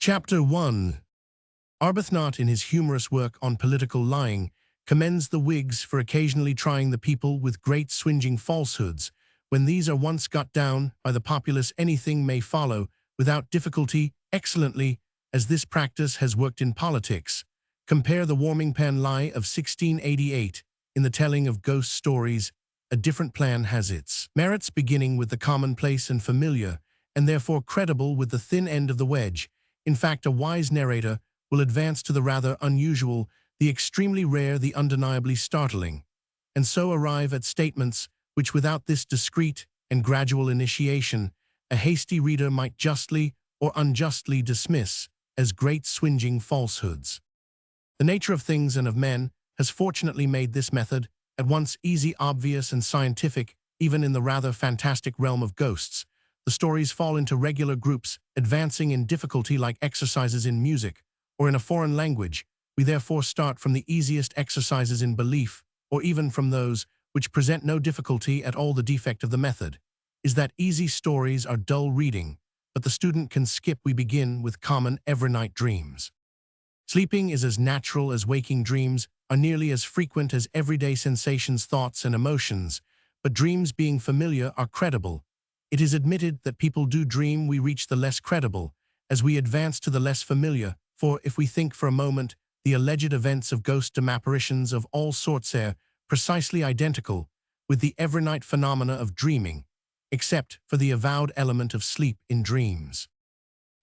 Chapter 1. Arbuthnot, in his humorous work on political lying, commends the Whigs for occasionally trying the people with great swinging falsehoods. When these are once got down by the populace, anything may follow, without difficulty, excellently, as this practice has worked in politics. Compare the warming pan lie of 1688. In the telling of ghost stories, a different plan has its merits, beginning with the commonplace and familiar, and therefore credible with the thin end of the wedge. In fact, a wise narrator will advance to the rather unusual, the extremely rare, the undeniably startling, and so arrive at statements which, without this discreet and gradual initiation, a hasty reader might justly or unjustly dismiss as great swinging falsehoods. The nature of things and of men has fortunately made this method at once easy, obvious, and scientific, even in the rather fantastic realm of ghosts. The stories fall into regular groups, advancing in difficulty like exercises in music, or in a foreign language. We therefore start from the easiest exercises in belief, or even from those which present no difficulty at all. The defect of the method is that easy stories are dull reading, but the student can skip. We begin with common every-night dreams. Sleeping is as natural as waking. Dreams are nearly as frequent as everyday sensations, thoughts, and emotions, but dreams, being familiar, are credible. It is admitted that people do dream. We reach the less credible as we advance to the less familiar, for if we think for a moment, the alleged events of ghostdom apparitions of all sorts are precisely identical with the every-night phenomena of dreaming, except for the avowed element of sleep in dreams.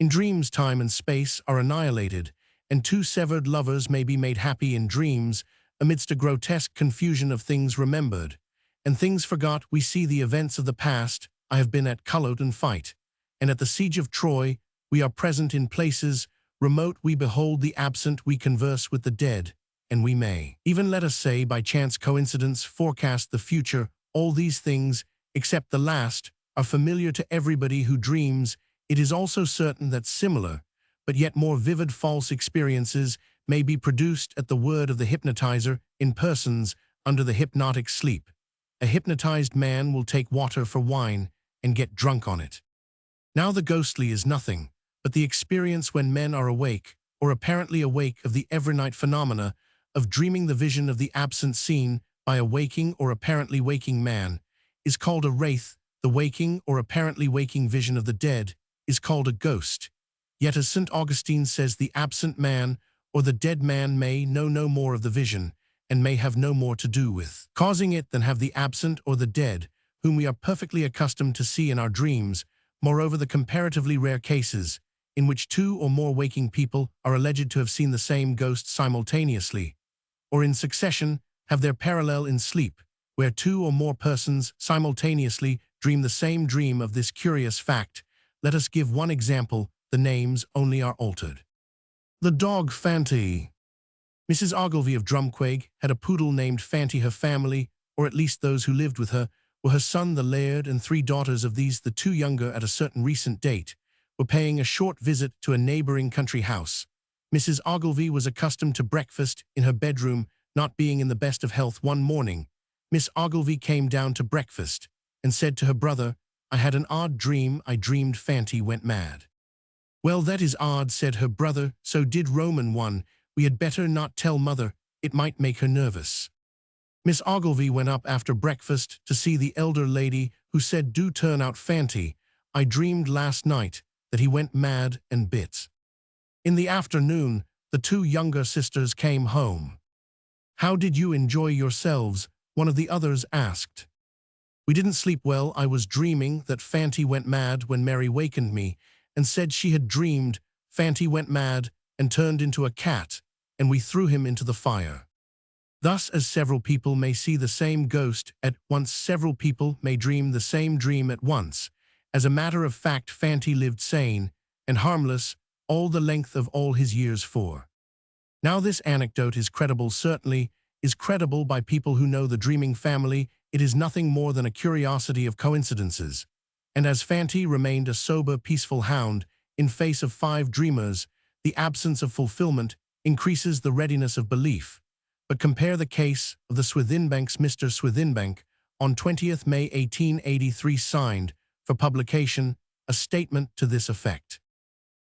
In dreams, time and space are annihilated, and two severed lovers may be made happy in dreams amidst a grotesque confusion of things remembered and things forgot. We see the events of the past. I have been at Culloden fight, and at the siege of Troy. We are present in places remote. We behold the absent. We converse with the dead, and we may even, let us say, by chance coincidence, forecast the future. All these things, except the last, are familiar to everybody who dreams. It is also certain that similar, but yet more vivid false experiences may be produced at the word of the hypnotizer in persons under the hypnotic sleep. A hypnotized man will take water for wine and get drunk on it. Now the ghostly is nothing but the experience when men are awake, or apparently awake, of the every-night phenomena of dreaming. The vision of the absent seen by a waking or apparently waking man is called a wraith. The waking or apparently waking vision of the dead is called a ghost. Yet, as St. Augustine says, the absent man or the dead man may know no more of the vision, and may have no more to do with causing it than have the absent or the dead, whom we are perfectly accustomed to see in our dreams. Moreover, the comparatively rare cases in which two or more waking people are alleged to have seen the same ghost simultaneously, or in succession, have their parallel in sleep, where two or more persons simultaneously dream the same dream. Of this curious fact, let us give one example. The names only are altered. The dog Fanty. Mrs. Ogilvy of Drumquaig had a poodle named Fanty. Her family, or at least those who lived with her, were her son the laird and three daughters. Of these, the two younger, at a certain recent date, were paying a short visit to a neighboring country house. Mrs. Ogilvy was accustomed to breakfast in her bedroom. Not being in the best of health, one morning, Miss Ogilvy came down to breakfast and said to her brother, "I had an odd dream. I dreamed Fanty went mad." "Well, that is odd," said her brother. "So did Roman one. We had better not tell mother. It might make her nervous." Miss Ogilvy went up after breakfast to see the elder lady, who said, "Do turn out Fanty. I dreamed last night that he went mad and bit." In the afternoon, the two younger sisters came home. "How did you enjoy yourselves?" one of the others asked. "We didn't sleep well. I was dreaming that Fanty went mad when Mary wakened me and said she had dreamed Fanty went mad and turned into a cat, and we threw him into the fire." Thus, as several people may see the same ghost at once, several people may dream the same dream at once. As a matter of fact, Fanty lived sane and harmless all the length of all his years. For now this anecdote is credible, certainly is credible by people who know the dreaming family. It is nothing more than a curiosity of coincidences. And as Fanty remained a sober, peaceful hound in face of 5 dreamers, the absence of fulfillment increases the readiness of belief. But compare the case of the Swithinbanks. Mr. Swithinbank, on 20th May 1883, signed for publication a statement to this effect: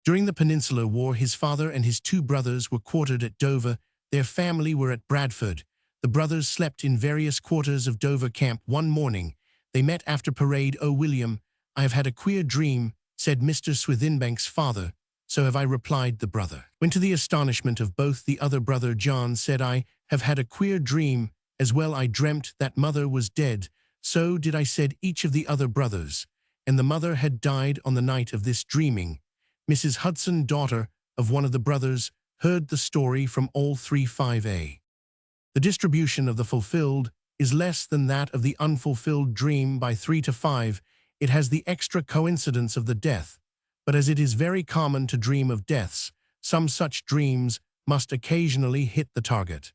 During the Peninsular War, his father and his two brothers were quartered at Dover. Their family were at Bradford. The brothers slept in various quarters of Dover camp. One morning, they met after parade. "Oh, William, I have had a queer dream," said Mr. Swithinbank's father. "So have I," replied the brother. When, to the astonishment of both, the other brother John said, "I have had a queer dream as well. I dreamt that mother was dead." "So did I," said each of the other brothers. "And the mother had died on the night of this dreaming." Mrs. Hudson, daughter of one of the brothers, heard the story from all three. 5a. The distribution of the fulfilled is less than that of the unfulfilled dream by 3 to 5. It has the extra coincidence of the death. But as it is very common to dream of deaths, some such dreams must occasionally hit the target.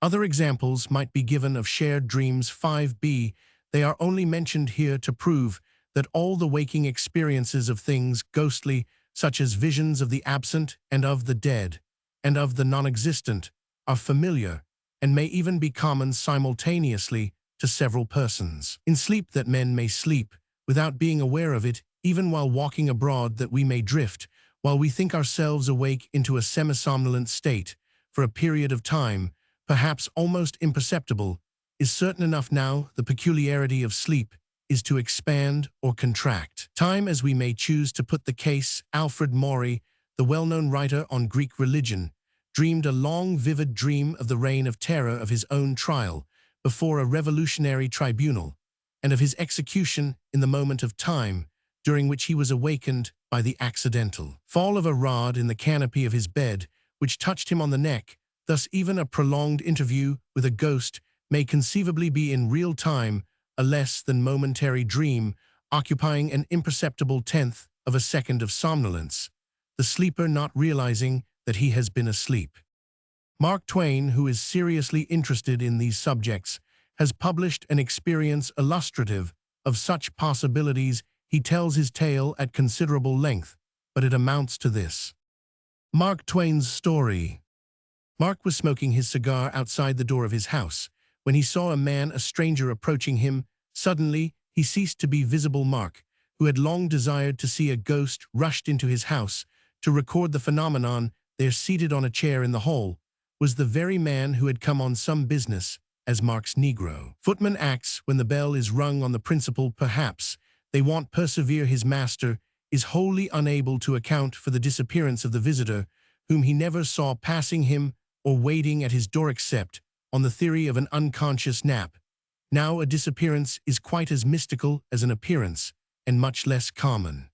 Other examples might be given of shared dreams. 5b. They are only mentioned here to prove that all the waking experiences of things ghostly, such as visions of the absent and of the dead, and of the non-existent, are familiar, and may even be common simultaneously to several persons. In sleep, that men may sleep, without being aware of it, even while walking abroad, that we may drift, while we think ourselves awake, into a semi-somnolent state, for a period of time, perhaps almost imperceptible, is certain enough. Now, the peculiarity of sleep is to expand or contract time as we may choose to put the case. Alfred Maury, the well-known writer on Greek religion, dreamed a long, vivid dream of the reign of terror, of his own trial before a revolutionary tribunal, and of his execution in the moment of time, during which he was awakened by the accidental fall of a rod in the canopy of his bed, which touched him on the neck. Thus even a prolonged interview with a ghost may conceivably be in real time a less than momentary dream, occupying an imperceptible tenth of a second of somnolence, the sleeper not realizing that he has been asleep. Mark Twain, who is seriously interested in these subjects, has published an experience illustrative of such possibilities. He tells his tale at considerable length, but it amounts to this. Mark Twain's story. Mark was smoking his cigar outside the door of his house when he saw a man, a stranger, approaching him. Suddenly, he ceased to be visible. Mark, who had long desired to see a ghost, rushed into his house to record the phenomenon. There, seated on a chair in the hall, was the very man who had come on some business as Mark's Negro. Footman acts when the bell is rung on the principle, perhaps they want persevere. His master is wholly unable to account for the disappearance of the visitor, whom he never saw passing him or waiting at his door, except on the theory of an unconscious nap. Now, a disappearance is quite as mystical as an appearance, and much less common.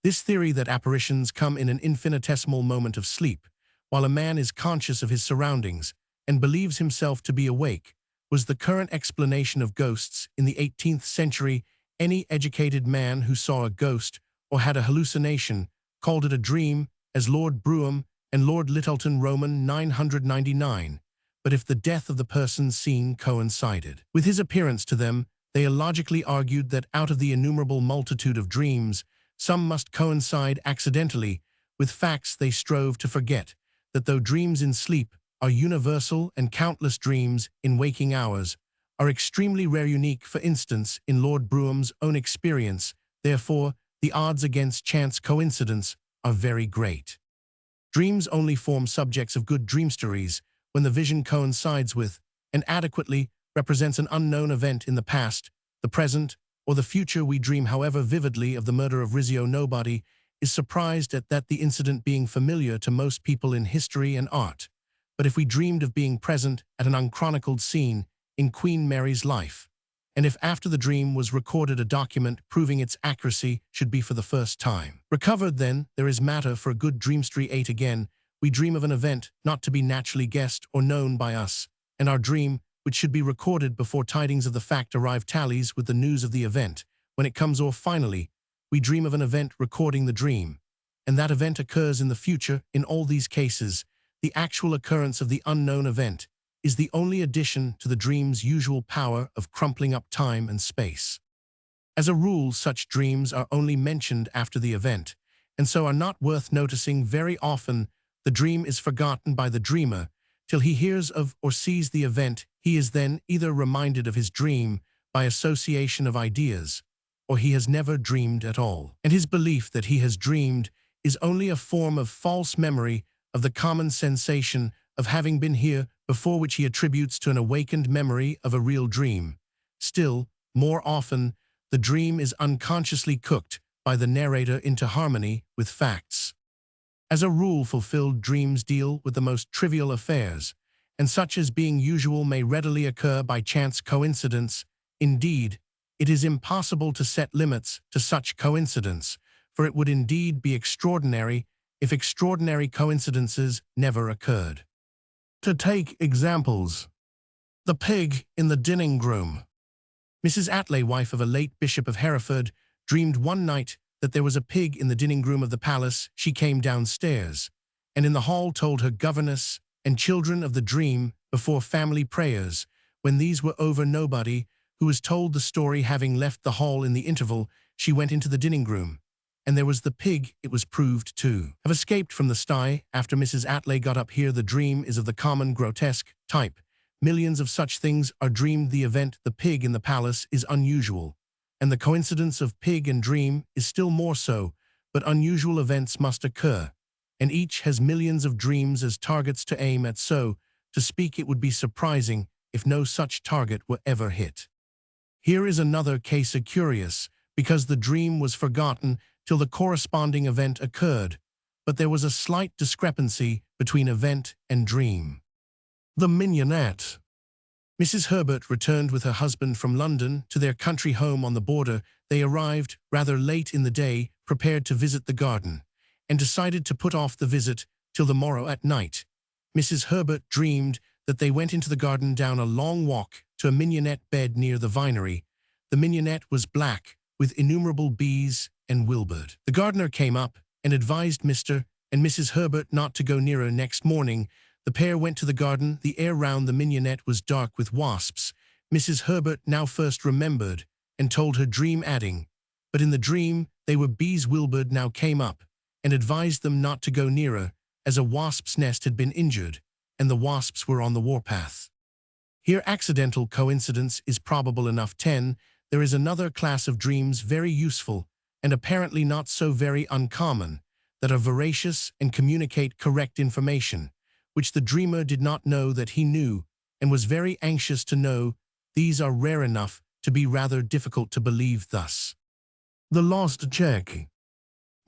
This theory that apparitions come in an infinitesimal moment of sleep, while a man is conscious of his surroundings and believes himself to be awake, was the current explanation of ghosts in the 18th century. Any educated man who saw a ghost or had a hallucination called it a dream, as Lord Brougham and Lord Lyttelton, Roman 999. But if the death of the person seen coincided with his appearance to them, they illogically argued that out of the innumerable multitude of dreams, some must coincide accidentally with facts. They strove to forget that though dreams in sleep are universal and countless dreams in waking hours are extremely rare, unique, for instance, in Lord Brougham's own experience, therefore, the odds against chance coincidence are very great. Dreams only form subjects of good dream stories when the vision coincides with and adequately represents an unknown event in the past, the present, or the future. We dream, however, vividly of the murder of Rizzio. Nobody is surprised at that, the incident being familiar to most people in history and art. But if we dreamed of being present at an unchronicled scene in Queen Mary's life, and if after the dream was recorded a document proving its accuracy should be for the first time recovered, then there is matter for a good dream story. 8. Again, we dream of an event not to be naturally guessed or known by us, and our dream, which should be recorded before tidings of the fact arrive, tallies with the news of the event when it comes. Or finally, we dream of an event recording the dream, and that event occurs in the future. In all these cases, the actual occurrence of the unknown event is the only addition to the dream's usual power of crumpling up time and space. As a rule, such dreams are only mentioned after the event, and so are not worth noticing. Very often, the dream is forgotten by the dreamer till he hears of or sees the event. He is then either reminded of his dream by association of ideas, or he has never dreamed at all, and his belief that he has dreamed is only a form of false memory of the common sensation of having been here before, which he attributes to an awakened memory of a real dream. Still, more often, the dream is unconsciously cooked by the narrator into harmony with facts. As a rule, fulfilled dreams deal with the most trivial affairs, and such as being usual may readily occur by chance coincidence. Indeed, it is impossible to set limits to such coincidence, for it would indeed be extraordinary if extraordinary coincidences never occurred. To take examples. The pig in the dining room. Mrs. Attlee, wife of a late Bishop of Hereford, dreamed one night that there was a pig in the dining room of the palace. She came downstairs, and in the hall told her governess and children of the dream before family prayers. When these were over, nobody, who was told the story, having left the hall in the interval, she went into the dining room, and there was the pig. It was proved to have escaped from the sty after Mrs. Attlee got up. Here the dream is of the common grotesque type. Millions of such things are dreamed. The event, the pig in the palace, is unusual, and the coincidence of pig and dream is still more so, but unusual events must occur, and each has millions of dreams as targets to aim at. So, to speak, it would be surprising if no such target were ever hit. Here is another case, a curious, because the dream was forgotten till the corresponding event occurred, but there was a slight discrepancy between event and dream. The mignonette. Mrs. Herbert returned with her husband from London to their country home on the border. They arrived rather late in the day, prepared to visit the garden, and decided to put off the visit till the morrow at night. Mrs. Herbert dreamed that they went into the garden down a long walk to a mignonette bed near the vinery. The mignonette was black, with innumerable bees and wilbur. The gardener came up and advised Mr. and Mrs. Herbert not to go nearer. Next morning, the pair went to the garden. The air round the mignonette was dark with wasps. Mrs. Herbert now first remembered and told her dream, adding, "But in the dream they were bees." Wilbur now came up and advised them not to go nearer, as a wasp's nest had been injured, and the wasps were on the warpath. Here accidental coincidence is probable enough. 10. There is another class of dreams very useful, and apparently not so very uncommon, that are veracious and communicate correct information, which the dreamer did not know that he knew, and was very anxious to know. These are rare enough to be rather difficult to believe. Thus, the lost check.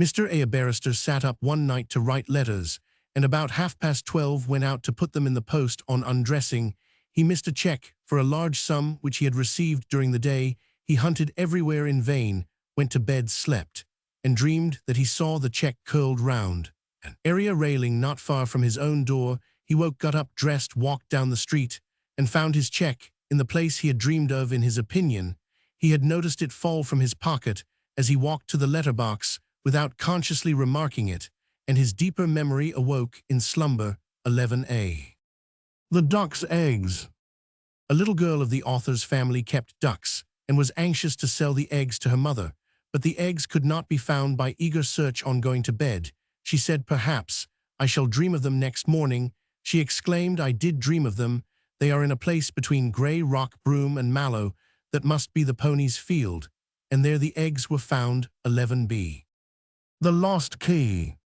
Mr. A barrister sat up one night to write letters, and about 12:30 went out to put them in the post. On undressing, he missed a check for a large sum which he had received during the day. He hunted everywhere in vain, went to bed, slept, and dreamed that he saw the check curled round an area railing not far from his own door. He woke, got up, dressed, walked down the street, and found his check in the place he had dreamed of. In his opinion, he had noticed it fall from his pocket as he walked to the letterbox without consciously remarking it, and his deeper memory awoke in slumber. 11a. The duck's eggs. A little girl of the author's family kept ducks and was anxious to sell the eggs to her mother, but the eggs could not be found. By eager search on going to bed, she said, "Perhaps I shall dream of them next morning." She exclaimed, "I did dream of them. They are in a place between Grey Rock, Broom, and Mallow. That must be the pony's field." And there the eggs were found. 11b. The lost key.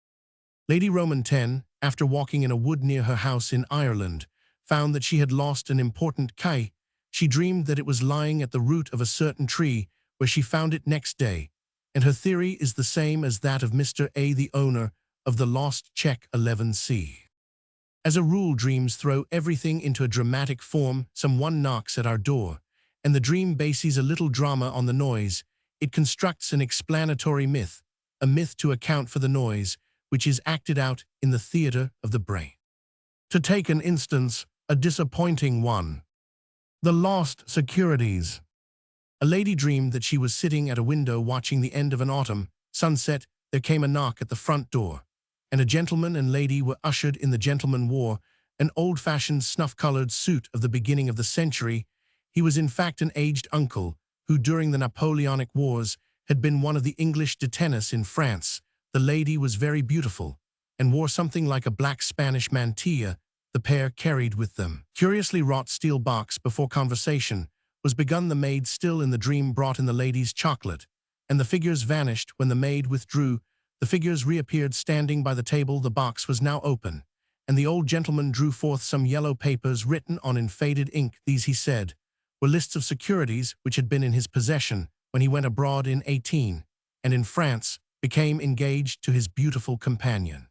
Lady Roman 10, after walking in a wood near her house in Ireland, found that she had lost an important key. She dreamed that it was lying at the root of a certain tree, where she found it next day, and her theory is the same as that of Mr. A, the owner of the lost check. 11c. As a rule, dreams throw everything into a dramatic form. Someone knocks at our door, and the dream bases a little drama on the noise. It constructs an explanatory myth, a myth to account for the noise, which is acted out in the theater of the brain. To take an instance, a disappointing one. The lost securities. A lady dreamed that she was sitting at a window watching the end of an autumn sunset. There came a knock at the front door, and a gentleman and lady were ushered in. The gentleman wore an old-fashioned snuff-colored suit of the beginning of the century. He was in fact an aged uncle who, during the Napoleonic Wars, had been one of the English détenus in France. The lady was very beautiful and wore something like a black Spanish mantilla. The pair carried with them curiously wrought steel box. Before conversation was begun, the maid, still in the dream, brought in the lady's chocolate, and the figures vanished when the maid withdrew. The figures reappeared standing by the table. The box was now open, and the old gentleman drew forth some yellow papers written on in faded ink. These, he said, were lists of securities which had been in his possession when he went abroad in 18, and in France became engaged to his beautiful companion.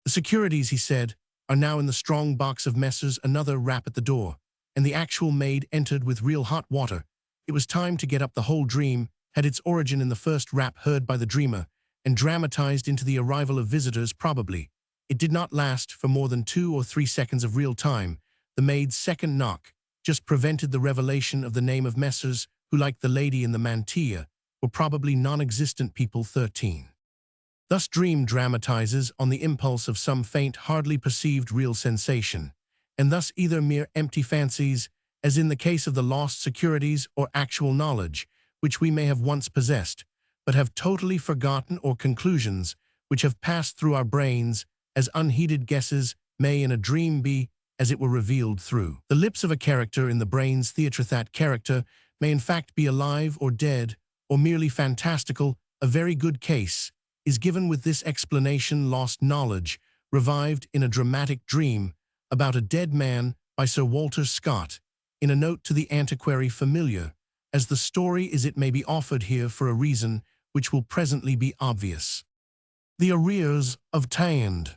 The securities, he said, are now in the strong box of Messrs. Another rap at the door, and the actual maid entered with real hot water. It was time to get up. The whole dream had its origin in the first rap heard by the dreamer, and dramatized into the arrival of visitors probably. It did not last for more than 2 or 3 seconds of real time. The maid's second knock just prevented the revelation of the name of Messrs. Who, like the lady in the mantilla, were probably non-existent people. 13. Thus dream dramatizes on the impulse of some faint, hardly perceived real sensation, and thus either mere empty fancies, as in the case of the lost securities, or actual knowledge, which we may have once possessed, but have totally forgotten, or conclusions which have passed through our brains as unheeded guesses may in a dream be, as it were, revealed through the lips of a character in the brain's theatre. That character may in fact be alive or dead, or merely fantastical. A very good case is given with this explanation: lost knowledge revived in a dramatic dream about a dead man by Sir Walter Scott, in a note to the antiquary. Familiar as the story is, it may be offered here for a reason which will presently be obvious. The arrears of Tayand.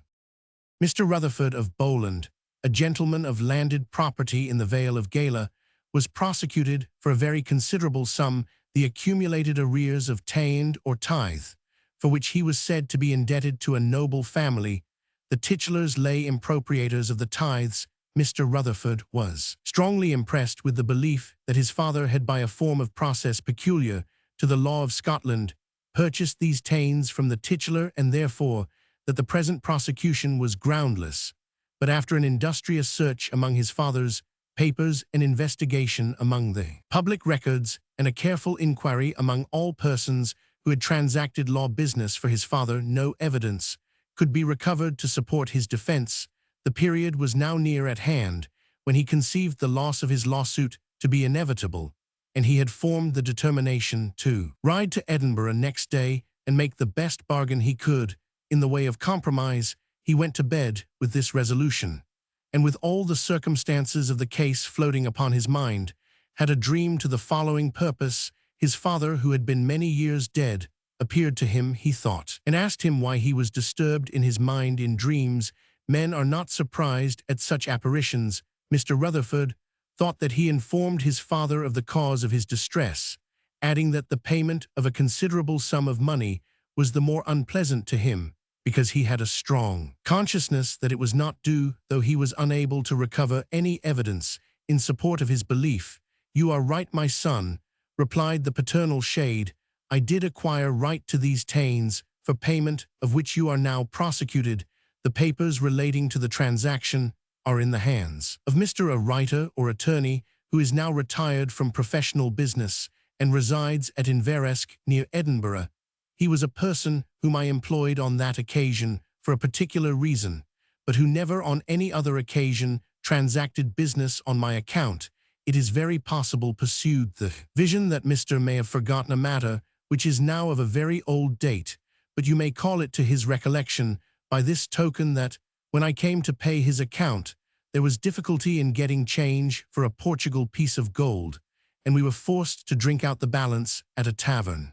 Mr. Rutherford of Bowland, a gentleman of landed property in the Vale of Gala, was prosecuted for a very considerable sum, the accumulated arrears of Tayand or tithe, for which he was said to be indebted to a noble family. The titulars lay impropriators of the tithes. Mr. Rutherford was strongly impressed with the belief that his father had, by a form of process peculiar to the law of Scotland, purchased these taines from the titular, and therefore that the present prosecution was groundless. But after an industrious search among his father's papers, an investigation among the public records, and a careful inquiry among all persons who had transacted law business for his father, no evidence could be recovered to support his defense. The period was now near at hand when he conceived the loss of his lawsuit to be inevitable, and he had formed the determination to ride to Edinburgh next day and make the best bargain he could in the way of compromise. He went to bed with this resolution, and with all the circumstances of the case floating upon his mind, had a dream to the following purpose. His father, who had been many years dead, appeared to him, he thought, and asked him why he was disturbed in his mind in dreams. Men are not surprised at such apparitions. Mr. Rutherford thought that he informed his father of the cause of his distress, adding that the payment of a considerable sum of money was the more unpleasant to him, because he had a strong consciousness that it was not due, though he was unable to recover any evidence in support of his belief. "You are right, my son," replied the paternal shade. "I did acquire right to these taines, for payment of which you are now prosecuted. The papers relating to the transaction are in the hands of Mr. a writer or attorney, who is now retired from professional business and resides at Inveresk near Edinburgh. He was a person whom I employed on that occasion for a particular reason, but who never on any other occasion transacted business on my account. It is very possible," pursued the vision, "that Mr. may have forgotten a matter which is now of a very old date, but you may call it to his recollection by this token, that when I came to pay his account, there was difficulty in getting change for a Portugal piece of gold, and we were forced to drink out the balance at a tavern."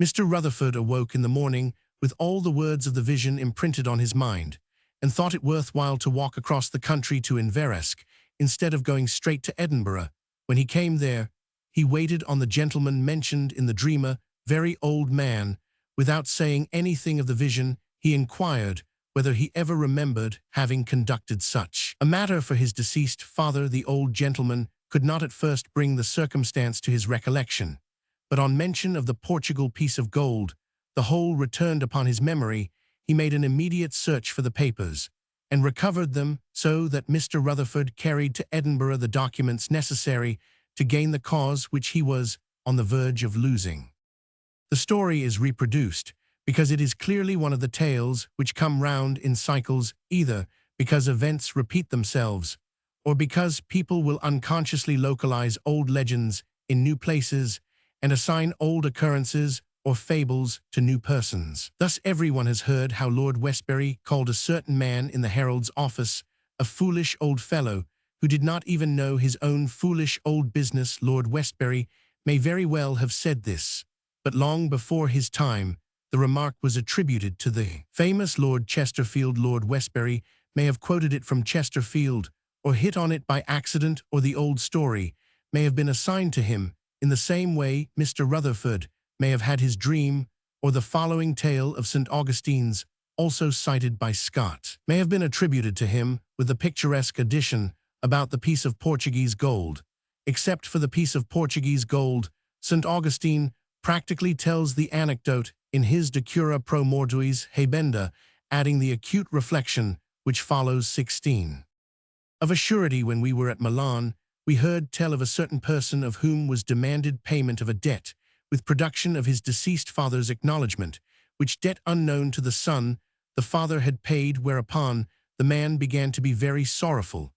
Mr. Rutherford awoke in the morning with all the words of the vision imprinted on his mind, and thought it worthwhile to walk across the country to Inveresk, instead of going straight to Edinburgh. When he came there, he waited on the gentleman mentioned in the dreamer, very old man. Without saying anything of the vision, he inquired whether he ever remembered having conducted such a matter for his deceased father. The old gentleman could not at first bring the circumstance to his recollection, but on mention of the Portugal piece of gold, the whole returned upon his memory. He made an immediate search for the papers, and recovered them, so that Mr. Rutherford carried to Edinburgh the documents necessary to gain the cause which he was on the verge of losing. The story is reproduced because it is clearly one of the tales which come round in cycles, either because events repeat themselves, or because people will unconsciously localize old legends in new places and assign old occurrences or fables to new persons. Thus everyone has heard how Lord Westbury called a certain man in the herald's office a foolish old fellow who did not even know his own foolish old business. Lord Westbury may very well have said this, but long before his time, the remark was attributed to the famous Lord Chesterfield. Lord Westbury may have quoted it from Chesterfield, or hit on it by accident, or the old story may have been assigned to him, in the same way Mr. Rutherford may have had his dream, or the following tale of St. Augustine's, also cited by Scott, may have been attributed to him, with the picturesque addition about the piece of Portuguese gold. Except for the piece of Portuguese gold, St. Augustine practically tells the anecdote in his De Cura pro mortuis habenda, adding the acute reflection which follows 16. Of a surety, when we were at Milan, we heard tell of a certain person of whom was demanded payment of a debt, with production of his deceased father's acknowledgment, which debt unknown to the son, the father had paid, whereupon the man began to be very sorrowful,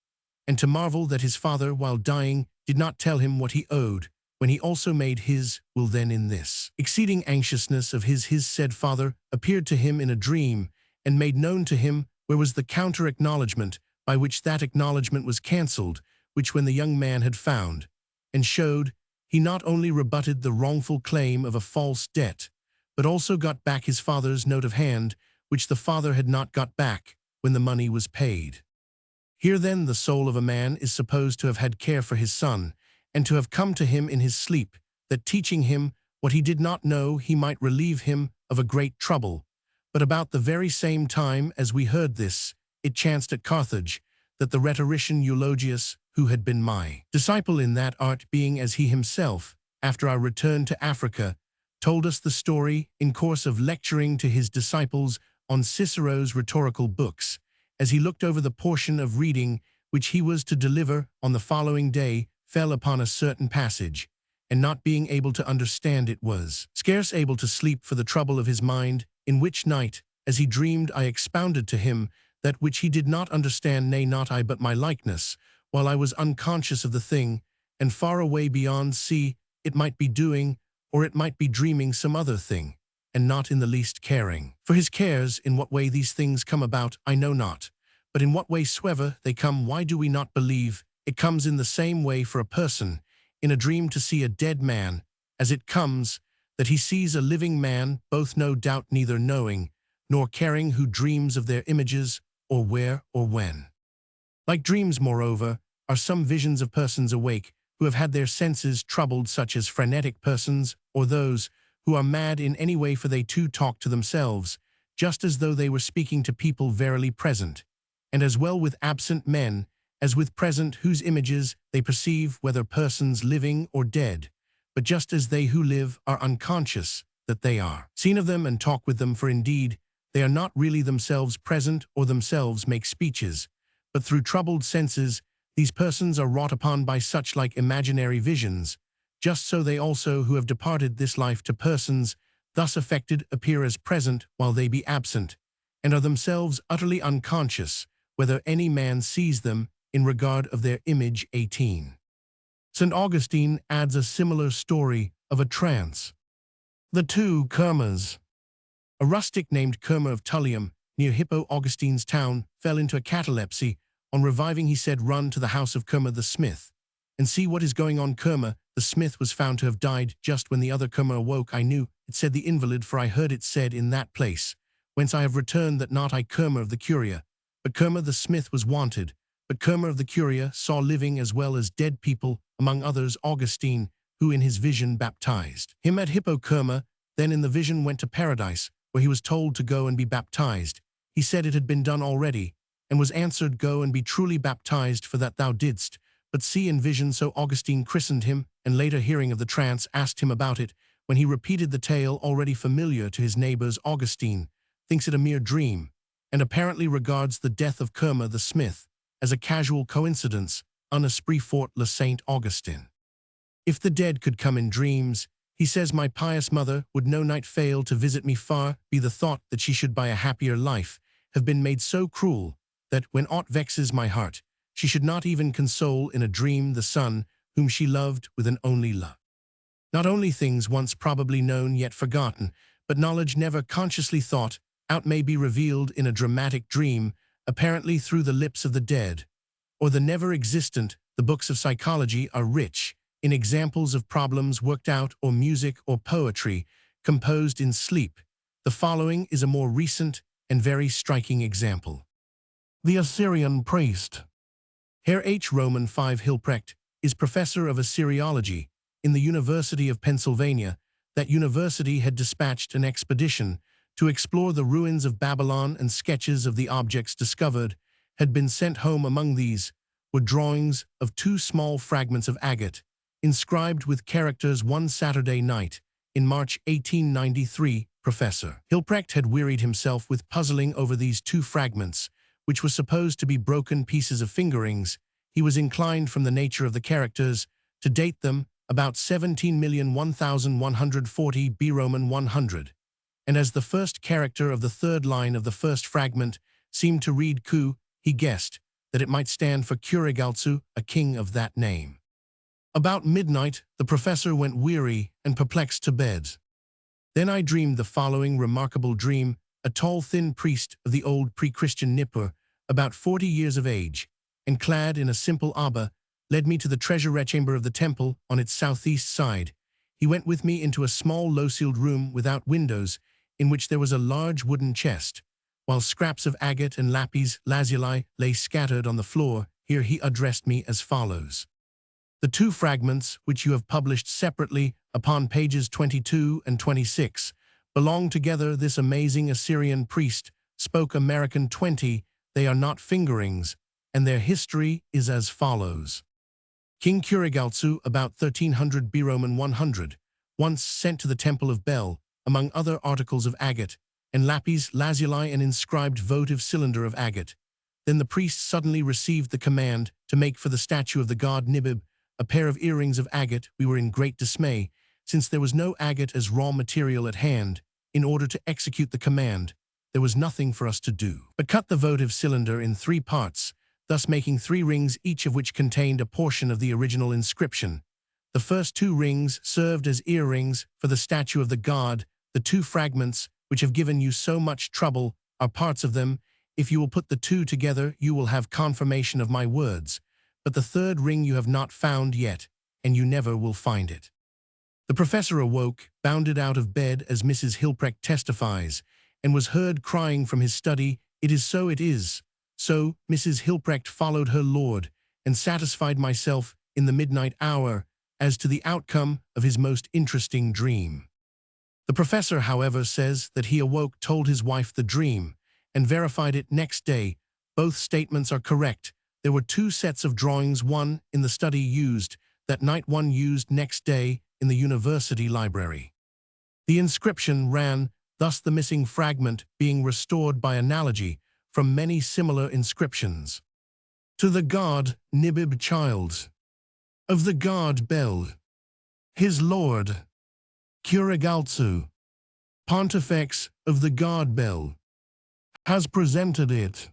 and to marvel that his father, while dying, did not tell him what he owed, when he also made his will. Then in this exceeding anxiousness of his said father appeared to him in a dream, and made known to him where was the counter-acknowledgment, by which that acknowledgment was cancelled, which when the young man had found, and showed, he not only rebutted the wrongful claim of a false debt, but also got back his father's note of hand, which the father had not got back when the money was paid. Here then the soul of a man is supposed to have had care for his son, and to have come to him in his sleep, that teaching him what he did not know he might relieve him of a great trouble. But about the very same time as we heard this, it chanced at Carthage, that the rhetorician Eulogius, who had been my disciple in that art, being as he himself, after our return to Africa, told us the story in course of lecturing to his disciples on Cicero's rhetorical books, as he looked over the portion of reading which he was to deliver on the following day, fell upon a certain passage, and not being able to understand it, was scarce able to sleep for the trouble of his mind, in which night, as he dreamed, I expounded to him that which he did not understand, nay, not I, but my likeness, while I was unconscious of the thing, and far away beyond sea, it might be doing, or it might be dreaming some other thing, and not in the least caring for his cares. In what way these things come about, I know not, but in what way soever they come, why do we not believe it comes in the same way for a person, in a dream, to see a dead man, as it comes, that he sees a living man, both no doubt neither knowing, nor caring who dreams of their images, or where, or when. Like dreams, moreover, are some visions of persons awake, who have had their senses troubled, such as frenetic persons, or those who are mad in any way, for they too talk to themselves, just as though they were speaking to people verily present, and as well with absent men, as with present, whose images they perceive, whether persons living or dead, but just as they who live are unconscious that they are seen of them, and talk with them, for indeed they are not really themselves present, or themselves make speeches, but through troubled senses these persons are wrought upon by such like imaginary visions. Just so they also who have departed this life to persons thus affected appear as present while they be absent, and are themselves utterly unconscious whether any man sees them in regard of their image. 18. St. Augustine adds a similar story of a trance. The two Kermas. A rustic named Kerma of Tullium, near Hippo Augustine's town, fell into a catalepsy. On reviving, he said, "Run to the house of Kerma the smith, and see what is going on." Kerma the smith was found to have died just when the other Kerma awoke. "I knew it," said the invalid, "for I heard it said in that place, whence I have returned, that not I, Kerma of the Curia, but Kerma the smith was wanted." But Kerma of the Curia saw living as well as dead people, among others Augustine, who in his vision baptized him at Hippo. Kerma then in the vision went to paradise, where he was told to go and be baptized. He said it had been done already, and was answered, "Go and be truly baptized, for that thou didst but see in vision." So Augustine christened him, and later, hearing of the trance, asked him about it. When he repeated the tale already familiar to his neighbors, Augustine thinks it a mere dream, and apparently regards the death of Kerma the smith as a casual coincidence, un esprit fort le Saint Augustin. If the dead could come in dreams, he says, my pious mother would no night fail to visit me. Far be the thought that she should by a happier life have been made so cruel, that, when aught vexes my heart, she should not even console in a dream the son whom she loved with an only love. Not only things once probably known yet forgotten, but knowledge never consciously thought out may be revealed in a dramatic dream, apparently through the lips of the dead. Or the never-existent, the books of psychology are rich in examples of problems worked out or music or poetry composed in sleep. The following is a more recent and very striking example. The Assyrian Priest. Herr H. Roman 5 Hilprecht is professor of Assyriology in the University of Pennsylvania. That university had dispatched an expedition to explore the ruins of Babylon, and sketches of the objects discovered had been sent home. Among these were drawings of two small fragments of agate, inscribed with characters "One Saturday Night" in March 1893. Professor Hilprecht had wearied himself with puzzling over these two fragments, which were supposed to be broken pieces of fingerings. He was inclined, from the nature of the characters, to date them about 17,001,140 B. Roman 100. And as the first character of the third line of the first fragment seemed to read Ku, he guessed that it might stand for Kurigaltsu, a king of that name. About midnight, the professor went weary and perplexed to bed. Then I dreamed the following remarkable dream. A tall, thin priest of the old pre-Christian Nippur, about 40 years of age, and clad in a simple abba, led me to the treasure chamber of the temple on its southeast side. He went with me into a small, low-ceiled room without windows, in which there was a large wooden chest, while scraps of agate and lapis lazuli lay scattered on the floor. Here he addressed me as follows. The two fragments, which you have published separately upon pages 22 and 26, belong together. This amazing Assyrian priest spoke American 20. They are not fingerings, and their history is as follows. King Kurigaltsu, about 1300 B. Roman 100, once sent to the temple of Bel, among other articles of agate, and lapis lazuli, an inscribed votive cylinder of agate. Then the priest suddenly received the command to make for the statue of the god Nibib a pair of earrings of agate. We were in great dismay, since there was no agate as raw material at hand. In order to execute the command, there was nothing for us to do but cut the votive cylinder in 3 parts, thus making 3 rings, each of which contained a portion of the original inscription. The first 2 rings served as earrings for the statue of the god. The 2 fragments, which have given you so much trouble, are parts of them. If you will put the 2 together, you will have confirmation of my words. But the 3rd ring you have not found yet, and you never will find it. The professor awoke, bounded out of bed as Mrs. Hilprecht testifies, and was heard crying from his study, "It is so, it is." So Mrs. Hilprecht followed her lord, and satisfied myself in the midnight hour as to the outcome of his most interesting dream. The professor, however, says that he awoke, told his wife the dream, and verified it next day. Both statements are correct. There were 2 sets of drawings, one in the study used that night, one used next day in the university library. The inscription ran, thus the missing fragment being restored by analogy from many similar inscriptions. To the god Nibib, child of the god Bel, his lord, Kurigaltsu, pontifex of the god Bel, has presented it.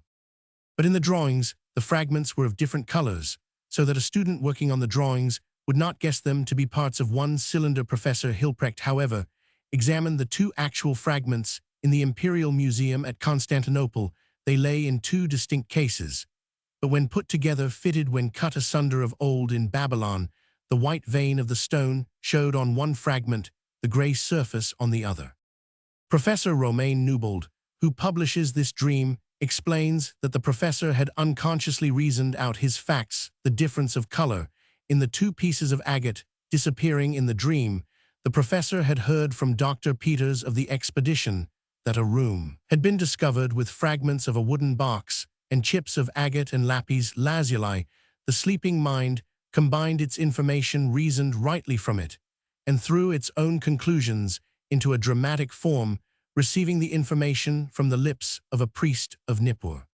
But in the drawings, the fragments were of different colors, so that a student working on the drawings would not guess them to be parts of one cylinder. Professor Hilprecht, however, examined the 2 actual fragments in the Imperial Museum at Constantinople. They lay in 2 distinct cases, but when put together fitted. When cut asunder of old in Babylon, the white vein of the stone showed on one fragment, the gray surface on the other. Professor Romain Newbold, who publishes this dream, explains that the professor had unconsciously reasoned out his facts. The difference of color in the 2 pieces of agate disappearing in the dream. The professor had heard from Dr. Peters of the expedition that a room had been discovered with fragments of a wooden box and chips of agate and lapis lazuli. The sleeping mind combined its information, reasoned rightly from it, and threw its own conclusions into a dramatic form, receiving the information from the lips of a priest of Nippur.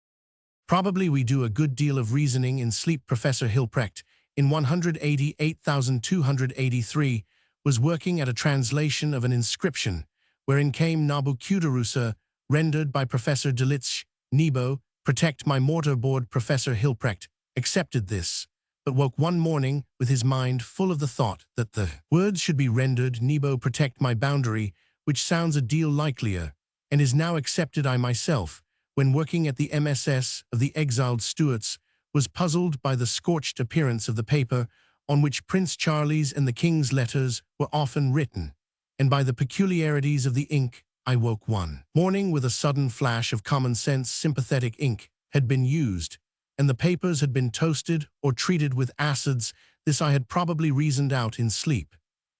Probably we do a good deal of reasoning in sleep. Professor Hilprecht, in 188,283, was working at a translation of an inscription, wherein came Nabukudarusa, rendered by Professor Delitzsch, Nebo, protect my mortarboard. Professor Hilprecht accepted this, but woke one morning with his mind full of the thought that the words should be rendered Nebo protect my boundary, which sounds a deal likelier, and is now accepted. I myself, when working at the MSS of the exiled Stuarts, was puzzled by the scorched appearance of the paper on which Prince Charlie's and the King's letters were often written, and by the peculiarities of the ink. I woke one morning with a sudden flash of common sense. Sympathetic ink had been used, and the papers had been toasted or treated with acids. This I had probably reasoned out in sleep,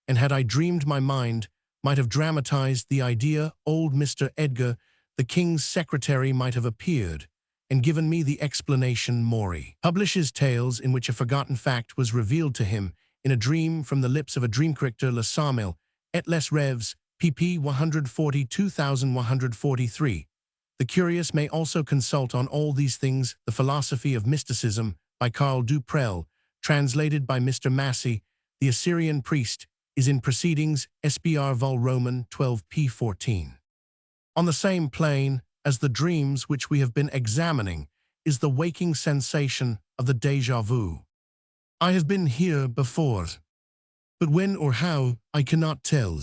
and had I dreamed, my mind might have dramatized the idea. Old Mr. Edgar, the King's secretary, might have appeared and given me the explanation. Maury publishes tales in which a forgotten fact was revealed to him in a dream from the lips of a dream character. Le Samel, et les Rêves, pp. 142,143. The curious may also consult on all these things The Philosophy of Mysticism by Carl Duprel, translated by Mr. Massey. The Assyrian Priest is in Proceedings, SBR Vol Roman 12 p. 14. On the same plane as the dreams which we have been examining is the waking sensation of the déjà vu. I have been here before, but when or how, I cannot tell.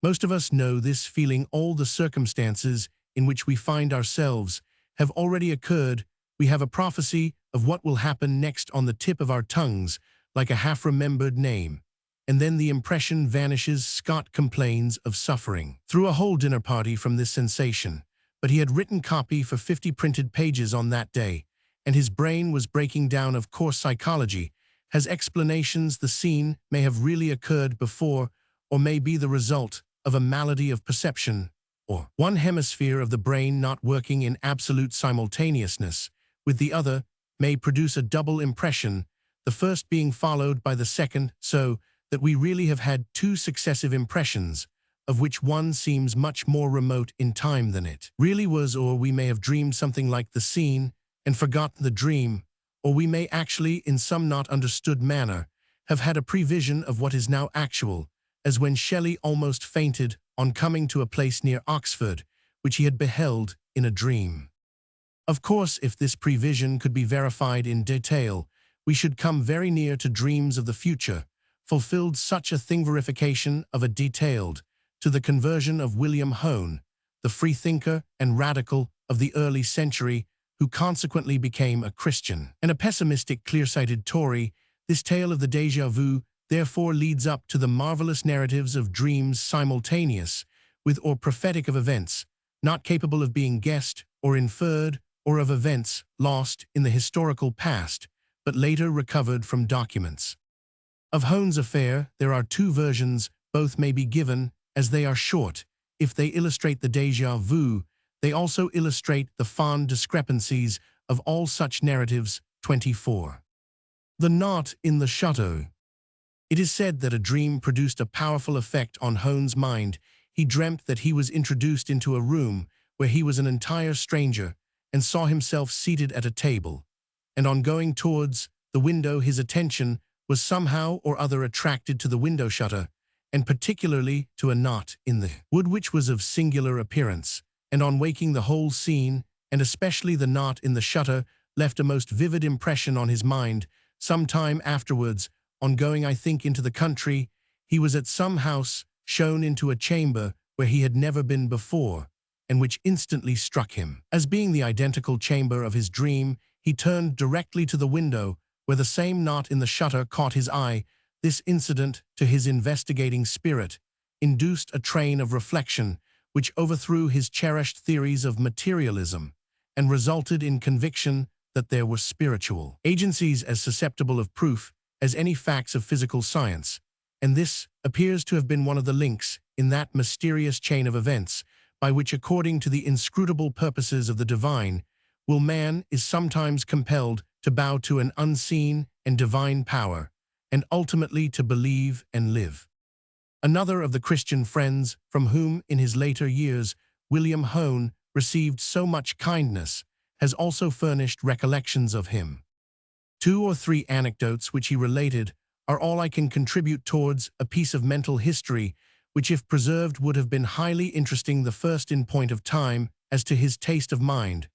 Most of us know this feeling. All the circumstances in which we find ourselves have already occurred. We have a prophecy of what will happen next on the tip of our tongues, like a half-remembered name. And then the impression vanishes. Scott complains of suffering through a whole dinner party from this sensation, but he had written copy for 50 printed pages on that day, and his brain was breaking down. Of course, psychology has explanations. The scene may have really occurred before, or may be the result of a malady of perception, or one hemisphere of the brain not working in absolute simultaneousness with the other may produce a double impression, the first being followed by the second, so that we really have had two successive impressions, of which one seems much more remote in time than it really was. Or we may have dreamed something like the scene and forgotten the dream, or we may actually, in some not understood manner, have had a prevision of what is now actual, as when Shelley almost fainted on coming to a place near Oxford, which he had beheld in a dream. Of course, if this prevision could be verified in detail, we should come very near to dreams of the future, fulfilled. Such a thing, verification of a detailed, to the conversion of William Hone, the freethinker and radical of the early century, who consequently became a Christian and a pessimistic, clear-sighted Tory. This tale of the déjà vu therefore leads up to the marvelous narratives of dreams, simultaneous with or prophetic of events, not capable of being guessed or inferred, or of events lost in the historical past, but later recovered from documents. Of Hone's affair, there are two versions. Both may be given, as they are short. If they illustrate the déjà vu, they also illustrate the fond discrepancies of all such narratives. 24. The knot in the shutter. It is said that a dream produced a powerful effect on Hone's mind. He dreamt that he was introduced into a room where he was an entire stranger and saw himself seated at a table, and on going towards the window his attention was somehow or other attracted to the window shutter, and particularly to a knot in the wood which was of singular appearance, and on waking the whole scene, and especially the knot in the shutter, left a most vivid impression on his mind. Some time afterwards, on going, I think, into the country, he was at some house, shown into a chamber where he had never been before, and which instantly struck him as being the identical chamber of his dream. He turned directly to the window, where the same knot in the shutter caught his eye. This incident, to his investigating spirit, induced a train of reflection which overthrew his cherished theories of materialism, and resulted in conviction that there were spiritual agencies as susceptible of proof as any facts of physical science, and this appears to have been one of the links in that mysterious chain of events by which, according to the inscrutable purposes of the divine will, man is sometimes compelled to bow to an unseen and divine power, and ultimately to believe and live. Another of the Christian friends from whom in his later years William Hone received so much kindness has also furnished recollections of him. 2 or 3 anecdotes which he related are all I can contribute towards a piece of mental history which, if preserved, would have been highly interesting. The first, in point of time, as to his taste of mind,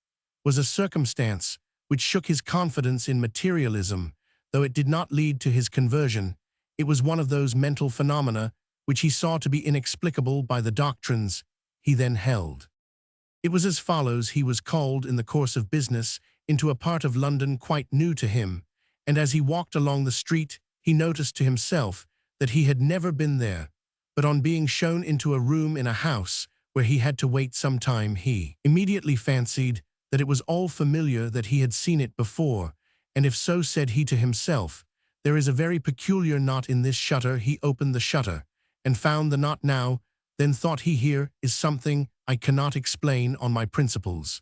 was a circumstance which shook his confidence in materialism. though it did not lead to his conversion. It was one of those mental phenomena which he saw to be inexplicable by the doctrines he then held. It was as follows: he was called in the course of business into a part of London quite new to him, and as he walked along the street, he noticed to himself that he had never been there, but on being shown into a room in a house where he had to wait some time, he immediately fancied that it was all familiar, that he had seen it before, and if so, said he to himself, there is a very peculiar knot in this shutter. He opened the shutter, and found the knot. Now, then, thought he, here is something I cannot explain on my principles.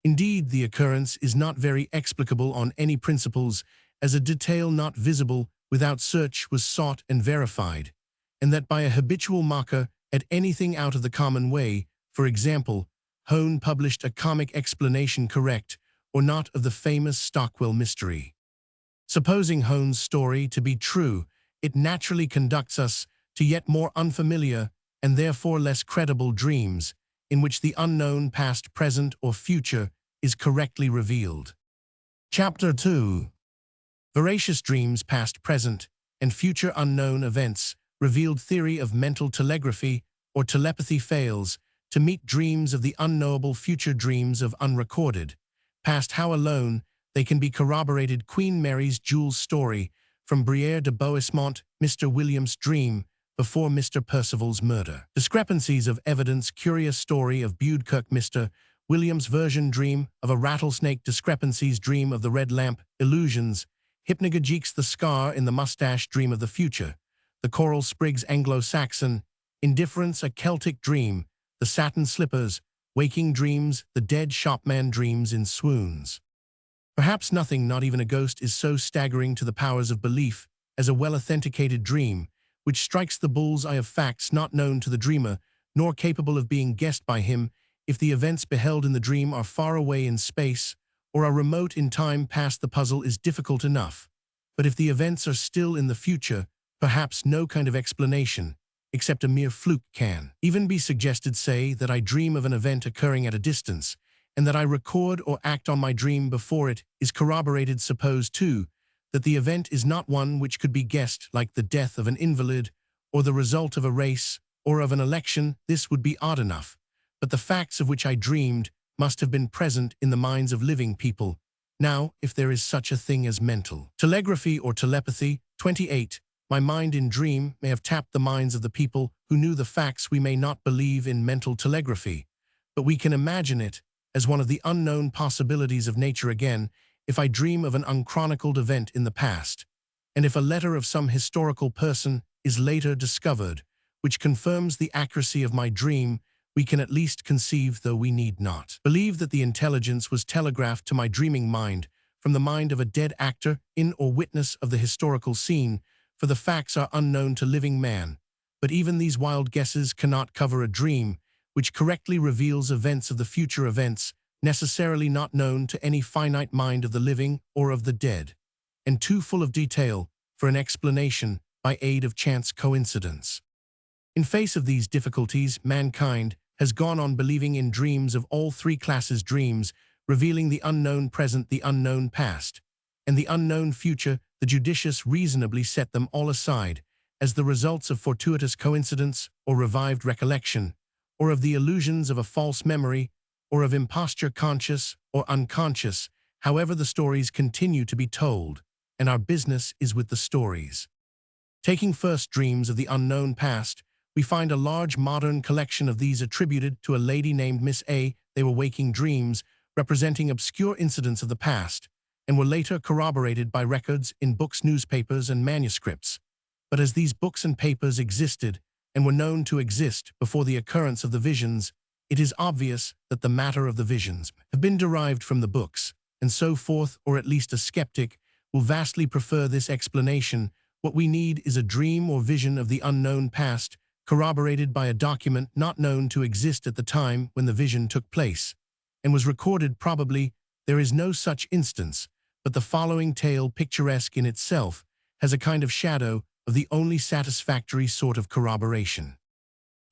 Indeed, the occurrence is not very explicable on any principles, as a detail not visible without search was sought and verified, and that by a habitual mocker at anything out of the common way. For example, Hone published a comic explanation, correct or not, of the famous Stockwell mystery. Supposing Hone's story to be true, it naturally conducts us to yet more unfamiliar and therefore less credible dreams, in which the unknown past, present, or future is correctly revealed. Chapter 2. Veracious dreams, past, present, and future unknown events. Revealed theory of mental telegraphy or telepathy fails to meet dreams of the unknowable, future dreams of unrecorded past. How alone they can be corroborated. Queen Mary's jewels story from Briere de Boismont, Mr. William's dream before Mr. Percival's murder. Discrepancies of evidence. Curious story of Budekirk, Mr. William's version dream of a rattlesnake. Discrepancies. Dream of the red lamp. Illusions. Hypnagogiques, the scar in the mustache. Dream of the future. The coral sprigs. Anglo-Saxon. Indifference, a Celtic dream. The satin slippers. Waking dreams. The dead shopman dreams in swoons. Perhaps nothing, not even a ghost, is so staggering to the powers of belief as a well-authenticated dream, which strikes the bull's-eye of facts not known to the dreamer, nor capable of being guessed by him, if the events beheld in the dream are far away in space or are remote in time past. The puzzle is difficult enough, but if the events are still in the future, perhaps no kind of explanation, except a mere fluke, can even be suggested. Say that I dream of an event occurring at a distance, and that I record or act on my dream before it is corroborated. Suppose, too, that the event is not one which could be guessed, like the death of an invalid, or the result of a race, or of an election. This would be odd enough, but the facts of which I dreamed must have been present in the minds of living people. Now, if there is such a thing as mental telegraphy or telepathy. 28. My mind in dream may have tapped the minds of the people who knew the facts. We may not believe in mental telegraphy, but we can imagine it as one of the unknown possibilities of nature. Again, if I dream of an unchronicled event in the past, and if a letter of some historical person is later discovered, which confirms the accuracy of my dream, we can at least conceive, though we need not believe, that the intelligence was telegraphed to my dreaming mind from the mind of a dead actor in or witness of the historical scene, for the facts are unknown to living man. But even these wild guesses cannot cover a dream which correctly reveals events of the future, events necessarily not known to any finite mind of the living or of the dead, and too full of detail for an explanation by aid of chance coincidence. In face of these difficulties, mankind has gone on believing in dreams of all three classes: dreams revealing the unknown present, the unknown past, and the unknown future. The judicious reasonably set them all aside as the results of fortuitous coincidence or revived recollection, or of the illusions of a false memory, or of imposture, conscious or unconscious. However, the stories continue to be told, and our business is with the stories. Taking first dreams of the unknown past, we find a large modern collection of these attributed to a lady named Miss A. They were waking dreams representing obscure incidents of the past, and were later corroborated by records in books, newspapers, and manuscripts. But as these books and papers existed and were known to exist before the occurrence of the visions, it is obvious that the matter of the visions have been derived from the books, and so forth, or at least a skeptic will vastly prefer this explanation. What we need is a dream or vision of the unknown past, corroborated by a document not known to exist at the time when the vision took place, and was recorded. Probably there is no such instance, but the following tale, picturesque in itself, has a kind of shadow of the only satisfactory sort of corroboration.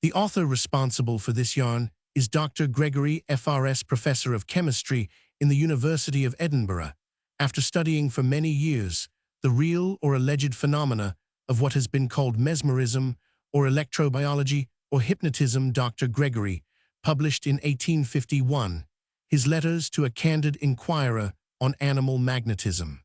The author responsible for this yarn is Dr. Gregory, FRS, Professor of Chemistry in the University of Edinburgh. After studying for many years the real or alleged phenomena of what has been called mesmerism or electrobiology or hypnotism. Dr. Gregory published in 1851 his Letters to a Candid Inquirer on Animal Magnetism.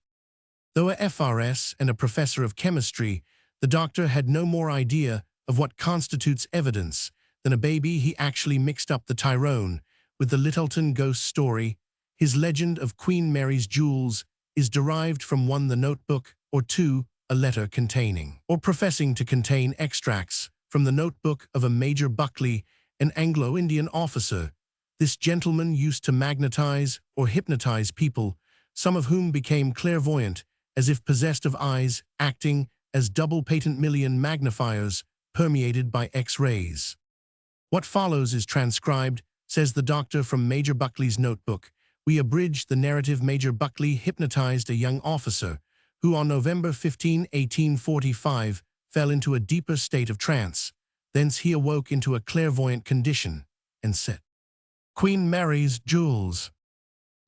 Though a FRS and a professor of chemistry, the doctor had no more idea of what constitutes evidence than a baby. He actually mixed up the Tyrone with the Littleton ghost story. His legend of Queen Mary's jewels is derived from 1. The notebook, or 2. A letter containing, or professing to contain, extracts from the notebook of a Major Buckley, an Anglo-Indian officer. This gentleman used to magnetize or hypnotize people, some of whom became clairvoyant, as if possessed of eyes, acting as double patent million magnifiers permeated by X-rays. What follows is transcribed, says the doctor, from Major Buckley's notebook. We abridge the narrative. Major Buckley hypnotized a young officer who on November 15, 1845, fell into a deeper state of trance. Thence he awoke into a clairvoyant condition and said, "Queen Mary's jewels.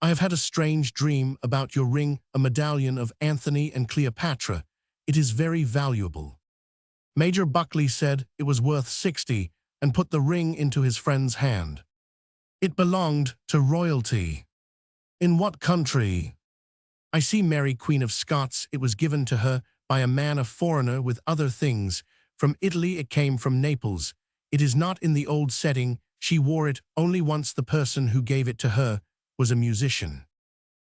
I have had a strange dream about your ring, a medallion of Anthony and Cleopatra. It is very valuable." Major Buckley said it was worth 60 and put the ring into his friend's hand. "It belonged to royalty." "In what country?" "I see Mary, Queen of Scots. It was given to her by a man, a foreigner, with other things. From Italy it came, from Naples. It is not in the old setting. She wore it only once. The person who gave it to her was a musician."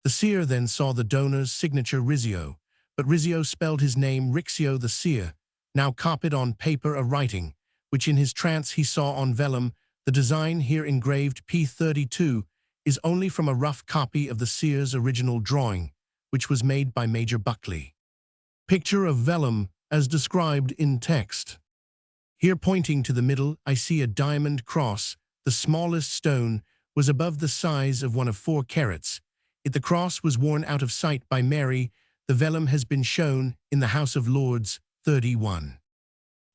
The seer then saw the donor's signature, Rizzio, but Rizzio spelled his name Rixio. The seer now copied on paper a writing, which in his trance he saw on vellum. The design here engraved, P32, is only from a rough copy of the seer's original drawing, which was made by Major Buckley. Picture of vellum as described in text. Here, pointing to the middle, I see a diamond cross. The smallest stone was above the size of 1 of 4 carats. The cross was worn out of sight by Mary. The vellum has been shown in the House of Lords, 31.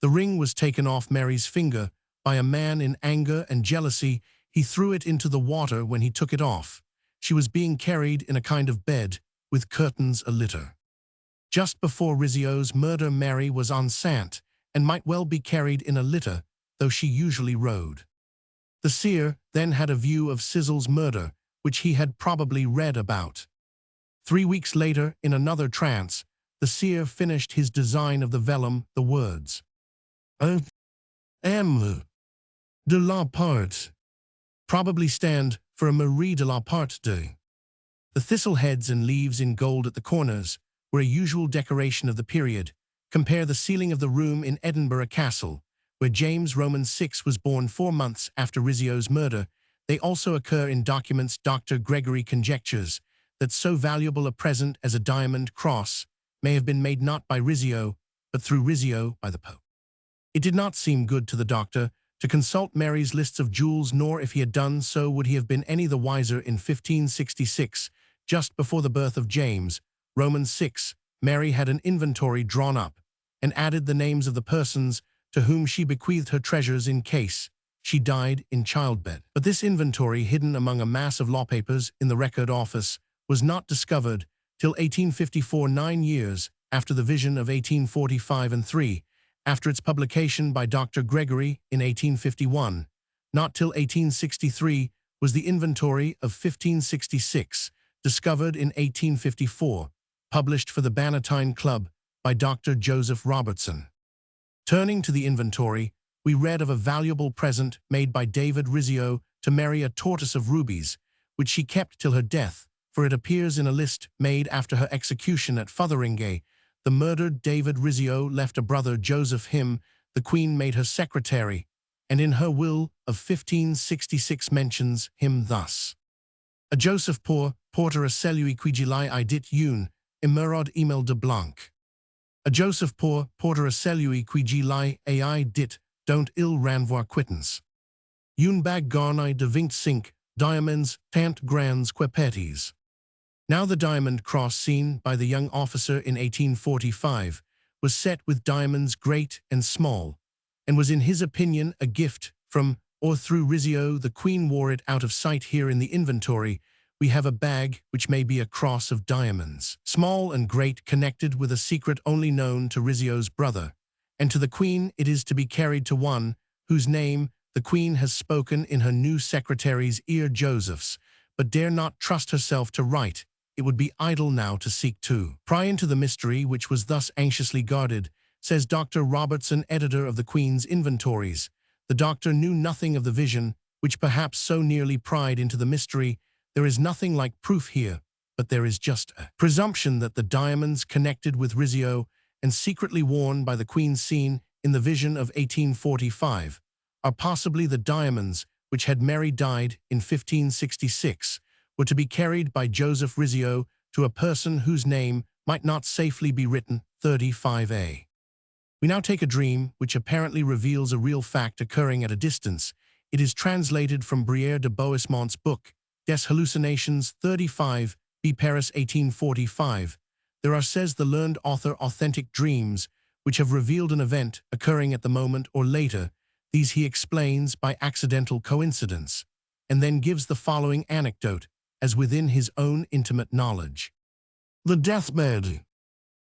The ring was taken off Mary's finger by a man in anger and jealousy. He threw it into the water when he took it off. She was being carried in a kind of bed, with curtains a litter. Just before Rizzio's murder, Mary was enceinte, and might well be carried in a litter, though she usually rode. The seer then had a view of Sizzle's murder, which he had probably read about. 3 weeks later, in another trance, the seer finished his design of the vellum. The words, "M. de la Part," probably stand for a Marie de la Part de. The thistle heads and leaves in gold at the corners were a usual decoration of the period. Compare the ceiling of the room in Edinburgh Castle, where James Roman VI was born 4 months after Rizzio's murder. They also occur in documents. Dr. Gregory conjectures that so valuable a present as a diamond cross may have been made not by Rizzio, but through Rizzio by the Pope. It did not seem good to the doctor to consult Mary's lists of jewels, nor if he had done so would he have been any the wiser. In 1566, just before the birth of James Roman VI, Mary had an inventory drawn up and added the names of the persons to whom she bequeathed her treasures in case she died in childbed. But this inventory, hidden among a mass of law papers in the Record Office, was not discovered till 1854, 9 years after the vision of 1845 and 3, after its publication by Dr. Gregory in 1851. Not till 1863 was the inventory of 1566 discovered in 1854, published for the Bannatyne Club by Dr. Joseph Robertson. Turning to the inventory, we read of a valuable present made by David Rizzio to Mary, a tortoise of rubies, which she kept till her death, for it appears in a list made after her execution at Fotheringay. The murdered David Rizzio left a brother, Joseph. Him the Queen made her secretary, and in her will of 1566 mentions him thus: "A Joseph Poor, porter a celui qui gili I dit un, emerod email de blanc." A Joseph Poor, porter a celui qui gili ai dit, don't il renvoir quittance. Un bag garni de 25 diamonds, tant grands quepetis. Now the diamond cross seen by the young officer in 1845 was set with diamonds great and small, and was in his opinion a gift from or through Rizzio. The Queen wore it out of sight. Here in the inventory we have a bag which may be a cross of diamonds, small and great, connected with a secret only known to Rizzio's brother, and to the Queen it is to be carried to one whose name the Queen has spoken in her new secretary's ear, Joseph's, but dare not trust herself to write. It would be idle now to seek to pry into the mystery which was thus anxiously guarded, says Dr. Robertson, editor of the Queen's Inventories. The doctor knew nothing of the vision, which perhaps so nearly pried into the mystery. There is nothing like proof here, but there is just a presumption that the diamonds connected with Rizzio and secretly worn by the Queen seen in the vision of 1845 are possibly the diamonds which, had Mary died in 1566, were to be carried by Joseph Rizzio to a person whose name might not safely be written. 35a. We now take a dream which apparently reveals a real fact occurring at a distance. It is translated from Brière de Boismont's book, Des Hallucinations, 35, B. Paris, 1845. There are, says the learned author, authentic dreams which have revealed an event occurring at the moment or later. These he explains by accidental coincidence, and then gives the following anecdote, as within his own intimate knowledge. The deathbed.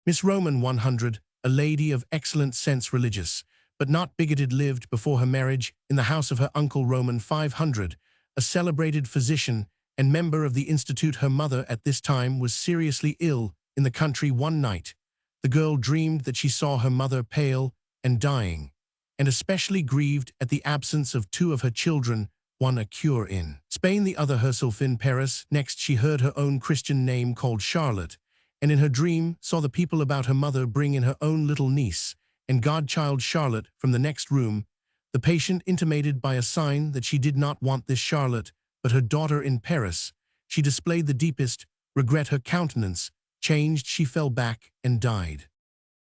Miss Roman 100, a lady of excellent sense religious, but not bigoted, lived before her marriage in the house of her uncle Roman 500, a celebrated physician and member of the Institute. Her mother at this time was seriously ill in the country. One night, the girl dreamed that she saw her mother pale and dying, and especially grieved at the absence of two of her children, one a cure in Spain, the other herself in Paris. Next she heard her own Christian name called Charlotte, and in her dream saw the people about her mother bring in her own little niece and godchild Charlotte from the next room. The patient intimated by a sign that she did not want this Charlotte, but her daughter in Paris. She displayed the deepest regret. Her countenance changed, she fell back and died.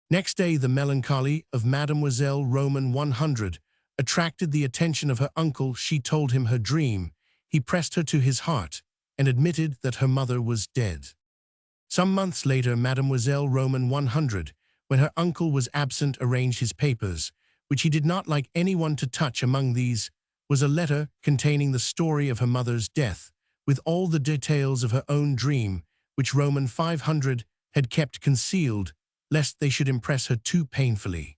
Next day the melancholy of Mademoiselle Roman 100 attracted the attention of her uncle. She told him her dream. He pressed her to his heart and admitted that her mother was dead. Some months later, Mademoiselle Roman 100, when her uncle was absent, arranged his papers, which he did not like anyone to touch. Among these was a letter containing the story of her mother's death, with all the details of her own dream, which Roman 500 had kept concealed, lest they should impress her too painfully.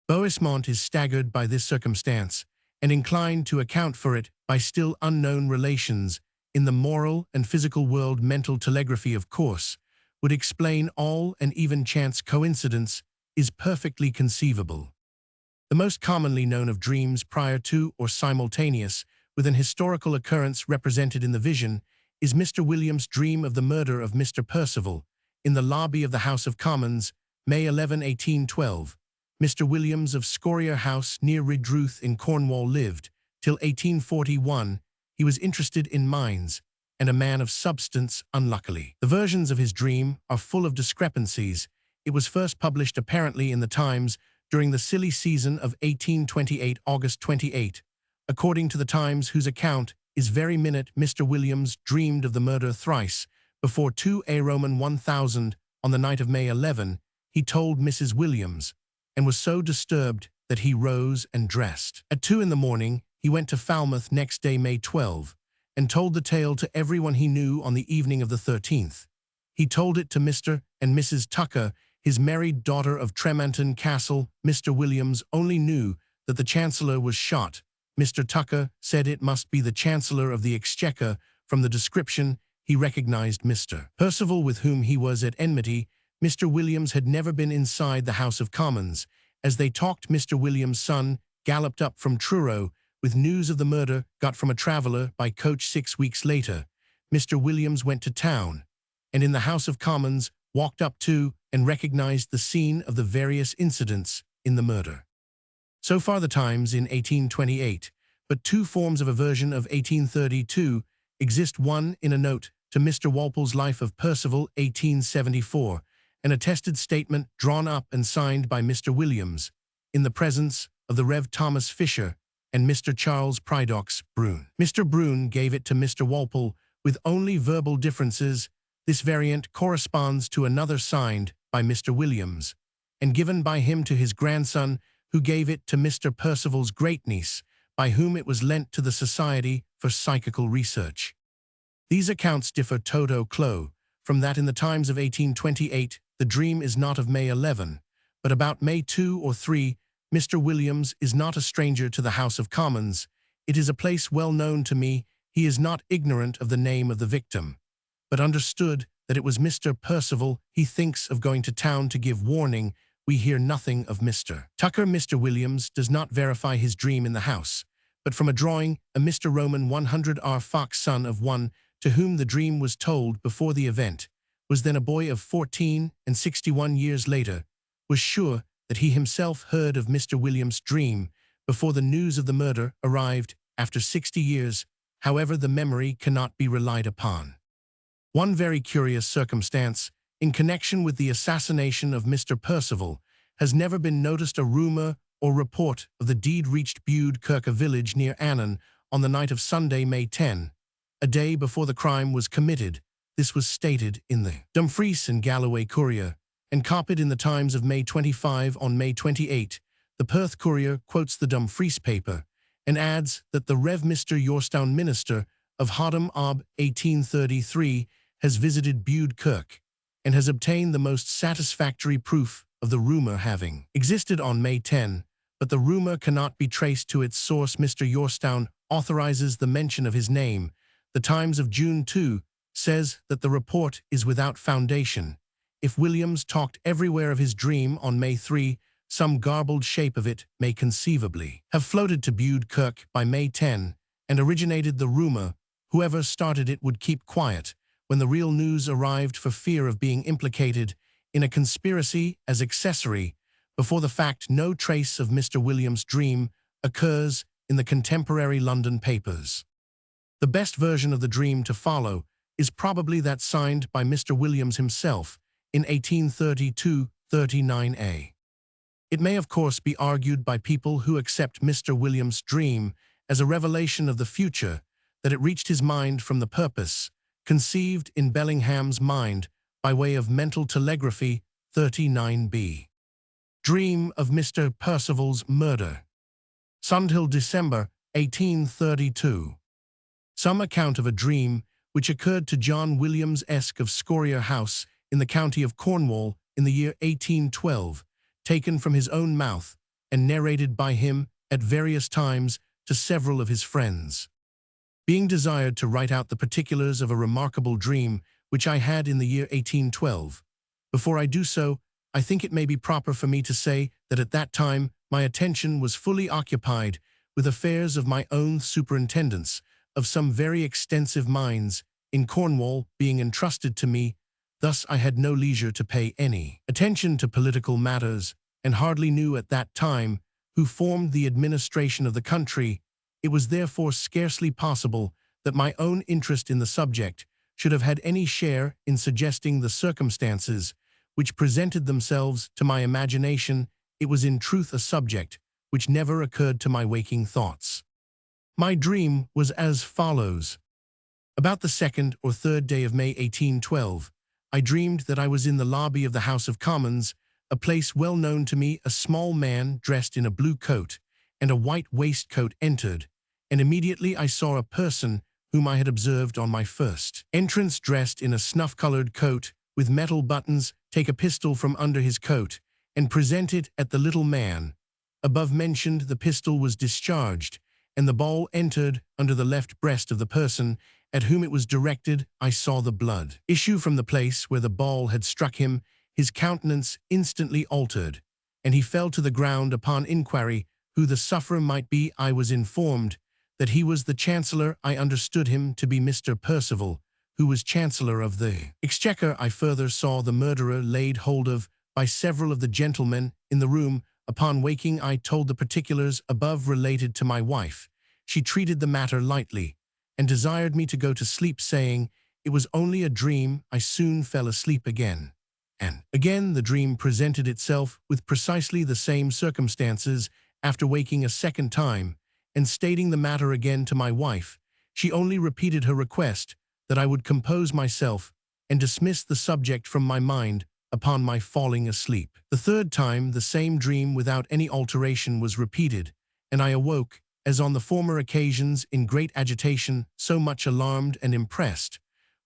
Boismont is staggered by this circumstance, and inclined to account for it by still unknown relations in the moral and physical world. Mental telegraphy, of course, would explain all, and even chance coincidence is perfectly conceivable. The most commonly known of dreams prior to or simultaneous with an historical occurrence represented in the vision is Mr. Williams' dream of the murder of Mr. Percival in the lobby of the House of Commons, May 11, 1812. Mr. Williams of Scorier House near Redruth in Cornwall lived till 1841. He was interested in mines and a man of substance. Unluckily, the versions of his dream are full of discrepancies. It was first published apparently in the Times during the silly season of 1828, August 28. According to the Times, whose account is very minute, Mr. Williams dreamed of the murder thrice before 2 Roman 1000 on the night of May 11. He told Mrs. Williams, and was so disturbed that he rose and dressed. At 2 in the morning, he went to Falmouth next day, May 12, and told the tale to everyone he knew. On the evening of the 13th, he told it to Mr. and Mrs. Tucker, his married daughter of Tremanton Castle. Mr. Williams only knew that the Chancellor was shot. Mr. Tucker said it must be the Chancellor of the Exchequer. From the description, he recognized Mr. Percival, with whom he was at enmity. Mr. Williams had never been inside the House of Commons. As they talked, Mr. Williams' son galloped up from Truro with news of the murder got from a traveller by coach 6 weeks later. Mr. Williams went to town, and in the House of Commons walked up to and recognized the scene of the various incidents in the murder. So far the Times in 1828, but two forms of a version of 1832 exist, one in a note to Mr. Walpole's Life of Percival, 1874, an attested statement drawn up and signed by Mr. Williams, in the presence of the Rev. Thomas Fisher and Mr. Charles Prydox Brune. Mr. Brune gave it to Mr. Walpole with only verbal differences. This variant corresponds to another signed by Mr. Williams, and given by him to his grandson, who gave it to Mr. Percival's great-niece, by whom it was lent to the Society for Psychical Research. These accounts differ toto clo from that in the times of 1828. The dream is not of May 11, but about May 2 or 3. Mr. Williams is not a stranger to the House of Commons. It is a place well known to me. He is not ignorant of the name of the victim, but understood that it was Mr. Percival. He thinks of going to town to give warning. We hear nothing of Mr. Tucker. Mr. Williams does not verify his dream in the house, but from a drawing, a Mr. Roman 100 R. Fox, son of one to whom the dream was told before the event, was then a boy of 14 and 61 years later, was sure that he himself heard of Mr. Williams' dream before the news of the murder arrived after 60 years. However, the memory cannot be relied upon. One very curious circumstance, in connection with the assassination of Mr. Percival, has never been noticed. A rumor or report of the deed reached Bude Kirk, a village near Annan, on the night of Sunday, May 10, a day before the crime was committed. This was stated in the Dumfries and Galloway Courier, and copied in the Times of May 25. On May 28, the Perth Courier quotes the Dumfries paper, and adds that the Rev. Mr. Yorstown, minister of Hoddam Ob 1833, has visited Bude Kirk, and has obtained the most satisfactory proof of the rumor having existed on May 10, but the rumor cannot be traced to its source. Mr. Yorstown authorizes the mention of his name. The Times of June 2 says that the report is without foundation. If Williams talked everywhere of his dream on May 3, some garbled shape of it may conceivably have floated to Bude Kirk by May 10 and originated the rumor. Whoever started it would keep quiet when the real news arrived for fear of being implicated in a conspiracy as accessory before the fact. No trace of Mr. Williams' dream occurs in the contemporary London papers. The best version of the dream to follow is probably that signed by Mr. Williams himself in 1832-39a. It may of course be argued by people who accept Mr. Williams' dream as a revelation of the future that it reached his mind from the purpose conceived in Bellingham's mind by way of mental telegraphy. 39b. Dream of Mr. Percival's murder. Sundhill, December 1832. Some account of a dream which occurred to John Williams Esk of Scorier House in the county of Cornwall in the year 1812, taken from his own mouth and narrated by him at various times to several of his friends. Being desired to write out the particulars of a remarkable dream which I had in the year 1812, before I do so, I think it may be proper for me to say that at that time my attention was fully occupied with affairs of my own superintendence of some very extensive mines in Cornwall being entrusted to me. Thus I had no leisure to pay any attention to political matters, and hardly knew at that time who formed the administration of the country. It was therefore scarcely possible that my own interest in the subject should have had any share in suggesting the circumstances which presented themselves to my imagination. It was in truth a subject which never occurred to my waking thoughts. My dream was as follows. About the 2nd or 3rd day of May 1812, I dreamed that I was in the lobby of the House of Commons, a place well known to me. A small man dressed in a blue coat and a white waistcoat entered, and immediately I saw a person whom I had observed on my first entrance, dressed in a snuff-colored coat with metal buttons, take a pistol from under his coat and present it at the little man. Above mentioned, the pistol was discharged, and the ball entered under the left breast of the person at whom it was directed. I saw the blood issue from the place where the ball had struck him. His countenance instantly altered, and he fell to the ground. Upon inquiry who the sufferer might be, I was informed that he was the Chancellor. I understood him to be Mr. Percival, who was Chancellor of the Exchequer. I further saw the murderer laid hold of by several of the gentlemen in the room. Upon waking, I told the particulars above related to my wife. She treated the matter lightly, and desired me to go to sleep, saying it was only a dream. I soon fell asleep again. And again the dream presented itself with precisely the same circumstances. After waking a second time, and stating the matter again to my wife, she only repeated her request that I would compose myself and dismiss the subject from my mind upon my falling asleep. The third time the same dream without any alteration was repeated, and I awoke as on the former occasions in great agitation, so much alarmed and impressed,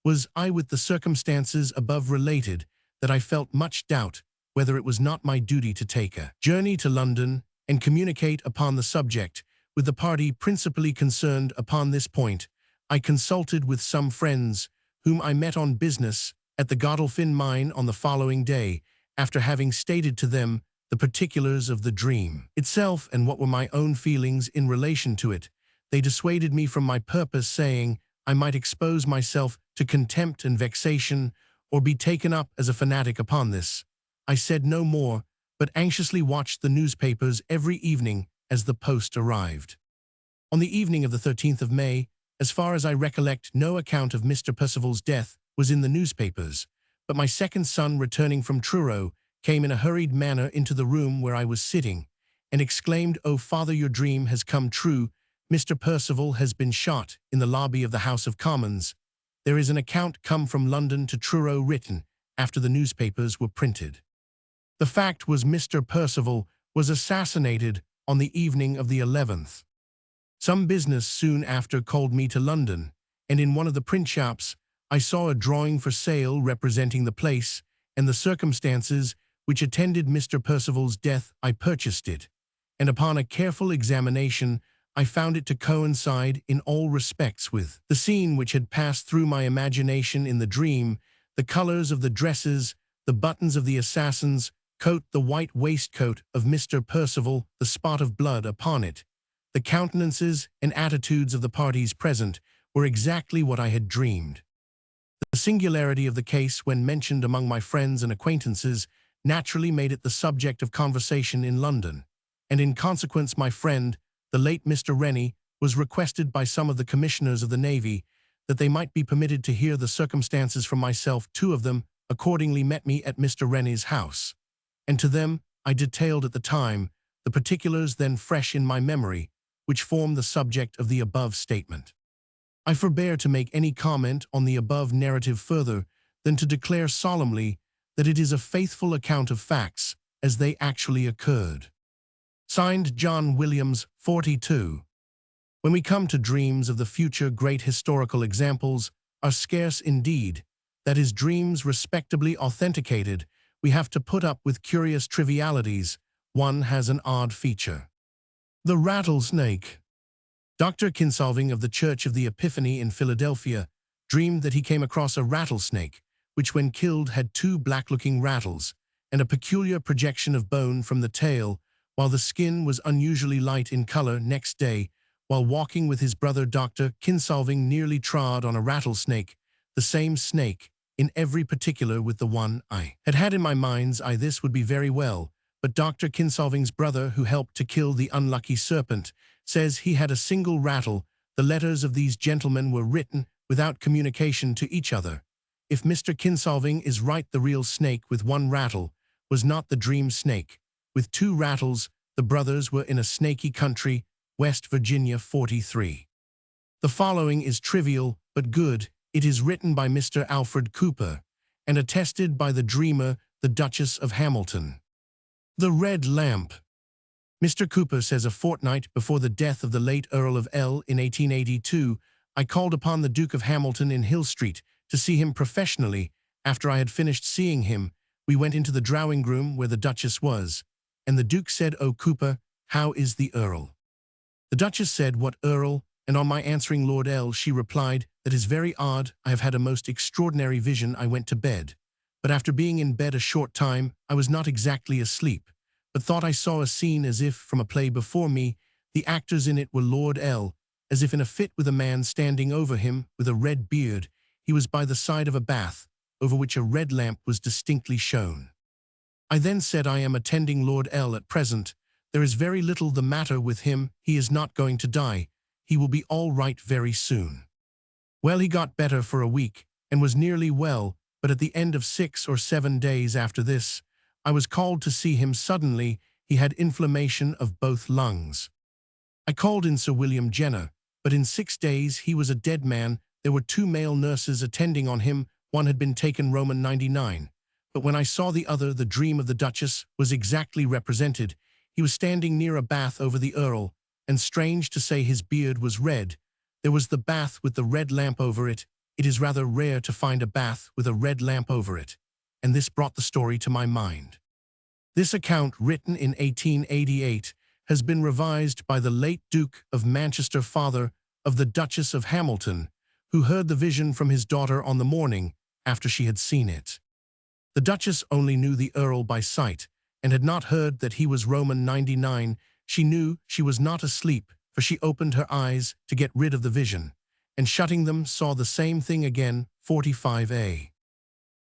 was I with the circumstances above related, that I felt much doubt whether it was not my duty to take a journey to London and communicate upon the subject with the party principally concerned upon this point. I consulted with some friends whom I met on business at the Godolphin mine on the following day, after having stated to them the particulars of the dream itself and what were my own feelings in relation to it. They dissuaded me from my purpose, saying I might expose myself to contempt and vexation, or be taken up as a fanatic upon this. I said no more, but anxiously watched the newspapers every evening as the post arrived. On the evening of the 13th of May, as far as I recollect, no account of Mr. Percival's death was in the newspapers, but my second son, returning from Truro, came in a hurried manner into the room where I was sitting, and exclaimed, "Oh, father, your dream has come true. Mr. Percival has been shot in the lobby of the House of Commons. There is an account come from London to Truro written after the newspapers were printed." The fact was Mr. Percival was assassinated on the evening of the 11th. Some business soon after called me to London, and in one of the print shops I saw a drawing for sale representing the place and the circumstances which attended Mr. Percival's death. I purchased it, and upon a careful examination I found it to coincide in all respects with the scene which had passed through my imagination in the dream: the colors of the dresses, the buttons of the assassin's coat, the white waistcoat of Mr. Percival, the spot of blood upon it. The countenances and attitudes of the parties present were exactly what I had dreamed. The singularity of the case, when mentioned among my friends and acquaintances, naturally made it the subject of conversation in London, and in consequence my friend, the late Mr. Rennie, was requested by some of the commissioners of the Navy that they might be permitted to hear the circumstances from myself. Two of them accordingly met me at Mr. Rennie's house, and to them I detailed at the time the particulars then fresh in my memory, which form the subject of the above statement. I forbear to make any comment on the above narrative further than to declare solemnly that it is a faithful account of facts as they actually occurred. Signed, John Williams, 42. When we come to dreams of the future, great historical examples are scarce indeed. That is, dreams respectably authenticated, we have to put up with curious trivialities. One has an odd feature. The rattlesnake. Dr. Kinsolving of the Church of the Epiphany in Philadelphia dreamed that he came across a rattlesnake, which when killed had two black-looking rattles and a peculiar projection of bone from the tail, while the skin was unusually light in color. Next day, while walking with his brother, Dr. Kinsolving nearly trod on a rattlesnake, the same snake, in every particular with the one I had had in my mind's eye. This would be very well, but Dr. Kinsolving's brother, who helped to kill the unlucky serpent, says he had a single rattle. The letters of these gentlemen were written without communication to each other. If Mr. Kinsolving is right, the real snake with one rattle was not the dream snake. With two rattles, the brothers were in a snaky country, West Virginia 43. The following is trivial but good. It is written by Mr. Alfred Cooper and attested by the dreamer, the Duchess of Hamilton. The Red Lamp. Mr. Cooper says, a fortnight before the death of the late Earl of L in 1882, I called upon the Duke of Hamilton in Hill Street to see him professionally. After I had finished seeing him, we went into the drawing-room where the Duchess was, and the Duke said, "Oh, Cooper, how is the Earl?" The Duchess said, "What Earl?" And on my answering Lord L, she replied, "That is very odd. I have had a most extraordinary vision. I went to bed, but after being in bed a short time, I was not exactly asleep, but thought I saw a scene as if from a play before me. The actors in it were Lord L, as if in a fit, with a man standing over him with a red beard. He was by the side of a bath, over which a red lamp was distinctly shown. I then said, I am attending Lord L at present. There is very little the matter with him. He is not going to die. He will be all right very soon." Well, he got better for a week and was nearly well, but at the end of 6 or 7 days after this, I was called to see him suddenly. He had inflammation of both lungs. I called in Sir William Jenner, but in 6 days he was a dead man. There were 2 male nurses attending on him. One had been taken Roman 99. But when I saw the other, the dream of the Duchess was exactly represented. He was standing near a bath over the Earl. and strange to say his beard was red. There was the bath with the red lamp over it. It is rather rare to find a bath with a red lamp over it, and this brought the story to my mind. This account, written in 1888, has been revised by the late Duke of Manchester, father of the Duchess of Hamilton, who heard the vision from his daughter on the morning after she had seen it. The Duchess only knew the Earl by sight, and had not heard that he was Roman 99. She knew she was not asleep, for she opened her eyes to get rid of the vision, and shutting them saw the same thing again, 45a.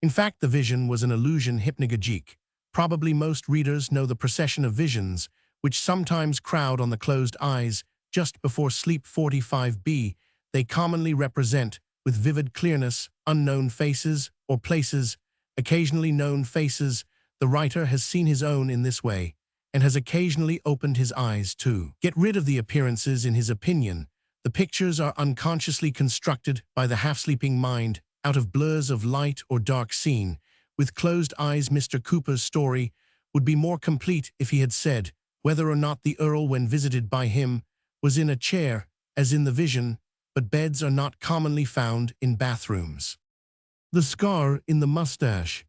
In fact, the vision was an illusion hypnagogique. Probably most readers know the procession of visions, which sometimes crowd on the closed eyes just before sleep. 45b, they commonly represent, with vivid clearness, unknown faces or places, occasionally known faces. The writer has seen his own in this way, and has occasionally opened his eyes to get rid of the appearances. In his opinion, the pictures are unconsciously constructed by the half-sleeping mind out of blurs of light or dark scene. With closed eyes, Mr. Cooper's story would be more complete if he had said whether or not the Earl, when visited by him, was in a chair, as in the vision, but beds are not commonly found in bathrooms. The scar in the mustache.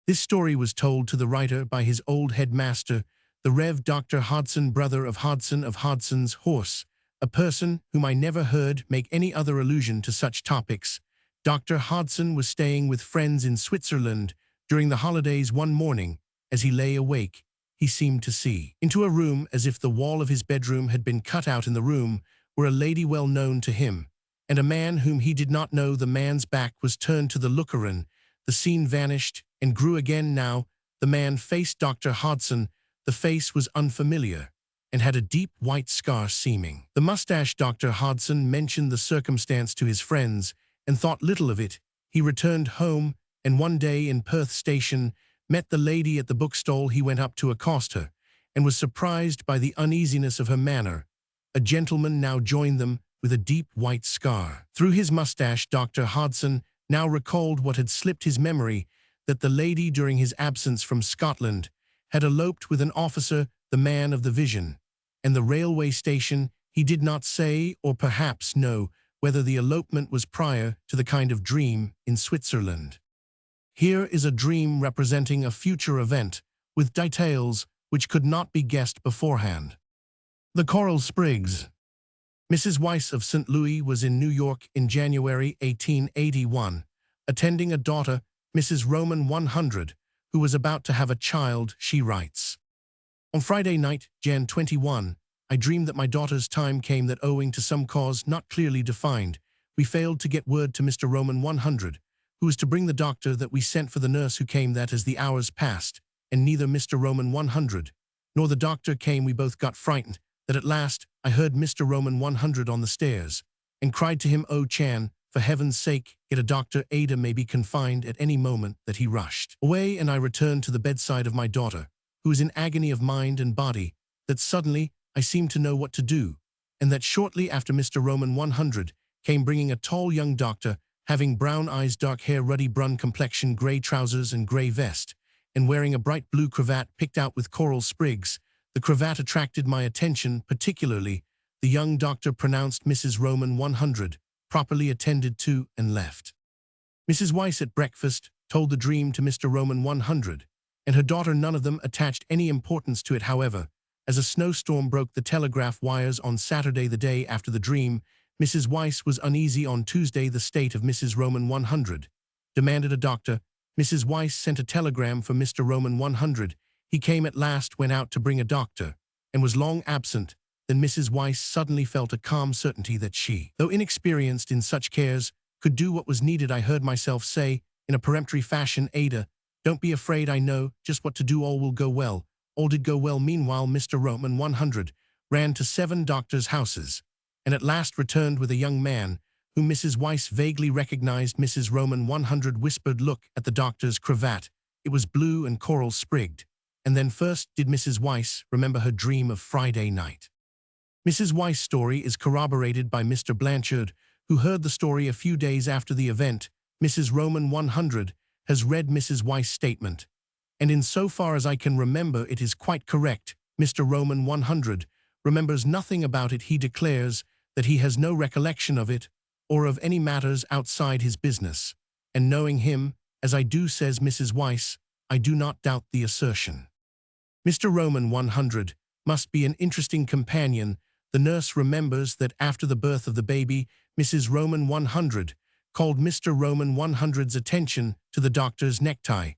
This story was told to the writer by his old headmaster, the Rev. Dr. Hodson, brother of Hodson's horse, a person whom I never heard make any other allusion to such topics. Dr. Hodson was staying with friends in Switzerland during the holidays. One morning, as he lay awake, he seemed to see into a room as if the wall of his bedroom had been cut out. In the room were a lady well known to him, and a man whom he did not know. The man's back was turned to the looker-in. The scene vanished and grew again. Now the man faced Dr. Hodson. The face was unfamiliar and had a deep white scar seaming the mustache. Dr. Hodson mentioned the circumstance to his friends and thought little of it. He returned home, and one day in Perth Station met the lady at the bookstall. He went up to accost her, and was surprised by the uneasiness of her manner. A gentleman now joined them with a deep white scar through his mustache. Dr. Hodson now recalled what had slipped his memory, that the lady, during his absence from Scotland, had eloped with an officer, the man of the vision, and the railway station. He did not say, or perhaps know, whether the elopement was prior to the kind of dream in Switzerland. Here is a dream representing a future event, with details which could not be guessed beforehand. The coral sprigs. Mrs. Weiss of St. Louis was in New York in January 1881, attending a daughter, Mrs. Roman 100, who was about to have a child. She writes, "On Friday night, Jan 21, I dreamed that my daughter's time came, that owing to some cause not clearly defined, we failed to get word to Mr. Roman 100, who was to bring the doctor, that we sent for the nurse who came, that as the hours passed, and neither Mr. Roman 100 nor the doctor came, we both got frightened, that at last I heard Mr. Roman 100 on the stairs, and cried to him, 'Oh, Chan, for heaven's sake, get a doctor. Ada may be confined at any moment.' That he rushed away, and I returned to the bedside of my daughter, who was in agony of mind and body, that suddenly I seemed to know what to do, and that shortly after Mr. Roman 100 came, bringing a tall young doctor, having brown eyes, dark hair, ruddy brun complexion, gray trousers and gray vest, and wearing a bright blue cravat picked out with coral sprigs. The cravat attracted my attention particularly. The young doctor pronounced Mrs. Roman 100 properly attended to, and left. Mrs. Weiss at breakfast told the dream to Mr. Roman 100 and her daughter. None of them attached any importance to it, however, as a snowstorm broke the telegraph wires on Saturday, the day after the dream. Mrs. Weiss was uneasy on Tuesday. The state of Mrs. Roman 100 demanded a doctor. Mrs. Weiss sent a telegram for Mr. Roman 100. He came at last, went out to bring a doctor, and was long absent. Then Mrs. Weiss suddenly felt a calm certainty that she, though inexperienced in such cares, could do what was needed. I heard myself say, in a peremptory fashion, 'Ada, don't be afraid, I know just what to do, all will go well.' All did go well. Meanwhile, Mr. Roman 100 ran to 7 doctors' houses, and at last returned with a young man, whom Mrs. Weiss vaguely recognized. Mrs. Roman 100 whispered, 'Look at the doctor's cravat. It was blue and coral sprigged.' And then first did Mrs. Weiss remember her dream of Friday night. Mrs. Weiss' story is corroborated by Mr. Blanchard, who heard the story a few days after the event. Mrs. Roman 100 has read Mrs. Weiss' statement, and in so far as I can remember, it is quite correct. Mr. Roman 100 remembers nothing about it. He declares that he has no recollection of it or of any matters outside his business. And knowing him, as I do, says Mrs. Weiss, I do not doubt the assertion. Mr. Roman 100 must be an interesting companion. The nurse remembers that after the birth of the baby, Mrs. Roman 100 called Mr. Roman 100's attention to the doctor's necktie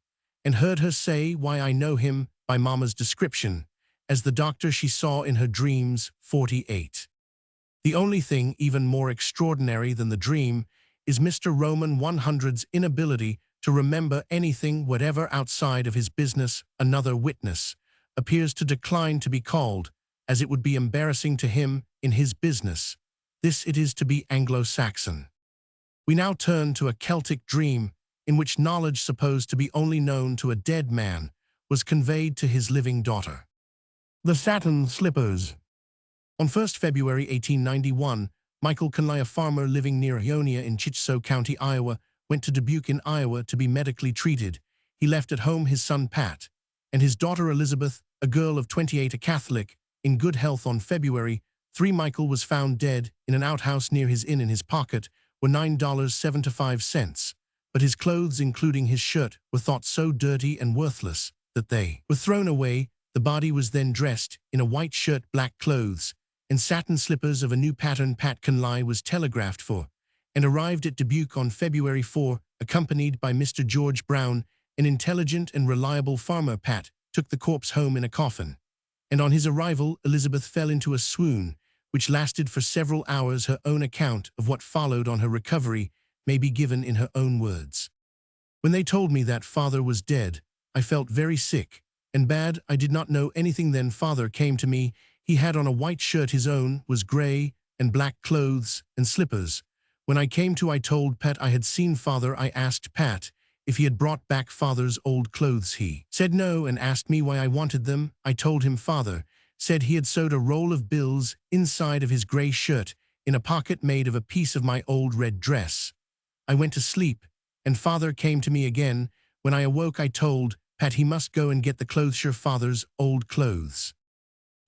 and heard her say, "Why, I know him by Mama's description, as the doctor she saw in her dreams." 48. The only thing even more extraordinary than the dream is Mr. Roman 100's inability to remember anything whatever outside of his business. Another witness appears to decline to be called, as it would be embarrassing to him in his business. This it is to be Anglo-Saxon. We now turn to a Celtic dream in which knowledge supposed to be only known to a dead man was conveyed to his living daughter. The satin slippers. On 1st February 1891, Michael Conley, a farmer living near Ionia in Chickasaw County, Iowa, went to Dubuque in Iowa to be medically treated. He left at home his son Pat and his daughter Elizabeth, a girl of 28, a Catholic, in good health. On February 3, Michael was found dead in an outhouse near his inn. In his pocket were $9.75, but his clothes, including his shirt, were thought so dirty and worthless that they were thrown away. The body was then dressed in a white shirt, black clothes, and satin slippers of a new pattern. Pat Conley was telegraphed for and arrived at Dubuque on February 4, accompanied by Mr. George Brown, an intelligent and reliable farmer. Pat took the corpse home in a coffin, and on his arrival, Elizabeth fell into a swoon, which lasted for several hours. Her own account of what followed on her recovery may be given in her own words. "When they told me that father was dead, I felt very sick and bad. I did not know anything then. Father came to me. He had on a white shirt. His own was gray, and black clothes and slippers. When I came to, I told Pat I had seen father. I asked Pat if he had brought back father's old clothes. He said no and asked me why I wanted them. I told him father said he had sewed a roll of bills inside of his gray shirt in a pocket made of a piece of my old red dress. I went to sleep, and father came to me again. When I awoke, I told Pat he must go and get the clothes, your father's old clothes."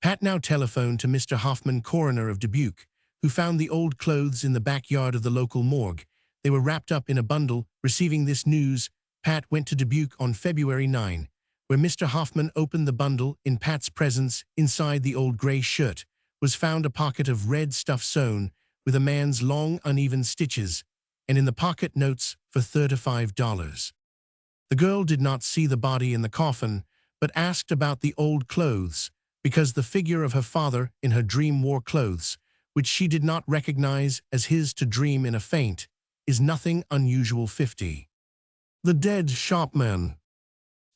Pat now telephoned to Mr. Hoffman, coroner of Dubuque, who found the old clothes in the backyard of the local morgue. They were wrapped up in a bundle. Receiving this news, Pat went to Dubuque on February 9, where Mr. Hoffman opened the bundle. In Pat's presence, inside the old gray shirt, was found a pocket of red stuff sewn with a man's long, uneven stitches, and in the pocket notes for $35. The girl did not see the body in the coffin, but asked about the old clothes, because the figure of her father in her dream wore clothes, which she did not recognize as his. To dream in a faint is nothing unusual. 50. The dead shopman.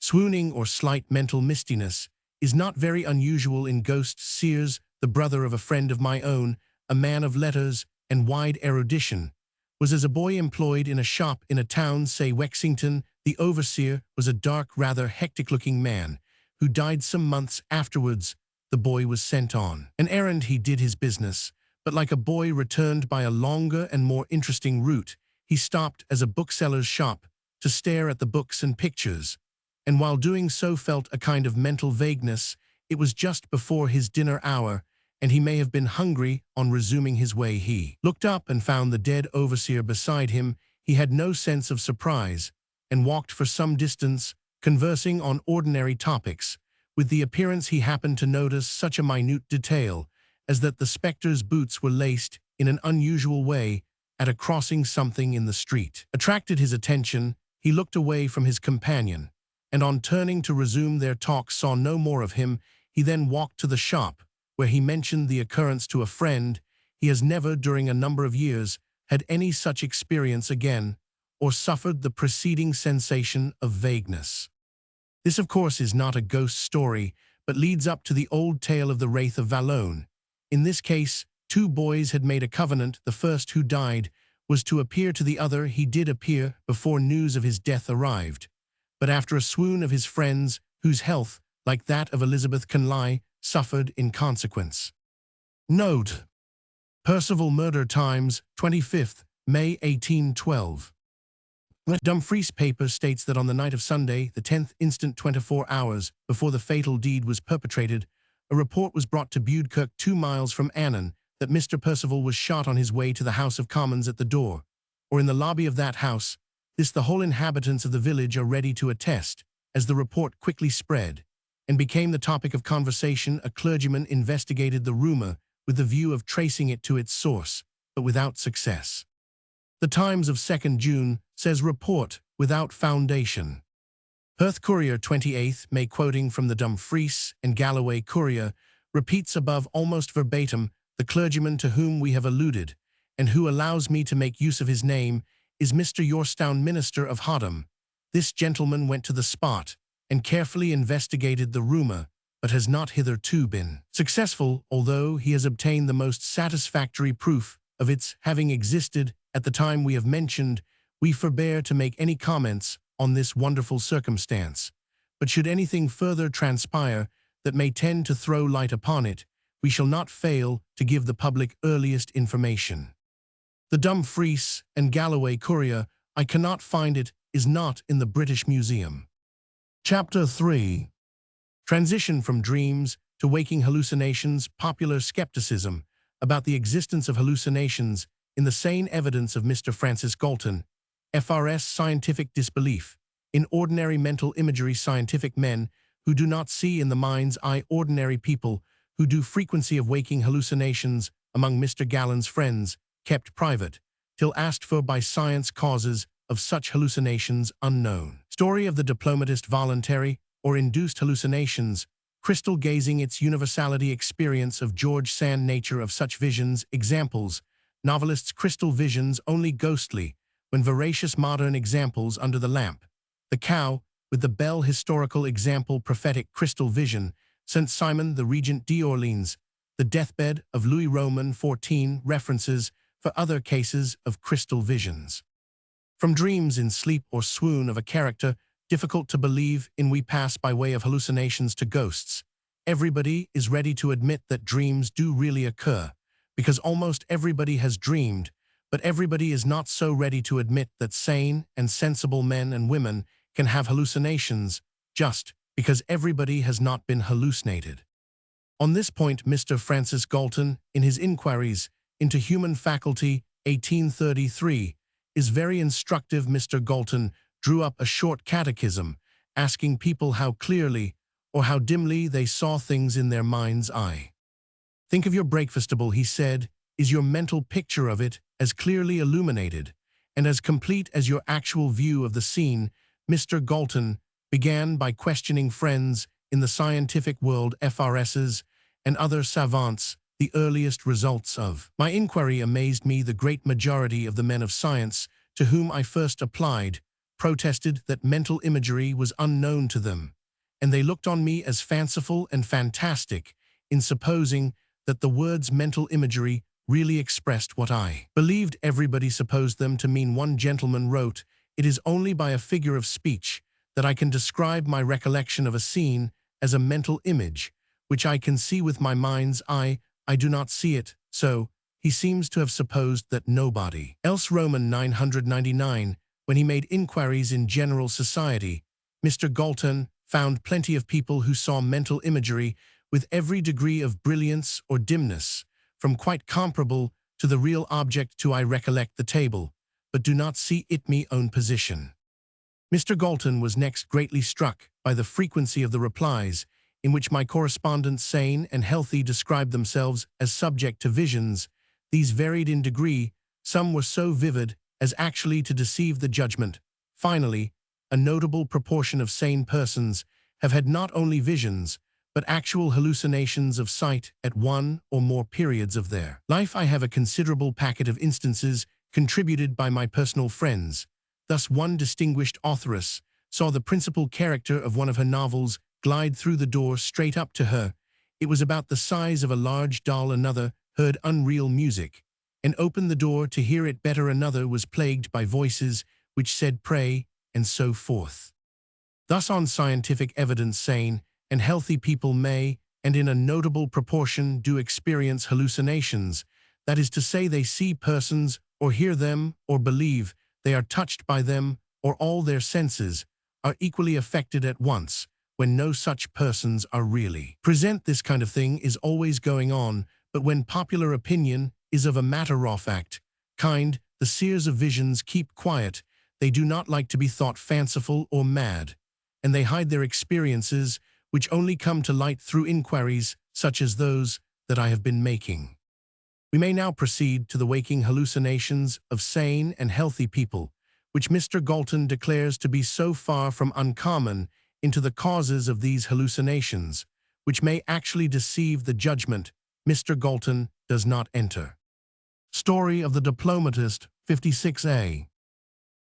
Swooning or slight mental mistiness is not very unusual in ghosts. Sears, the brother of a friend of my own, a man of letters and wide erudition, was as a boy employed in a shop in a town, say Wexington. The overseer was a dark, rather hectic-looking man who died some months afterwards. The boy was sent on an errand. He did his business, but like a boy returned by a longer and more interesting route. He stopped as a bookseller's shop to stare at the books and pictures, and while doing so felt a kind of mental vagueness. It was just before his dinner hour, and he may have been hungry. On resuming his way, he looked up and found the dead overseer beside him. He had no sense of surprise and walked for some distance, conversing on ordinary topics. With the appearance, he happened to notice such a minute detail as that the specter's boots were laced in an unusual way at a crossing. Something in the street attracted his attention. He looked away from his companion, and on turning to resume their talk, saw no more of him. He then walked to the shop, where he mentioned the occurrence to a friend. He has never, during a number of years, had any such experience again, or suffered the preceding sensation of vagueness. This, of course, is not a ghost story, but leads up to the old tale of the Wraith of Vallone. In this case, two boys had made a covenant. The first, who died, was to appear to the other. He did appear before news of his death arrived, but after a swoon of his friends, whose health, like that of Elizabeth Conley, suffered in consequence. Note: Percival Murder Times, 25th May 1812. Dumfries paper states that on the night of Sunday, the 10th instant, 24 hours before the fatal deed was perpetrated, a report was brought to Budekirk 2 miles from Annan that Mr. Percival was shot on his way to the House of Commons at the door, or in the lobby of that house. This the whole inhabitants of the village are ready to attest, as the report quickly spread, and became the topic of conversation. A clergyman investigated the rumor with the view of tracing it to its source, but without success. The Times of 2nd June says report without foundation. Perth Courier 28th May, quoting from the Dumfries and Galloway Courier, repeats above almost verbatim the clergyman to whom we have alluded, and who allows me to make use of his name, is Mr. Yorstown, minister of Hoddam. This gentleman went to the spot and carefully investigated the rumor, but has not hitherto been successful, although he has obtained the most satisfactory proof of its having existed at the time we have mentioned. We forbear to make any comments on this wonderful circumstance, but should anything further transpire that may tend to throw light upon it, we shall not fail to give the public earliest information. The Dumfries and Galloway Courier, I cannot find it, is not in the British Museum. Chapter 3. Transition from dreams to waking hallucinations. Popular skepticism about the existence of hallucinations in the sane evidence of Mr. Francis Galton, FRS. Scientific disbelief in ordinary mental imagery. Scientific men who do not see in the mind's eye. Ordinary people who do. Frequency of waking hallucinations among Mr. Gallen's friends, kept private, till asked for by science. Causes of such hallucinations unknown. Story of the diplomatist. Voluntary or induced hallucinations. Crystal gazing. Its universality. Experience of George Sand. Nature of such visions. Examples. Novelists. Crystal visions only ghostly, when veracious. Modern examples. Under the lamp, the cow with the bell. Historical example. Prophetic crystal vision. St. Simon the Regent d'Orleans, the deathbed of Louis Roman XIV. References for other cases of crystal visions. From dreams in sleep or swoon of a character difficult to believe in, we pass by way of hallucinations to ghosts. Everybody is ready to admit that dreams do really occur, because almost everybody has dreamed, but everybody is not so ready to admit that sane and sensible men and women can have hallucinations, just because everybody has not been hallucinated. On this point, Mr. Francis Galton, in his Inquiries into Human Faculty, 1833, is very instructive. Mr. Galton drew up a short catechism, asking people how clearly or how dimly they saw things in their mind's eye. Think of your breakfastable, he said. Is your mental picture of it as clearly illuminated and as complete as your actual view of the scene? Mr. Galton began by questioning friends in the scientific world, FRSs, and other savants. The earliest results of my inquiry amazed me. The great majority of the men of science to whom I first applied protested that mental imagery was unknown to them, and they looked on me as fanciful and fantastic in supposing that the words mental imagery really expressed what I believed. Everybody supposed them to mean. One gentleman wrote, "It is only by a figure of speech that I can describe my recollection of a scene as a mental image, which I can see with my mind's eye. I do not see it." So, he seems to have supposed that nobody else. Roman 999, when he made inquiries in general society, Mr. Galton found plenty of people who saw mental imagery with every degree of brilliance or dimness, from quite comparable to the real object to I recollect the table, but do not see it me own position. Mr. Galton was next greatly struck by the frequency of the replies in which my correspondents, sane and healthy, described themselves as subject to visions. These varied in degree. Some were so vivid as actually to deceive the judgment. Finally, a notable proportion of sane persons have had not only visions, but actual hallucinations of sight at one or more periods of their life. I have a considerable packet of instances contributed by my personal friends. Thus, one distinguished authoress saw the principal character of one of her novels glide through the door straight up to her. It was about the size of a large doll. Another heard unreal music and opened the door to hear it better. Another was plagued by voices which said pray, and so forth. Thus, on scientific evidence, sane and healthy people may, and in a notable proportion, do experience hallucinations. That is to say, they see persons or hear them or believe they are touched by them, or all their senses are equally affected at once, when no such persons are really present. This kind of thing is always going on, but when popular opinion is of a matter-of-fact kind, the seers of visions keep quiet. They do not like to be thought fanciful or mad, and they hide their experiences, which only come to light through inquiries such as those that I have been making. We may now proceed to the waking hallucinations of sane and healthy people, which Mr. Galton declares to be so far from uncommon, into the causes of these hallucinations, which may actually deceive the judgment. Mr. Galton does not enter. Story of the Diplomatist, 56a.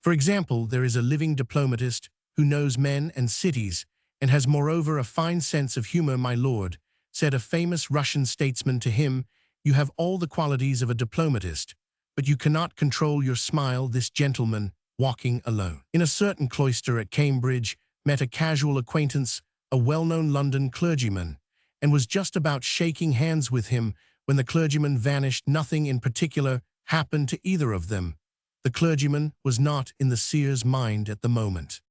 For example, there is a living diplomatist who knows men and cities, and has moreover a fine sense of humor. My lord, said a famous Russian statesman to him, you have all the qualities of a diplomatist, but you cannot control your smile. This gentleman, walking alone in a certain cloister at Cambridge, met a casual acquaintance, a well-known London clergyman, and was just about shaking hands with him when the clergyman vanished. Nothing in particular happened to either of them. The clergyman was not in the seer's mind at the moment.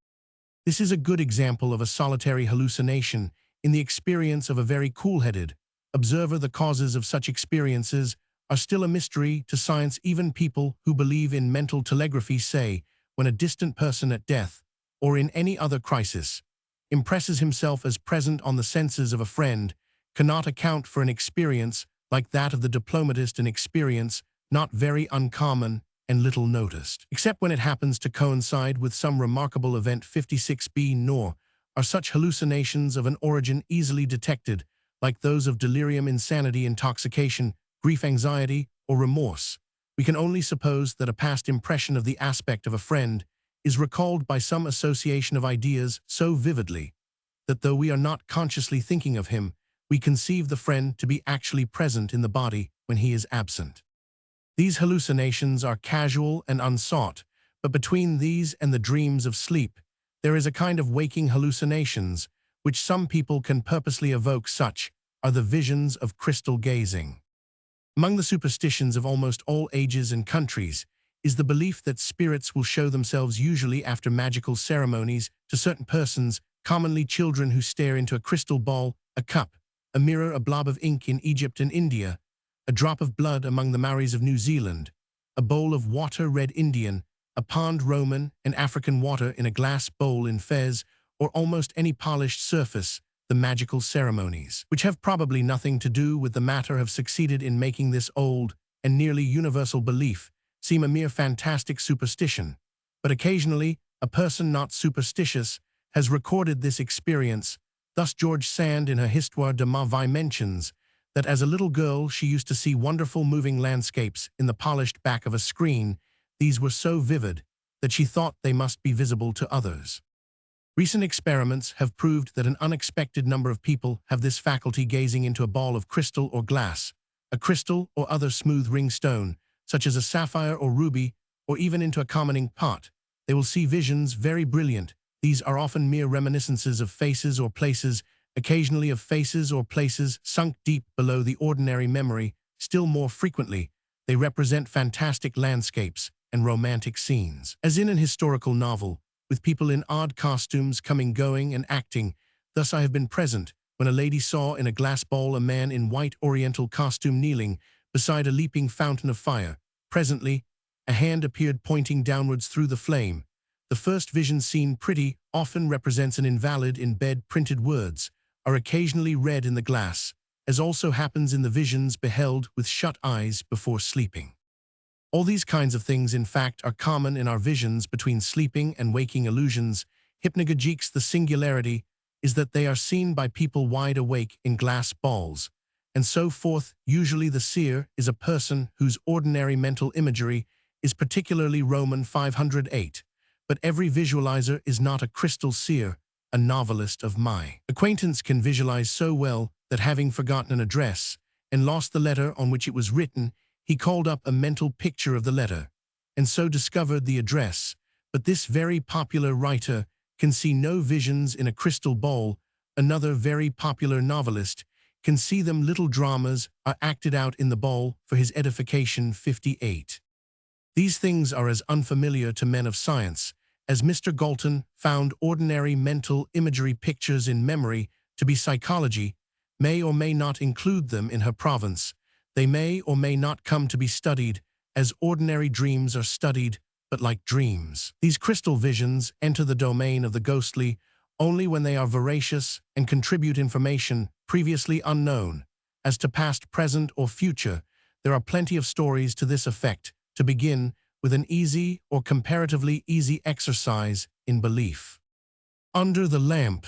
This is a good example of a solitary hallucination in the experience of a very cool-headed observer. The causes of such experiences are still a mystery to science. Even people who believe in mental telegraphy say, when a distant person at death, or in any other crisis, impresses himself as present on the senses of a friend, cannot account for an experience like that of the diplomatist, an experience not very uncommon and little noticed, except when it happens to coincide with some remarkable event. 56b. Nor are such hallucinations of an origin easily detected, like those of delirium, insanity, intoxication, grief, anxiety, or remorse. We can only suppose that a past impression of the aspect of a friend is recalled by some association of ideas so vividly that though we are not consciously thinking of him, we conceive the friend to be actually present in the body when he is absent. These hallucinations are casual and unsought, but between these and the dreams of sleep, there is a kind of waking hallucinations, which some people can purposely evoke. Such are the visions of crystal gazing. Among the superstitions of almost all ages and countries is the belief that spirits will show themselves, usually after magical ceremonies, to certain persons, commonly children, who stare into a crystal ball, a cup, a mirror, a blob of ink in Egypt and India, a drop of blood among the Maoris of New Zealand, a bowl of water, red Indian, a pond, Roman and African water in a glass bowl in Fez, or almost any polished surface. The magical ceremonies, which have probably nothing to do with the matter, have succeeded in making this old and nearly universal belief seem a mere fantastic superstition. But occasionally, a person not superstitious has recorded this experience. Thus George Sand in her Histoire de ma vie mentions that as a little girl she used to see wonderful moving landscapes in the polished back of a screen. These were so vivid that she thought they must be visible to others. Recent experiments have proved that an unexpected number of people have this faculty, gazing into a ball of crystal or glass, a crystal or other smooth ring stone, such as a sapphire or ruby, or even into a common ink pot. They will see visions very brilliant. These are often mere reminiscences of faces or places, occasionally of faces or places sunk deep below the ordinary memory. Still more frequently, they represent fantastic landscapes and romantic scenes, as in an historical novel, with people in odd costumes coming, going, and acting. Thus I have been present when a lady saw in a glass bowl a man in white oriental costume kneeling beside a leaping fountain of fire. Presently, a hand appeared pointing downwards through the flame. The first vision seen pretty often represents an invalid in bed. Printed words are occasionally read in the glass, as also happens in the visions beheld with shut eyes before sleeping. All these kinds of things, in fact, are common in our visions between sleeping and waking illusions. Hypnagogiques, the singularity is that they are seen by people wide awake in glass balls, and so forth. Usually the seer is a person whose ordinary mental imagery is particularly Roman 508, but every visualizer is not a crystal seer. A novelist of my acquaintance can visualize so well that, having forgotten an address and lost the letter on which it was written, he called up a mental picture of the letter, and so discovered the address. But this very popular writer can see no visions in a crystal ball. Another very popular novelist can see them. Little dramas are acted out in the ball for his edification. 58. These things are as unfamiliar to men of science as Mr. Galton found ordinary mental imagery pictures in memory to be psychology, may or may not include them in her province. They may or may not come to be studied, as ordinary dreams are studied, but like dreams. These crystal visions enter the domain of the ghostly only when they are veracious and contribute information previously unknown. As to past, present, or future, there are plenty of stories to this effect, to begin with an easy or comparatively easy exercise in belief. Under the lamp.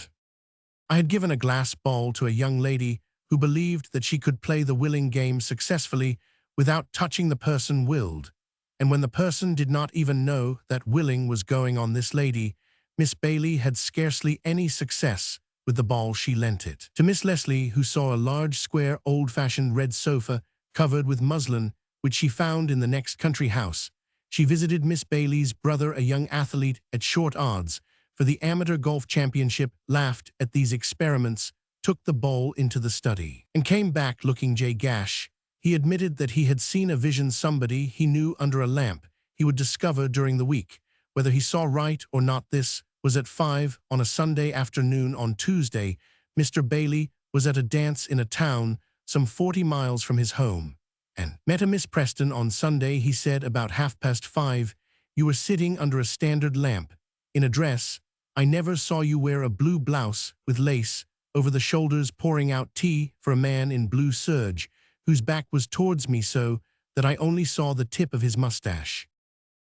I had given a glass ball to a young lady who believed that she could play the willing game successfully without touching the person willed, and when the person did not even know that willing was going on this lady, Miss Bailey had scarcely any success with the ball she lent it. To Miss Leslie, who saw a large, square, old-fashioned red sofa covered with muslin, which she found in the next country house, she visited Miss Bailey's brother, a young athlete at short odds for the amateur golf championship, laughed at these experiments, took the ball into the study, and came back looking gash. He admitted that he had seen a vision somebody he knew under a lamp he would discover during the week. Whether he saw right or not, this was at 5 on a Sunday afternoon. On Tuesday, Mr. Bailey was at a dance in a town some 40 miles from his home, and met a Miss Preston on Sunday. He said about 5:30, "You were sitting under a standard lamp, in a dress. I never saw you wear a blue blouse with lace over the shoulders, pouring out tea for a man in blue serge, whose back was towards me so that I only saw the tip of his mustache."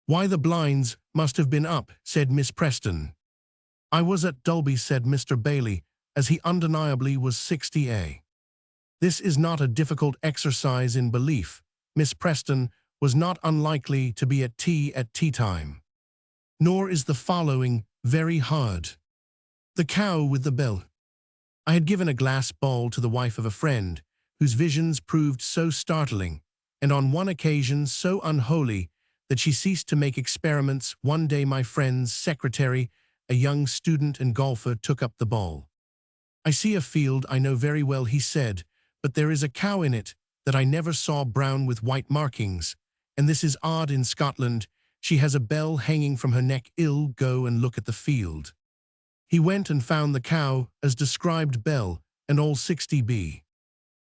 "Why, the blinds must have been up," said Miss Preston. "I was at Dulby," said Mr. Bailey, as he undeniably was 60A. This is not a difficult exercise in belief. Miss Preston was not unlikely to be at tea time. Nor is the following very hard. The cow with the bell. I had given a glass ball to the wife of a friend, whose visions proved so startling, and on one occasion so unholy, that she ceased to make experiments. One day my friend's secretary, a young student and golfer, took up the ball. "I see a field I know very well," he said, "but there is a cow in it that I never saw, brown with white markings, and this is odd in Scotland. She has a bell hanging from her neck. I'll go and look at the field." He went and found the cow, as described, bell, and all 60B.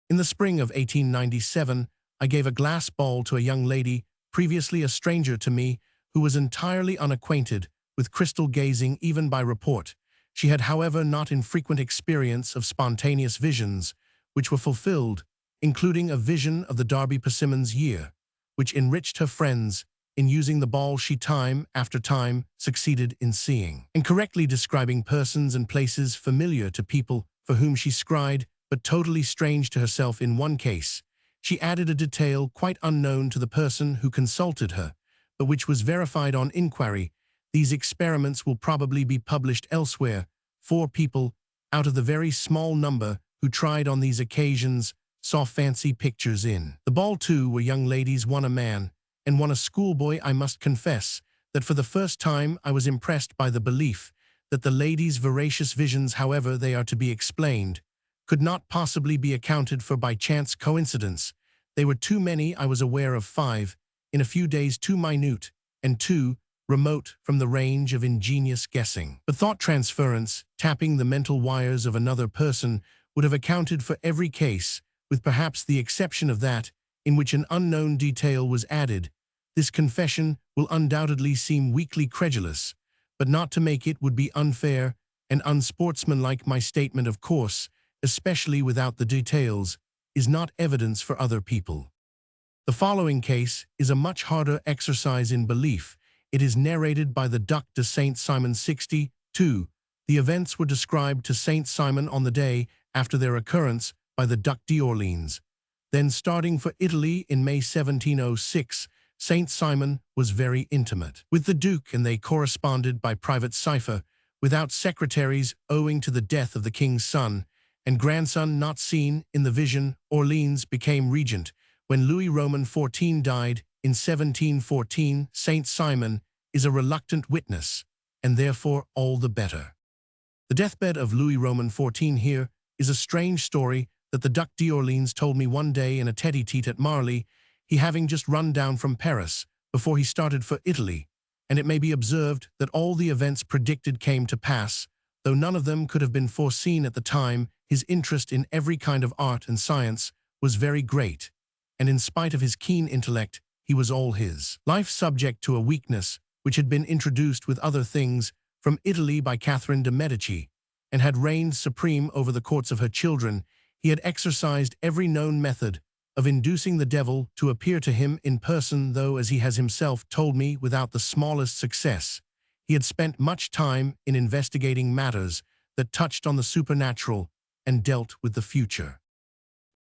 In the spring of 1897, I gave a glass ball to a young lady, previously a stranger to me, who was entirely unacquainted with crystal gazing even by report. She had, however, not infrequent experience of spontaneous visions, which were fulfilled, including a vision of the Derby Persimmon's year, which enriched her friends. In using the ball, she time after time succeeded in seeing and correctly describing persons and places familiar to people for whom she scried, but totally strange to herself. In one case, she added a detail quite unknown to the person who consulted her, but which was verified on inquiry. These experiments will probably be published elsewhere. 4 people, out of the very small number who tried on these occasions, saw fancy pictures in the ball. 2 were young ladies, one a man, and one a schoolboy. I must confess that for the first time I was impressed by the belief that the ladies' veracious visions, however they are to be explained, could not possibly be accounted for by chance coincidence. They were too many. I was aware of 5, in a few days, too minute, and 2, remote from the range of ingenious guessing. But thought transference, tapping the mental wires of another person, would have accounted for every case, with perhaps the exception of that in which an unknown detail was added. This confession will undoubtedly seem weakly credulous, but not to make it would be unfair and unsportsmanlike. My statement, of course, especially without the details, is not evidence for other people. The following case is a much harder exercise in belief. It is narrated by the Duc de Saint Simon 62. The events were described to Saint Simon on the day after their occurrence by the Duc d'Orleans. Then, starting for Italy in May 1706, Saint Simon was very intimate with the Duke, and they corresponded by private cipher, without secretaries, owing to the death of the king's son and grandson not seen in the vision. Orleans became regent when Louis Roman XIV died in 1714. Saint Simon is a reluctant witness, and therefore all the better. The deathbed of Louis Roman XIV here is a strange story that the Duc d'Orleans told me one day in a tete-a-tete at Marly, he having just run down from Paris before he started for Italy. and it may be observed that all the events predicted came to pass, though none of them could have been foreseen at the time. His interest in every kind of art and science was very great, and in spite of his keen intellect, he was all his life subject to a weakness which had been introduced with other things from Italy by Catherine de' Medici, and had reigned supreme over the courts of her children. He had exercised every known method of inducing the devil to appear to him in person, though, as he has himself told me, without the smallest success. He had spent much time in investigating matters that touched on the supernatural and dealt with the future.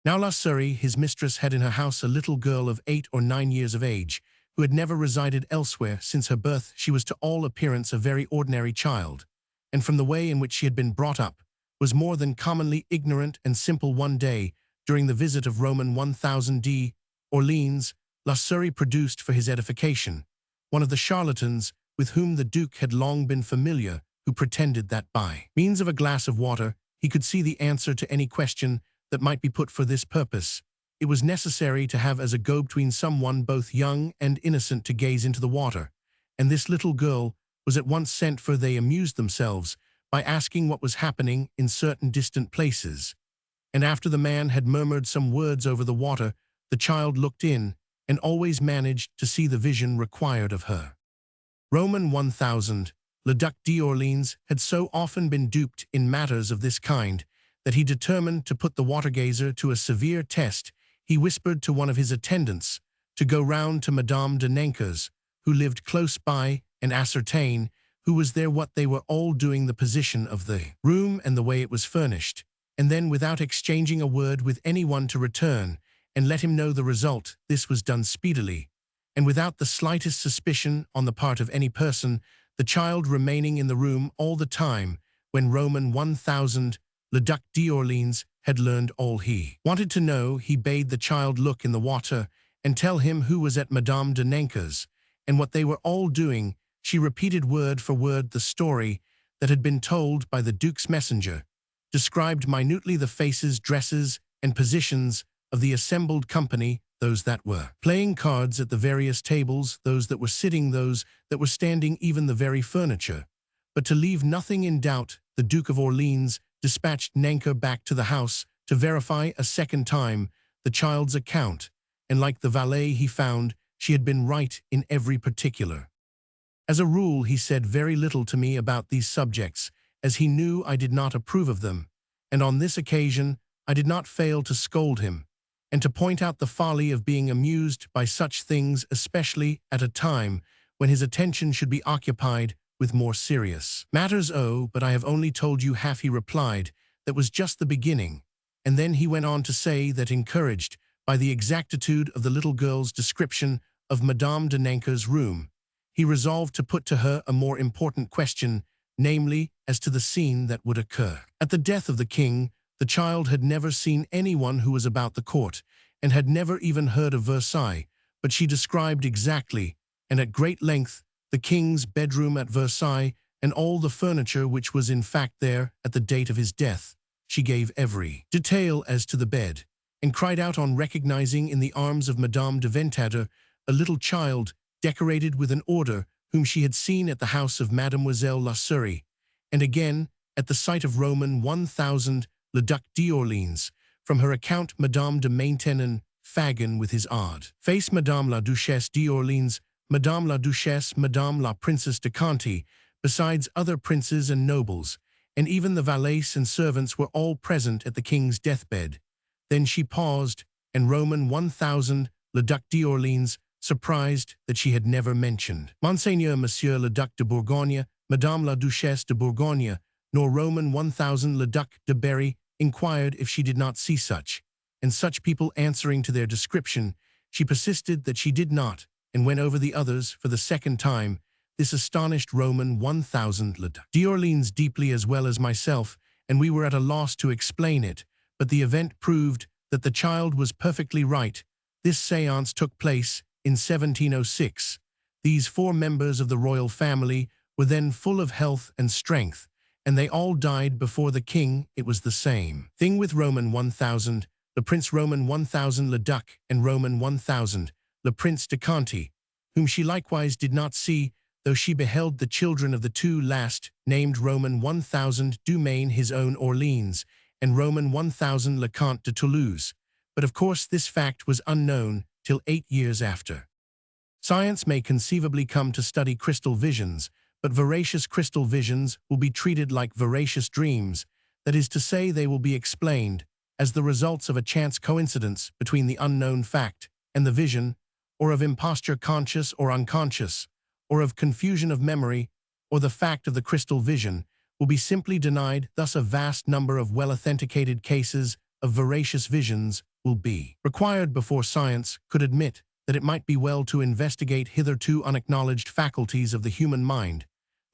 Now Lasuri, his mistress, had in her house a little girl of 8 or 9 years of age, who had never resided elsewhere since her birth. She was to all appearance a very ordinary child, and from the way in which she had been brought up, was more than commonly ignorant and simple. One day, during the visit of Roman 1000 D. Orleans, Lasuri produced for his edification one of the charlatans with whom the Duke had long been familiar, who pretended that by means of a glass of water he could see the answer to any question that might be put. For this purpose, it was necessary to have as a go-between someone both young and innocent to gaze into the water, and this little girl was at once sent for. They amused themselves by asking what was happening in certain distant places, and after the man had murmured some words over the water, the child looked in and always managed to see the vision required of her. Roman 1000, Le Duc d'Orleans, had so often been duped in matters of this kind that he determined to put the water-gazer to a severe test. He whispered to one of his attendants to go round to Madame de Nenker's, who lived close by, and ascertain who was there, what they were all doing, the position of the room and the way it was furnished, and then, without exchanging a word with anyone, to return and let him know the result. This was done speedily, and without the slightest suspicion on the part of any person, the child remaining in the room all the time. When Roman 1000, Le Duc d'Orleans, had learned all he wanted to know, he bade the child look in the water and tell him who was at Madame de Nenker's, and what they were all doing. She repeated word for word the story that had been told by the Duke's messenger, described minutely the faces, dresses, and positions of the assembled company, those that were playing cards at the various tables, those that were sitting, those that were standing, even the very furniture. But to leave nothing in doubt, the Duke of Orleans dispatched Nenker back to the house to verify a second time the child's account, and like the valet, he found she had been right in every particular. As a rule, he said very little to me about these subjects, as he knew I did not approve of them, and on this occasion I did not fail to scold him, and to point out the folly of being amused by such things, especially at a time when his attention should be occupied with more serious matters. "Oh, but I have only told you half," he replied. "That was just the beginning." And then he went on to say that, encouraged by the exactitude of the little girl's description of Madame de Nenker's room, he resolved to put to her a more important question, namely, as to the scene that would occur. At the death of the king, the child had never seen anyone who was about the court, and had never even heard of Versailles, but she described exactly, and at great length, the king's bedroom at Versailles, and all the furniture which was in fact there at the date of his death. She gave every detail as to the bed, and cried out on recognizing in the arms of Madame de Ventadour a little child decorated with an order, whom she had seen at the house of Mademoiselle Lasuri, and again at the sight of Roman 1000, Le Duc d'Orleans. From her account, Madame de Maintenon, Fagon with his odd face, Madame la Duchesse d'Orleans, Madame la Duchesse, Madame la Princesse de Conti, besides other princes and nobles, and even the valets and servants were all present at the king's deathbed. Then she paused, and Roman 1000, Le Duc d'Orleans, surprised that she had never mentioned Monseigneur Monsieur le Duc de Bourgogne, Madame la Duchesse de Bourgogne, nor Roman 1000, Le Duc de Berry, inquired if she did not see such and such people. Answering to their description, she persisted that she did not, and went over the others for the second time. This astonished Roman 1000, Le Duc d'Orleans deeply, as well as myself, and we were at a loss to explain it, but the event proved that the child was perfectly right. This séance took place in 1706. These 4 members of the royal family were then full of health and strength, and they all died before the king. It was the same thing with Roman 1000, the Prince Roman 1000 Le Duc, and Roman 1000, Le Prince de Conti, whom she likewise did not see. though she beheld the children of the two last, named Roman 1000 du Maine his own Orleans, and Roman 1000 Le Comte de Toulouse. But of course this fact was unknown till 8 years after. Science may conceivably come to study crystal visions, but veracious crystal visions will be treated like veracious dreams, that is to say they will be explained as the results of a chance coincidence between the unknown fact and the vision, or of imposture conscious or unconscious, or of confusion of memory, or the fact of the crystal vision, will be simply denied. Thus a vast number of well-authenticated cases of veracious visions will be required before science could admit that it might be well to investigate hitherto unacknowledged faculties of the human mind.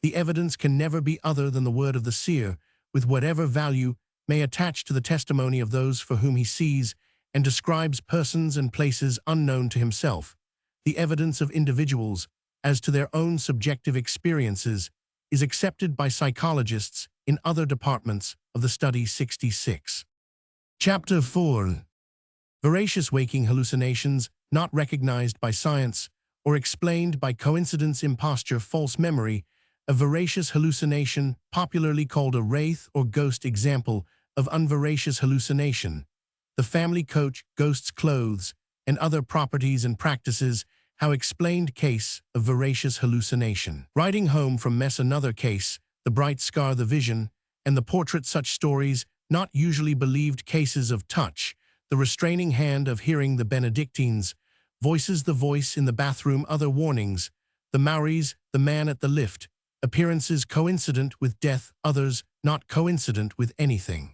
The evidence can never be other than the word of the seer, with whatever value may attach to the testimony of those for whom he sees and describes persons and places unknown to himself. The evidence of individuals as to their own subjective experiences is accepted by psychologists in other departments of the study 66. Chapter 4. Veracious waking hallucinations not recognized by science or explained by coincidence, imposture, false memory. A veracious hallucination, popularly called a wraith or ghost, example of unveracious hallucination. The family coach, ghost's clothes, and other properties and practices. How explained case of veracious hallucination. Riding home from mess, another case, the bright scar, the vision, and the portrait. Such stories, not usually believed cases of touch, the restraining hand of hearing, the Benedictines, voices, the voice in the bathroom, other warnings, the Maoris, the man at the lift, appearances coincident with death, others not coincident with anything.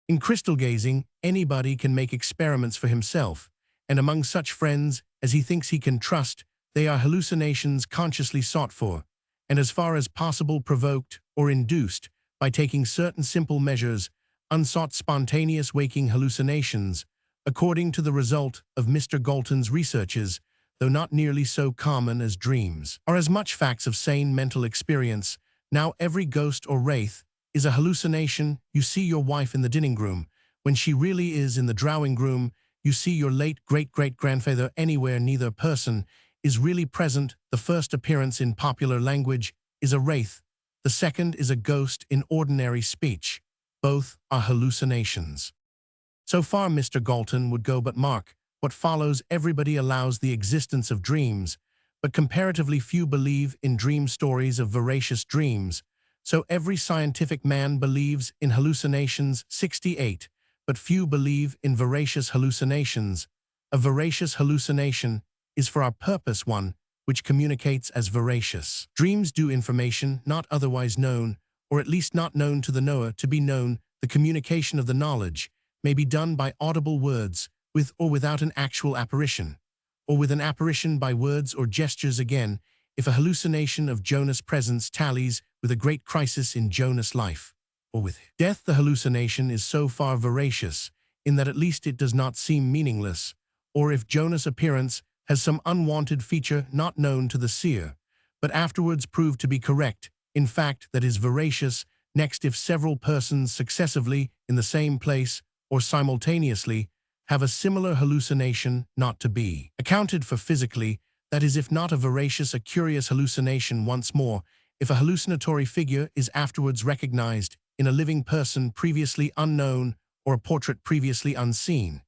In crystal gazing, anybody can make experiments for himself, and among such friends as he thinks he can trust, they are hallucinations consciously sought for, and as far as possible provoked or induced by taking certain simple measures, unsought spontaneous waking hallucinations, according to the result of Mr. Galton's researches, though not nearly so common as dreams, are as much facts of sane mental experience. Now every ghost or wraith is a hallucination. You see your wife in the dining room, when she really is in the drawing room. You see your late great-great-grandfather anywhere neither person is really present. The first appearance in popular language is a wraith. The second is a ghost in ordinary speech. Both are hallucinations. So far Mr. Galton would go, but mark what follows. Everybody allows the existence of dreams, but comparatively few believe in dream stories of veracious dreams. So every scientific man believes in hallucinations. 68. But few believe in veracious hallucinations. A veracious hallucination is for our purpose one which communicates as veracious. Dreams do information not otherwise known, or at least not known to the knower, to be known. The communication of the knowledge may be done by audible words, with or without an actual apparition, or with an apparition by words or gestures. Again, if a hallucination of Jonah's presence tallies with a great crisis in Jonah's life, or with death, the hallucination is so far veracious in that at least it does not seem meaningless, or if Jonah's appearance has some unwanted feature not known to the seer, but afterwards proved to be correct, in fact that is veracious. Next, if several persons successively in the same place or simultaneously have a similar hallucination not to be accounted for physically, that is, if not a veracious, a curious hallucination. Once more, if a hallucinatory figure is afterwards recognized in a living person previously unknown or a portrait previously unseen,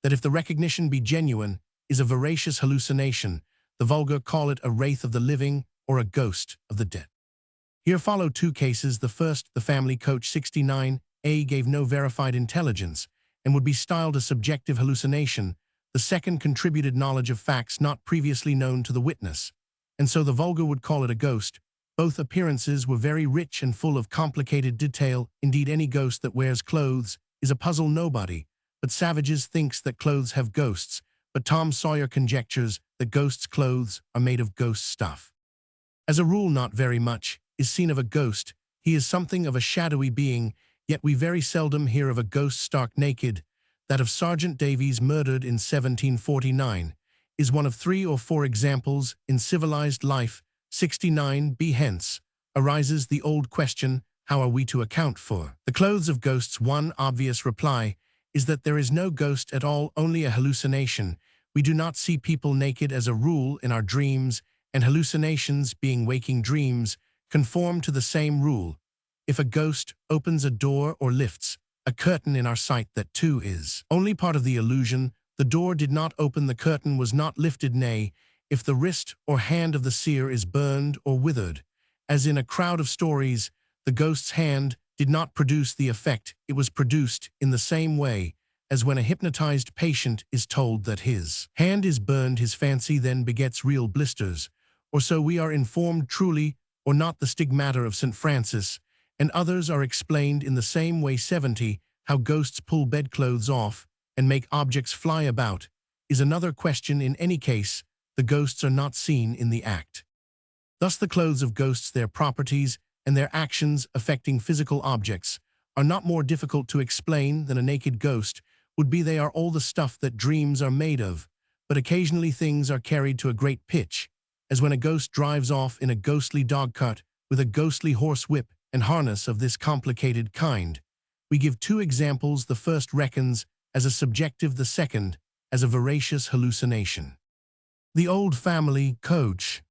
that if the recognition be genuine, is a veracious hallucination. The vulgar call it a wraith of the living or a ghost of the dead. Here follow two cases. The first, the family coach. 69. A gave no verified intelligence and would be styled a subjective hallucination. The second contributed knowledge of facts not previously known to the witness, and so the vulgar would call it a ghost. Both appearances were very rich and full of complicated detail. Indeed, any ghost that wears clothes is a puzzle. Nobody but savages thinks that clothes have ghosts, but Tom Sawyer conjectures that ghosts' clothes are made of ghost stuff. As a rule, not very much is seen of a ghost. He is something of a shadowy being, yet we very seldom hear of a ghost stark naked. That of Sergeant Davies, murdered in 1749, is one of 3 or 4 examples in civilized life. 69. B. Hence arises the old question, how are we to account for the clothes of ghosts? One obvious reply is that there is no ghost at all, only a hallucination. We do not see people naked as a rule in our dreams, and hallucinations, being waking dreams, conform to the same rule. If a ghost opens a door or lifts a curtain in our sight, that too is only part of the illusion. The door did not open, the curtain was not lifted, nay, if the wrist or hand of the seer is burned or withered, as in a crowd of stories, the ghost's hand did not produce the effect, it was produced in the same way as when a hypnotized patient is told that his hand is burned, his fancy then begets real blisters, or so we are informed. Truly or not, the stigmata of St. Francis and others are explained in the same way. 70. How ghosts pull bedclothes off and make objects fly about is another question. In any case, the ghosts are not seen in the act. Thus the clothes of ghosts, their properties, and their actions affecting physical objects are not more difficult to explain than a naked ghost would be. They are all the stuff that dreams are made of, but occasionally things are carried to a great pitch, as when a ghost drives off in a ghostly dogcart with a ghostly horse whip and harness of this complicated kind. We give two examples. The first reckons as a subjective, the second as a veracious hallucination. The old family coach,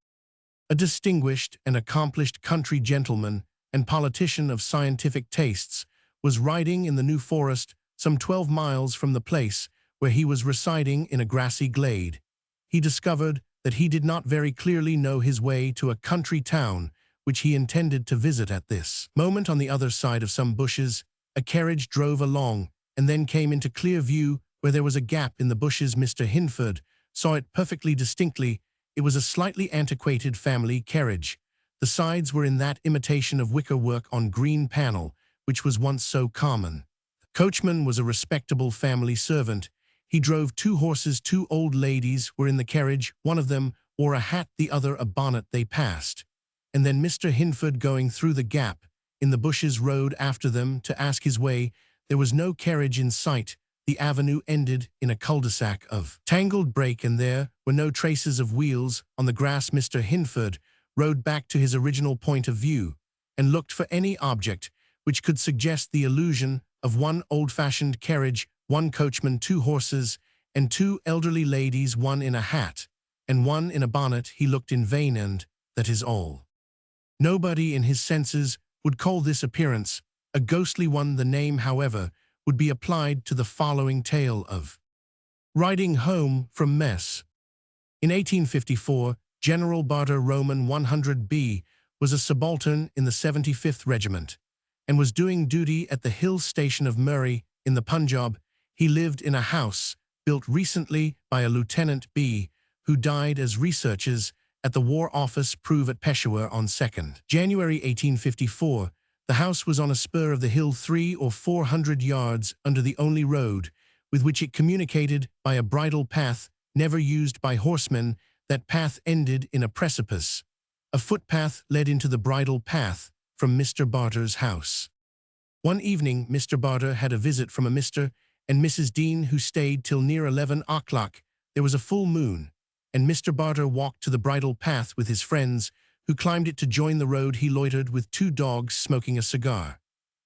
a distinguished and accomplished country gentleman and politician of scientific tastes, was riding in the New Forest some 12 miles from the place where he was residing. In a grassy glade, he discovered that he did not very clearly know his way to a country town which he intended to visit. At this moment, on the other side of some bushes, a carriage drove along and then came into clear view where there was a gap in the bushes. Mr. Hinford saw it perfectly distinctly. It was a slightly antiquated family carriage. The sides were in that imitation of wicker work on green panel which was once so common. The coachman was a respectable family servant. He drove two horses. Two old ladies were in the carriage. One of them wore a hat, the other a bonnet. They passed, and then Mr. Hinford, going through the gap in the bushes, rode after them to ask his way. There was no carriage in sight. The avenue ended in a cul-de-sac of tangled brake, and there were no traces of wheels on the grass. Mr. Hinford rode back to his original point of view and looked for any object which could suggest the illusion of one old-fashioned carriage, one coachman, two horses, and two elderly ladies, one in a hat and one in a bonnet. He looked in vain, and that is all. Nobody in his senses would call this appearance a ghostly one. The name, however, would be applied to the following tale of riding home from mess. In 1854, General Barter, Roman 100B, was a subaltern in the 75th Regiment and was doing duty at the hill station of Murray in the Punjab. He lived in a house built recently by a Lieutenant B, who died as researches at the War Office prove at Peshawar on 2nd January 1854. The house was on a spur of the hill 300 or 400 yards under the only road with which it communicated by a bridle path never used by horsemen. That path ended in a precipice. A footpath led into the bridle path from Mr. Barter's house. One evening, Mr. Barter had a visit from a Mr. and Mrs. Dean, who stayed till near 11 o'clock. There was a full moon, and Mr. Barter walked to the bridle path with his friends, who climbed it to join the road. He loitered with two dogs smoking a cigar,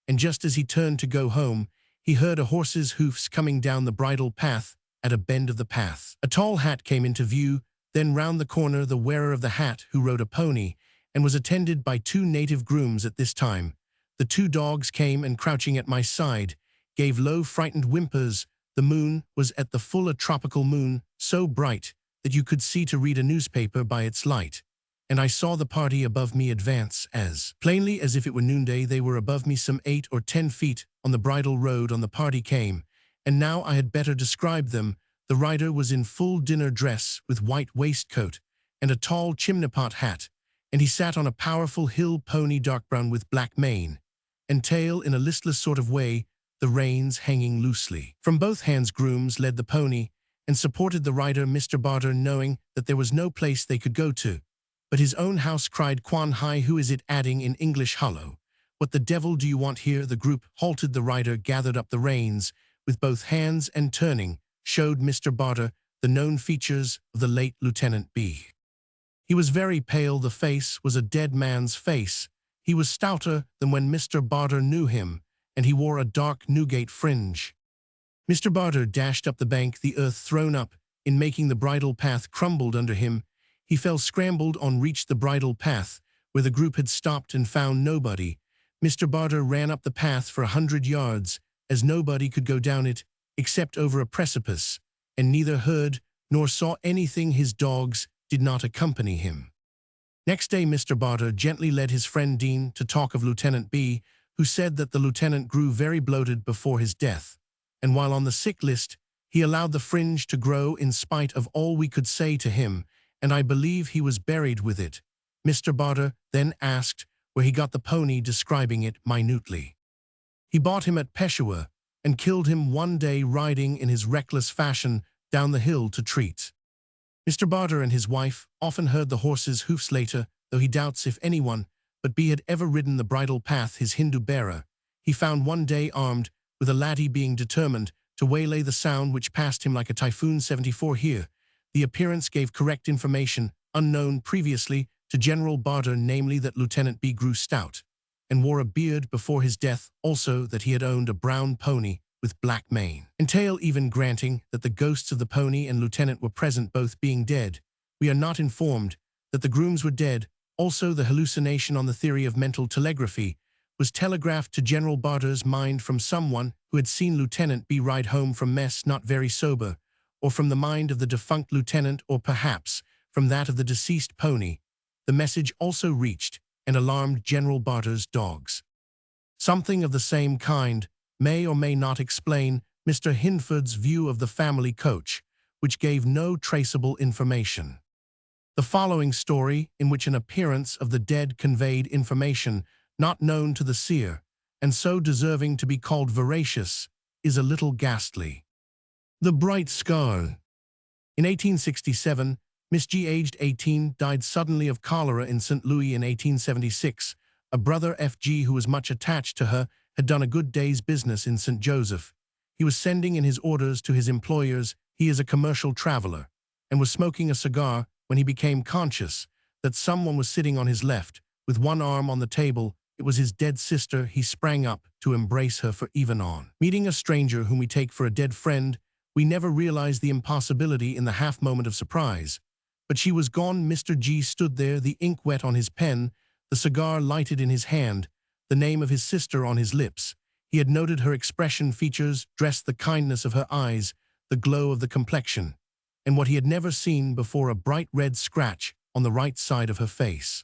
and just as he turned to go home, he heard a horse's hoofs coming down the bridle path at a bend of the path. A tall hat came into view, then round the corner the wearer of the hat, who rode a pony and was attended by two native grooms. At this time, the two dogs came and, crouching at my side, gave low frightened whimpers. The moon was at the full, a tropical moon, so bright that you could see to read a newspaper by its light, and I saw the party above me advance as plainly as if it were noonday. They were above me some 8 or 10 feet on the bridle road. On the party came, and now I had better describe them. The rider was in full dinner dress with white waistcoat and a tall chimney-pot hat, and he sat on a powerful hill pony, dark brown with black mane and tail, in a listless sort of way, the reins hanging loosely. From both hands grooms led the pony and supported the rider. Mr. Barter, knowing that there was no place they could go to but his own house, cried, "Quan Hai, who is it?" adding in English, "Hullo, what the devil do you want here?" The group halted. The rider gathered up the reins with both hands and, turning, showed Mr. Barter the known features of the late Lieutenant B. He was very pale. The face was a dead man's face. He was stouter than when Mr. Barter knew him, and he wore a dark Newgate fringe. Mr. Barter dashed up the bank. The earth thrown up in making the bridle path crumbled under him. He fell scrambled on reached the bridle path, where the group had stopped and found nobody. Mr. Barter ran up the path for 100 yards, as nobody could go down it, except over a precipice, and neither heard nor saw anything. His dogs did not accompany him. Next day Mr. Barter gently led his friend Dean to talk of Lieutenant B, who said that the lieutenant grew very bloated before his death, and while on the sick list, he allowed the fringe to grow in spite of all we could say to him, and I believe he was buried with it. Mr. Barter then asked where he got the pony, describing it minutely. He bought him at Peshawar and killed him one day riding in his reckless fashion down the hill to treat. Mr. Barter and his wife often heard the horse's hoofs later, though he doubts if anyone but B had ever ridden the bridle path. His Hindu bearer he found one day armed with a laddie, being determined to waylay the sound which passed him like a typhoon. 74 here. The appearance gave correct information unknown previously to General Barter, namely that Lieutenant B grew stout and wore a beard before his death, also that he had owned a brown pony with black mane and tail. Even granting that the ghosts of the pony and lieutenant were present, both being dead, we are not informed that the grooms were dead. Also, the hallucination on the theory of mental telegraphy was telegraphed to General Barter's mind from someone who had seen Lieutenant B ride home from mess not very sober, or from the mind of the defunct lieutenant, or perhaps from that of the deceased pony. The message also reached and alarmed General Barter's dogs. Something of the same kind may or may not explain Mr. Hinford's view of the family coach, which gave no traceable information. The following story, in which an appearance of the dead conveyed information not known to the seer, and so deserving to be called veracious, is a little ghastly. The Bright Skull. In 1867, Miss G, aged 18, died suddenly of cholera in St. Louis. In 1876, a brother F.G., who was much attached to her, had done a good day's business in St. Joseph. He was sending in his orders to his employers. He is a commercial traveler, and was smoking a cigar when he became conscious that someone was sitting on his left, with one arm on the table. It was his dead sister. He sprang up to embrace her, for even on meeting a stranger whom we take for a dead friend, we never realize the impossibility in the half-moment of surprise. But she was gone. Mr. G stood there, the ink wet on his pen, the cigar lighted in his hand, the name of his sister on his lips. He had noted her expression, features, dress, the kindness of her eyes, the glow of the complexion, and what he had never seen before, a bright red scratch on the right side of her face.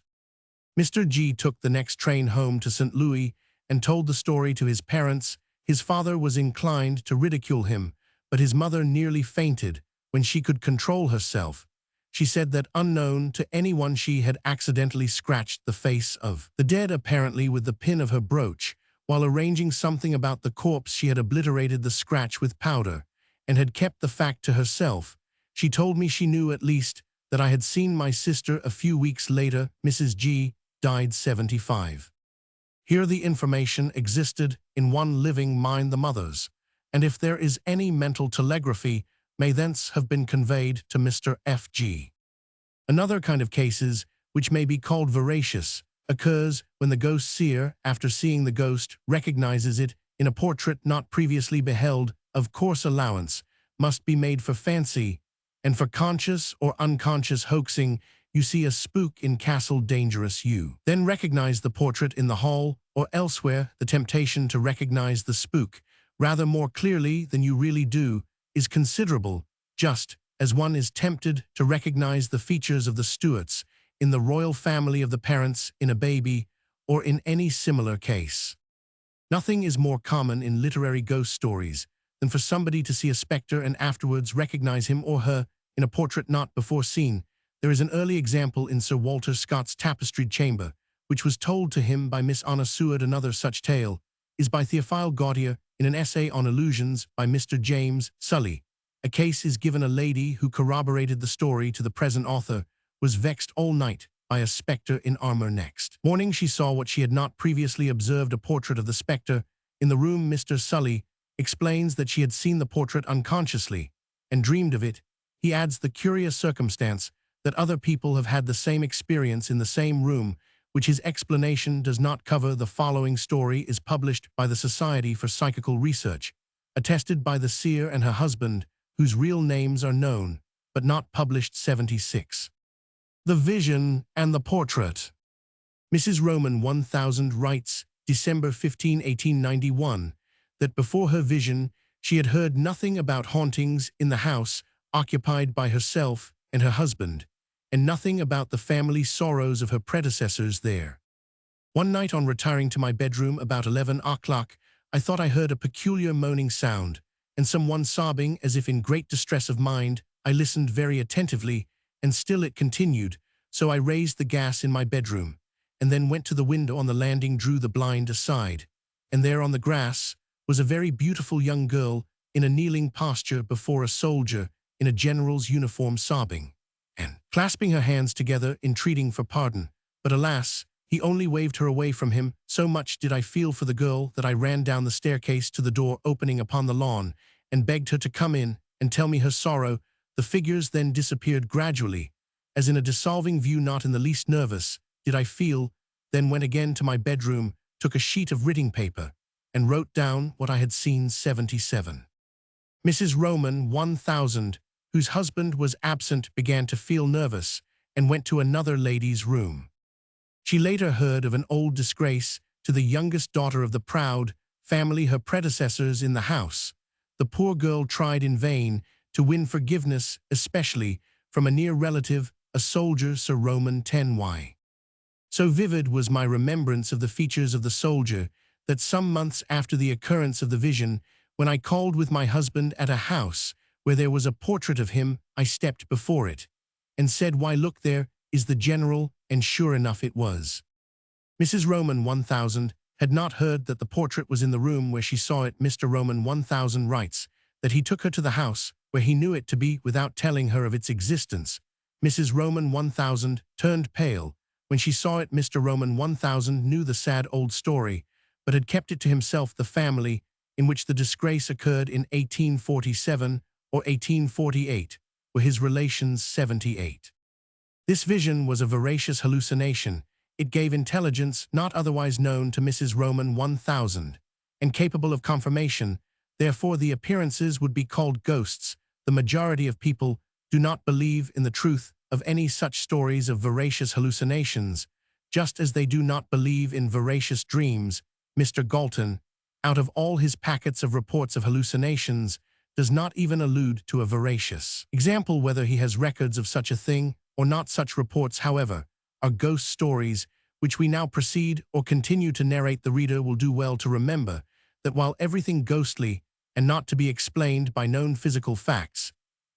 Mr. G took the next train home to St. Louis and told the story to his parents. His father was inclined to ridicule him, but his mother nearly fainted when she could control herself. She said that, unknown to anyone, she had accidentally scratched the face of the dead, apparently with the pin of her brooch. While arranging something about the corpse, she had obliterated the scratch with powder, and had kept the fact to herself. She told me she knew at least that I had seen my sister a few weeks later. Mrs. G died 75. Here the information existed in one living mind, the mother's, and if there is any mental telegraphy, may thence have been conveyed to Mr. F.G. Another kind of cases, which may be called veracious, occurs when the ghost seer, after seeing the ghost, recognizes it in a portrait not previously beheld. Of course, allowance must be made for fancy, and for conscious or unconscious hoaxing. You see a spook in Castle Dangerous, you then recognize the portrait in the hall or elsewhere. The temptation to recognize the spook rather more clearly than you really do is considerable, just as one is tempted to recognize the features of the Stuarts in the royal family of the parents in a baby, or in any similar case. Nothing is more common in literary ghost stories than for somebody to see a specter and afterwards recognize him or her in a portrait not before seen. There is an early example in Sir Walter Scott's Tapestried Chamber, which was told to him by Miss Anna Seward. Another such tale is by Theophile Gautier in an essay on illusions by Mr. James Sully. A case is given. A lady who corroborated the story to the present author was vexed all night by a spectre in armor. Next morning she saw what she had not previously observed, a portrait of the spectre in the room. Mr. Sully explains that she had seen the portrait unconsciously and dreamed of it. He adds the curious circumstance that other people have had the same experience in the same room, which his explanation does not cover. The following story is published by the Society for Psychical Research, attested by the seer and her husband, whose real names are known, but not published. 76. The Vision and the Portrait. Mrs. Roman 1000 writes, December 15, 1891, that before her vision she had heard nothing about hauntings in the house occupied by herself and her husband, and nothing about the family sorrows of her predecessors there. One night on retiring to my bedroom about 11 o'clock, I thought I heard a peculiar moaning sound, and someone sobbing as if in great distress of mind. I listened very attentively, and still it continued, so I raised the gas in my bedroom, and then went to the window on the landing, drew the blind aside, and there on the grass was a very beautiful young girl in a kneeling posture before a soldier in a general's uniform, sobbing and clasping her hands together, entreating for pardon. But alas, he only waved her away from him. So much did I feel for the girl that I ran down the staircase to the door opening upon the lawn, and begged her to come in and tell me her sorrow. The figures then disappeared gradually, as in a dissolving view. Not in the least nervous did I feel, then went again to my bedroom, took a sheet of writing paper, and wrote down what I had seen. 77. Mrs. Roman 1000, whose husband was absent, began to feel nervous, and went to another lady's room. She later heard of an old disgrace to the youngest daughter of the proud family, her predecessors in the house. The poor girl tried in vain to win forgiveness, especially from a near relative, a soldier, Sir Roman 10y. So vivid was my remembrance of the features of the soldier that some months after the occurrence of the vision, when I called with my husband at a house where there was a portrait of him, I stepped before it and said, "Why, look, there is the general," and sure enough it was. Mrs. Roman 1000 had not heard that the portrait was in the room where she saw it. Mr. Roman 1000 writes that he took her to the house where he knew it to be without telling her of its existence. Mrs. Roman 1000 turned pale when she saw it. Mr. Roman 1000 knew the sad old story, but had kept it to himself. The family in which the disgrace occurred in 1847 or 1848 were his relations. 78. This vision was a veracious hallucination. It gave intelligence not otherwise known to Mrs. Roman 1000, and capable of confirmation. Therefore the appearances would be called ghosts. The majority of people do not believe in the truth of any such stories of veracious hallucinations, just as they do not believe in veracious dreams. Mr. Galton, out of all his packets of reports of hallucinations, does not even allude to a veracious example. Whether he has records of such a thing or not, such reports, however, are ghost stories, which we now proceed or continue to narrate. The reader will do well to remember that while everything ghostly and not to be explained by known physical facts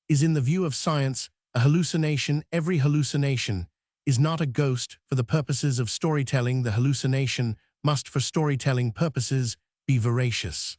is in the view of science a hallucination, every hallucination is not a ghost for the purposes of storytelling. The hallucination must, for storytelling purposes, be veracious.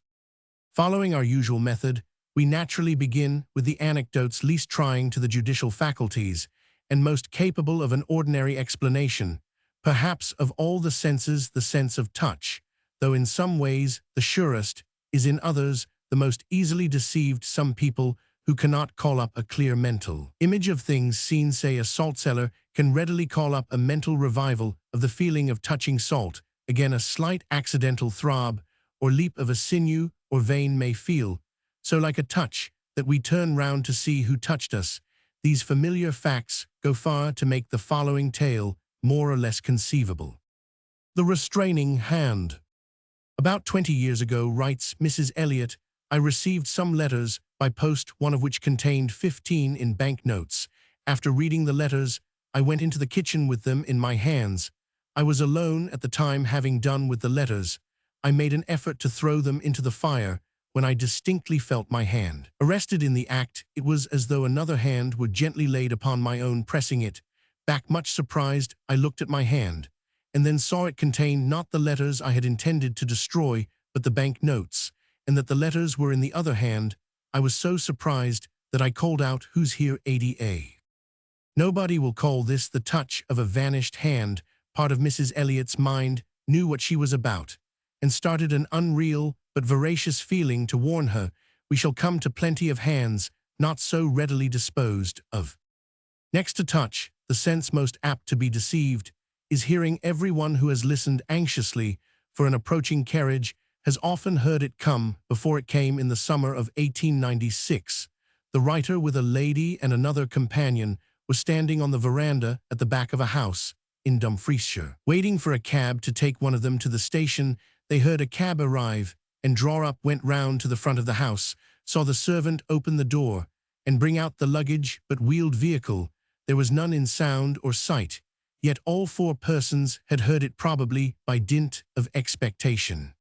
Following our usual method, we naturally begin with the anecdotes least trying to the judicial faculties and most capable of an ordinary explanation. Perhaps of all the senses, the sense of touch, though in some ways the surest, is in others the most easily deceived. Some people who cannot call up a clear mental image of things seen, say a salt cellar, can readily call up a mental revival of the feeling of touching salt. Again, a slight accidental throb or leap of a sinew or vein may feel so like a touch that we turn round to see who touched us. These familiar facts go far to make the following tale more or less conceivable. The restraining hand. About 20 years ago, writes Mrs. Elliot, I received some letters by post, one of which contained 15 in bank notes. After reading the letters, I went into the kitchen with them in my hands. I was alone at the time. Having done with the letters, I made an effort to throw them into the fire, when I distinctly felt my hand arrested in the act. It was as though another hand were gently laid upon my own, pressing it back. Much surprised, I looked at my hand, and then saw it contained not the letters I had intended to destroy, but the bank notes, and that the letters were in the other hand. I was so surprised that I called out, "Who's here, ADA?" Nobody will call this the touch of a vanished hand. Part of Mrs. Elliot's mind knew what she was about, and started an unreal but veracious feeling to warn her, we shall come to plenty of hands not so readily disposed of. Next to touch, the sense most apt to be deceived is hearing. Everyone who has listened anxiously for an approaching carriage has often heard it come before it came. In the summer of 1896, the writer, with a lady and another companion, were standing on the veranda at the back of a house in Dumfriesshire. Waiting for a cab to take one of them to the station, they heard a cab arrive and draw up, went round to the front of the house, saw the servant open the door and bring out the luggage but wheeled vehicle. There was none in sound or sight, yet all four persons had heard it, probably by dint of expectation.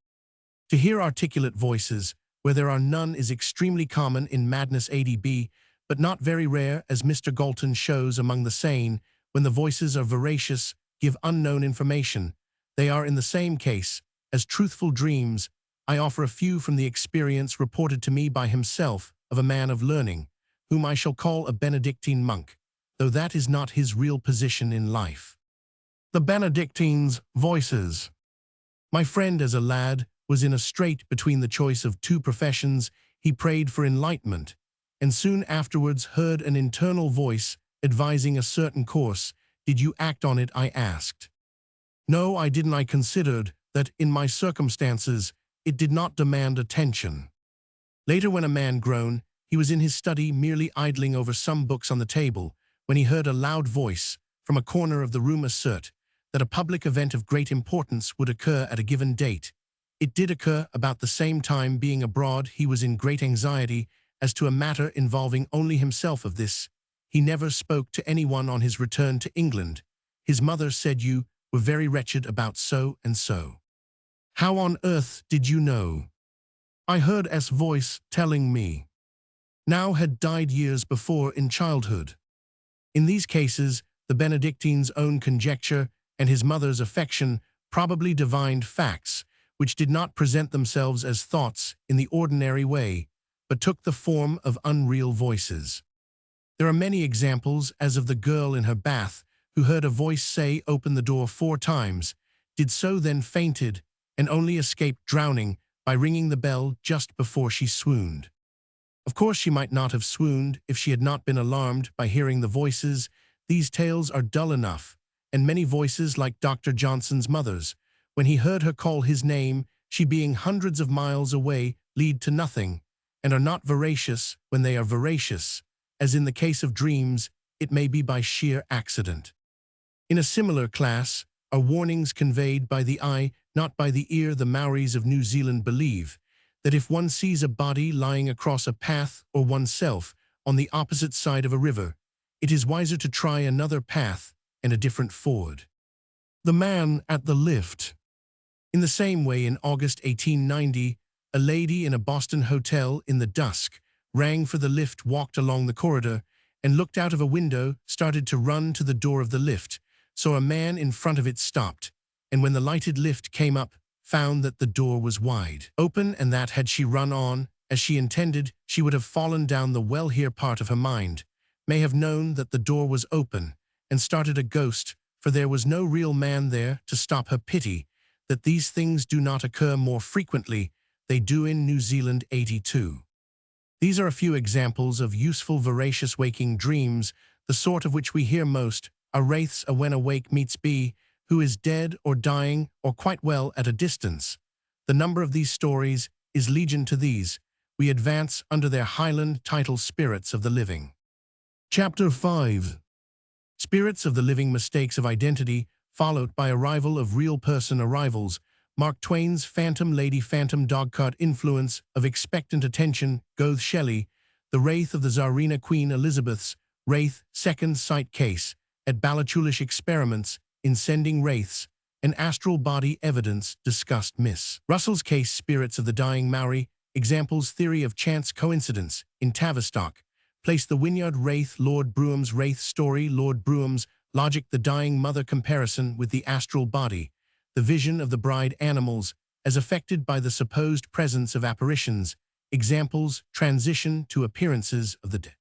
To hear articulate voices where there are none is extremely common in madness ADB, but not very rare, as Mr. Galton shows among the sane. When the voices are veracious, give unknown information, they are in the same case as truthful dreams. I offer a few from the experience reported to me by himself of a man of learning, whom I shall call a Benedictine monk, though that is not his real position in life. The Benedictine's voices. My friend, as a lad, was in a strait between the choice of two professions. He prayed for enlightenment, and soon afterwards heard an internal voice advising a certain course. Did you act on it? I asked. No, I didn't. I considered that, in my circumstances, it did not demand attention. Later, when a man grown, he was in his study merely idling over some books on the table, when he heard a loud voice from a corner of the room assert that a public event of great importance would occur at a given date. It did occur about the same time. Being abroad, he was in great anxiety as to a matter involving only himself. Of this he never spoke to anyone. On his return to England, his mother said, "You were very wretched about so and so. How on earth did you know?" I heard S. voice telling me. Now had died years before in childhood. In these cases, the Benedictine's own conjecture and his mother's affection probably divined facts which did not present themselves as thoughts in the ordinary way, but took the form of unreal voices. There are many examples, as of the girl in her bath, who heard a voice say, "Open the door," 4 times, did so, then fainted, and only escaped drowning by ringing the bell just before she swooned. Of course, she might not have swooned if she had not been alarmed by hearing the voices. These tales are dull enough, and many voices, like Dr. Johnson's mother's, when he heard her call his name, she being hundreds of miles away, lead to nothing, and are not veracious. When they are veracious, as in the case of dreams, it may be by sheer accident. In a similar class are warnings conveyed by the eye, not by the ear. The Maoris of New Zealand believe that if one sees a body lying across a path or oneself on the opposite side of a river, it is wiser to try another path and a different ford. The man at the lift. In the same way, in August 1890, a lady in a Boston hotel in the dusk rang for the lift, walked along the corridor, and looked out of a window, started to run to the door of the lift, saw a man in front of it, stopped, and when the lighted lift came up, found that the door was wide open, and that had she run on, as she intended, she would have fallen down the well. Here part of her mind may have known that the door was open, and started a ghost, for there was no real man there to stop her. Pity that these things do not occur more frequently. They do in New Zealand. 82. These are a few examples of useful veracious waking dreams, the sort of which we hear most are wraiths. A when awake meets B, who is dead or dying or quite well at a distance. The number of these stories is legion. To these we advance under their Highland title, Spirits of the Living. Chapter 5. Spirits of the Living. Mistakes of identity, followed by arrival of real person. Arrivals. Mark Twain's Phantom Lady, Phantom Dogcart. Influence of expectant attention. Goethe. Shelley. The Wraith of the Tsarina. Queen Elizabeth's Wraith. Second sight case at Balachulish. Experiments in sending wraiths and astral body evidence discussed. Miss Russell's case. Spirits of the Dying Maori. Examples. Theory of chance coincidence in Tavistock. Place. The Wynyard Wraith. Lord Brougham's Wraith story. Lord Brougham's logic. The Dying Mother. Comparison with the astral body. The vision of the bride. Animals as affected by the supposed presence of apparitions. Examples. Transition to appearances of the dead.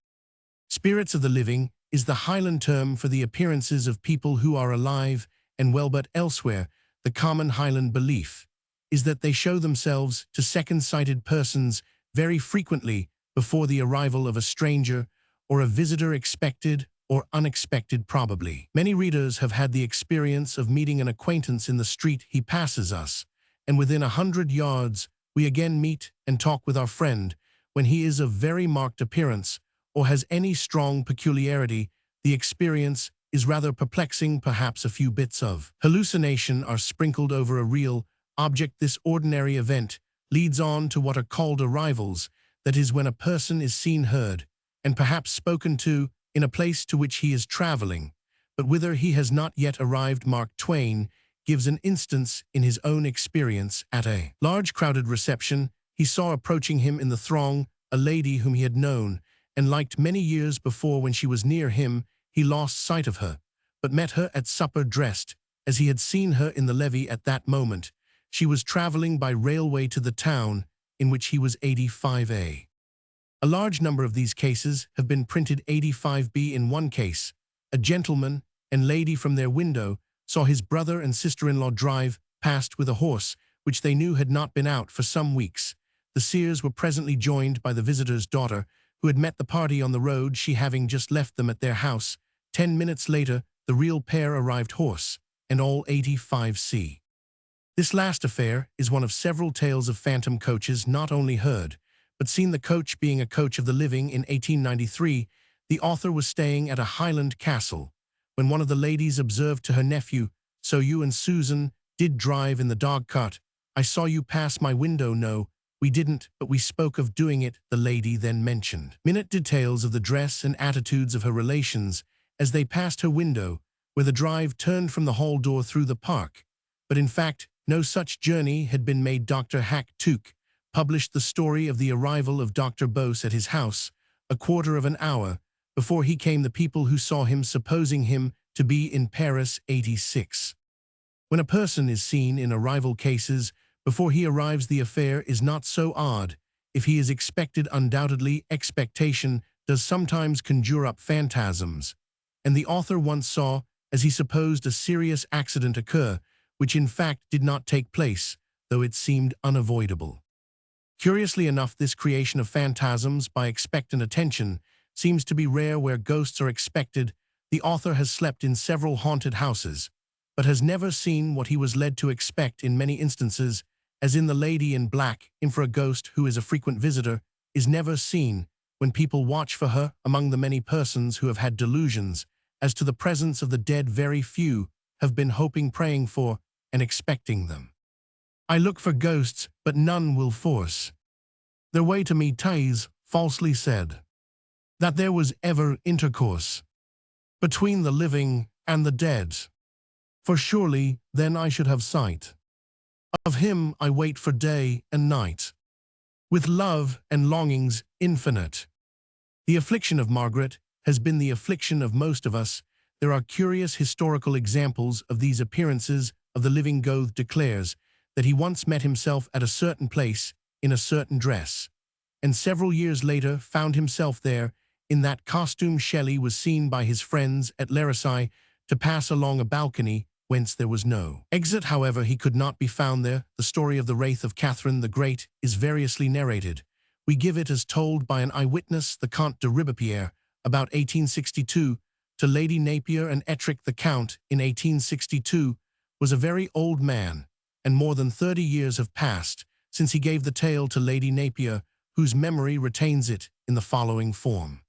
Spirits of the living is the Highland term for the appearances of people who are alive and well, but elsewhere the common Highland belief is that they show themselves to second-sighted persons very frequently before the arrival of a stranger or a visitor, expected or unexpected. Probably many readers have had the experience of meeting an acquaintance in the street. He passes us, and within 100 yards we again meet and talk with our friend. When he is of very marked appearance or has any strong peculiarity, the experience is rather perplexing. Perhaps a few bits of hallucination are sprinkled over a real object. This ordinary event leads on to what are called arrivals, that is, when a person is seen, heard, and perhaps spoken to in a place to which he is traveling, but whither he has not yet arrived. Mark Twain gives an instance in his own experience. At a large crowded reception, he saw approaching him in the throng a lady whom he had known and liked many years before. When she was near him, he lost sight of her, but met her at supper dressed as he had seen her in the levee at that moment. She was traveling by railway to the town in which he was 85A. A large number of these cases have been printed. 85B. In one case, a gentleman and lady from their window saw his brother and sister-in-law drive past with a horse which they knew had not been out for some weeks. The seers were presently joined by the visitor's daughter, who had met the party on the road, she having just left them at their house. 10 minutes later, the real pair arrived, horse and all. 85C. This last affair is one of several tales of phantom coaches, not only heard, but seen. The coach being a coach of the living. In 1893, the author was staying at a Highland castle, when one of the ladies observed to her nephew, "So you and Susan did drive in the dog-cart? I saw you pass my window." "No, we didn't, but we spoke of doing it." The lady then mentioned minute details of the dress and attitudes of her relations as they passed her window, where the drive turned from the hall door through the park. But in fact, no such journey had been made. Dr. Hack Tuke published the story of the arrival of Dr. Bose at his house a quarter of an hour before he came. The people who saw him supposing him to be in Paris. 86. When a person is seen in arrival cases before he arrives, the affair is not so odd. If he is expected, undoubtedly expectation does sometimes conjure up phantasms, and the author once saw, as he supposed, a serious accident occur, which in fact did not take place, though it seemed unavoidable. Curiously enough, this creation of phantasms by expectant attention seems to be rare where ghosts are expected. The author has slept in several haunted houses, but has never seen what he was led to expect. In many instances, as in The Lady in Black, for a ghost who is a frequent visitor is never seen when people watch for her. Among the many persons who have had delusions as to the presence of the dead, very few have been hoping, praying for, and expecting them. "I look for ghosts, but none will force their way to me." Tais falsely said that there was ever intercourse between the living and the dead, for surely then I should have sight of him I wait for day and night, with love and longings infinite. The affliction of Margaret has been the affliction of most of us. There are curious historical examples of these appearances of the living. Goethe declares that he once met himself at a certain place in a certain dress, and several years later found himself there in that costume. Shelley was seen by his friends at Larissaye to pass along a balcony whence there was no exit. However, he could not be found there. The story of the wraith of Catherine the Great is variously narrated. We give it as told by an eyewitness, the Comte de Ribeaupierre, about 1862, to Lady Napier, and Ettrick the Count in 1862 was a very old man, and more than 30 years have passed since he gave the tale to Lady Napier, whose memory retains it in the following form.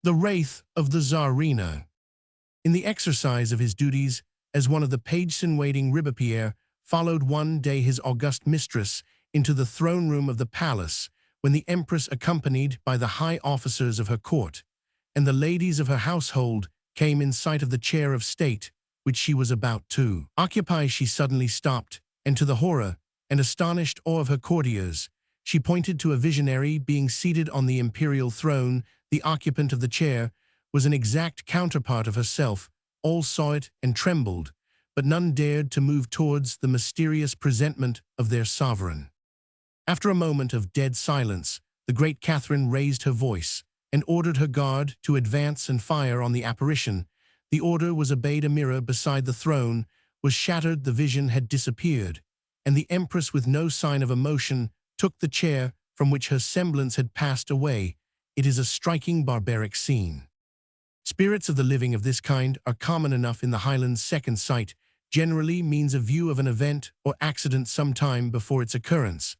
The Wraith of the Tsarina. In the exercise of his duties as one of the pages-in-waiting, Ribeaupierre followed one day his august mistress into the throne-room of the palace, when the Empress, accompanied by the high officers of her court and the ladies of her household, came in sight of the chair of state which she was about to occupy. She suddenly stopped, and to the horror and astonished awe of her courtiers, she pointed to a visionary being seated on the imperial throne. The occupant of the chair was an exact counterpart of herself. All saw it and trembled, but none dared to move towards the mysterious presentment of their sovereign. After a moment of dead silence, the great Catherine raised her voice and ordered her guard to advance and fire on the apparition. The order was obeyed. A mirror beside the throne was shattered, the vision had disappeared, and the Empress, with no sign of emotion, took the chair from which her semblance had passed away. It is a striking, barbaric scene. Spirits of the living of this kind are common enough in the Highlands. Second sight generally means a view of an event or accident some time before its occurrence.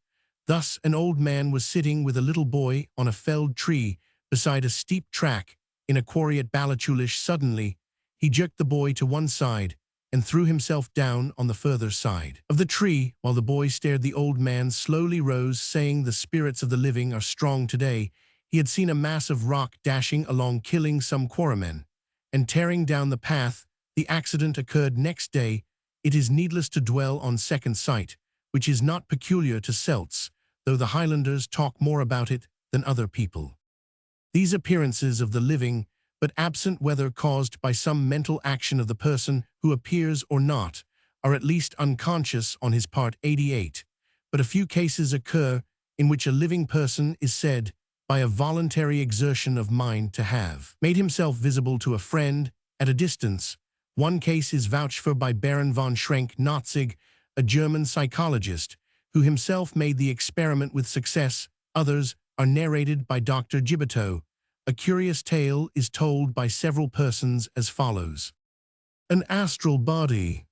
Thus, an old man was sitting with a little boy on a felled tree beside a steep track in a quarry at Ballachulish. Suddenly, he jerked the boy to one side and threw himself down on the further side of the tree. While the boy stared, the old man slowly rose, saying, "The spirits of the living are strong today." He had seen a mass of rock dashing along, killing some quarrymen, and tearing down the path. The accident occurred next day. It is needless to dwell on second sight, which is not peculiar to Celts, though the Highlanders talk more about it than other people. These appearances of the living, but absent whether caused by some mental action of the person who appears or not, are at least unconscious on his part. 88. But a few cases occur in which a living person is said, by a voluntary exertion of mind, to have made himself visible to a friend at a distance. One case is vouched for by Baron von Schrenck-Notzig, a German psychologist, who himself made the experiment with success. Others are narrated by Dr. Gibbetto. A curious tale is told by several persons as follows. An astral body.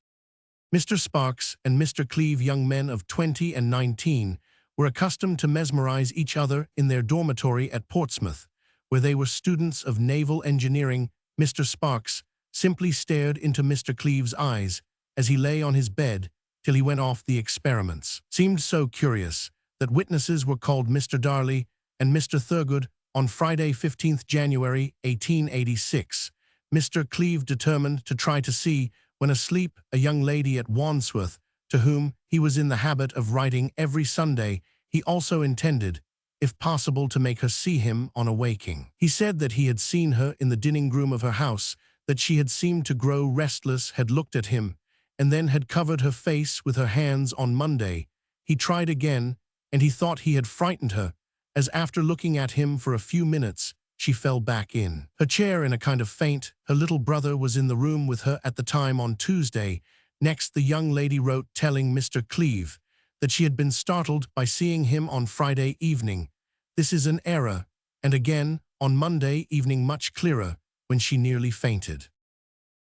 Mr. Sparks and Mr. Cleeve, young men of 20 and 19, were accustomed to mesmerize each other in their dormitory at Portsmouth, where they were students of naval engineering. Mr. Sparks simply stared into Mr. Cleeve's eyes as he lay on his bed till he went off. The experiments seemed so curious that witnesses were called, Mr. Darley and Mr. Thurgood. On Friday, 15th January 1886, Mr. Cleeve determined to try to see, when asleep, a young lady at Wandsworth, to whom he was in the habit of writing every Sunday. He also intended, if possible, to make her see him on awaking. He said that he had seen her in the dining room of her house, that she had seemed to grow restless, had looked at him, and then had covered her face with her hands. On Monday, he tried again, and he thought he had frightened her, as after looking at him for a few minutes, she fell back in her chair in a kind of faint. Her little brother was in the room with her at the time. On Tuesday next, the young lady wrote telling Mr. Cleeve that she had been startled by seeing him on Friday evening. This is an error. And again, on Monday evening, much clearer, when she nearly fainted.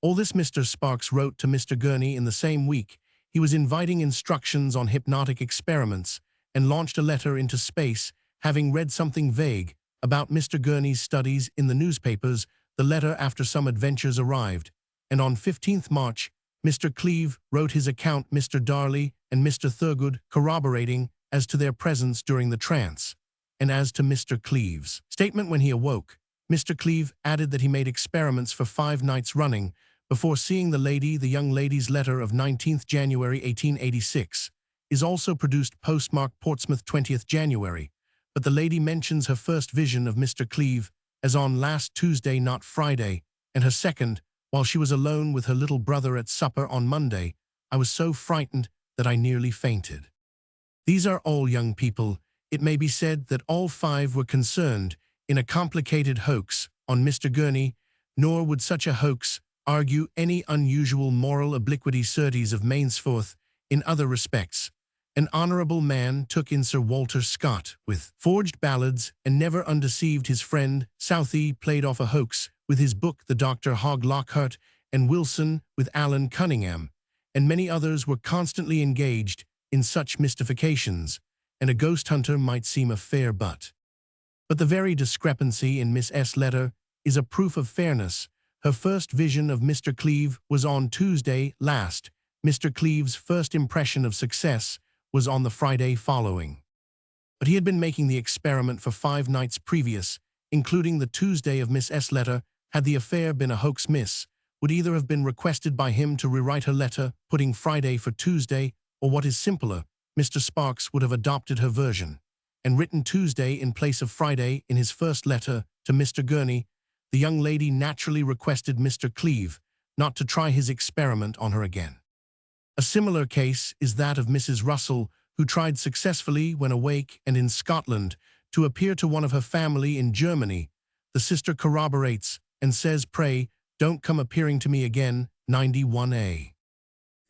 All this Mr. Sparks wrote to Mr. Gurney in the same week. He was inviting instructions on hypnotic experiments, and launched a letter into space, having read something vague about Mr. Gurney's studies in the newspapers. The letter, after some adventures, arrived, and on 15th March, Mr. Cleeve wrote his account, Mr. Darley and Mr. Thurgood corroborating as to their presence during the trance. And as to Mr. Cleeve's statement when he awoke, Mr. Cleeve added that he made experiments for 5 nights running before seeing the lady. The young lady's letter of 19th January 1886 is also produced, postmarked Portsmouth 20th January. But the lady mentions her first vision of Mr. Cleeve as on last Tuesday, not Friday, and her second, while she was alone with her little brother at supper on Monday. I was so frightened that I nearly fainted. These are all young people. It may be said that all 5 were concerned in a complicated hoax on Mr. Gurney, nor would such a hoax argue any unusual moral obliquity. Certes of Mainsforth, in other respects, an honourable man, took in Sir Walter Scott with forged ballads, and never undeceived his friend. Southey played off a hoax with his book The Dr. Hogg Lockhart, and Wilson with Alan Cunningham, and many others were constantly engaged in such mystifications, and a ghost hunter might seem a fair butt. But the very discrepancy in Miss S. letter is a proof of fairness. Her first vision of Mr. Cleeve was on Tuesday last. Mr. Cleeve's first impression of success was on the Friday following. But he had been making the experiment for 5 nights previous, including the Tuesday of Miss S. letter. Had the affair been a hoax, Miss would either have been requested by him to rewrite her letter, putting Friday for Tuesday, or what is simpler, Mr. Sparks would have adopted her version, and written Tuesday in place of Friday in his first letter to Mr. Gurney. The young lady naturally requested Mr. Cleeve not to try his experiment on her again. A similar case is that of Mrs. Russell, who tried successfully when awake and in Scotland to appear to one of her family in Germany. The sister corroborates and says, "Pray, don't come appearing to me again." 91a.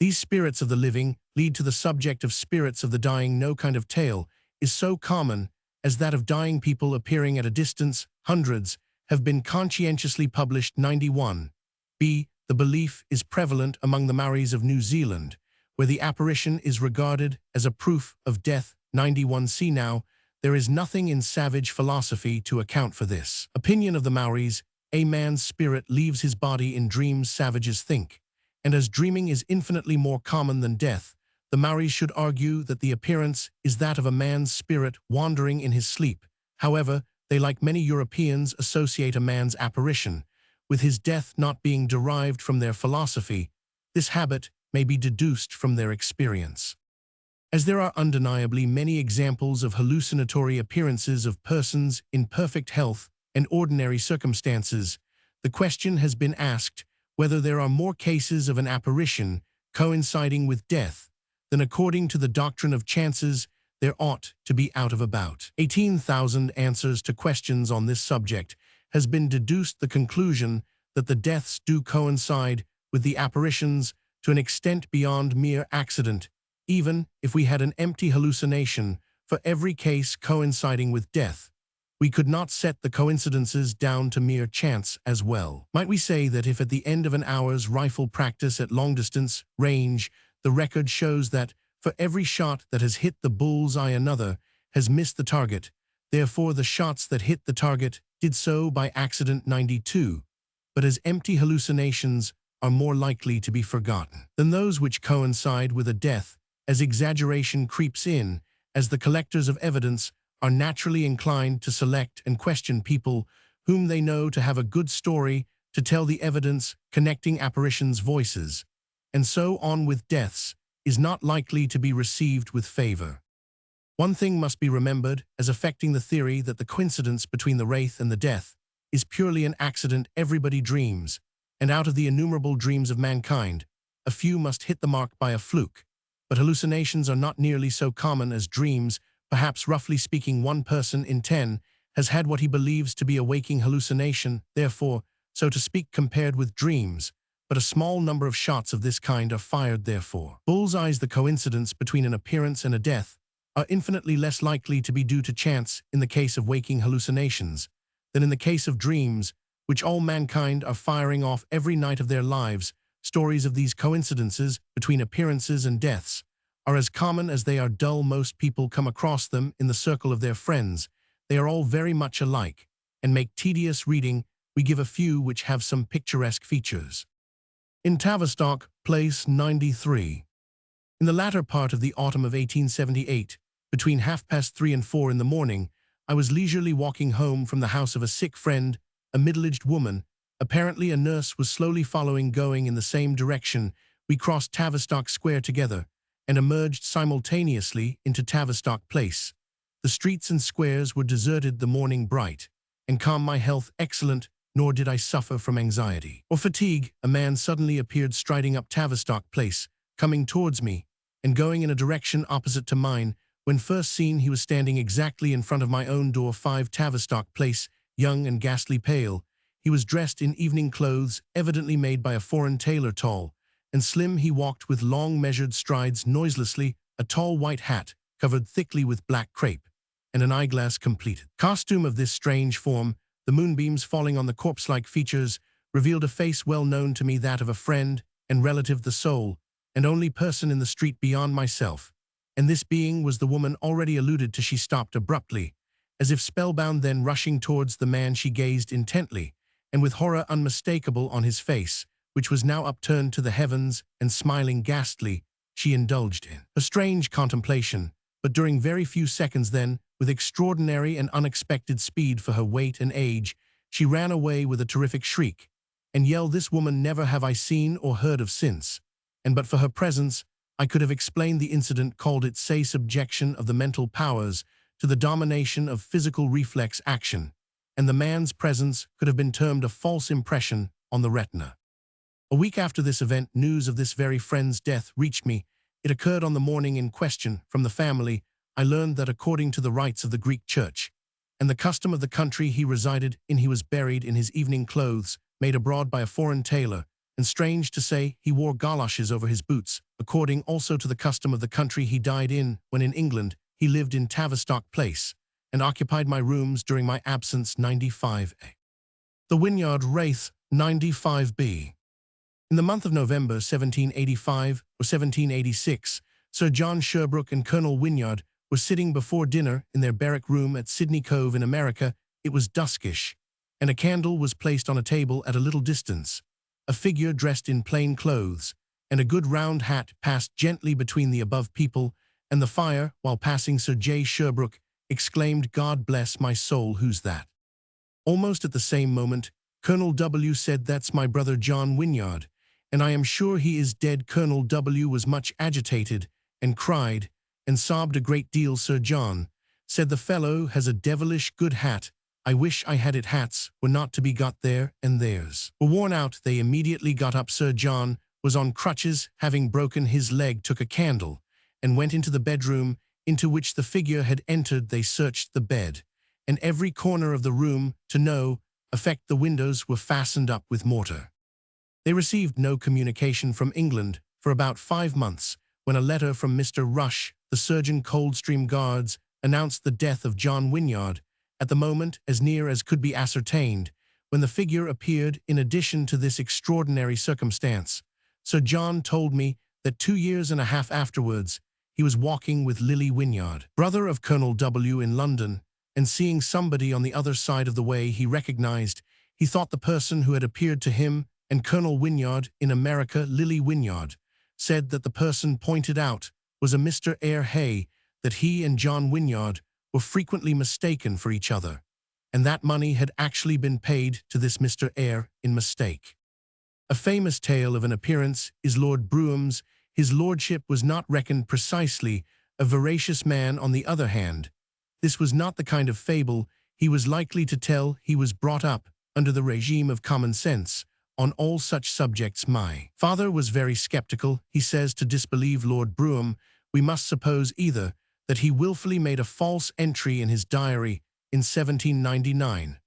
These spirits of the living lead to the subject of spirits of the dying. No kind of tale is so common as that of dying people appearing at a distance. Hundreds have been conscientiously published. 91b. The belief is prevalent among the Maoris of New Zealand, where the apparition is regarded as a proof of death. 91c. Now, there is nothing in savage philosophy to account for this opinion of the Maoris. a man's spirit leaves his body in dreams savages think, and as dreaming is infinitely more common than death, the Maoris should argue that the appearance is that of a man's spirit wandering in his sleep. However, they, like many Europeans, associate a man's apparition with his death not being derived from their philosophy. This habit may be deduced from their experience. As there are undeniably many examples of hallucinatory appearances of persons in perfect health and ordinary circumstances, the question has been asked whether there are more cases of an apparition coinciding with death than, according to the doctrine of chances, there ought to be out of about 18,000 answers to questions on this subject has been deduced the conclusion that the deaths do coincide with the apparitions to an extent beyond mere accident, even if we had an empty hallucination for every case coinciding with death. We could not set the coincidences down to mere chance as well. Might we say that if at the end of an hour's rifle practice at long-distance range, the record shows that for every shot that has hit the bull's-eye another has missed the target, therefore the shots that hit the target did so by accident 92, but as empty hallucinations are more likely to be forgotten than those which coincide with a death, as exaggeration creeps in, as the collectors of evidence are naturally inclined to select and question people whom they know to have a good story to tell the evidence connecting apparitions' voices, and so on with deaths, is not likely to be received with favor. One thing must be remembered as affecting the theory that the coincidence between the wraith and the death is purely an accident. Everybody dreams, and out of the innumerable dreams of mankind, a few must hit the mark by a fluke. But hallucinations are not nearly so common as dreams. Perhaps, roughly speaking, 1 person in 10 has had what he believes to be a waking hallucination, therefore, so to speak, compared with dreams. But a small number of shots of this kind are fired, therefore. Bullseyes, the coincidence between an appearance and a death, are infinitely less likely to be due to chance in the case of waking hallucinations than in the case of dreams, which all mankind are firing off every night of their lives. Stories of these coincidences between appearances and deaths are as common as they are dull. Most people come across them in the circle of their friends. They are all very much alike and make tedious reading. We give a few which have some picturesque features. In Tavistock Place 93. In the latter part of the autumn of 1878, between 3:30 and 4 in the morning, I was leisurely walking home from the house of a sick friend, a middle-aged woman. Apparently a nurse was slowly following, going in the same direction. We crossed Tavistock Square together and emerged simultaneously into Tavistock Place. The streets and squares were deserted, the morning bright and calm, my health excellent, nor did I suffer from anxiety or fatigue. A man suddenly appeared striding up Tavistock Place, coming towards me and going in a direction opposite to mine. When first seen, he was standing exactly in front of my own door, 5 Tavistock Place, young and ghastly pale. He was dressed in evening clothes, evidently made by a foreign tailor. Tall and slim, he walked with long measured strides, noiselessly, a tall white hat covered thickly with black crape, and an eyeglass completed costume of this strange form. The moonbeams falling on the corpse-like features revealed a face well known to me, that of a friend and relative, the sole and only person in the street beyond myself, and this being was the woman already alluded to. She stopped abruptly, as if spellbound, then rushing towards the man she gazed intently, and with horror unmistakable on his face, which was now upturned to the heavens and smiling ghastly. She indulged in a strange contemplation, but during very few seconds then, with extraordinary and unexpected speed for her weight and age, she ran away with a terrific shriek and yell. This woman never have I seen or heard of since, and but for her presence, I could have explained the incident, called it, say, subjection of the mental powers to the domination of physical reflex action, and the man's presence could have been termed a false impression on the retina. A week after this event, news of this very friend's death reached me. It occurred on the morning in question. From the family, I learned that according to the rites of the Greek Church and the custom of the country he resided in, he was buried in his evening clothes, made abroad by a foreign tailor, and strange to say, he wore galoshes over his boots. According also to the custom of the country he died in, when in England, he lived in Tavistock Place and occupied my rooms during my absence. 95A. The Wynyard Wraith, 95B. In the month of November 1785 or 1786, Sir John Sherbrooke and Colonel Wynyard were sitting before dinner in their barrack room at Sydney Cove in America. It was duskish, and a candle was placed on a table at a little distance. A figure dressed in plain clothes, and a good round hat passed gently between the above people and the fire while passing Sir J. Sherbrooke, exclaimed, "God bless my soul, who's that?" Almost at the same moment, Colonel W. said, "That's my brother John Wynyard, and I am sure he is dead." Colonel W. was much agitated, and cried, and sobbed a great deal. Sir John said, "The fellow has a devilish good hat. I wish I had it." Hats were not to be got there, and theirs were worn out. They immediately got up. Sir John was on crutches, having broken his leg, took a candle, and went into the bedroom into which the figure had entered. They searched the bed and every corner of the room to no effect. The windows were fastened up with mortar. They received no communication from England for about 5 months, when a letter from Mr. Rush, the surgeon, Coldstream Guards, announced the death of John Wynyard at the moment, as near as could be ascertained, when the figure appeared. In addition to this extraordinary circumstance, Sir John told me that 2 years and a half afterwards he was walking with Lily Wynyard, brother of Colonel W., in London, and seeing somebody on the other side of the way he recognized, he thought the person who had appeared to him and Colonel Wynyard in America. Lily Wynyard said that the person pointed out was a Mr. Eyre Hay, that he and John Wynyard were frequently mistaken for each other, and that money had actually been paid to this Mr. Eyre in mistake. A famous tale of an appearance is Lord Brougham's. His lordship was not reckoned precisely a veracious man. On the other hand, this was not the kind of fable he was likely to tell. He was brought up under the regime of common sense on all such subjects. My father was very skeptical. He says, to disbelieve Lord Brougham, we must suppose either that he willfully made a false entry in his diary in 1799,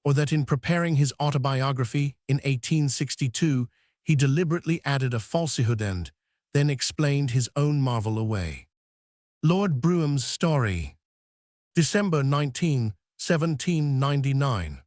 or that in preparing his autobiography in 1862, he deliberately added a falsehood and then explained his own marvel away. Lord Brougham's story. December 19, 1799.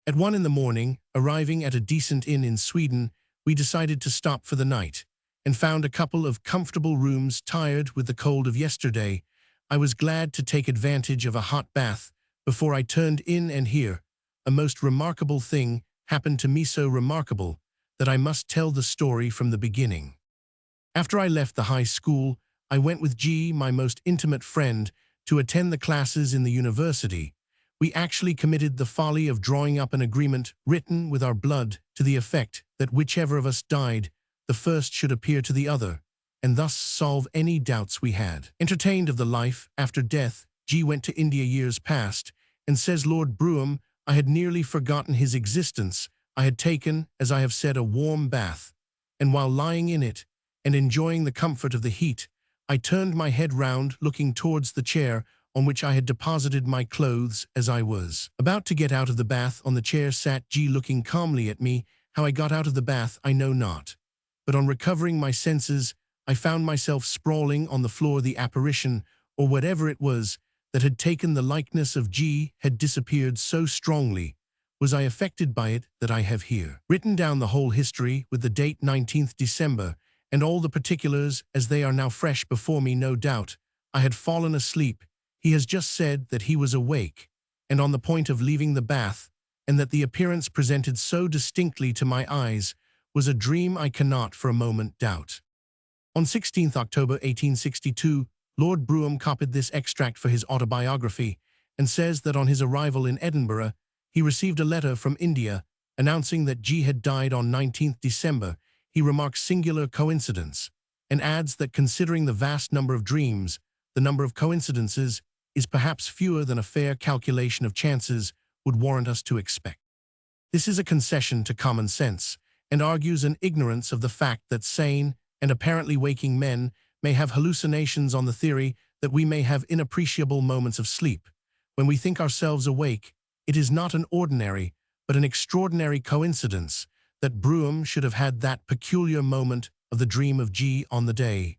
At 1 in the morning, arriving at a decent inn in Sweden, we decided to stop for the night, and found a couple of comfortable rooms. Tired with the cold of yesterday, I was glad to take advantage of a hot bath before I turned in, and here a most remarkable thing happened to me, so remarkable that I must tell the story from the beginning. After I left the high school, I went with G., my most intimate friend, to attend the classes in the university. We actually committed the folly of drawing up an agreement written with our blood to the effect that whichever of us died, the first should appear to the other, and thus solve any doubts we had entertained of the life after death. G. went to India years past, and says Lord Brougham, I had nearly forgotten his existence. I had taken, as I have said, a warm bath, and while lying in it, and enjoying the comfort of the heat, I turned my head round, looking towards the chair on which I had deposited my clothes. As I was about to get out of the bath, on the chair sat G., looking calmly at me. How I got out of the bath I know not, but on recovering my senses, I found myself sprawling on the floor. The apparition, or whatever it was, that had taken the likeness of G. had disappeared. So strongly was I affected by it that I have here written down the whole history with the date 19th December, and all the particulars as they are now fresh before me. No doubt I had fallen asleep. He has just said that he was awake and on the point of leaving the bath, and that the appearance presented so distinctly to my eyes was a dream I cannot for a moment doubt. On 16th October 1862, Lord Brougham copied this extract for his autobiography, and says that on his arrival in Edinburgh, he received a letter from India announcing that G. had died on 19th December. He remarks singular coincidence, and adds that considering the vast number of dreams, the number of coincidences is perhaps fewer than a fair calculation of chances would warrant us to expect. This is a concession to common sense, and argues an ignorance of the fact that sane and apparently waking men may have hallucinations, on the theory that we may have inappreciable moments of sleep. When we think ourselves awake, it is not an ordinary, but an extraordinary coincidence that Brougham should have had that peculiar moment of the dream of G. on the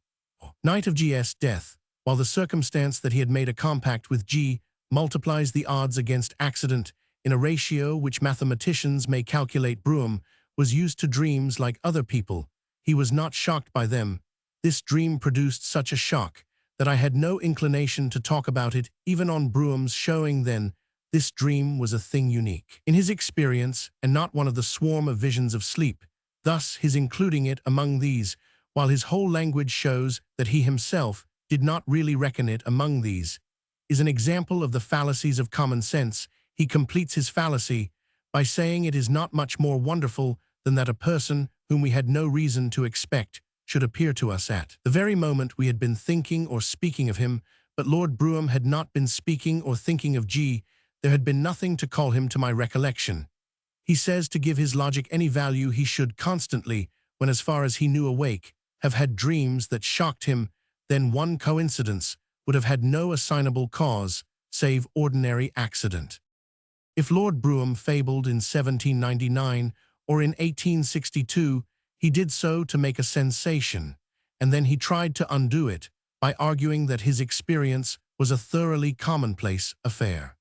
night of G.'s death, while the circumstance that he had made a compact with G. multiplies the odds against accident in a ratio which mathematicians may calculate. Brougham was used to dreams like other people. He was not shocked by them. This dream produced such a shock that I had no inclination to talk about it, even on Brougham's showing then this dream was a thing unique in his experience and not one of the swarm of visions of sleep, thus his including it among these, while his whole language shows that he himself did not really reckon it among these, is an example of the fallacies of common sense. He completes his fallacy by saying it is not much more wonderful than that a person whom we had no reason to expect should appear to us at the very moment we had been thinking or speaking of him, but Lord Brougham had not been speaking or thinking of G. There had been nothing to call him to my recollection. He says to give his logic any value he should constantly, when as far as he knew awake, have had dreams that shocked him, then one coincidence would have had no assignable cause, save ordinary accident. If Lord Brougham fabled in 1799 or in 1862, he did so to make a sensation, and then he tried to undo it by arguing that his experience was a thoroughly commonplace affair.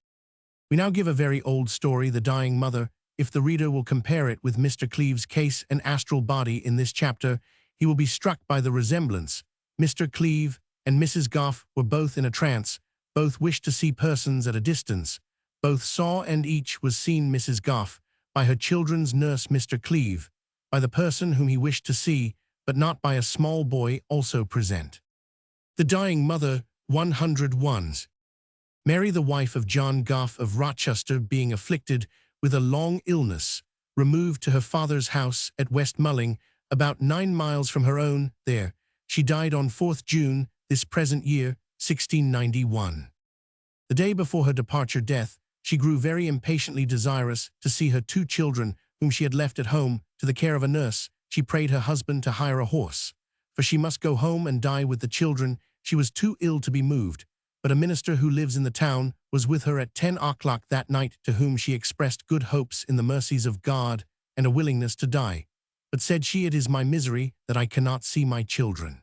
We now give a very old story, The Dying Mother. If the reader will compare it with Mr. Cleeve's case and astral body in this chapter, he will be struck by the resemblance. Mr. Cleeve and Mrs. Goff were both in a trance, both wished to see persons at a distance, both saw and each was seen Mrs. Goff, by her children's nurse Mr. Cleeve, by the person whom he wished to see, but not by a small boy also present. The Dying Mother, 101. Mary, the wife of John Goff of Rochester, being afflicted with a long illness, removed to her father's house at West Mulling, about 9 miles from her own. There she died on 4th June, this present year, 1691. The day before her departure she grew very impatiently desirous to see her 2 children, whom she had left at home to the care of a nurse. She prayed her husband to hire a horse, for she must go home and die with the children. She was too ill to be moved, but a minister who lives in the town was with her at 10 o'clock that night, to whom she expressed good hopes in the mercies of God and a willingness to die. But said she, it is my misery that I cannot see my children.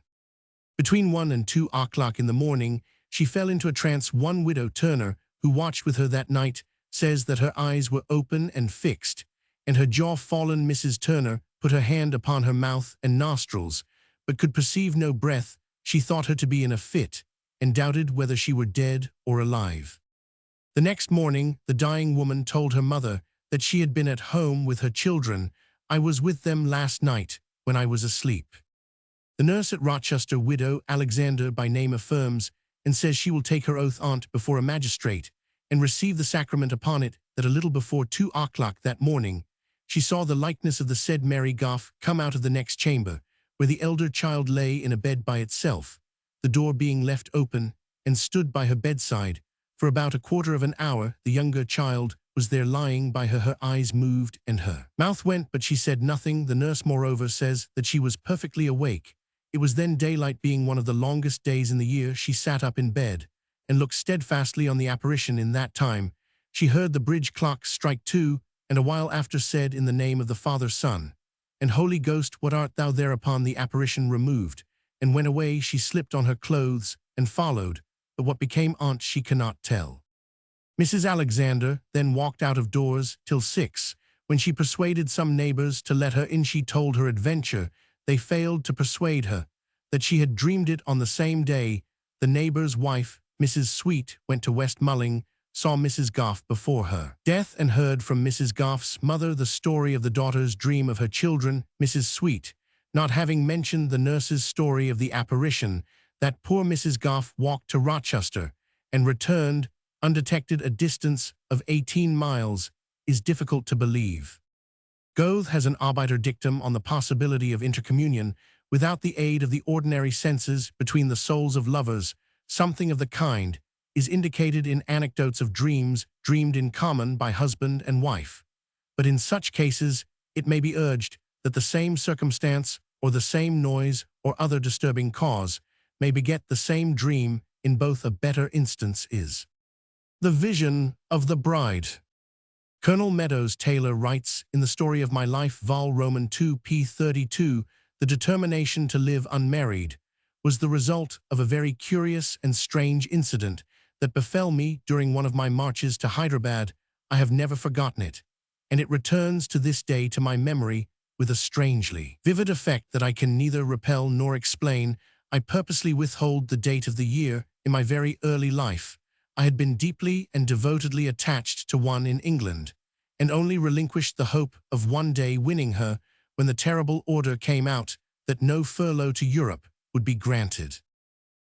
Between 1 and 2 o'clock in the morning, she fell into a trance. One widow Turner, who watched with her that night, says that her eyes were open and fixed, and her jaw fallen. Mrs. Turner put her hand upon her mouth and nostrils, but could perceive no breath. She thought her to be in a fit, and doubted whether she were dead or alive. The next morning, the dying woman told her mother that she had been at home with her children. I was with them last night when I was asleep. The nurse at Rochester, widow Alexander by name, affirms and says she will take her oath on't before a magistrate and receive the sacrament upon it, that a little before 2 o'clock that morning she saw the likeness of the said Mary Goff come out of the next chamber, where the elder child lay in a bed by itself, the door being left open, and stood by her bedside. For about a quarter of an hour the younger child was there lying by her. Her eyes moved and her mouth went, but she said nothing. The nurse moreover says that she was perfectly awake. It was then daylight, being one of the longest days in the year. She sat up in bed and looked steadfastly on the apparition. In that time she heard the bridge clock strike 2, and a while after said, in the name of the Father, Son, and Holy Ghost, what art thou? Thereupon the apparition removed and went away. She slipped on her clothes and followed, but what became on't she cannot tell. Mrs. Alexander then walked out of doors till 6, when she persuaded some neighbors to let her in. She told her adventure. They failed to persuade her that she had dreamed it on the same day. The neighbor's wife, Mrs. Sweet, went to West Mulling, saw Mrs. Goff before her death, and heard from Mrs. Goff's mother the story of the daughter's dream of her children. Mrs. Sweet, not having mentioned the nurse's story of the apparition, that poor Mrs. Goff walked to Rochester and returned undetected, a distance of 18 miles, is difficult to believe. Goethe has an obiter dictum on the possibility of intercommunion without the aid of the ordinary senses between the souls of lovers. Something of the kind is indicated in anecdotes of dreams dreamed in common by husband and wife. But in such cases, it may be urged that the same circumstance or the same noise or other disturbing cause may beget the same dream. In both, a better instance is the vision of the bride. Colonel Meadows Taylor writes in The Story of My Life, Vol. Roman 2, p. 32, the determination to live unmarried was the result of a very curious and strange incident that befell me during one of my marches to Hyderabad. I have never forgotten it, and it returns to this day to my memory with a strangely vivid effect that I can neither repel nor explain. I purposely withhold the date of the year in my very early life. I had been deeply and devotedly attached to one in England, and only relinquished the hope of one day winning her when the terrible order came out that no furlough to Europe would be granted.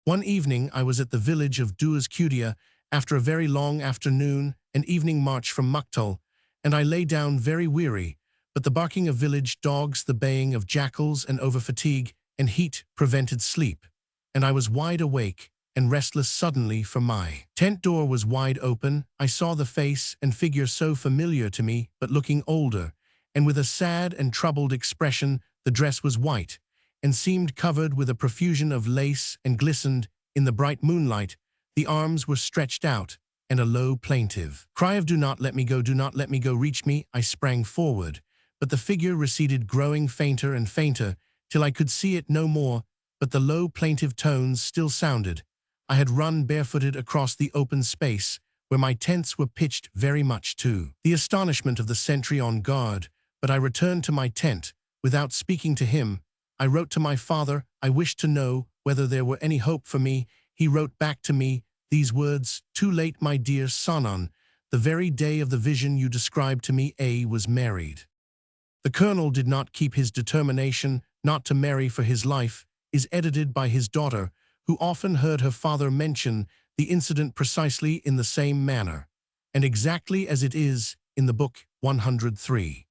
One evening I was at the village of Duascudia after a very long afternoon and evening march from Muktul, and I lay down very weary, but the barking of village dogs, the baying of jackals, and over-fatigue and heat prevented sleep, and I was wide awake and restless suddenly, for my tent door was wide open. I saw the face and figure so familiar to me, but looking older, and with a sad and troubled expression. The dress was white, and seemed covered with a profusion of lace and glistened in the bright moonlight. The arms were stretched out, and a low plaintive cry of "Do not let me go, do not let me go" reached me. I sprang forward, but the figure receded, growing fainter and fainter, till I could see it no more, but the low plaintive tones still sounded. I had run barefooted across the open space, where my tents were pitched, very much to the astonishment of the sentry on guard, but I returned to my tent, without speaking to him. I wrote to my father. I wished to know whether there were any hope for me. He wrote back to me these words: "Too late, my dear son. On the very day of the vision you described to me, A was married." The colonel did not keep his determination not to marry for his life, is edited by his daughter, who often heard her father mention the incident precisely in the same manner, and exactly as it is in the book 103.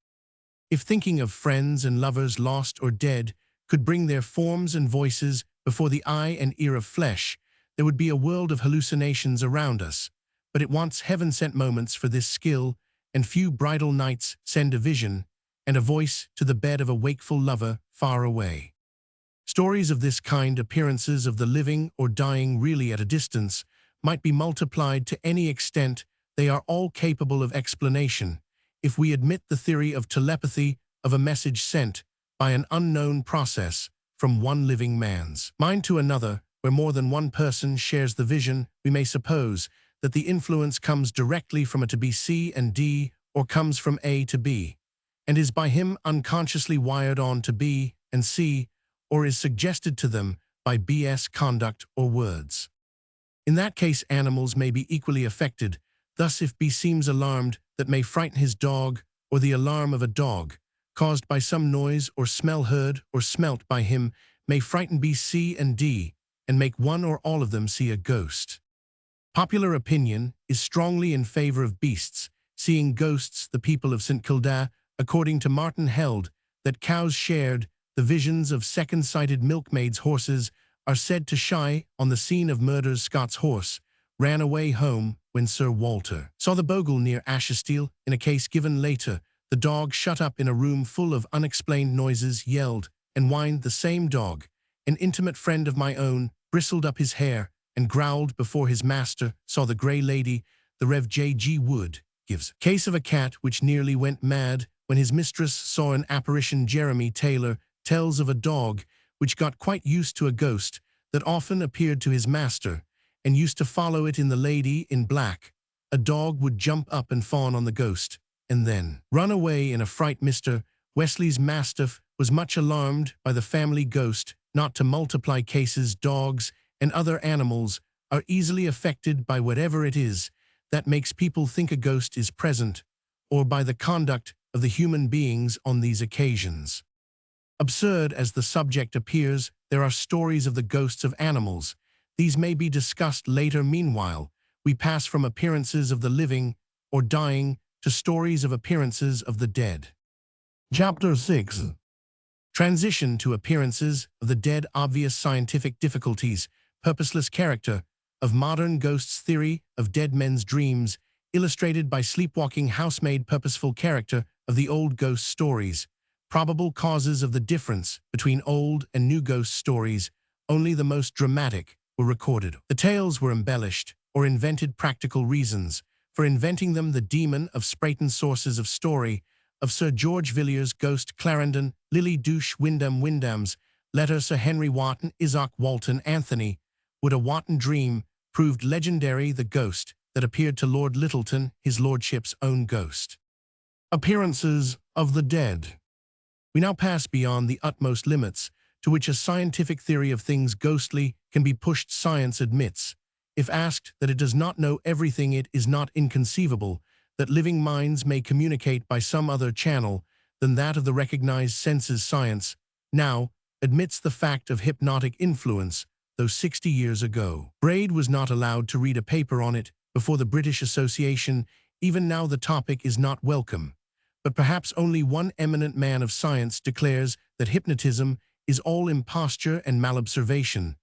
If thinking of friends and lovers lost or dead could bring their forms and voices before the eye and ear of flesh, there would be a world of hallucinations around us, but it wants heaven-sent moments for this skill, and few bridal nights send a vision and a voice to the bed of a wakeful lover far away. Stories of this kind, appearances of the living or dying really at a distance, might be multiplied to any extent. They are all capable of explanation, if we admit the theory of telepathy, of a message sent by an unknown process from one living man's mind to another, where more than one person shares the vision. We may suppose that the influence comes directly from A to B, C and D, or comes from A to B, and is by him unconsciously wired on to B and C, or is suggested to them by B's conduct or words. In that case, animals may be equally affected. Thus, if B seems alarmed, that may frighten his dog, or the alarm of a dog, caused by some noise or smell heard or smelt by him, may frighten B, C, and D, and make one or all of them see a ghost. Popular opinion is strongly in favor of beasts seeing ghosts. The people of St. Kilda, according to Martin, held that cows shared the visions of second-sighted milkmaids. Horses are said to shy on the scene of murders. Scott's horse ran away home when Sir Walter saw the bogle near Ashestiel. In a case given later, the dog shut up in a room full of unexplained noises yelled and whined. The same dog, an intimate friend of my own, bristled up his hair and growled before his master saw the Grey Lady. The Rev. J.G. Wood gives case of a cat which nearly went mad when his mistress saw an apparition. Jeremy Taylor tells of a dog which got quite used to a ghost that often appeared to his master and used to follow it. In The Lady in Black, a dog would jump up and fawn on the ghost and then run away in a fright. Mr. Wesley's mastiff was much alarmed by the family ghost. Not to multiply cases, dogs and other animals are easily affected by whatever it is that makes people think a ghost is present, or by the conduct of the human beings on these occasions. Absurd as the subject appears, there are stories of the ghosts of animals. These may be discussed later. Meanwhile, we pass from appearances of the living or dying to stories of appearances of the dead. Chapter 6. Transition to appearances of the dead. Obvious scientific difficulties. Purposeless character of modern ghosts. Theory of dead men's dreams, illustrated by sleepwalking housemaid. Purposeful character of the old ghost stories. Probable causes of the difference between old and new ghost stories. Only the most dramatic were recorded. The tales were embellished or invented. Practical reasons for inventing them. The Demon of Sprayton. Sources of story of Sir George Villiers' ghost. Clarendon, Lily Douche, Wyndham's letter. Sir Henry Wotton, Isaac Walton. Anthony Would a Wotton dream proved legendary. The ghost that appeared to Lord Lyttelton, his lordship's own ghost. Appearances of the dead. We now pass beyond the utmost limits to which a scientific theory of things ghostly can be pushed. Science admits If asked, that it does not know everything, it is not inconceivable that living minds may communicate by some other channel than that of the recognized senses. Science now admits the fact of hypnotic influence, though 60 years ago, Braid was not allowed to read a paper on it before the British Association. Even now the topic is not welcome. But perhaps only one eminent man of science declares that hypnotism is all imposture and malobservation.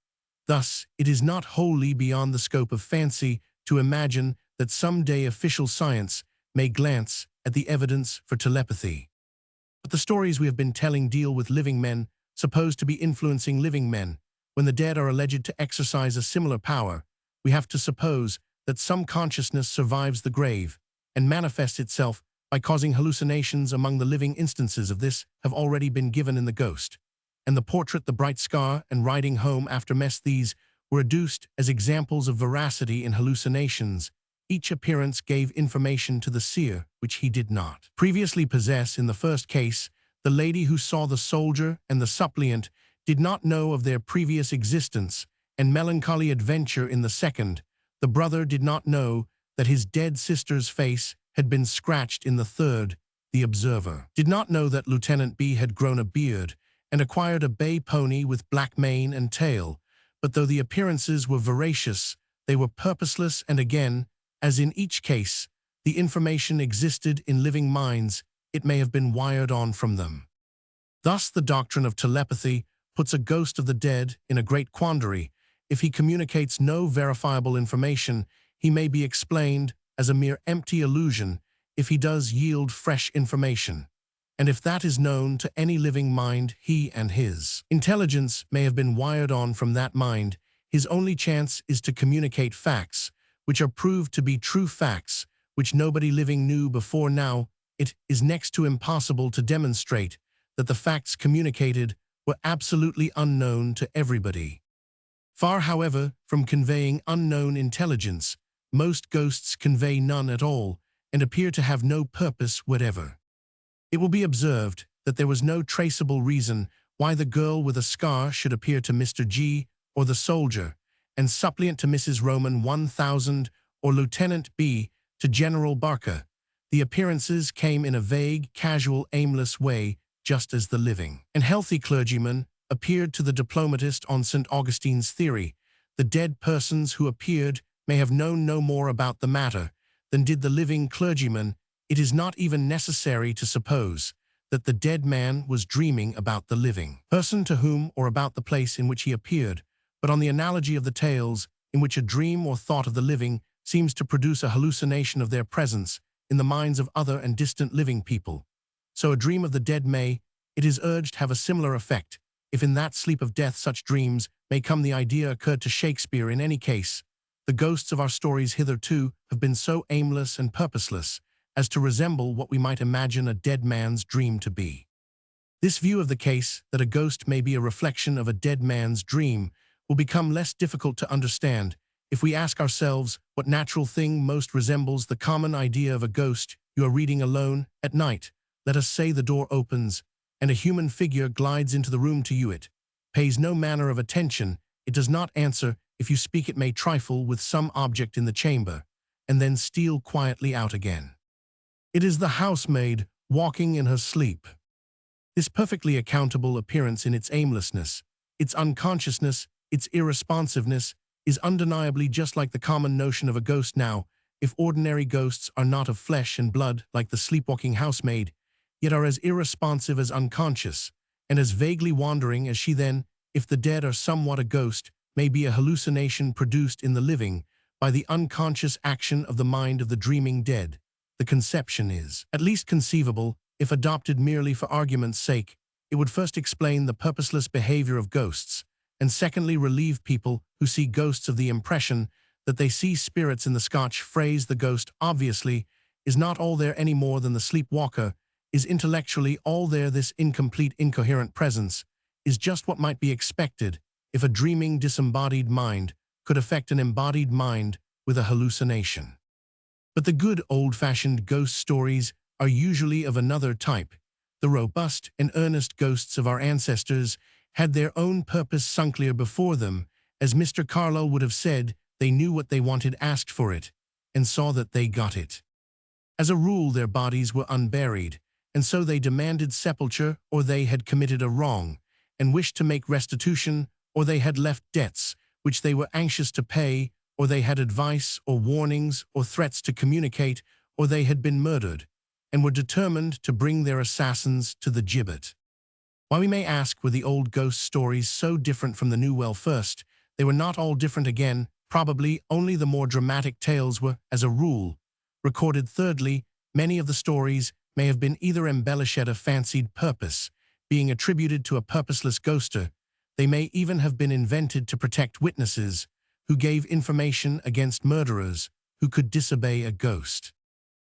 Thus, it is not wholly beyond the scope of fancy to imagine that someday official science may glance at the evidence for telepathy. But the stories we have been telling deal with living men supposed to be influencing living men. When the dead are alleged to exercise a similar power, we have to suppose that some consciousness survives the grave and manifests itself by causing hallucinations. Among the living instances of this have already been given in The Ghost and the Portrait, The Bright Scar, and Riding Home After Mess. These were adduced as examples of veracity in hallucinations. Each appearance gave information to the seer which he did not previously possess. In the first case, the lady who saw the soldier and the suppliant did not know of their previous existence and melancholy adventure. In the second, the brother did not know that his dead sister's face had been scratched. In the third, the observer did not know that Lieutenant B had grown a beard and acquired a bay pony with black mane and tail. But though the appearances were veracious, they were purposeless, and again, as in each case, the information existed in living minds. It may have been wired on from them. Thus, the doctrine of telepathy puts a ghost of the dead in a great quandary. If he communicates no verifiable information, he may be explained as a mere empty illusion. If he does yield fresh information, and if that is known to any living mind, he and his intelligence may have been wired on from that mind. His only chance is to communicate facts, which are proved to be true facts, which nobody living knew before. Now, it is next to impossible to demonstrate that the facts communicated were absolutely unknown to everybody. Far, however, from conveying unknown intelligence, most ghosts convey none at all and appear to have no purpose whatever. It will be observed that there was no traceable reason why the girl with a scar should appear to Mr. G, or the soldier and suppliant to Mrs. Roman 1000, or Lieutenant B to General Barker. The appearances came in a vague, casual, aimless way, just as the living and healthy clergyman appeared to the diplomatist. On St. Augustine's theory, the dead persons who appeared may have known no more about the matter than did the living clergyman. It is not even necessary to suppose that the dead man was dreaming about the living person to whom or about the place in which he appeared, but on the analogy of the tales in which a dream or thought of the living seems to produce a hallucination of their presence in the minds of other and distant living people. So a dream of the dead may, it is urged, have a similar effect. If in that sleep of death such dreams may come, the idea occurred to Shakespeare. In any case, the ghosts of our stories hitherto have been so aimless and purposeless as to resemble what we might imagine a dead man's dream to be. This view of the case, that a ghost may be a reflection of a dead man's dream, will become less difficult to understand if we ask ourselves what natural thing most resembles the common idea of a ghost. You are reading alone at night. Let us say the door opens, and a human figure glides into the room to you. It pays no manner of attention. It does not answer. If you speak, it may trifle with some object in the chamber, and then steal quietly out again. It is the housemaid walking in her sleep. This perfectly accountable appearance, in its aimlessness, its unconsciousness, its irresponsiveness, is undeniably just like the common notion of a ghost. Now, if ordinary ghosts are not of flesh and blood like the sleepwalking housemaid, yet are as irresponsive as unconscious, and as vaguely wandering as she, then, if the dead are somewhat, a ghost may be a hallucination produced in the living by the unconscious action of the mind of the dreaming dead. The conception is at least conceivable. If adopted merely for argument's sake, it would first explain the purposeless behavior of ghosts, and secondly relieve people who see ghosts of the impression that they see spirits. In the Scotch phrase, the ghost obviously is not all there any more than the sleepwalker is intellectually all there. This incomplete, incoherent presence is just what might be expected if a dreaming, disembodied mind could affect an embodied mind with a hallucination. But the good old-fashioned ghost stories are usually of another type. The robust and earnest ghosts of our ancestors had their own purpose sunk clear before them. As Mr. Carlyle would have said, they knew what they wanted, asked for it, and saw that they got it. As a rule, their bodies were unburied, and so they demanded sepulture, or they had committed a wrong, and wished to make restitution, or they had left debts, which they were anxious to pay, or they had advice, or warnings, or threats to communicate, or they had been murdered, and were determined to bring their assassins to the gibbet. While we may ask, were the old ghost stories so different from the new? Well, first, they were not all different again. Probably only the more dramatic tales were, as a rule, recorded. Thirdly, many of the stories may have been either embellished at a fancied purpose, being attributed to a purposeless ghoster. They may even have been invented to protect witnesses who gave information against murderers who could disobey a ghost.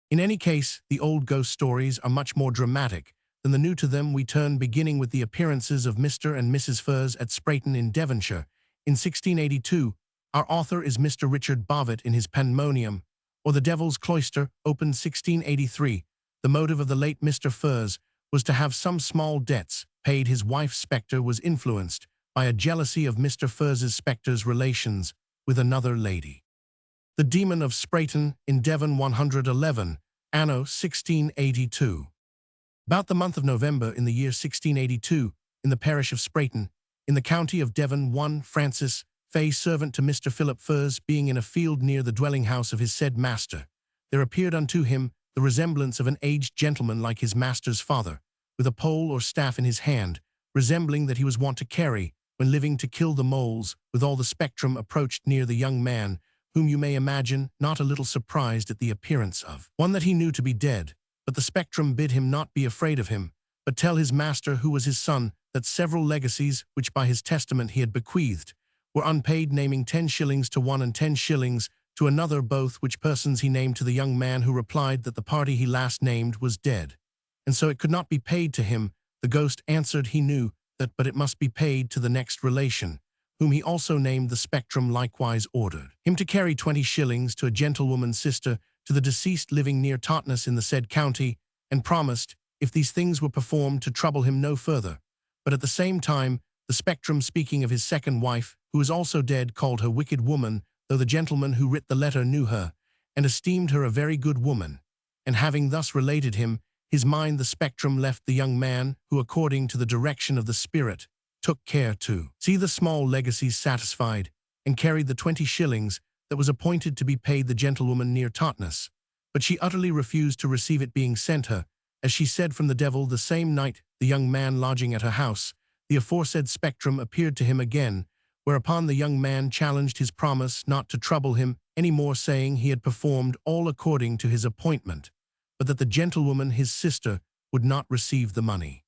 In any case, the old ghost stories are much more dramatic than the new. To them we turn, beginning with the appearances of Mr. and Mrs. Furs at Sprayton in Devonshire. In 1682, our author is Mr. Richard Bovet in his Pandemonium, or The Devil's Cloister, opened 1683. The motive of the late Mr. Furs was to have some small debts paid. His wife's spectre was influenced by a jealousy of Mr. Furs's spectre's relations with another lady. The Demon of Sprayton in Devon 111, anno 1682. About the month of November in the year 1682, in the parish of Sprayton, in the county of Devon, one Francis Fay, servant to Mr. Philip Furs, being in a field near the dwelling house of his said master, there appeared unto him the resemblance of an aged gentleman like his master's father, with a pole or staff in his hand, resembling that he was wont to carry, when living, to kill the moles. With all the spectrum approached near the young man, whom you may imagine not a little surprised at the appearance of one that he knew to be dead. But the spectrum bid him not be afraid of him, but tell his master, who was his son, that several legacies, which by his testament he had bequeathed, were unpaid, naming 10 shillings to one and 10 shillings to another, both which persons he named to the young man, who replied that the party he last named was dead, and so it could not be paid to him. The ghost answered he knew that, but it must be paid to the next relation, whom he also named. The spectrum likewise ordered him to carry 20 shillings to a gentlewoman's sister to the deceased, living near Totnes in the said county, and promised, if these things were performed, to trouble him no further. But at the same time, the spectrum, speaking of his second wife, who was also dead, called her wicked woman, though the gentleman who writ the letter knew her, and esteemed her a very good woman. And having thus related him his mind, the spectrum left the young man, who, according to the direction of the spirit, took care to see the small legacies satisfied, and carried the 20 shillings that was appointed to be paid the gentlewoman near Totnes. But she utterly refused to receive it, being sent her, as she said, from the devil. The same night, the young man lodging at her house, the aforesaid spectrum appeared to him again, whereupon the young man challenged his promise not to trouble him any more, saying he had performed all according to his appointment, but that the gentlewoman, his sister, would not receive the money.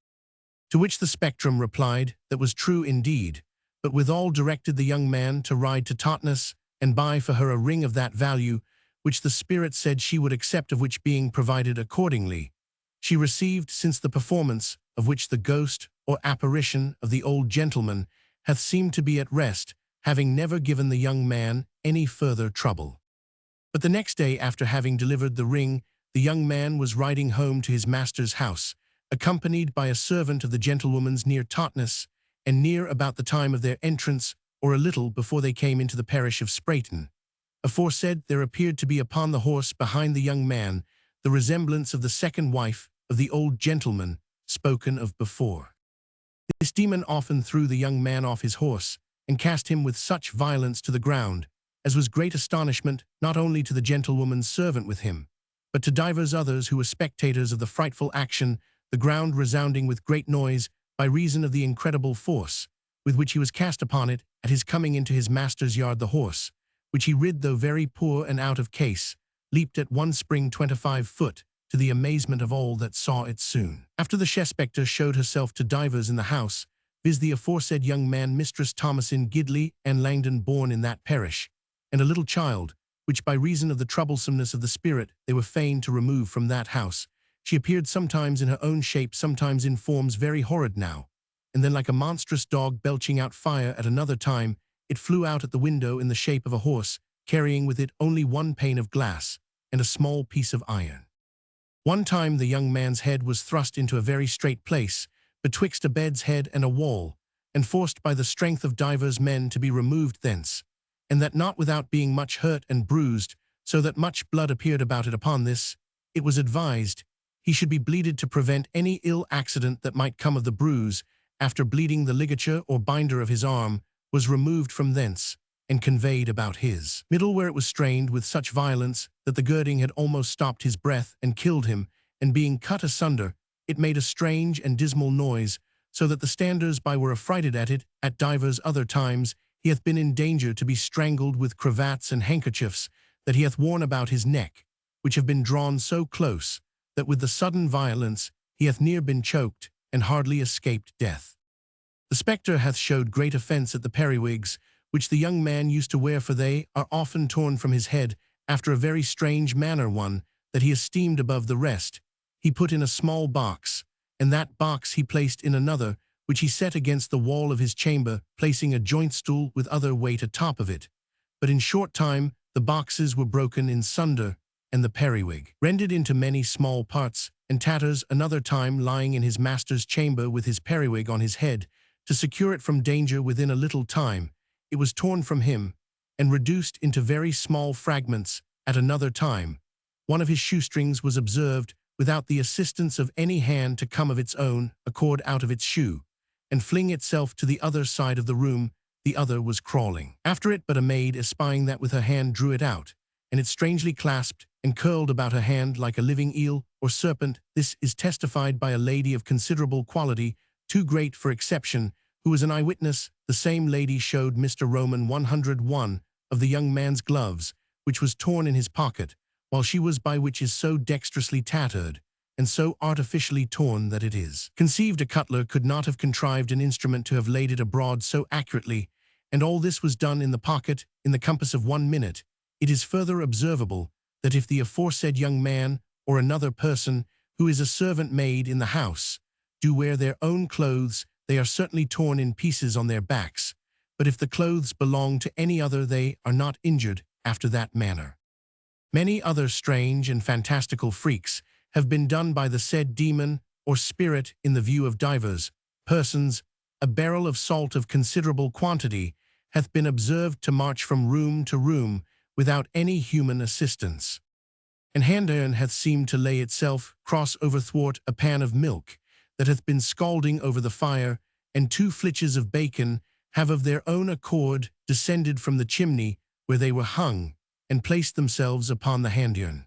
To which the spectrum replied, that was true indeed, but withal directed the young man to ride to Totnes and buy for her a ring of that value, which the spirit said she would accept, of which being provided accordingly, she received, since the performance of which the ghost or apparition of the old gentleman hath seemed to be at rest, having never given the young man any further trouble. But the next day, after having delivered the ring, the young man was riding home to his master's house, accompanied by a servant of the gentlewoman's near Totnes, and near about the time of their entrance, or a little before they came into the parish of Sprayton, aforesaid, there appeared to be upon the horse behind the young man the resemblance of the second wife of the old gentleman spoken of before. This demon often threw the young man off his horse, and cast him with such violence to the ground, as was great astonishment not only to the gentlewoman's servant with him, but to divers others who were spectators of the frightful action, the ground resounding with great noise, by reason of the incredible force with which he was cast upon it at his coming into his master's yard. The horse, which he rid, though very poor and out of case, leaped at one spring 25 foot, to the amazement of all that saw it. Soon after, the she-spectre showed herself to divers in the house, viz. the aforesaid young man, Mistress Thomasin Gidley and Langdon, born in that parish, and a little child, which by reason of the troublesomeness of the spirit they were fain to remove from that house. She appeared sometimes in her own shape, sometimes in forms very horrid now, and then like a monstrous dog belching out fire. At another time it flew out at the window in the shape of a horse, carrying with it only one pane of glass and a small piece of iron. One time the young man's head was thrust into a very straight place, betwixt a bed's head and a wall, and forced by the strength of divers men to be removed thence. and that not without being much hurt and bruised, so that much blood appeared about it. Upon this, it was advised he should be bleeded to prevent any ill accident that might come of the bruise. After bleeding, the ligature or binder of his arm was removed from thence, and conveyed about his middle, where it was strained with such violence that the girding had almost stopped his breath and killed him, and being cut asunder, it made a strange and dismal noise, so that the standers by were affrighted at it. At divers other times he hath been in danger to be strangled with cravats and handkerchiefs that he hath worn about his neck, which have been drawn so close, that with the sudden violence he hath near been choked, and hardly escaped death. The spectre hath showed great offence at the periwigs, which the young man used to wear, for they are often torn from his head, after a very strange manner. One that he esteemed above the rest he put in a small box, and that box he placed in another, which he set against the wall of his chamber, placing a joint stool with other weight atop of it. But in short time the boxes were broken in sunder, and the periwig rended into many small parts and tatters. Another time, lying in his master's chamber with his periwig on his head, to secure it from danger, within a little time it was torn from him, and reduced into very small fragments. At another time, one of his shoestrings was observed, without the assistance of any hand, to come of its own accord out of its shoe, and fling itself to the other side of the room. The other was crawling after it, but a maid, espying that with her hand, drew it out, and it strangely clasped and curled about her hand like a living eel or serpent. This is testified by a lady of considerable quality, too great for exception, who was an eyewitness. The same lady showed Mr. Roman 101 of the young man's gloves, which was torn in his pocket, while she was by which is so dexterously tattered, and so artificially torn, that it is conceived a cutler could not have contrived an instrument to have laid it abroad so accurately, and all this was done in the pocket, in the compass of 1 minute. It is further observable, that if the aforesaid young man, or another person, who is a servant maid in the house, do wear their own clothes, they are certainly torn in pieces on their backs, but if the clothes belong to any other, they are not injured after that manner. Many other strange and fantastical freaks have been done by the said demon or spirit in the view of divers persons. A barrel of salt of considerable quantity hath been observed to march from room to room without any human assistance. An handiron hath seemed to lay itself cross over thwart a pan of milk that hath been scalding over the fire, and 2 flitches of bacon have of their own accord descended from the chimney where they were hung, and placed themselves upon the handiron.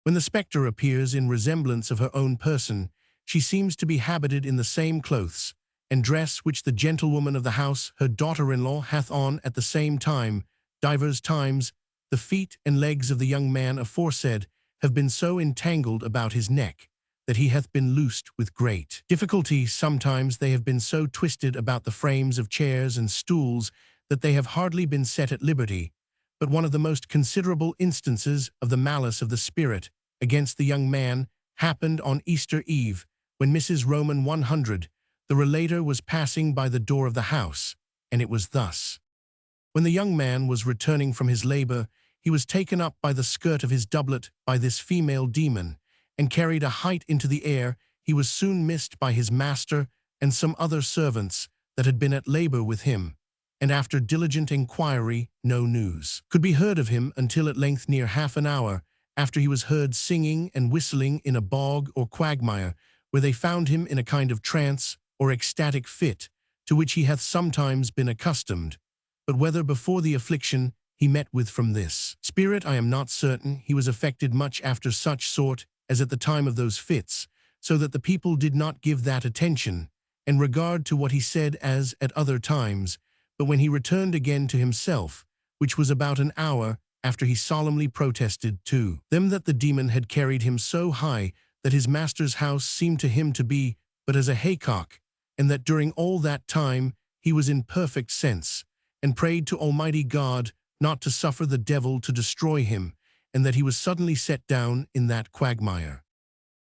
When the spectre appears in resemblance of her own person, she seems to be habited in the same clothes and dress which the gentlewoman of the house, her daughter-in-law, hath on at the same time. Divers times the feet and legs of the young man aforesaid have been so entangled about his neck that he hath been loosed with great difficulty. Sometimes they have been so twisted about the frames of chairs and stools that they have hardly been set at liberty. But one of the most considerable instances of the malice of the spirit against the young man happened on Easter Eve, when Mrs. Roman 100, the relator, was passing by the door of the house, and it was thus. When the young man was returning from his labor, he was taken up by the skirt of his doublet by this female demon, and carried a height into the air. He was soon missed by his master and some other servants that had been at labor with him, and after diligent inquiry no news could be heard of him, until at length, near half an hour after, he was heard singing and whistling in a bog or quagmire, where they found him in a kind of trance or ecstatic fit, to which he hath sometimes been accustomed, but whether before the affliction he met with from this spirit I am not certain. He was affected much after such sort as at the time of those fits, so that the people did not give that attention and regard to what he said as at other times. But when he returned again to himself, which was about an hour after, he solemnly protested to them that the demon had carried him so high that his master's house seemed to him to be but as a haycock, and that during all that time he was in perfect sense, and prayed to Almighty God not to suffer the devil to destroy him, and that he was suddenly set down in that quagmire.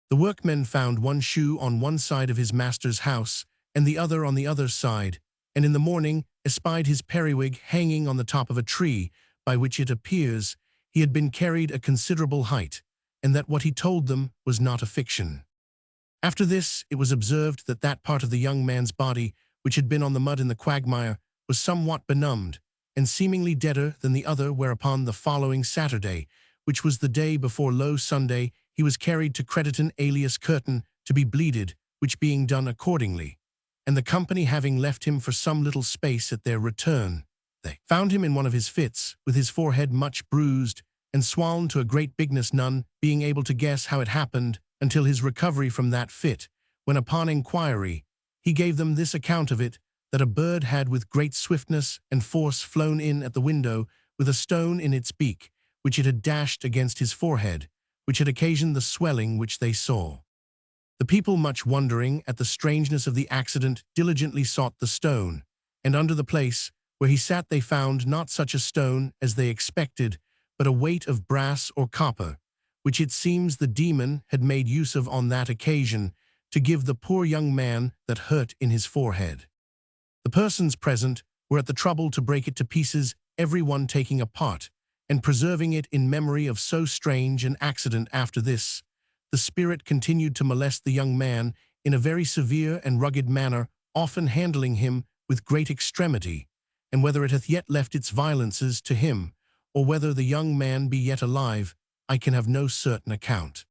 The workmen found 1 shoe on one side of his master's house, and the other on the other side, and in the morning espied his periwig hanging on the top of a tree, by which it appears he had been carried a considerable height, and that what he told them was not a fiction. After this it was observed that that part of the young man's body which had been on the mud in the quagmire was somewhat benumbed, and seemingly deader than the other, whereupon the following Saturday, which was the day before Low Sunday, he was carried to Crediton alias Curtain to be bleeded, which being done accordingly. And the company having left him for some little space at their return, they found him in one of his fits, with his forehead much bruised, and swollen to a great bigness, none being able to guess how it happened until his recovery from that fit, when upon inquiry, he gave them this account of it, that a bird had with great swiftness and force flown in at the window with a stone in its beak, which it had dashed against his forehead, which had occasioned the swelling which they saw. The people, much wondering at the strangeness of the accident, diligently sought the stone, and under the place where he sat they found not such a stone as they expected, but a weight of brass or copper, which it seems the demon had made use of on that occasion to give the poor young man that hurt in his forehead. The persons present were at the trouble to break it to pieces, every one taking a part, and preserving it in memory of so strange an accident. After this, the spirit continued to molest the young man in a very severe and rugged manner, often handling him with great extremity, and whether it hath yet left its violences to him, or whether the young man be yet alive, I can have no certain account.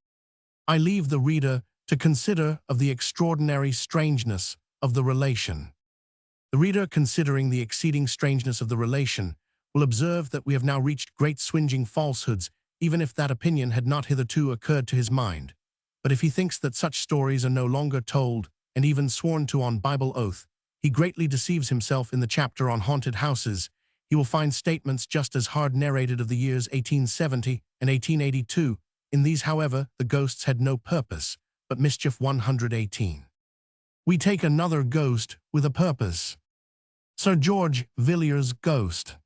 I leave the reader to consider of the extraordinary strangeness of the relation. The reader, considering the exceeding strangeness of the relation, will observe that we have now reached great swinging falsehoods, even if that opinion had not hitherto occurred to his mind. But if he thinks that such stories are no longer told, and even sworn to on Bible oath, he greatly deceives himself. In the chapter on haunted houses, he will find statements just as hard narrated of the years 1870 and 1882. In these, however, the ghosts had no purpose, but mischief. 118. We take another ghost with a purpose. Sir George Villiers' ghost.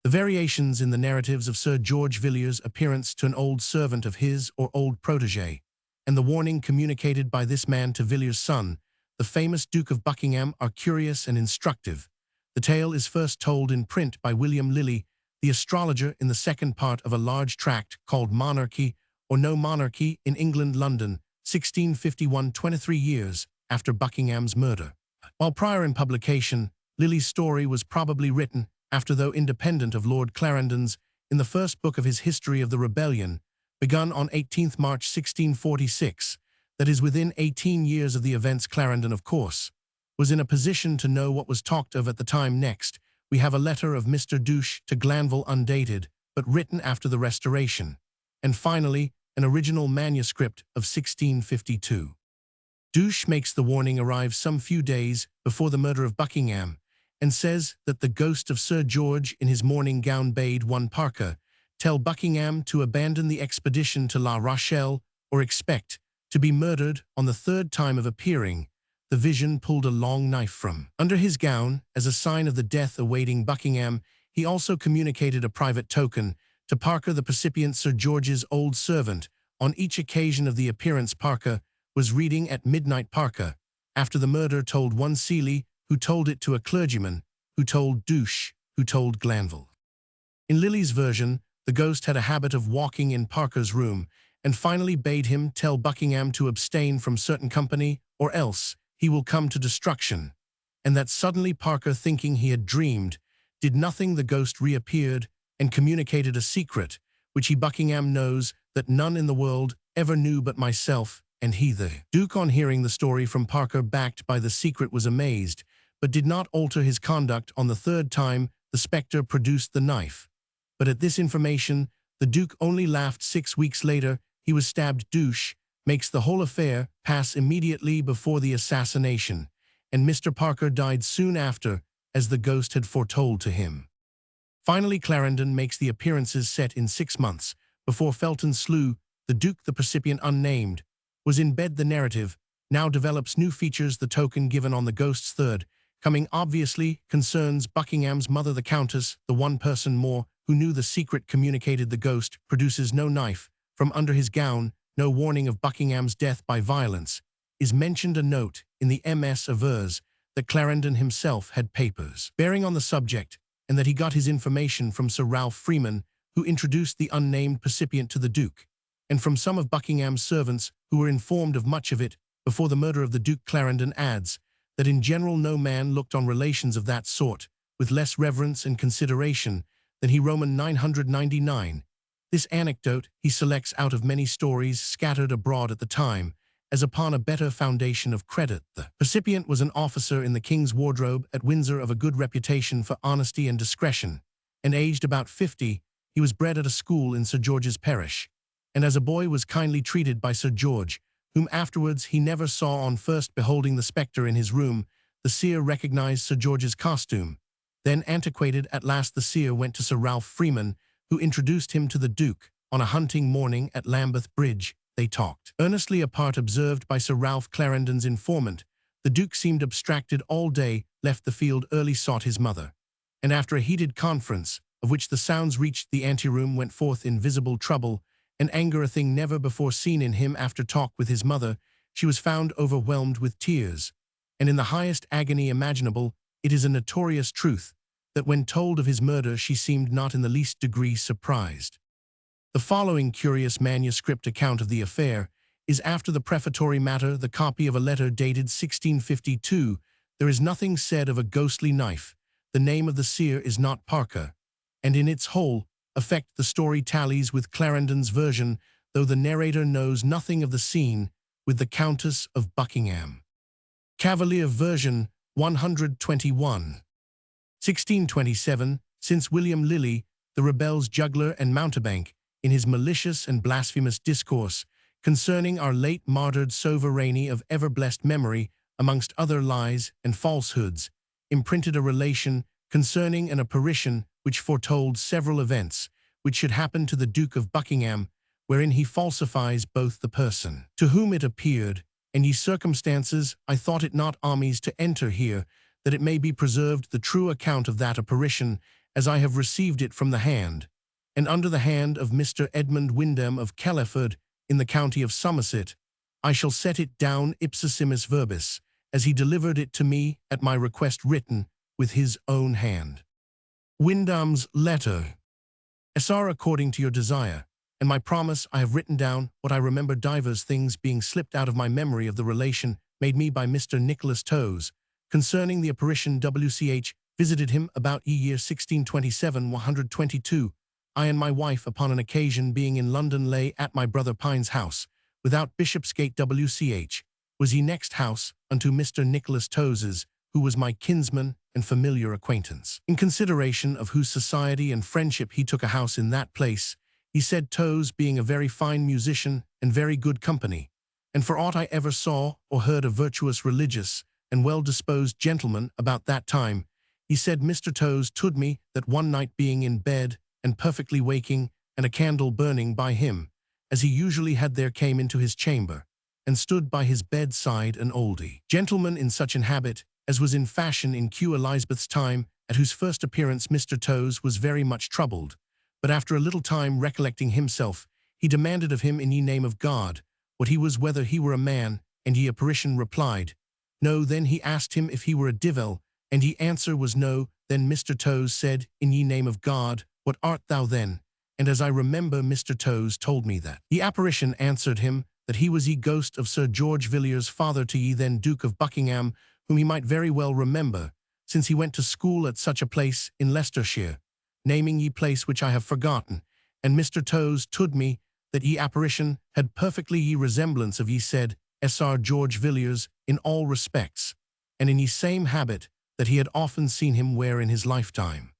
The variations in the narratives of Sir George Villiers' appearance to an old servant of his or old protégé, and the warning communicated by this man to Villiers' son, the famous Duke of Buckingham, are curious and instructive. The tale is first told in print by William Lilly, the astrologer, in the second part of a large tract called Monarchy or No Monarchy in England, London, 1651, 23 years after Buckingham's murder. While prior in publication, Lilly's story was probably written after, though independent of Lord Clarendon's, in the first book of his History of the Rebellion, begun on 18th March 1646, that is within 18 years of the events. Clarendon, of course, was in a position to know what was talked of at the time. Next, we have a letter of Mr. Douche to Glanville, undated, but written after the Restoration, and finally, an original manuscript of 1652. Douche makes the warning arrive some few days before the murder of Buckingham, and says that the ghost of Sir George in his morning gown bade one Parker tell Buckingham to abandon the expedition to La Rochelle, or expect to be murdered. On the third time of appearing, the vision pulled a long knife from under his gown as a sign of the death awaiting Buckingham. He also communicated a private token to Parker, the percipient Sir George's old servant. On each occasion of the appearance, Parker was reading at midnight. Parker, after the murder, told one Seeley, who told it to a clergyman, who told Douche, who told Glanville. In Lilly's version, the ghost had a habit of walking in Parker's room, and finally bade him tell Buckingham to abstain from certain company, or else he will come to destruction, and that suddenly Parker, thinking he had dreamed, did nothing. The ghost reappeared and communicated a secret, which he, Buckingham, knows that none in the world ever knew but myself and he. The Duke, on hearing the story from Parker backed by the secret, was amazed, but did not alter his conduct. On the third time, the spectre produced the knife, but at this information, the Duke only laughed. 6 weeks later, he was stabbed. Douche makes the whole affair pass immediately before the assassination, and Mr. Parker died soon after, as the ghost had foretold to him. Finally, Clarendon makes the appearances set in 6 months before Felton slew the Duke. The percipient, unnamed, was in bed. The narrative now develops new features. The token given on the ghost's third coming obviously concerns Buckingham's mother, the Countess. The one person more who knew the secret communicated the ghost produces no knife from under his gown. No warning of Buckingham's death by violence is mentioned. A note in the MS avers that Clarendon himself had papers bearing on the subject, and that he got his information from Sir Ralph Freeman, who introduced the unnamed percipient to the Duke, and from some of Buckingham's servants who were informed of much of it before the murder of the Duke. Clarendon adds that in general no man looked on relations of that sort with less reverence and consideration than he Roman 999. This anecdote he selects out of many stories scattered abroad at the time, as upon a better foundation of credit. The recipient was an officer in the King's Wardrobe at Windsor of a good reputation for honesty and discretion, and aged about 50, he was bred at a school in Sir George's parish, and as a boy was kindly treated by Sir George, whom afterwards he never saw. On first beholding the spectre in his room, the seer recognized Sir George's costume. Then antiquated, at last the seer went to Sir Ralph Freeman, who introduced him to the Duke. On a hunting morning at Lambeth Bridge, they talked earnestly apart. Observed by Sir Ralph Clarendon's informant, the Duke seemed abstracted all day, left the field early, sought his mother, and after a heated conference, of which the sounds reached the anteroom, went forth in visible trouble and anger, a thing never before seen in him. After talk with his mother, she was found overwhelmed with tears, and in the highest agony imaginable. It is a notorious truth that when told of his murder she seemed not in the least degree surprised. The following curious manuscript account of the affair is after the prefatory matter, the copy of a letter dated 1652. There is nothing said of a ghostly knife. The name of the seer is not Parker, and in its whole effect the story tallies with Clarendon's version, though the narrator knows nothing of the scene with the Countess of Buckingham. Cavalier version 121. 1627, since William Lilly, the rebels juggler and mountebank, in his malicious and blasphemous discourse concerning our late martyred sovereignty of ever-blessed memory, amongst other lies and falsehoods, imprinted a relation concerning an apparition which foretold several events which should happen to the Duke of Buckingham, wherein he falsifies both the person to whom it appeared and ye circumstances. I thought it not amiss to enter here, that it may be preserved the true account of that apparition, as I have received it from the hand, and under the hand of Mr. Edmund Wyndham of Kelleford, in the county of Somerset. I shall set it down ipsissimis verbis, as he delivered it to me at my request, written with his own hand. Wyndham's letter. Sr. According to your desire, and my promise, I have written down what I remember, divers things being slipped out of my memory of the relation made me by Mr. Nicholas Toes, concerning the apparition. W.C.H. visited him about year 1627, 122. I and my wife, upon an occasion being in London, lay at my brother Pine's house, without Bishopsgate. W.C.H. was ye next house unto Mr. Nicholas Toes's, who was my kinsman and familiar acquaintance. In consideration of whose society and friendship he took a house in that place, he said, Toes being a very fine musician and very good company, and for aught I ever saw or heard a virtuous, religious, and well-disposed gentleman about that time, he said, Mr. Toes told me that one night being in bed and perfectly waking, and a candle burning by him, as he usually had, there came into his chamber, and stood by his bedside an oldie gentleman in such an habit as was in fashion in Queen Elizabeth's time, at whose first appearance Mr. Toes was very much troubled, but after a little time recollecting himself, he demanded of him in ye name of God, what he was, whether he were a man, and ye apparition replied, No. Then he asked him if he were a divil, and ye answer was no. Then Mr. Toes said, in ye name of God, what art thou then? And as I remember, Mr. Toes told me that the apparition answered him, that he was ye ghost of Sir George Villiers, father to ye then Duke of Buckingham, whom he might very well remember, since he went to school at such a place in Leicestershire, naming ye place which I have forgotten. And Mr. Toes told me that ye apparition had perfectly ye resemblance of ye said Sr. George Villiers in all respects, and in ye same habit that he had often seen him wear in his lifetime.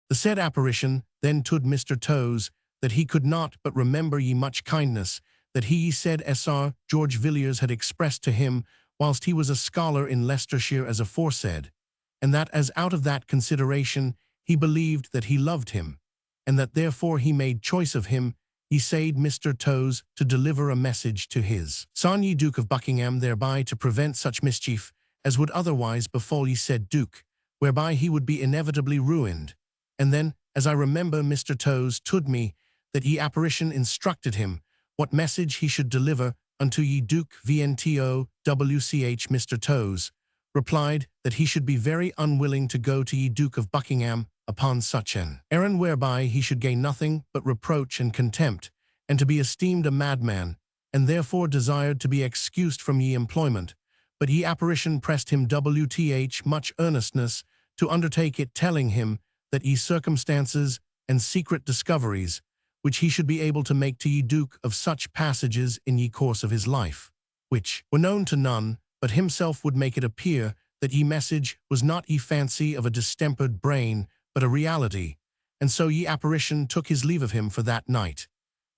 The said apparition then told Mr. Toes that he could not but remember ye much kindness that he said Sr. George Villiers had expressed to him whilst he was a scholar in Leicestershire as aforesaid, and that as out of that consideration he believed that he loved him, and that therefore he made choice of him, he said Mr. Toes to deliver a message to his son ye Duke of Buckingham, thereby to prevent such mischief as would otherwise befall ye said Duke, whereby he would be inevitably ruined. And then, as I remember, Mr. Toes told me that ye apparition instructed him what message he should deliver unto ye Duke. VNTO WCH Mr. Toes replied that he should be very unwilling to go to ye Duke of Buckingham upon such an errand, whereby he should gain nothing but reproach and contempt, and to be esteemed a madman, and therefore desired to be excused from ye employment. But ye apparition pressed him WTH much earnestness to undertake it, telling him that ye circumstances and secret discoveries, which he should be able to make to ye Duke of such passages in ye course of his life, which were known to none, but himself would make it appear that ye message was not ye fancy of a distempered brain, but a reality, and so ye apparition took his leave of him for that night,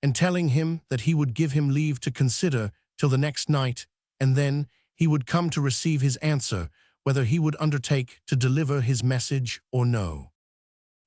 and telling him that he would give him leave to consider till the next night, and then he would come to receive his answer, whether he would undertake to deliver his message or no.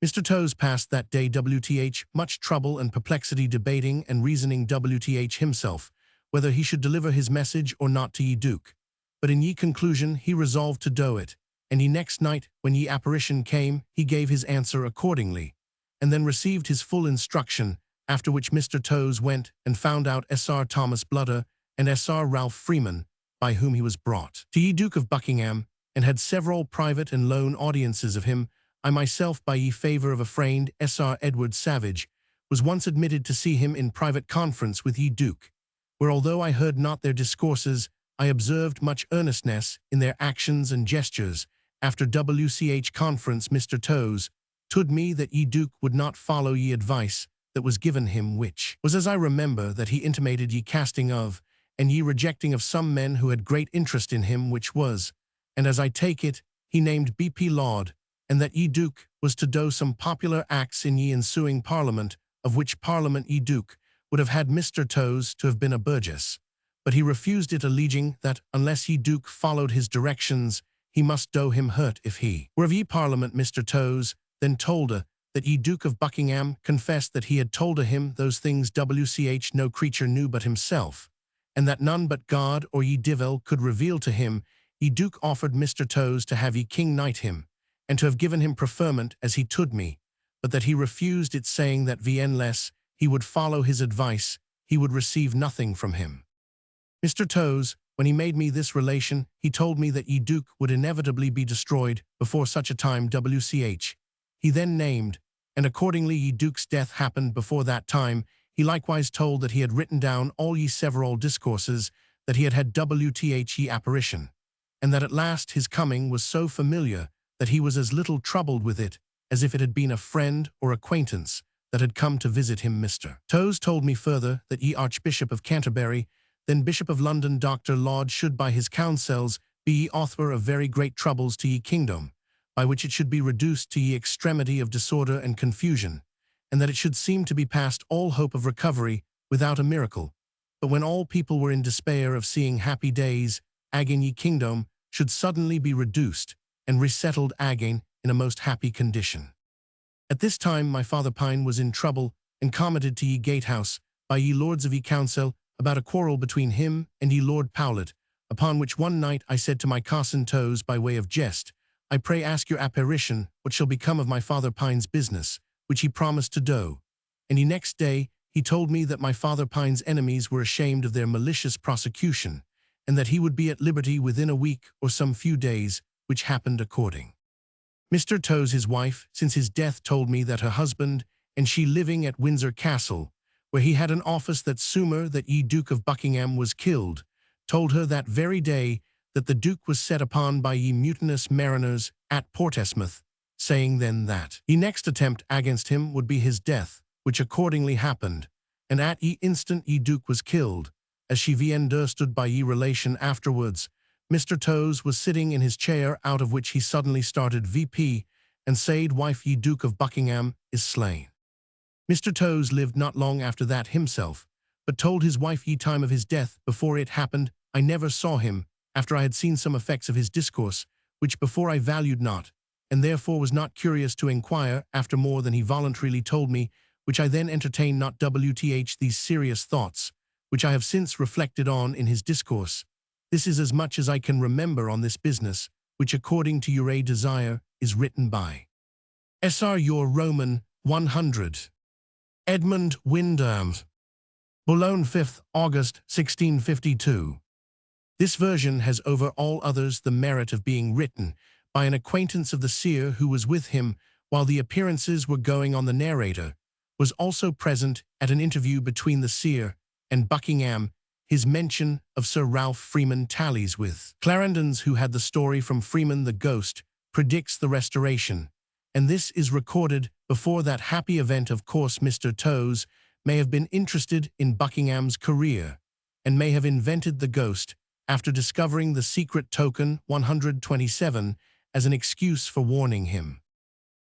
Mr. Toes passed that day WTH much trouble and perplexity debating and reasoning WTH himself, whether he should deliver his message or not to ye Duke. But in ye conclusion he resolved to do it, and ye next night, when ye apparition came, he gave his answer accordingly, and then received his full instruction, after which Mr. Toes went and found out Sr. Thomas Bludder and Sr. Ralph Freeman, by whom he was brought to ye Duke of Buckingham, and had several private and lone audiences of him. I myself, by ye favour of a friend, Sr. Edward Savage, was once admitted to see him in private conference with ye Duke, where although I heard not their discourses, I observed much earnestness in their actions and gestures. After WCH conference, Mr. Toes told me that ye Duke would not follow ye advice that was given him, which was, as I remember, that he intimated ye casting of, and ye rejecting of some men who had great interest in him, which was, and as I take it, he named B.P. Laud, and that ye Duke was to do some popular acts in ye ensuing Parliament, of which Parliament ye Duke would have had Mr. Toes to have been a burgess. But he refused it, alleging that, unless ye Duke followed his directions, he must do him hurt if he were of ye Parliament. Mr. Toes then told her that ye Duke of Buckingham confessed that he had told him those things WCH no creature knew but himself, and that none but God or ye Divil could reveal to him. Ye Duke offered Mr. Toes to have ye King knight him, and to have given him preferment as he told me, but that he refused it, saying that unless he would follow his advice, he would receive nothing from him. Mr. Toes, when he made me this relation, he told me that ye Duke would inevitably be destroyed before such a time WCH. He then named, and accordingly ye Duke's death happened before that time. He likewise told that he had written down all ye several discourses that he had had WTH ye apparition, and that at last his coming was so familiar that he was as little troubled with it as if it had been a friend or acquaintance that had come to visit him. Mr. Toes told me further that ye Archbishop of Canterbury, then Bishop of London, Dr. Laud, should by his counsels be ye author of very great troubles to ye kingdom, by which it should be reduced to ye extremity of disorder and confusion, and that it should seem to be past all hope of recovery without a miracle. But when all people were in despair of seeing happy days, again ye kingdom should suddenly be reduced and resettled again in a most happy condition. At this time my father Pine was in trouble and commented to ye Gatehouse by ye lords of ye council about a quarrel between him and ye Lord Powlett, upon which one night I said to my cousin Toes by way of jest, I pray ask your apparition what shall become of my father Pine's business, which he promised to do. And ye next day he told me that my father Pine's enemies were ashamed of their malicious prosecution, and that he would be at liberty within a week or some few days, which happened according. Mr. Toes, his wife, since his death, told me that her husband and she living at Windsor Castle, where he had an office, that sooner that ye Duke of Buckingham was killed, told her that very day that the Duke was set upon by ye mutinous mariners at Portsmouth, saying then that ye next attempt against him would be his death, which accordingly happened, and at ye instant ye Duke was killed, as she understood by ye relation afterwards. Mr. Toes was sitting in his chair, out of which he suddenly started VP, and said, wife, ye Duke of Buckingham is slain. Mr. Toes lived not long after that himself, but told his wife ye time of his death. Before it happened, I never saw him, after I had seen some effects of his discourse, which before I valued not, and therefore was not curious to inquire after more than he voluntarily told me, which I then entertained not WTH these serious thoughts, which I have since reflected on in his discourse. This is as much as I can remember on this business, which according to your desire is written by Sr. your Roman 100. Edmund Wyndham. Boulogne, 5th August 1652. This version has over all others the merit of being written by an acquaintance of the seer who was with him while the appearances were going on. The narrator was also present at an interview between the seer and Buckingham. His mention of Sir Ralph Freeman tallies with Clarendon's, who had the story from Freeman the ghost predicts the restoration, and this is recorded before that happy event. Of course, Mr. Toes may have been interested in Buckingham's career, and may have invented the ghost after discovering the secret token 127 as an excuse for warning him.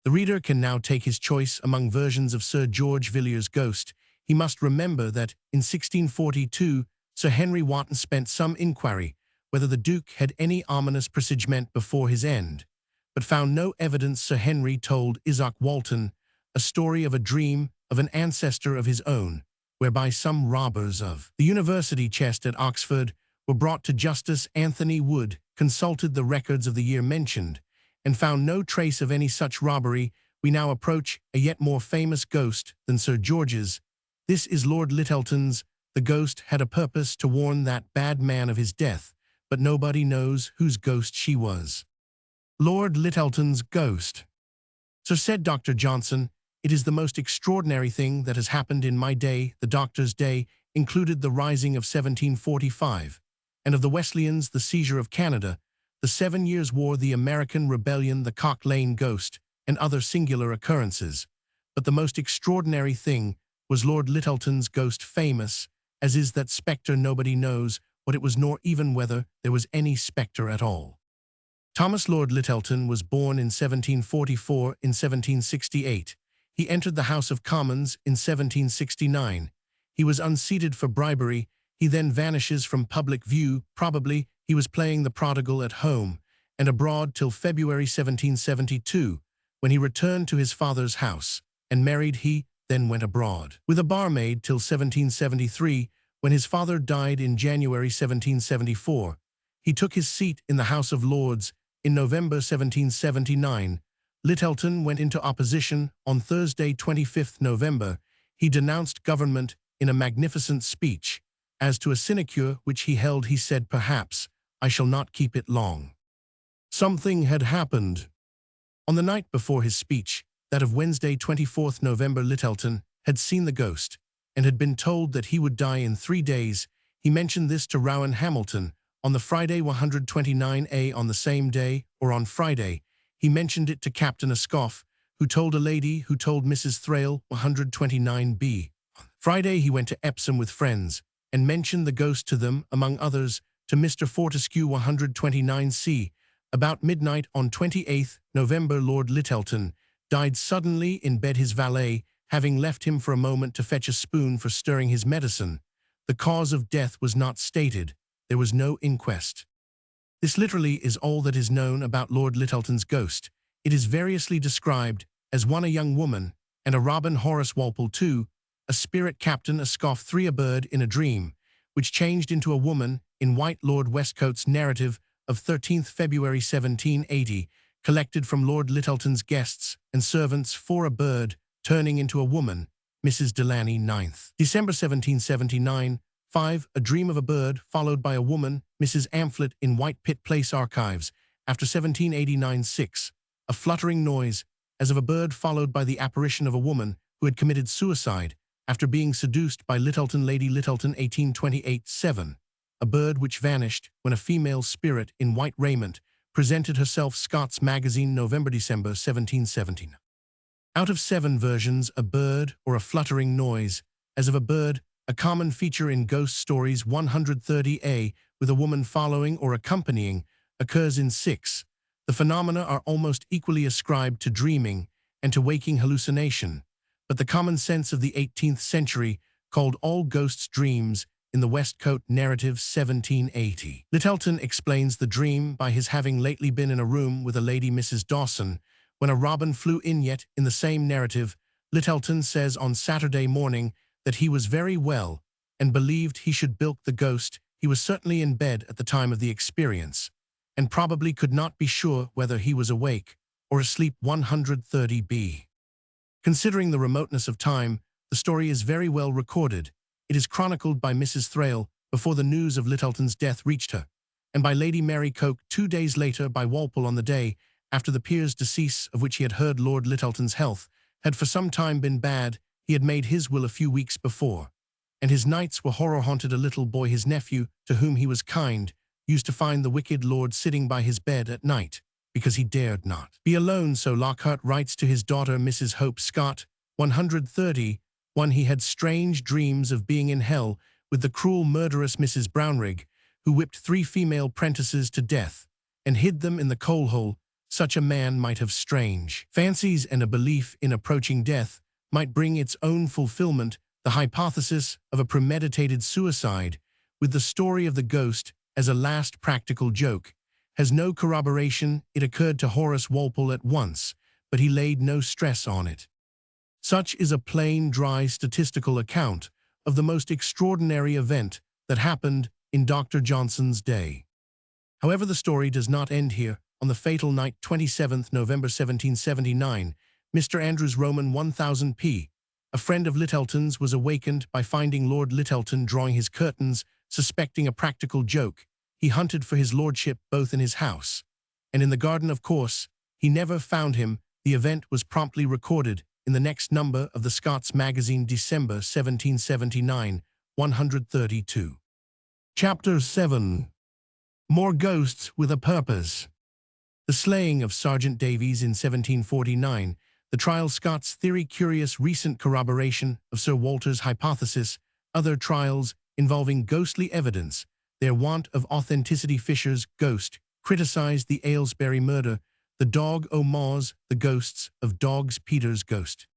The reader can now take his choice among versions of Sir George Villiers' ghost. He must remember that in 1642, Sir Henry Wotton spent some inquiry whether the Duke had any ominous presagement before his end, but found no evidence. Sir Henry told Isaac Walton a story of a dream of an ancestor of his own, whereby some robbers of the university chest at Oxford were brought to Justice Anthony Wood, consulted the records of the year mentioned, and found no trace of any such robbery. We now approach a yet more famous ghost than Sir George's. This is Lord Lyttelton's. The ghost had a purpose to warn that bad man of his death, but nobody knows whose ghost she was. Lord Lyttelton's ghost. So said Dr. Johnson, "It is the most extraordinary thing that has happened in my day." The doctor's day included the rising of 1745, and of the Wesleyans the seizure of Canada, the 7 Years' War, the American Rebellion, the Cock Lane ghost, and other singular occurrences. But the most extraordinary thing was Lord Lyttelton's ghost, famous as is that spectre. Nobody knows what it was, nor even whether there was any spectre at all. Thomas Lord Lyttelton was born in 1744. In 1768, he entered the House of Commons. In 1769, he was unseated for bribery. He then vanishes from public view. Probably he was playing the prodigal at home and abroad till February 1772, when he returned to his father's house and married. He then went abroad with a barmaid till 1773, when his father died in January 1774. He took his seat in the House of Lords. In November 1779, Lyttelton went into opposition. On Thursday, 25th November, he denounced government in a magnificent speech. As to a sinecure which he held, he said, "Perhaps I shall not keep it long." Something had happened. On the night before his speech, that of Wednesday, 24th November, Lyttelton had seen the ghost and had been told that he would die in 3 days. He mentioned this to Rowan Hamilton on the Friday 129A. On the same day, or on Friday, he mentioned it to Captain Ascough, who told a lady who told Mrs. Thrale 129B. On Friday he went to Epsom with friends and mentioned the ghost to them, among others, to Mr. Fortescue 129C. About midnight on 28th November, Lord Lyttelton died suddenly in bed, his valet having left him for a moment to fetch a spoon for stirring his medicine. The cause of death was not stated. There was no inquest. This literally is all that is known about Lord Lyttelton's ghost. It is variously described as one a young woman, and a Robin Horace Walpole 2, a spirit Captain Ascough 3, a bird in a dream, which changed into a woman in white. Lord Westcoat's narrative of 13th February 1780, collected from Lord Lyttelton's guests and servants, 4, a bird turning into a woman, Mrs. Delany, 9th December 1779, 5, a dream of a bird followed by a woman, Mrs. Amphlett, in White Pit Place Archives, after 1789, 6, a fluttering noise as of a bird followed by the apparition of a woman who had committed suicide after being seduced by Lyttelton, Lady Lyttelton, 1828, 7, a bird which vanished when a female spirit in white raiment presented herself. Scott's Magazine, November-December 1717. Out of 7 versions, a bird or a fluttering noise as of a bird, a common feature in ghost stories. 130A, with a woman following or accompanying, occurs in 6. The phenomena are almost equally ascribed to dreaming and to waking hallucination, but the common sense of the 18th century called all ghosts dreams in the Westcoat Narrative, 1780. Lyttelton explains the dream by his having lately been in a room with a lady, Mrs. Dawson, when a robin flew in. Yet in the same narrative, Lyttelton says on Saturday morning that he was very well and believed he should bilk the ghost. He was certainly in bed at the time of the experience, and probably could not be sure whether he was awake or asleep. 130B. Considering the remoteness of time, the story is very well recorded. It is chronicled by Mrs. Thrale before the news of Lyttelton's death reached her, and by Lady Mary Coke 2 days later, by Walpole on the day after the peer's decease, of which he had heard Lord Lyttelton's health had for some time been bad. He had made his will a few weeks before, and his nights were horror-haunted. A little boy, his nephew, to whom he was kind, used to find the wicked lord sitting by his bed at night, because he dared not be alone, so Lockhart writes to his daughter Mrs. Hope Scott, 130, when he had strange dreams of being in hell with the cruel murderous Mrs. Brownrigg, who whipped 3 female prentices to death, and hid them in the coal-hole. Such a man might have strange fancies, and a belief in approaching death might bring its own fulfillment. The hypothesis of a premeditated suicide, with the story of the ghost as a last practical joke, has no corroboration. It occurred to Horace Walpole at once, but he laid no stress on it. Such is a plain, dry, statistical account of the most extraordinary event that happened in Dr. Johnson's day. However, the story does not end here. On the fatal night, 27th November 1779, Mr. Andrews Roman 1000 p., a friend of Lyttelton's, was awakened by finding Lord Lyttelton drawing his curtains. Suspecting a practical joke, he hunted for his lordship both in his house and in the garden. Of course, he never found him. The event was promptly recorded in the next number of the Scots magazine, December 1779, 132. Chapter 7. More Ghosts with a Purpose. The slaying of Sergeant Davies in 1749, the trial Scots theory, curious recent corroboration of Sir Walter's hypothesis, other trials involving ghostly evidence, their want of authenticity. Fisher's ghost criticized the Aylesbury murder, the dog O'Maw's, the ghosts of dogs. Peter's ghost,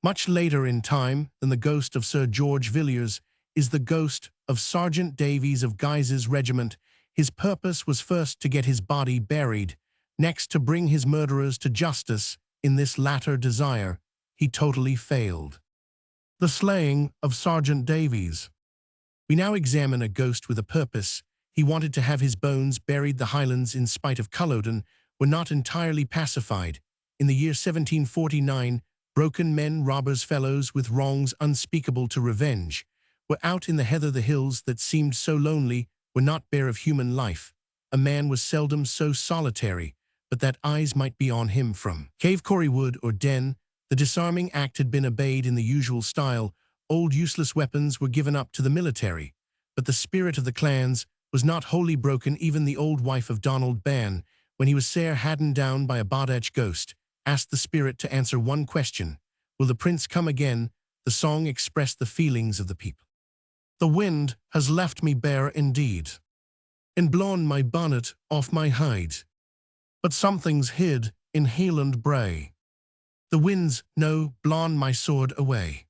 much later in time than the ghost of Sir George Villiers, is the ghost of Sergeant Davies of Guise's regiment. His purpose was first to get his body buried, next to bring his murderers to justice. In this latter desire, he totally failed. The slaying of Sergeant Davies. We now examine a ghost with a purpose. He wanted to have his bones buried. The Highlands, in spite of Culloden, were not entirely pacified. In the year 1749, broken men, robbers, fellows with wrongs unspeakable to revenge, were out in the heather. The hills that seemed so lonely were not bare of human life. A man was seldom so solitary but that eyes might be on him from cave, corrie, wood, or den. The disarming act had been obeyed in the usual style. Old useless weapons were given up to the military, but the spirit of the clans was not wholly broken. Even the old wife of Donald Ban, when he was sair hadden down by a Bodach ghost, asked the spirit to answer one question: will the prince come again? The song expressed the feelings of the people. The wind has left me bare indeed, and blown my bonnet off my hide, but something's hid in Hieland Brae. The winds no blawn my sword away.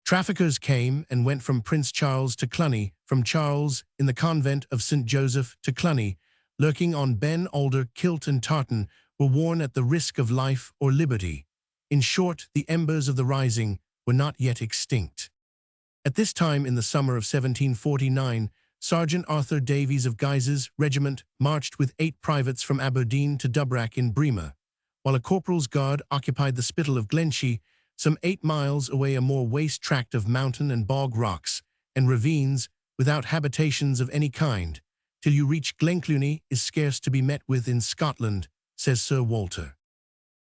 Traffickers came and went from Prince Charles to Cluny, from Charles in the convent of St. Joseph to Cluny, lurking on Ben Alder, Kilt and Tartan, were worn at the risk of life or liberty. In short, the embers of the rising were not yet extinct. At this time in the summer of 1749, Sergeant Arthur Davies of Guise's regiment marched with 8 privates from Aberdeen to Dubrac in Bremer, while a corporal's guard occupied the Spittal of Glenshie, some 8 miles away, a more waste tract of mountain and bog rocks and ravines, without habitations of any kind. Till you reach Glenclune is scarce to be met with in Scotland, says Sir Walter.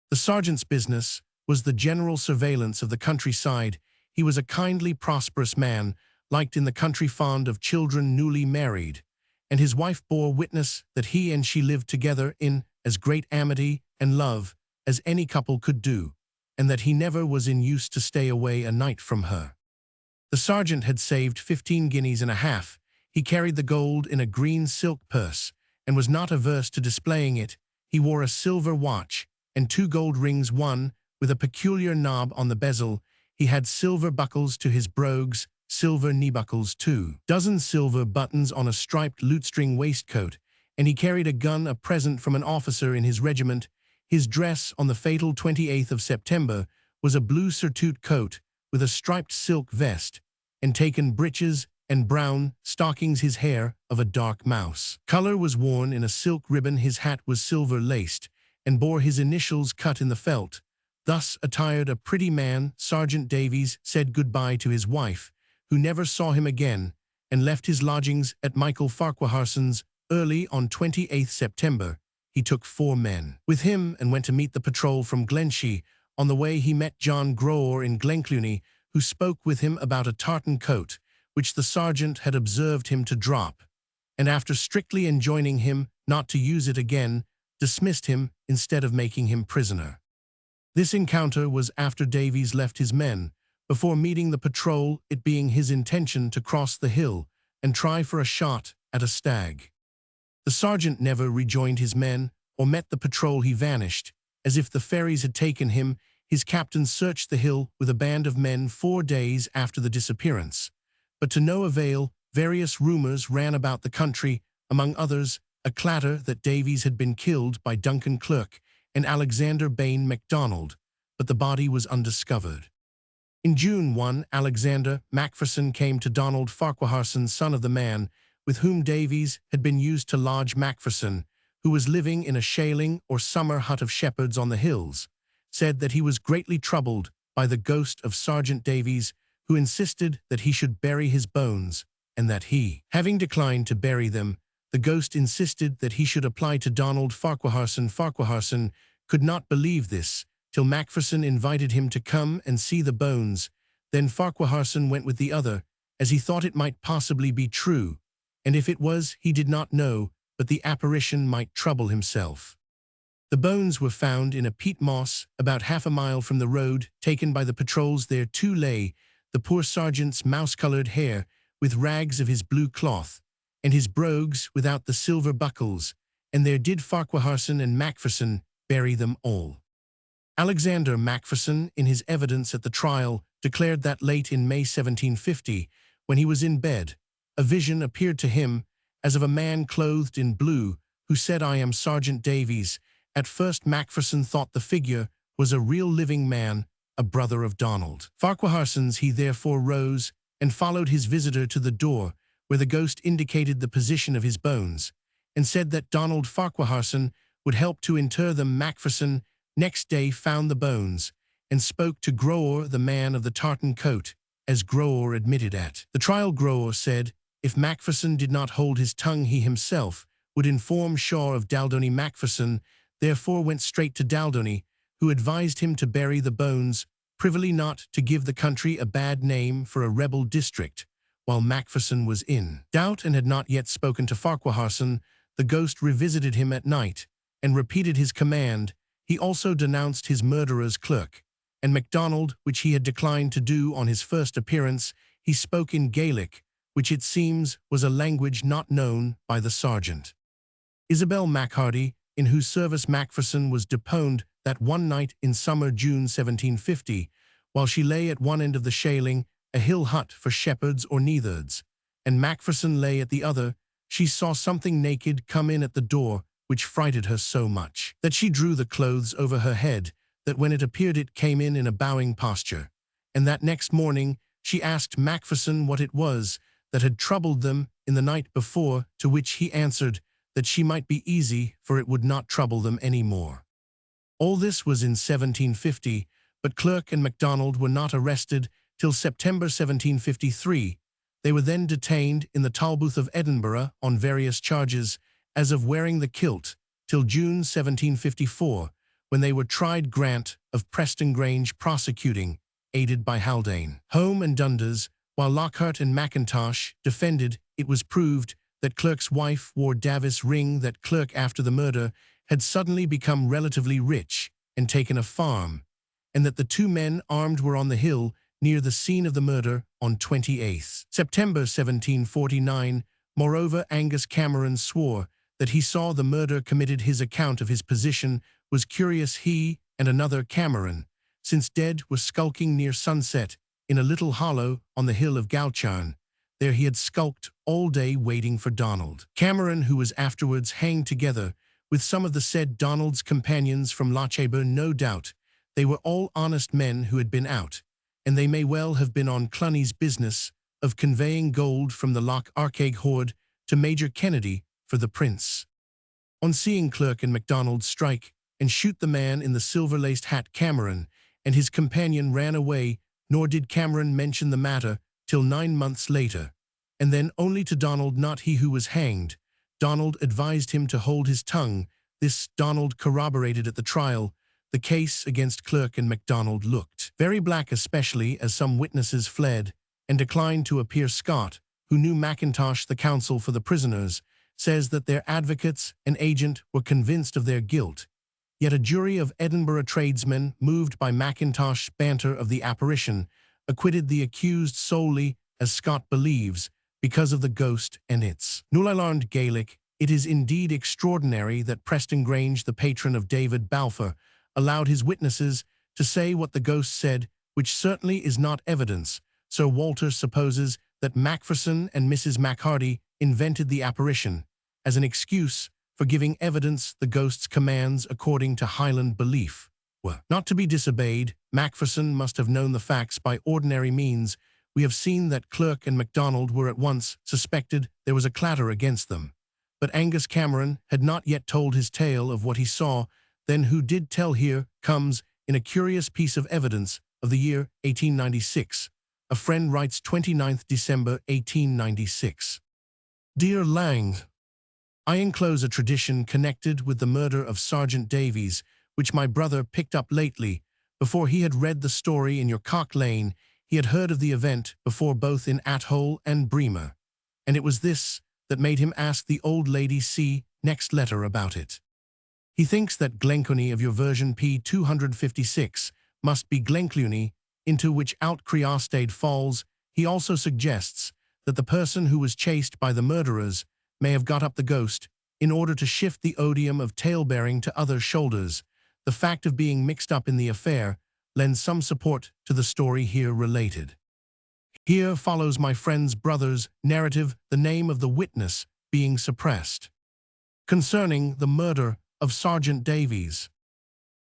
The sergeant's business was the general surveillance of the countryside. He was a kindly, prosperous man, liked in the country, fond of children newly married, and his wife bore witness that he and she lived together in as great amity and love as any couple could do, and that he never was in use to stay away a night from her. The sergeant had saved 15 guineas and a half. He carried the gold in a green silk purse, and was not averse to displaying it. He wore a silver watch, and 2 gold rings, one with a peculiar knob on the bezel. He had silver buckles to his brogues, silver knee-buckles, 2 dozen silver buttons on a striped lutestring waistcoat, and he carried a gun, a present from an officer in his regiment. His dress on the fatal 28th of September was a blue surtout coat with a striped silk vest, and taken breeches and brown stockings. His hair, of a dark mouse color, was worn in a silk ribbon. His hat was silver-laced, and bore his initials cut in the felt. Thus attired, a pretty man, Sergeant Davies said goodbye to his wife, who never saw him again, and left his lodgings at Michael Farquharson's. Early on 28th September, he took 4 men with him and went to meet the patrol from Glenshie. On the way he met John Grower in Glenclune, who spoke with him about a tartan coat, which the sergeant had observed him to drop, and after strictly enjoining him not to use it again, dismissed him instead of making him prisoner. This encounter was after Davies left his men, before meeting the patrol, it being his intention to cross the hill and try for a shot at a stag. The sergeant never rejoined his men or met the patrol. He vanished, as if the fairies had taken him. His captain searched the hill with a band of men 4 days after the disappearance, but to no avail. Various rumors ran about the country, among others, a clatter that Davies had been killed by Duncan Clerk and Alexander Bain MacDonald, but the body was undiscovered. In June 1, Alexander Macpherson came to Donald Farquharson, son of the man with whom Davies had been used to lodge. Macpherson, who was living in a shaling or summer hut of shepherds on the hills, said that he was greatly troubled by the ghost of Sergeant Davies, who insisted that he should bury his bones, and that he, having declined to bury them, the ghost insisted that he should apply to Donald Farquharson. Farquharson could not believe this, till Macpherson invited him to come and see the bones. Then Farquharson went with the other, as he thought it might possibly be true, and if it was, he did not know, but the apparition might trouble himself. The bones were found in a peat moss about half a mile from the road, taken by the patrols. There too lay the poor sergeant's mouse-colored hair, with rags of his blue cloth, and his brogues without the silver buckles, and there did Farquharson and Macpherson bury them all. Alexander Macpherson, in his evidence at the trial, declared that late in May 1750, when he was in bed, a vision appeared to him, as of a man clothed in blue, who said, "I am Sergeant Davies." At first Macpherson thought the figure was a real living man, a brother of Donald Farquharson's. He therefore rose and followed his visitor to the door, where the ghost indicated the position of his bones, and said that Donald Farquharson would help to inter them. Macpherson next day found the bones, and spoke to Grower, the man of the tartan coat, as Grower admitted at the trial. Grower said if Macpherson did not hold his tongue, he himself would inform Shaw of Daldony. Macpherson therefore went straight to Daldony, who advised him to bury the bones, privily not to give the country a bad name for a rebel district. While Macpherson was in doubt and had not yet spoken to Farquharson, the ghost revisited him at night and repeated his command. He also denounced his murderer's Clerk and MacDonald, which he had declined to do on his first appearance. He spoke in Gaelic, which it seems was a language not known by the sergeant. Isabel Machardy, in whose service Macpherson was deponed that one night in summer June 1750, while she lay at one end of the shaling, a hill hut for shepherds or neathers, and Macpherson lay at the other, she saw something naked come in at the door, which frighted her so much that she drew the clothes over her head, that when it appeared it came in a bowing posture, and that next morning she asked Macpherson what it was that had troubled them in the night before, to which he answered that she might be easy, for it would not trouble them any more. All this was in 1750, but Clerk and MacDonald were not arrested till September 1753. They were then detained in the Tolbooth of Edinburgh on various charges, as of wearing the kilt, till June 1754, when they were tried. Grant of Preston Grange prosecuting, aided by Haldane, Home and Dundas, while Lockhart and Mackintosh defended. It was proved that Clerk's wife wore Davis' ring, that Clerk after the murder had suddenly become relatively rich and taken a farm, and that the two men armed were on the hill near the scene of the murder on 28 September 1749. Moreover, Angus Cameron swore that he saw the murder committed. His account of his position was curious. He and another Cameron, since dead, were skulking near sunset in a little hollow on the hill of Galcharn. There he had skulked all day waiting for Donald Cameron, who was afterwards hanged, together with some of the said Donald's companions from Lochaber. No doubt they were all honest men who had been out, and they may well have been on Cluny's business of conveying gold from the Loch Arkaig hoard to Major Kennedy for the Prince. On seeing Clerk and MacDonald strike and shoot the man in the silver-laced hat, Cameron and his companion ran away, nor did Cameron mention the matter till 9 months later, and then only to Donald, not he who was hanged. Donald advised him to hold his tongue. This Donald corroborated at the trial. The case against Clerk and MacDonald looked very black, especially as some witnesses fled and declined to appear. Scott, who knew Mackintosh, the counsel for the prisoners, says that their advocates and agent were convinced of their guilt, yet a jury of Edinburgh tradesmen, moved by Mackintosh's banter of the apparition, acquitted the accused solely, as Scott believes, because of the ghost and its. Null Gaelic. It is indeed extraordinary that Preston Grange, the patron of David Balfour, allowed his witnesses to say what the ghost said, which certainly is not evidence. Sir Walter supposes that Macpherson and Mrs. Machardy invented the apparition as an excuse for giving evidence the ghost's commands, according to Highland belief, were not to be disobeyed. Macpherson must have known the facts by ordinary means. We have seen that Clerk and MacDonald were at once suspected there was a clatter against them. But Angus Cameron had not yet told his tale of what he saw. Then who did tell here comes in a curious piece of evidence of the year 1896. A friend writes 29th December 1896. Dear Lang, I enclose a tradition connected with the murder of Sergeant Davies, which my brother picked up lately. Before he had read the story in your Cock Lane, he had heard of the event before, both in Athole and Bremer, and it was this that made him ask the old lady C. next letter about it. He thinks that Glenclwny of your version p. 256 must be Glenclwny, into which out Creostade falls. He also suggests that the person who was chased by the murderers may have got up the ghost in order to shift the odium of tale-bearing to other shoulders. The fact of being mixed up in the affair lends some support to the story here related. Here follows my friend's brother's narrative, the name of the witness being suppressed. Concerning the murder of Sergeant Davies.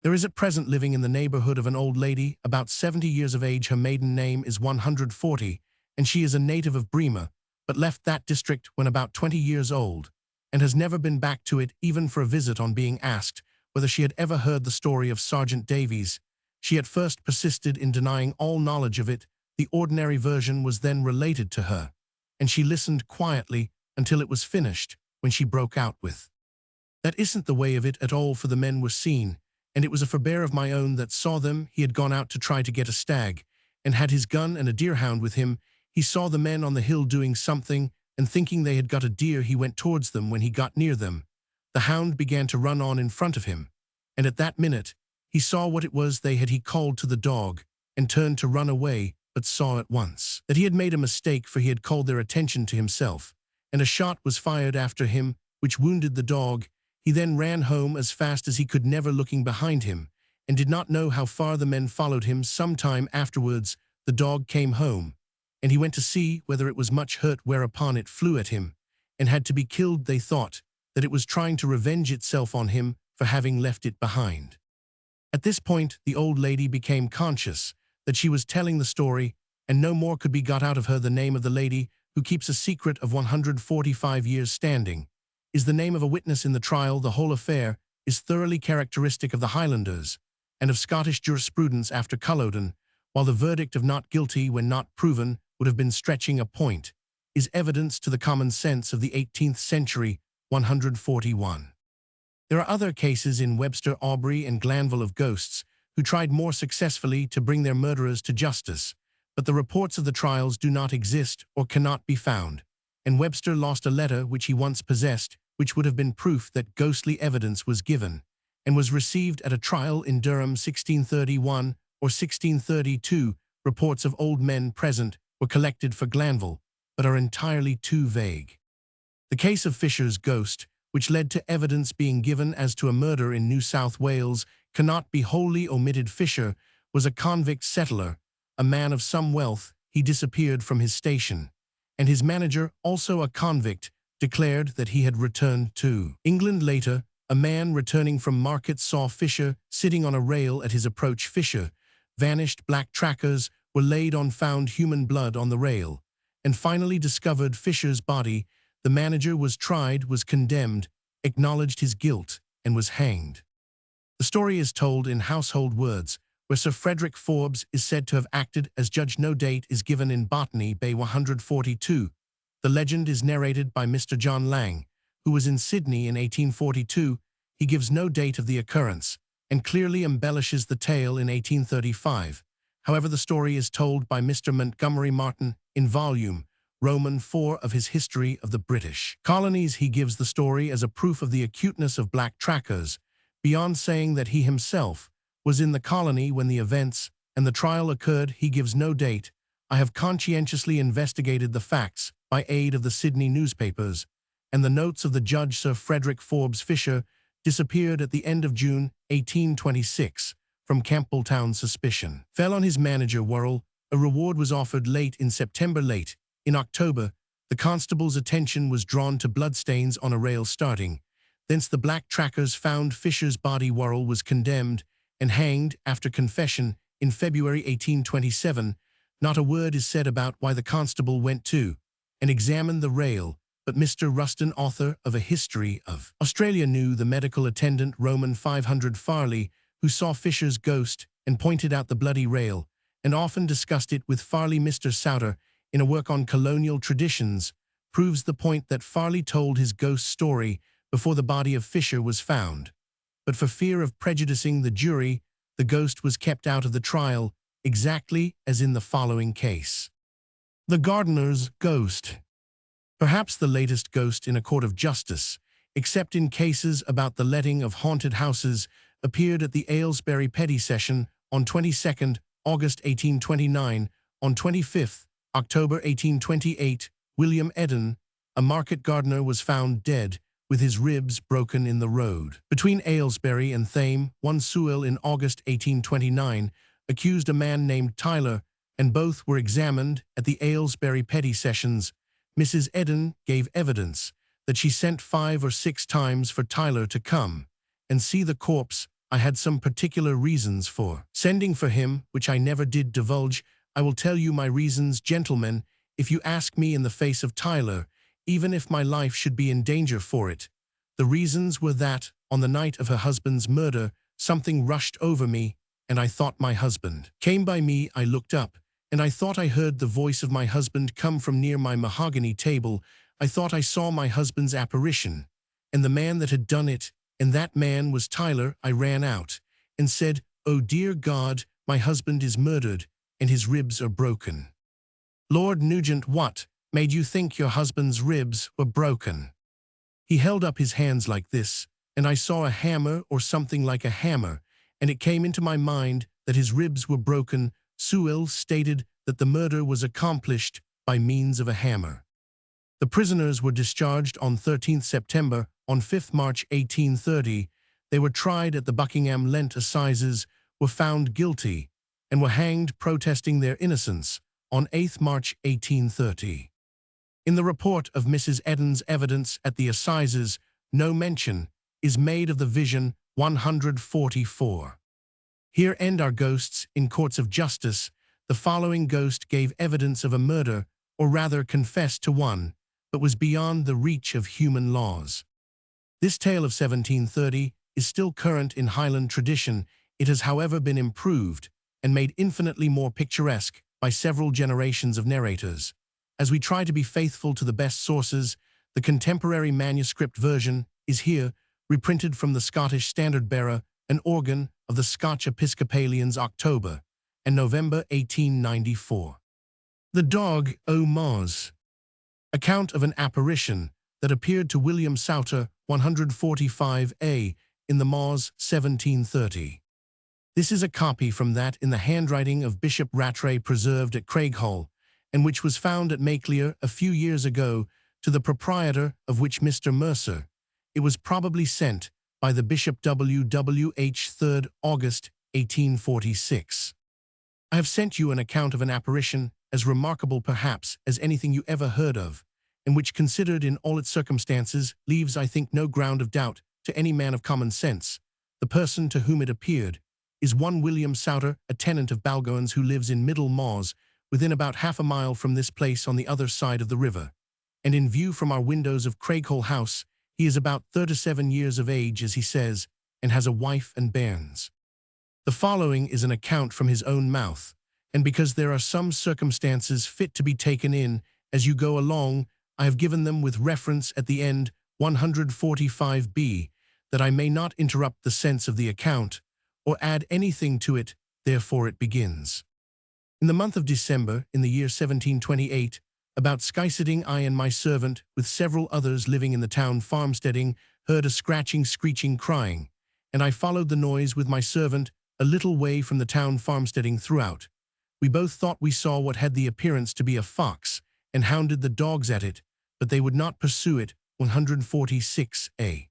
There is at present living in the neighborhood of an old lady, about 70 years of age. Her maiden name is 140, and she is a native of Bremer, but left that district when about 20 years old, and has never been back to it even for a visit. On being asked whether she had ever heard the story of Sergeant Davies, she at first persisted in denying all knowledge of it. The ordinary version was then related to her, and she listened quietly until it was finished, when she broke out with, "That isn't the way of it at all, for the men were seen, and it was a forbear of my own that saw them. He had gone out to try to get a stag, and had his gun and a deerhound with him. He saw the men on the hill doing something, and thinking they had got a deer, he went towards them. When he got near them, the hound began to run on in front of him, and at that minute he saw what it was they had. He called to the dog, and turned to run away, but saw at once that he had made a mistake, for he had called their attention to himself, and a shot was fired after him, which wounded the dog. He then ran home as fast as he could, never looking behind him, and did not know how far the men followed him. Some time afterwards the dog came home, and he went to see whether it was much hurt, whereupon it flew at him, and had to be killed. They thought that it was trying to revenge itself on him for having left it behind." At this point the old lady became conscious that she was telling the story, and no more could be got out of her. The name of the lady, who keeps a secret of 145 years standing, is the name of a witness in the trial. The whole affair is thoroughly characteristic of the Highlanders and of Scottish jurisprudence after Culloden, while the verdict of not guilty when not proven would have been stretching a point, is evidence to the common sense of the 18th century. 141. There are other cases in Webster, Aubrey, and Glanville of ghosts who tried more successfully to bring their murderers to justice, but the reports of the trials do not exist or cannot be found, and Webster lost a letter which he once possessed, which would have been proof that ghostly evidence was given, and was received at a trial in Durham 1631 or 1632. Reports of old men present were collected for Glanville, but are entirely too vague. The case of Fisher's ghost, which led to evidence being given as to a murder in New South Wales, cannot be wholly omitted. Fisher was a convict settler, a man of some wealth. He disappeared from his station, and his manager, also a convict, declared that he had returned to England. Later, a man returning from market saw Fisher sitting on a rail at his approach. Fisher vanished. Black trackers were laid on, found human blood on the rail, and finally discovered Fisher's body. The manager was tried, was condemned, acknowledged his guilt, and was hanged. The story is told in Household Words, where Sir Frederick Forbes is said to have acted as judge. No date is given in Botany Bay 142. The legend is narrated by Mr. John Lang, who was in Sydney in 1842. He gives no date of the occurrence, and clearly embellishes the tale in 1835. However, the story is told by Mr. Montgomery Martin in Volume Roman 4 of his History of the British Colonies. He gives the story as a proof of the acuteness of black trackers, beyond saying that he himself was in the colony when the events and the trial occurred. He gives no date. I have conscientiously investigated the facts by aid of the Sydney newspapers, and the notes of the judge Sir Frederick Forbes Fisher disappeared at the end of June 1826 from Campbelltown. Suspicion fell on his manager Worrell. A reward was offered late in September. Late in October, the constable's attention was drawn to bloodstains on a rail starting. Thence the black trackers found Fisher's body. Worrell was condemned and hanged after confession in February 1827. Not a word is said about why the constable went to and examined the rail, but Mr. Ruston, author of A History of Australia, knew the medical attendant Roman 500 Farley, who saw Fisher's ghost and pointed out the bloody rail, and often discussed it with Farley. Mr. Souter, in a work on colonial traditions, proves the point that Farley told his ghost story before the body of Fisher was found. But for fear of prejudicing the jury, the ghost was kept out of the trial, exactly as in the following case. The gardener's ghost. Perhaps the latest ghost in a court of justice, except in cases about the letting of haunted houses, appeared at the Aylesbury Petty Session on 22nd August 1829. On 25th October 1828, William Eden, a market gardener, was found dead, with his ribs broken in the road between Aylesbury and Thame. One Sewell in August 1829 accused a man named Tyler, and both were examined at the Aylesbury Petty Sessions. Mrs. Eden gave evidence that she sent 5 or 6 times for Tyler to come and see the corpse. I had some particular reasons for sending for him, which I never did divulge. I will tell you my reasons, gentlemen, if you ask me, in the face of Tyler, even if my life should be in danger for it. The reasons were that, on the night of her husband's murder, something rushed over me, and I thought my husband came by me. I looked up, and I thought I heard the voice of my husband come from near my mahogany table. I thought I saw my husband's apparition, and the man that had done it, and that man was Tyler. I ran out and said, "Oh dear God, my husband is murdered, and his ribs are broken." Lord Nugent, what made you think your husband's ribs were broken? He held up his hands like this, and I saw a hammer or something like a hammer, and it came into my mind that his ribs were broken. Sewell stated that the murder was accomplished by means of a hammer. The prisoners were discharged on 13th September. On 5th March 1830, they were tried at the Buckingham Lent Assizes, were found guilty, and were hanged, protesting their innocence, on 8th March 1830. In the report of Mrs. Eden's evidence at the Assizes, no mention is made of the vision. 144. Here end our ghosts in courts of justice. The following ghost gave evidence of a murder, or rather confessed to one, but was beyond the reach of human laws. This tale of 1730 is still current in Highland tradition. It has, however, been improved and made infinitely more picturesque by several generations of narrators. As we try to be faithful to the best sources, the contemporary manuscript version is here, reprinted from the Scottish Standard Bearer, an organ of the Scotch Episcopalians, October and November 1894. The Dog o' Mars. Account of an apparition that appeared to William Souter, 145a, in the Mars, 1730. This is a copy from that in the handwriting of Bishop Rattray preserved at Craighall, and which was found at Maclear a few years ago, to the proprietor of which, Mr. Mercer. It was probably sent by the Bishop W.W.H. 3rd August 1846. I have sent you an account of an apparition as remarkable perhaps as anything you ever heard of, and which, considered in all its circumstances, leaves, I think, no ground of doubt to any man of common sense. The person to whom it appeared is one William Souter, a tenant of Balgoans, who lives in Middle Mars, within about half a mile from this place on the other side of the river. And in view from our windows of Craighall House, he is about 37 years of age, as he says, and has a wife and bairns. The following is an account from his own mouth, and because there are some circumstances fit to be taken in as you go along, I have given them with reference at the end, 145b, that I may not interrupt the sense of the account, or add anything to it. Therefore it begins. In the month of December, in the year 1728, About sky-sitting, I and my servant, with several others living in the town farmsteading, heard a scratching, screeching, crying, and I followed the noise with my servant a little way from the town farmsteading throughout. We both thought we saw what had the appearance to be a fox, and hounded the dogs at it, but they would not pursue it. 146a.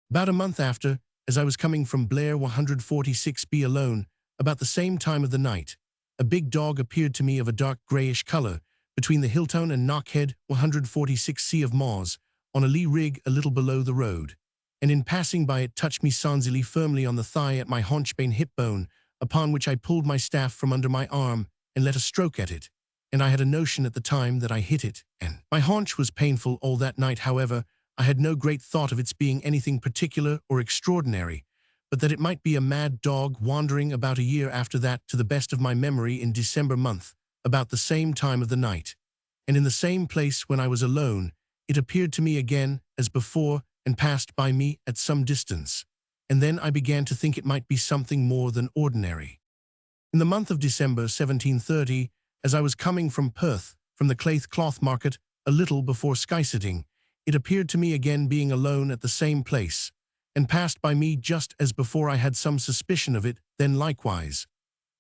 About a month after, as I was coming from Blair 146b alone, about the same time of the night, a big dog appeared to me of a dark greyish colour, between the Hilltown and Knockhead 146c of Moss, on a lee rig a little below the road, and in passing by it touched me sensibly firmly on the thigh at my haunchbane hip bone, upon which I pulled my staff from under my arm and let a stroke at it, and I had a notion at the time that I hit it, and my haunch was painful all that night. However, I had no great thought of its being anything particular or extraordinary, but that it might be a mad dog wandering about. A year after that, to the best of my memory, in December month, about the same time of the night, and in the same place when I was alone, it appeared to me again as before and passed by me at some distance, and then I began to think it might be something more than ordinary. In the month of December 1730, as I was coming from Perth, from the Claith Cloth Market, a little before sky-sitting, it appeared to me again, being alone at the same place, and passed by me just as before. I had some suspicion of it then likewise,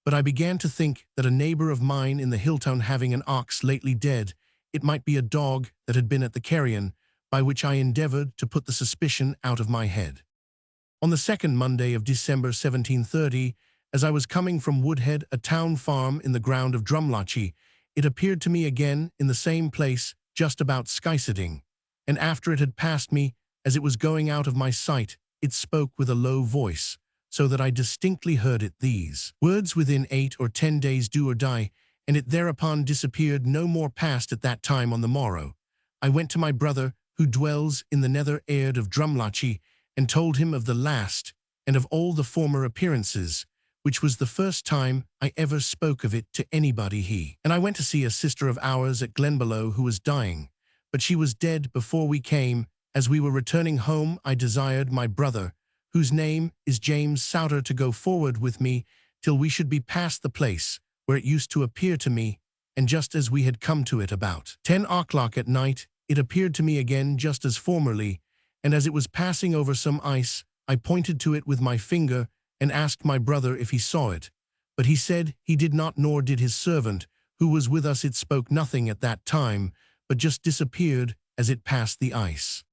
but I began to think that a neighbour of mine in the Hilltown having an ox lately dead, it might be a dog that had been at the carrion, by which I endeavoured to put the suspicion out of my head. On the second Monday of December 1730, as I was coming from Woodhead, a town farm in the ground of Drumlochy, it appeared to me again in the same place, just about sky-sitting, and after it had passed me, as it was going out of my sight, it spoke with a low voice, so that I distinctly heard it, these words: "Within 8 or 10 days do or die," and it thereupon disappeared. No more passed at that time. On the morrow, I went to my brother, who dwells in the nether aird of Drumlochy, and told him of the last, and of all the former appearances, which was the first time I ever spoke of it to anybody. And I went to see a sister of ours at Glenbelow, who was dying, but she was dead before we came. As we were returning home, I desired my brother, whose name is James Souter, to go forward with me till we should be past the place where it used to appear to me, and just as we had come to it about 10 o'clock at night, it appeared to me again just as formerly, and as it was passing over some ice, I pointed to it with my finger and asked my brother if he saw it, but he said he did not, nor did his servant, who was with us. It spoke nothing at that time, but just disappeared as it passed the ice.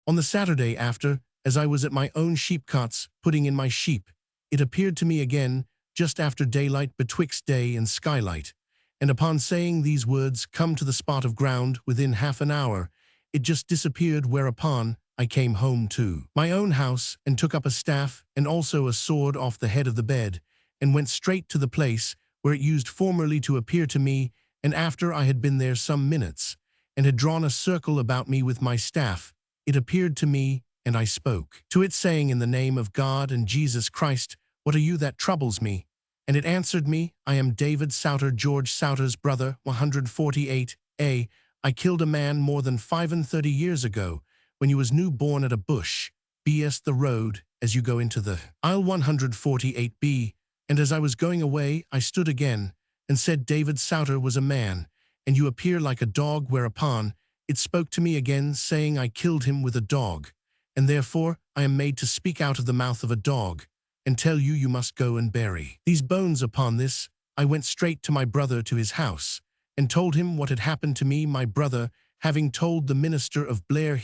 On the Saturday after, as I was at my own sheepcots putting in my sheep, it appeared to me again just after daylight, betwixt day and skylight, and upon saying these words, "Come to the spot of ground," within half an hour, it just disappeared, whereupon I came home to my own house and took up a staff and also a sword off the head of the bed, and went straight to the place where it used formerly to appear to me, and after I had been there some minutes, and had drawn a circle about me with my staff, it appeared to me, and I spoke to it, saying, "In the name of God and Jesus Christ, what are you that troubles me?" And it answered me, "I am David Souter, George Souter's brother, 148a. I killed a man more than 35 years ago, when you was new born, at a bush, bs the road, as you go into the aisle 148b, and as I was going away, I stood again, and said David Souter was a man, and you appear like a dog, whereupon it spoke to me again, saying I killed him with a dog, and therefore I am made to speak out of the mouth of a dog, and tell you you must go and bury these bones." Upon this, I went straight to my brother to his house, and told him what had happened to me. My brother, having told the minister of Blair,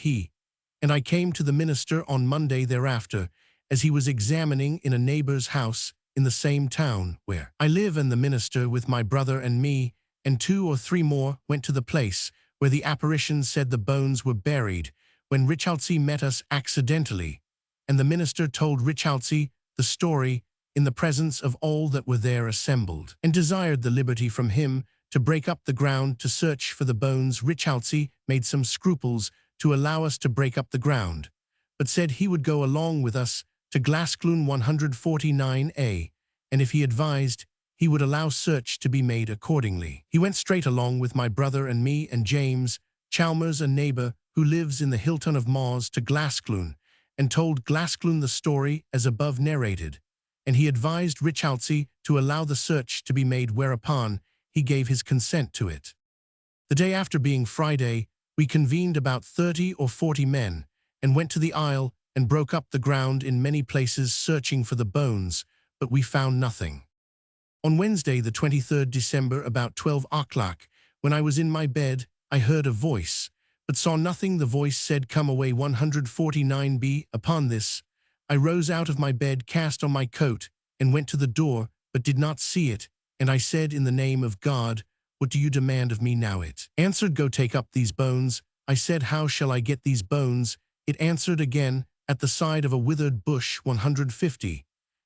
and I came to the minister on Monday thereafter, as he was examining in a neighbour's house in the same town where I live, and the minister, with my brother and me, and 2 or 3 more, went to the place where the apparition said the bones were buried, when Richaltsey met us accidentally, and the minister told Richaltsey the story in the presence of all that were there assembled, and desired the liberty from him to break up the ground to search for the bones. Richaltsey made some scruples to allow us to break up the ground, but said he would go along with us to Glascloon 149a, and if he advised, he would allow search to be made accordingly. He went straight along with my brother and me and James Chalmers, a neighbour who lives in the Hillton of Moss, to Glascloon, and told Glascloon the story as above narrated, and he advised Richaltsey to allow the search to be made, whereupon he gave his consent to it. The day after, being Friday, we convened about 30 or 40 men, and went to the isle and broke up the ground in many places searching for the bones, but we found nothing. On Wednesday, the 23rd December, about 12 o'clock, when I was in my bed, I heard a voice, but saw nothing. The voice said, "Come away 149b. Upon this, I rose out of my bed, cast on my coat, and went to the door, but did not see it. And I said, In the name of God, what do you demand of me now? It answered, Go take up these bones. I said, How shall I get these bones? It answered again, At the side of a withered bush 150.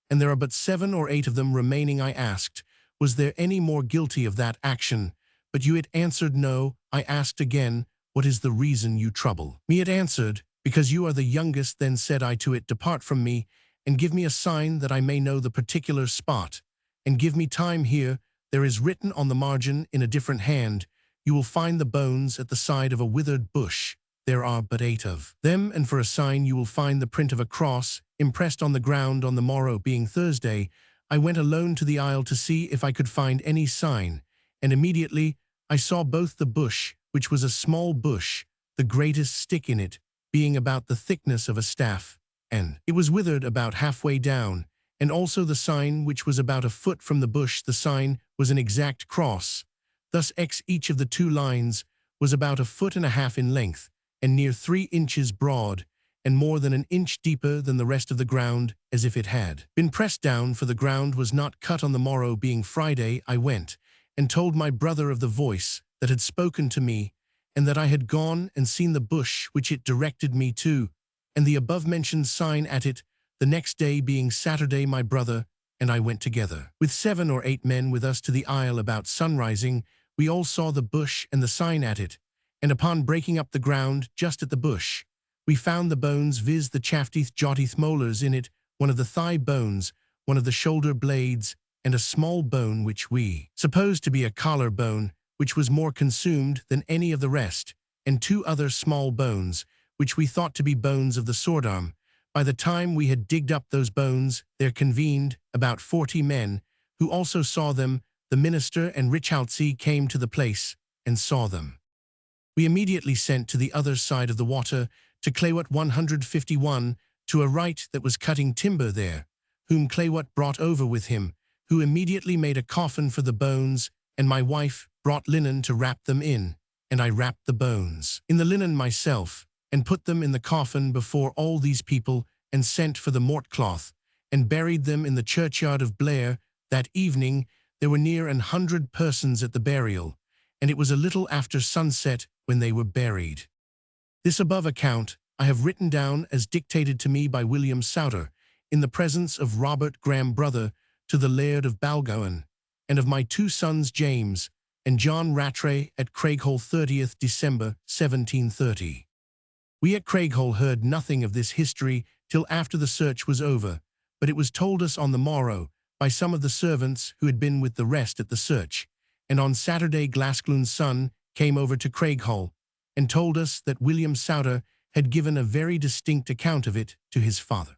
And there are but 7 or 8 of them remaining. I asked, Was there any more guilty of that action? But you. It answered, No. I asked again, What is the reason you trouble me? It answered, Because you are the youngest. Then said I to it, Depart from me, and give me a sign that I may know the particular spot, and give me time here. There is written on the margin in a different hand, You will find the bones at the side of a withered bush. There are but 8 of them, and for a sign you will find the print of a cross impressed on the ground. On the morrow, being Thursday, I went alone to the isle to see if I could find any sign, and immediately I saw both the bush, which was a small bush, the greatest stick in it, being about the thickness of a staff, and it was withered about halfway down, and also the sign, which was about a foot from the bush. The sign was an exact cross. Thus each of the 2 lines was about 1.5 feet in length, and near 3 inches broad, and more than 1 inch deeper than the rest of the ground, as if it had been pressed down, for the ground was not cut. On the morrow, being Friday, I went and told my brother of the voice that had spoken to me, and that I had gone and seen the bush which it directed me to, and the above-mentioned sign at it. The next day, being Saturday, my brother and I went together, with 7 or 8 men with us, to the isle. About sunrising, we all saw the bush and the sign at it, and upon breaking up the ground just at the bush, we found the bones, viz. The chafteth jawteeth molars in it, one of the thigh bones, one of the shoulder blades, and a small bone which we supposed to be a collar bone, which was more consumed than any of the rest, and 2 other small bones, which we thought to be bones of the sword arm. By the time we had digged up those bones, there convened about 40 men, who also saw them. The minister and Richaltsea came to the place, and saw them. We immediately sent to the other side of the water, to Claywat 151, to a wright that was cutting timber there, whom Claywat brought over with him, who immediately made a coffin for the bones, and my wife brought linen to wrap them in, and I wrapped the bones in the linen myself, and put them in the coffin before all these people, and sent for the mortcloth, and buried them in the churchyard of Blair. That evening there were near 100 persons at the burial, and it was a little after sunset when they were buried. This above account I have written down as dictated to me by William Souter, in the presence of Robert Graham, brother to the Laird of Balgowan, and of my 2 sons James and John Rattray, at Craighole, 30th December 1730. We at Craighole heard nothing of this history till after the search was over, but it was told us on the morrow by some of the servants who had been with the rest at the search, and on Saturday Glascloon's son came over to Craighole, and told us that William Souter had given a very distinct account of it to his father.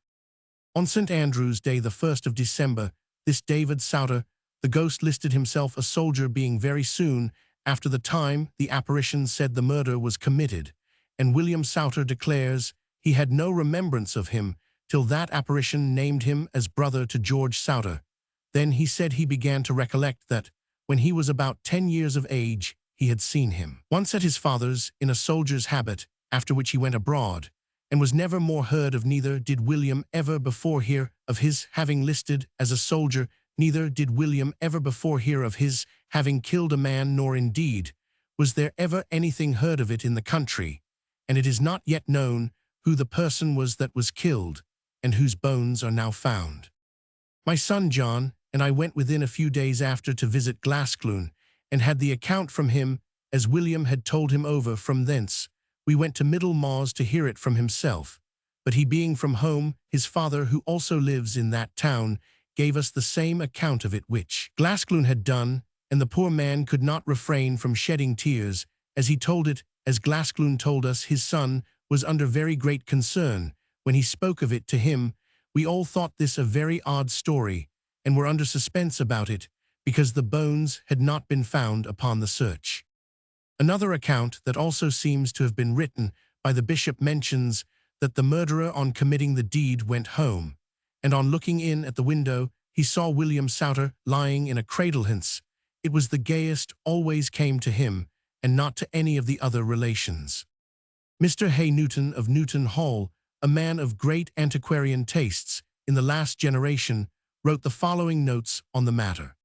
On St. Andrew's Day, the 1st of December, this David Souter, the ghost, listed himself a soldier, being very soon after the time the apparition said the murder was committed, and William Souter declares he had no remembrance of him till that apparition named him as brother to George Souter. Then he said he began to recollect that, when he was about 10 years of age, he had seen him once at his father's in a soldier's habit, after which he went abroad, and was never more heard of. Neither did William ever before hear of his having listed as a soldier, neither did William ever before hear of his having killed a man, nor indeed was there ever anything heard of it in the country, and it is not yet known who the person was that was killed, and whose bones are now found. My son John and I went within a few days after to visit Glascloon, and had the account from him as William had told him over. From thence we went to Middlemas to hear it from himself, but he being from home, his father, who also lives in that town, gave us the same account of it which Glascloon had done, and the poor man could not refrain from shedding tears as he told it. As Glascloon told us, his son was under very great concern when he spoke of it to him. We all thought this a very odd story, and were under suspense about it, because the bones had not been found upon the search. Another account that also seems to have been written by the bishop mentions that the murderer on committing the deed went home, and on looking in at the window, he saw William Souter lying in a cradle. Hence, it was the gayest always came to him, and not to any of the other relations. Mr. Hay Newton of Newton Hall, a man of great antiquarian tastes in the last generation, wrote the following notes on the matter.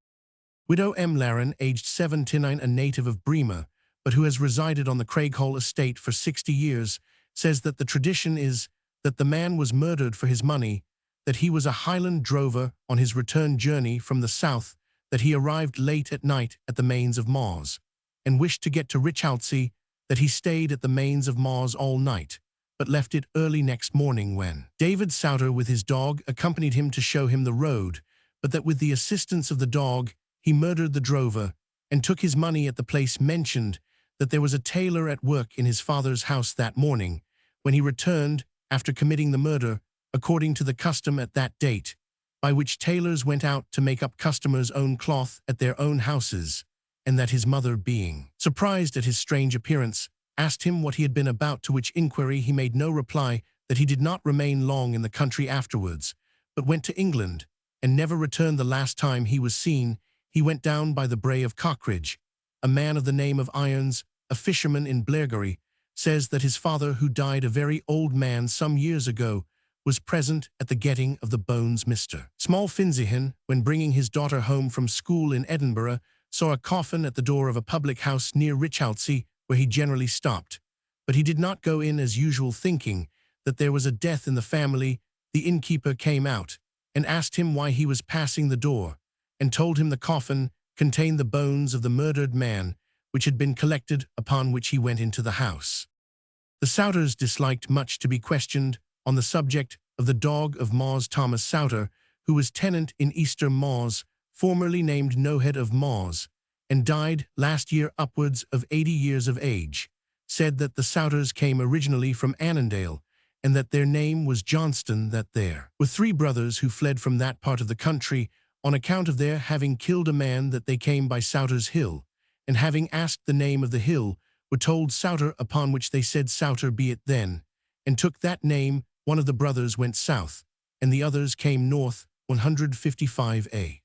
Widow M. Laren, aged 79, a native of Bremer, but who has resided on the Craighall estate for 60 years, says that the tradition is that the man was murdered for his money, that he was a Highland drover on his return journey from the south, that he arrived late at night at the Mains of Mars, and wished to get to Richoutsea, that he stayed at the Mains of Mars all night, but left it early next morning when David Souter with his dog accompanied him to show him the road, but that with the assistance of the dog he murdered the drover, and took his money at the place mentioned, that there was a tailor at work in his father's house that morning, when he returned after committing the murder, according to the custom at that date, by which tailors went out to make up customers' own cloth at their own houses, and that his mother, being surprised at his strange appearance, asked him what he had been about, to which inquiry he made no reply, that he did not remain long in the country afterwards, but went to England, and never returned. The last time he was seen, he went down by the brae of Cockridge. A man of the name of Irons, a fisherman in Blairgowrie, says that his father, who died a very old man some years ago, was present at the getting of the bones. Mr. Small Finzihan, when bringing his daughter home from school in Edinburgh, saw a coffin at the door of a public house near Richoutsea, where he generally stopped. But he did not go in as usual, thinking that there was a death in the family. The innkeeper came out and asked him why he was passing the door, and told him the coffin contained the bones of the murdered man, which had been collected, upon which he went into the house. The Souters disliked much to be questioned on the subject of the dog of Mars. Thomas Souter, who was tenant in Easter Mars, formerly named Nohead of Mars, and died last year upwards of 80 years of age, said that the Souters came originally from Annandale, and that their name was Johnston, that there were 3 brothers who fled from that part of the country on account of their having killed a man, that they came by Souter's Hill, and having asked the name of the hill, were told Souter, upon which they said, Souter be it then, and took that name. One of the brothers went south, and the others came north. 155a.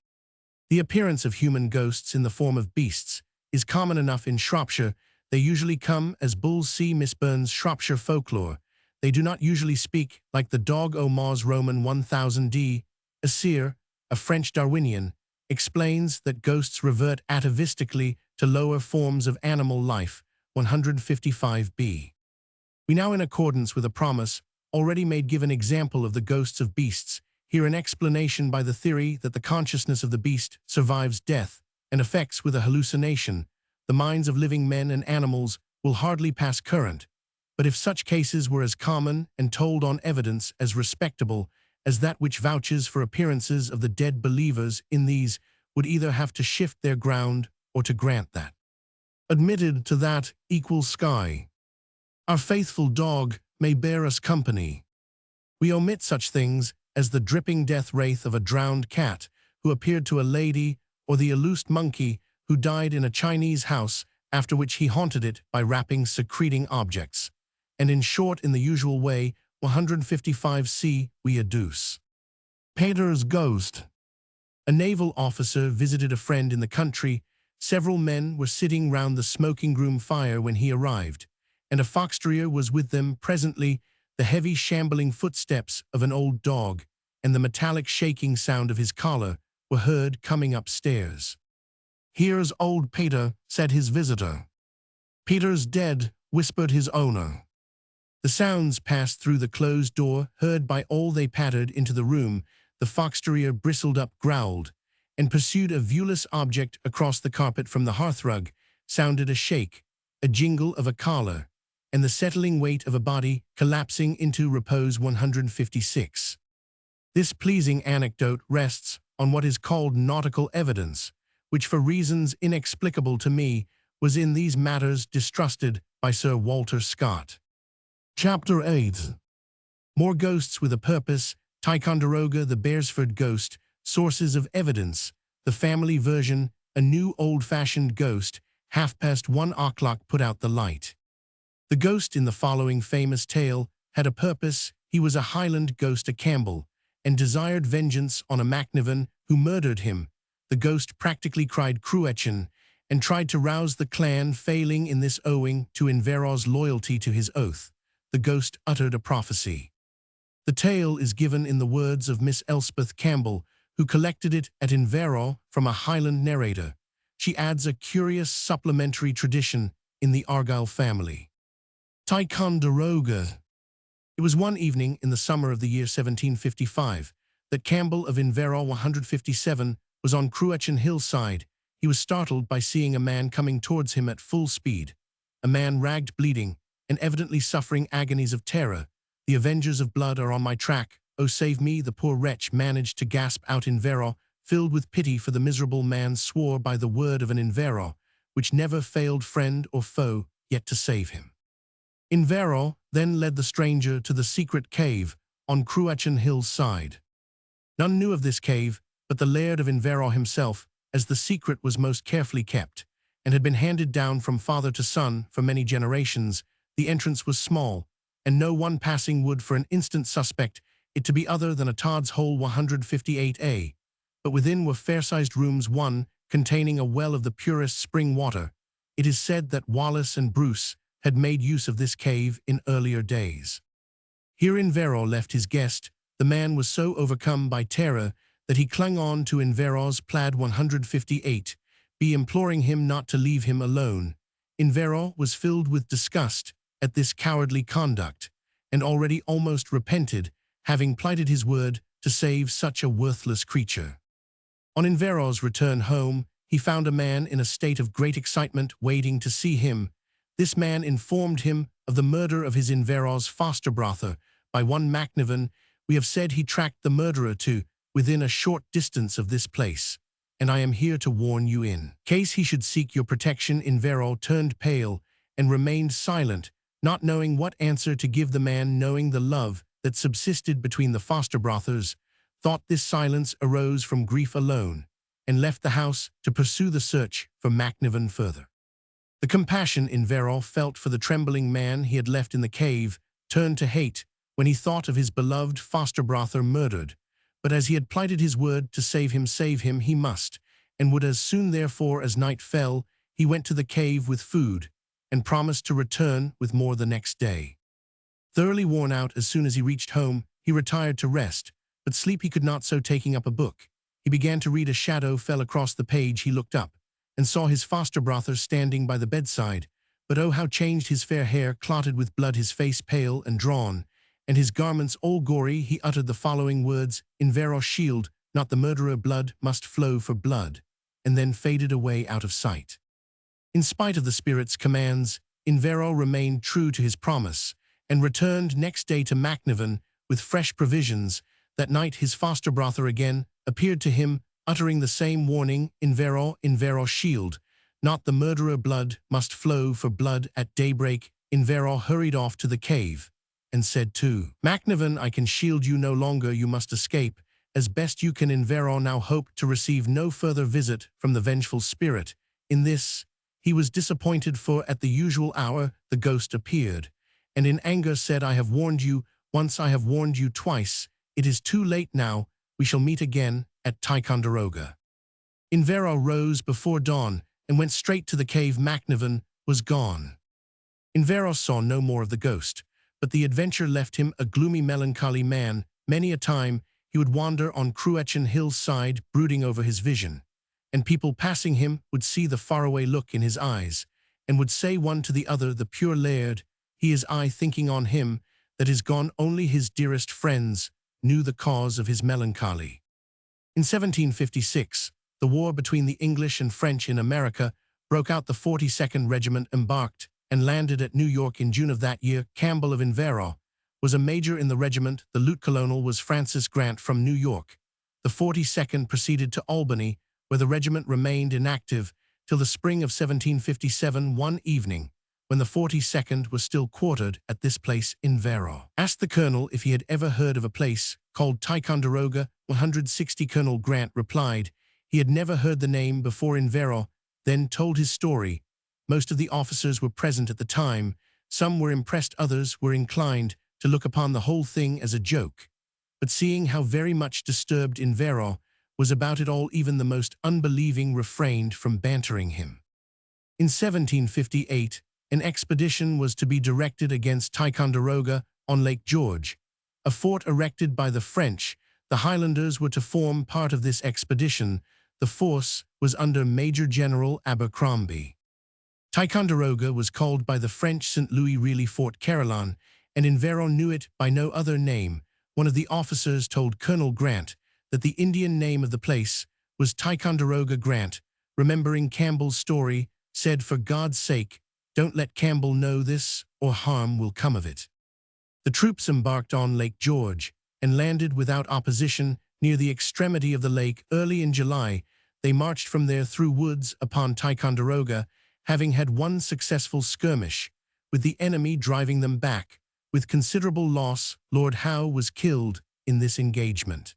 The appearance of human ghosts in the form of beasts is common enough in Shropshire. They usually come as bulls. See Miss Burns' Shropshire Folklore. They do not usually speak, like the dog o' Mars. Roman 1000d. Assir, a French Darwinian, explains that ghosts revert atavistically to lower forms of animal life. 155b. We now, in accordance with a promise already made, give an example of the ghosts of beasts. Here an explanation by the theory that the consciousness of the beast survives death and affects with a hallucination the minds of living men and animals will hardly pass current. But if such cases were as common and told on evidence as respectable as that which vouches for appearances of the dead, believers in these would either have to shift their ground or to grant that admitted to that equal sky our faithful dog may bear us company. We omit such things as the dripping death wraith of a drowned cat who appeared to a lady, or the illused monkey who died in a Chinese house, after which he haunted it by rapping secreting objects. And in short, in the usual way, 155c, we adduce Peter's ghost. A naval officer visited a friend in the country. Several men were sitting round the smoking room fire when he arrived, and a fox terrier was with them. Presently, the heavy shambling footsteps of an old dog and the metallic shaking sound of his collar were heard coming upstairs. "Here's old Peter," said his visitor. "Peter's dead," whispered his owner. The sounds passed through the closed door, heard by all. They pattered into the room. The fox terrier bristled up, growled, and pursued a viewless object across the carpet. From the hearthrug sounded a shake, a jingle of a collar, and the settling weight of a body collapsing into repose. 156. This pleasing anecdote rests on what is called nautical evidence, which for reasons inexplicable to me was in these matters distrusted by Sir Walter Scott. Chapter 8. More ghosts with a purpose. Ticonderoga, the Beresford ghost. Sources of evidence. The family version, a new old-fashioned ghost, 1:30 put out the light. The ghost in the following famous tale had a purpose. He was a Highland ghost, a Campbell, and desired vengeance on a Macnivan who murdered him. The ghost practically cried cruetchen and tried to rouse the clan, failing in this owing to Inverrow's loyalty to his oath. The ghost uttered a prophecy. The tale is given in the words of Miss Elspeth Campbell, who collected it at Inverrow from a Highland narrator. She adds a curious supplementary tradition in the Argyll family. Ticonderoga. It was one evening in the summer of the year 1755 that Campbell of Inverrow 157 was on Cruetchen hillside. He was startled by seeing a man coming towards him at full speed. A man ragged, bleeding, and evidently suffering agonies of terror. "The avengers of blood are on my track. Oh, save me," the poor wretch managed to gasp out. Inverrow, filled with pity for the miserable man, swore by the word of an Inverrow, which never failed friend or foe, yet to save him. Inverrow then led the stranger to the secret cave on Cruetchen Hill's side. None knew of this cave but the Laird of Inverrow himself, as the secret was most carefully kept, and had been handed down from father to son for many generations. The entrance was small, and no one passing would for an instant suspect it to be other than a Todd's Hole 158A. But within were fair-sized rooms, one containing a well of the purest spring water. It is said that Wallace and Bruce had made use of this cave in earlier days. Here Inverrow left his guest. The man was so overcome by terror that he clung on to Inverrow's plaid 158, imploring him not to leave him alone. Inverrow was filled with disgust at this cowardly conduct, and already almost repented, having plighted his word to save such a worthless creature. On Inverrow's return home, he found a man in a state of great excitement waiting to see him. This man informed him of the murder of his Inverrow's foster brother by one Macnivan. "We have said he tracked the murderer to within a short distance of this place, and I am here to warn you in case he should seek your protection." Inverrow turned pale and remained silent, not knowing what answer to give the man, knowing the love that subsisted between the foster brothers, thought this silence arose from grief alone, and left the house to pursue the search for Macnivan further. The compassion Inverrow felt for the trembling man he had left in the cave turned to hate when he thought of his beloved foster brother murdered. But as he had plighted his word to save him he must, and would as soon therefore as night fell. He went to the cave with food, and promised to return with more the next day. Thoroughly worn out, as soon as he reached home, he retired to rest, but sleep he could not, so taking up a book, he began to read. A shadow fell across the page. He looked up, and saw his foster brother standing by the bedside. But oh, how changed! His fair hair clotted with blood, his face pale and drawn, and his garments all gory. He uttered the following words: "Inverrow shield, not the murderer, blood must flow for blood," and then faded away out of sight. In spite of the spirit's commands, Inverrow remained true to his promise, and returned next day to Macnivan with fresh provisions. That night his foster brother again appeared to him, uttering the same warning: Inverrow shield, not the murderer, blood must flow for blood." At daybreak, Inverrow hurried off to the cave, and said to Macnivan, "I can shield you no longer, you must escape as best you can." Inverrow now hoped to receive no further visit from the vengeful spirit. In this he was disappointed, for at the usual hour the ghost appeared, and in anger said, "I have warned you once, I have warned you twice. It is too late now. We shall meet again at Ticonderoga." Inverrow rose before dawn and went straight to the cave. Macnivan was gone. Inverrow saw no more of the ghost, but the adventure left him a gloomy, melancholy man. Many a time he would wander on Cruetchen Hill's side, brooding over his vision, and people passing him would see the faraway look in his eyes, and would say one to the other, "The pure Laird, he is aye thinking on him that is gone." Only his dearest friends knew the cause of his melancholy. In 1756, the war between the English and French in America broke out. The 42nd Regiment embarked and landed at New York in June of that year. Campbell of Inverrow was a major in the regiment. The lieutenant colonel was Francis Grant from New York. The 42nd proceeded to Albany, where the regiment remained inactive till the spring of 1757. One evening, when the 42nd was still quartered at this place, Inverrow asked the colonel if he had ever heard of a place called Ticonderoga 160. Colonel Grant replied he had never heard the name before. Inverrow then told his story, Most of the officers were present at the time. Some were impressed, others were inclined to look upon the whole thing as a joke. But seeing how very much disturbed Invero was about it all, even the most unbelieving refrained from bantering him. In 1758, an expedition was to be directed against Ticonderoga on Lake George, a fort erected by the French. The Highlanders were to form part of this expedition. The force was under Major General Abercrombie. Ticonderoga was called by the French St. Louis really Fort Caroline, and Invero knew it by no other name. One of the officers told Colonel Grant that the Indian name of the place was Ticonderoga. Grant, remembering Campbell's story, said, "For God's sake, don't let Campbell know this, or harm will come of it." The troops embarked on Lake George and landed without opposition near the extremity of the lake early in July. They marched from there through woods upon Ticonderoga, having had one successful skirmish, with the enemy driving them back. With considerable loss, Lord Howe was killed in this engagement.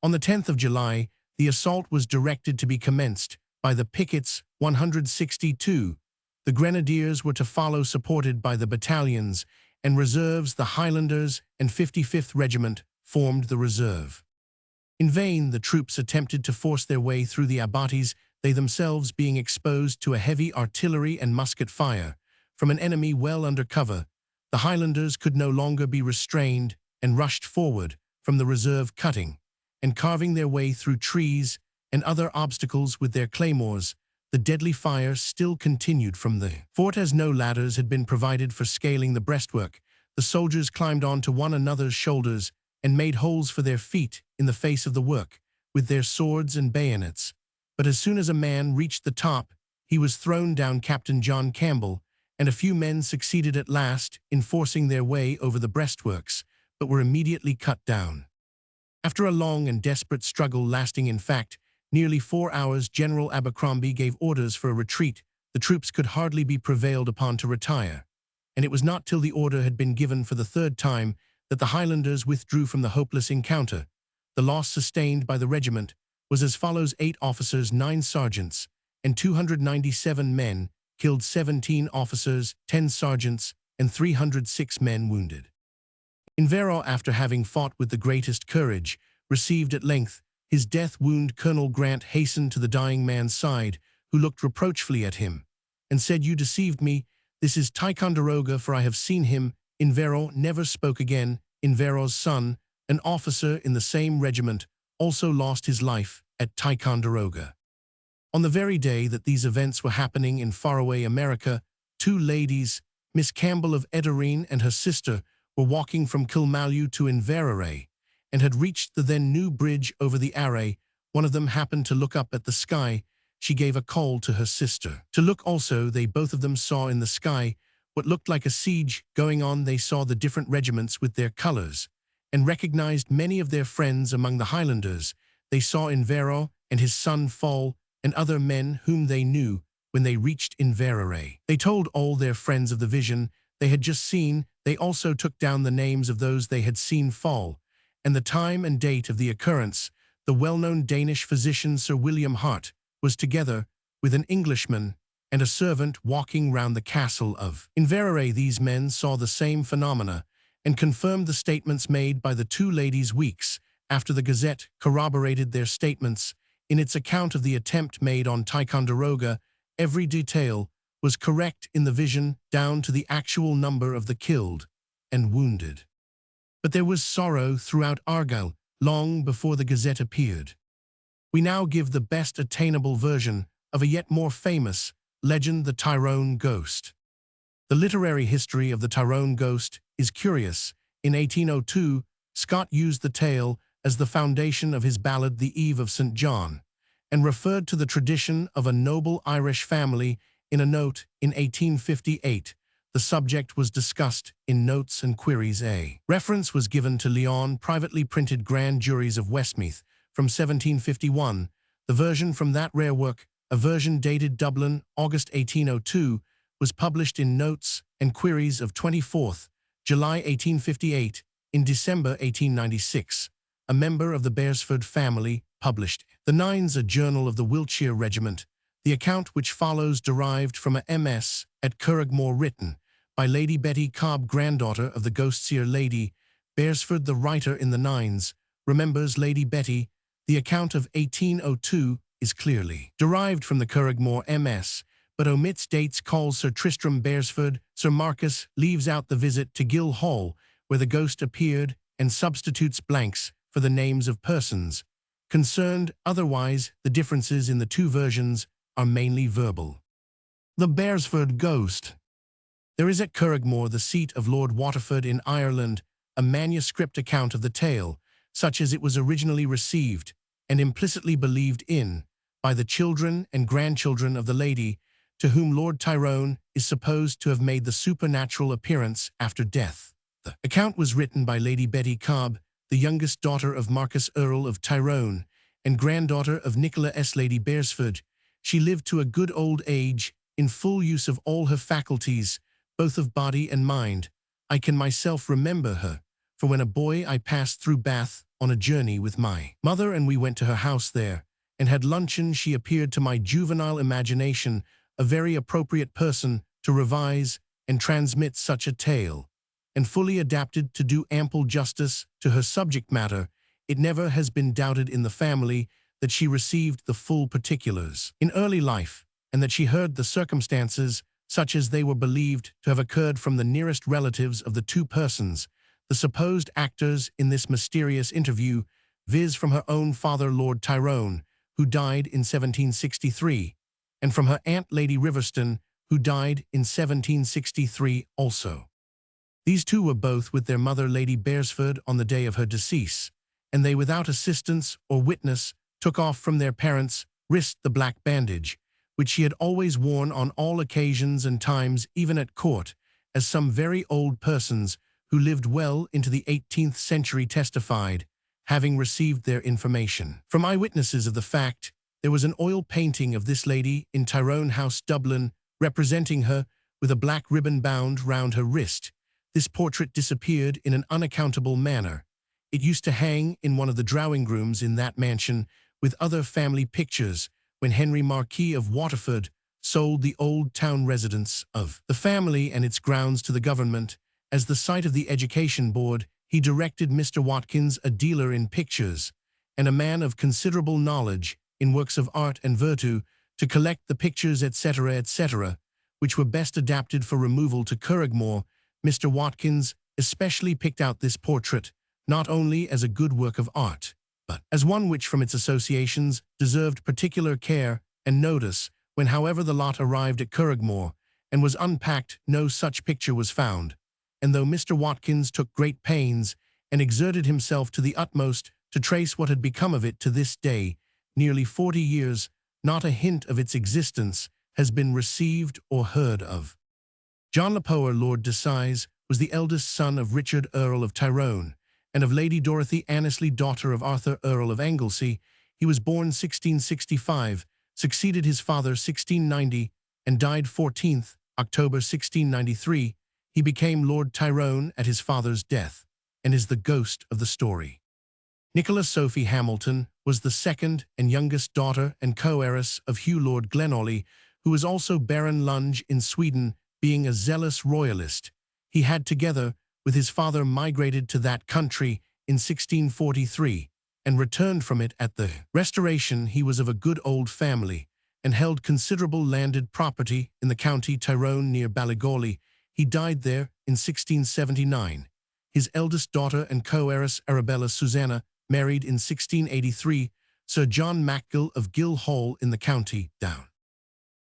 On the 10th of July, the assault was directed to be commenced by the pickets 162. The grenadiers were to follow, supported by the battalions and reserves. The Highlanders and 55th Regiment formed the reserve. In vain the troops attempted to force their way through the abattis, they themselves being exposed to a heavy artillery and musket fire from an enemy well under cover. The Highlanders could no longer be restrained and rushed forward from the reserve, cutting and carving their way through trees and other obstacles with their claymores. The deadly fire still continued from the fort, as no ladders had been provided for scaling the breastwork. The soldiers climbed onto one another's shoulders and made holes for their feet in the face of the work with their swords and bayonets. But as soon as a man reached the top, he was thrown down. Captain John Campbell and a few men succeeded at last in forcing their way over the breastworks, but were immediately cut down. After a long and desperate struggle lasting, in fact, nearly 4 hours, General Abercrombie gave orders for a retreat. The troops could hardly be prevailed upon to retire, and it was not till the order had been given for the third time that the Highlanders withdrew from the hopeless encounter. The loss sustained by the regiment was as follows: 8 officers, 9 sergeants, and 297 men killed, 17 officers, 10 sergeants, and 306 men wounded. Invero, after having fought with the greatest courage, received at length his death wound. Colonel Grant hastened to the dying man's side, who looked reproachfully at him, and said, "You deceived me. This is Ticonderoga, for I have seen him." Invero never spoke again. Invero's son, an officer in the same regiment, also lost his life at Ticonderoga. On the very day that these events were happening in faraway America, 2 ladies, Miss Campbell of Edareen and her sister, were walking from Kilmallow to Inverary, and had reached the then new bridge over the Array. One of them happened to look up at the sky. She gave a call to her sister to look also. They both of them saw in the sky what looked like a siege going on. They saw the different regiments with their colors, and recognized many of their friends among the Highlanders. They saw Invero and his son fall, and other men whom they knew. When they reached Inverary, they told all their friends of the vision they had just seen. They also took down the names of those they had seen fall, and the time and date of the occurrence. The well-known Danish physician Sir William Hart was together with an Englishman and a servant walking round the castle of Inverary. These men saw the same phenomena and confirmed the statements made by the 2 ladies. Weeks after, the Gazette corroborated their statements in its account of the attempt made on Ticonderoga. Every detail was correct in the vision, down to the actual number of the killed and wounded. But there was sorrow throughout Argyll long before the Gazette appeared. We now give the best attainable version of a yet more famous legend, the Tyrone Ghost. The literary history of the Tyrone Ghost is curious. In 1802, Scott used the tale as the foundation of his ballad The Eve of St. John, and referred to the tradition of a noble Irish family in a note. In 1858, the subject was discussed in Notes and Queries. A reference was given to Leon privately printed Grand Juries of Westmeath from 1751. The version from that rare work, a version dated Dublin, August 1802, was published in Notes and Queries of 24th July 1858. In December 1896, a member of the Beresford family published The Nines, a journal of the Wiltshire Regiment. The account which follows derived from a MS at Curragmore written by Lady Betty Cobb, granddaughter of the ghost-seer Lady Beresford. The writer in the Nines remembers Lady Betty. The account of 1802 is clearly derived from the Curragmore MS, but omits dates, calls Sir Tristram Beresford. Sir Marcus leaves out the visit to Gill Hall, where the ghost appeared, and substitutes blanks for the names of persons concerned. Otherwise, the differences in the two versions are mainly verbal. The Beresford ghost. There is at Curragmore, the seat of Lord Waterford in Ireland, a manuscript account of the tale, such as it was originally received and implicitly believed in by the children and grandchildren of the lady, to whom Lord Tyrone is supposed to have made the supernatural appearance after death. The account was written by Lady Betty Cobb, the youngest daughter of Marcus Earl of Tyrone and granddaughter of Nicola S. Lady Beresford. She lived to a good old age, in full use of all her faculties, both of body and mind. I can myself remember her, for when a boy I passed through Bath on a journey with my mother, and we went to her house there, and had luncheon. She appeared to my juvenile imagination a very appropriate person to revise and transmit such a tale, and fully adapted to do ample justice to her subject matter. It never has been doubted in the family that she received the full particulars in early life, and that she heard the circumstances such as they were believed to have occurred from the nearest relatives of the two persons, the supposed actors in this mysterious interview, viz. From her own father Lord Tyrone, who died in 1763, and from her aunt Lady Riverston, who died in 1763 also. These two were both with their mother Lady Beresford on the day of her decease, and they without assistance or witness took off from their parents' wrist the black bandage, which she had always worn on all occasions and times, even at court, as some very old persons who lived well into the 18th century testified, having received their information from eyewitnesses of the fact. There was an oil painting of this lady in Tyrone House, Dublin, representing her with a black ribbon bound round her wrist. This portrait disappeared in an unaccountable manner. It used to hang in one of the drawing rooms in that mansion with other family pictures when Henry Marquis of Waterford sold the old town residence of the family and its grounds to the government. As the site of the Education Board, he directed Mr. Watkins, a dealer in pictures and a man of considerable knowledge in works of art and virtu, to collect the pictures, etc., etc., which were best adapted for removal to Curragmore. Mr. Watkins especially picked out this portrait, not only as a good work of art, but as one which from its associations deserved particular care and notice. When however the lot arrived at Curragmore and was unpacked, no such picture was found, and though Mr. Watkins took great pains and exerted himself to the utmost to trace what had become of it, to this day, nearly 40 years, not a hint of its existence has been received or heard of. John Lepoer, Lord Decize, was the eldest son of Richard Earl of Tyrone and of Lady Dorothy Annesley, daughter of Arthur Earl of Anglesey. He was born 1665, succeeded his father 1690, and died 14th October 1693. He became Lord Tyrone at his father's death, and is the ghost of the story. Nicola Sophie Hamilton was the second and youngest daughter and co-heiress of Hugh Lord Glenawley, who was also Baron Lunge in Sweden. Being a zealous royalist, he had, together with his father, migrated to that country in 1643, and returned from it at the Restoration. He was of a good old family, and held considerable landed property in the county Tyrone near Ballygawley. He died there in 1679. His eldest daughter and co-heiress, Arabella Susanna, married in 1683 Sir John Macgill of Gill Hall in the county Down.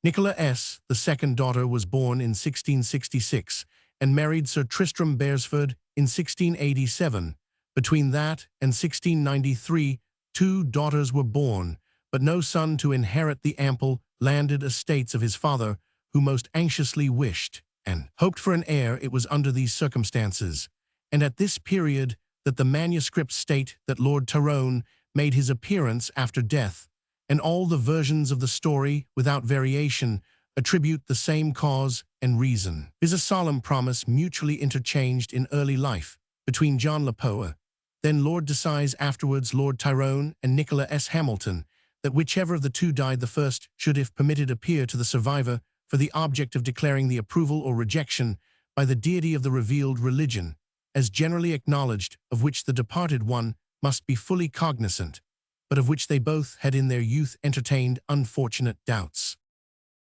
Nicola S., the second daughter, was born in 1666 and married Sir Tristram Beresford in 1687. Between that and 1693, 2 daughters were born, but no son to inherit the ample landed estates of his father, who most anxiously wished and hoped for an heir. It was under these circumstances, and at this period, that the manuscripts state that Lord Tyrone made his appearance after death, and all the versions of the story, without variation, attribute the same cause and reason. Is a solemn promise mutually interchanged in early life between John Lepoer, then Lord Decize, afterwards Lord Tyrone, and Nicola S. Hamilton, that whichever of the two died the first should, if permitted, appear to the survivor for the object of declaring the approval or rejection by the deity of the revealed religion, as generally acknowledged, of which the departed one must be fully cognizant, but of which they both had in their youth entertained unfortunate doubts.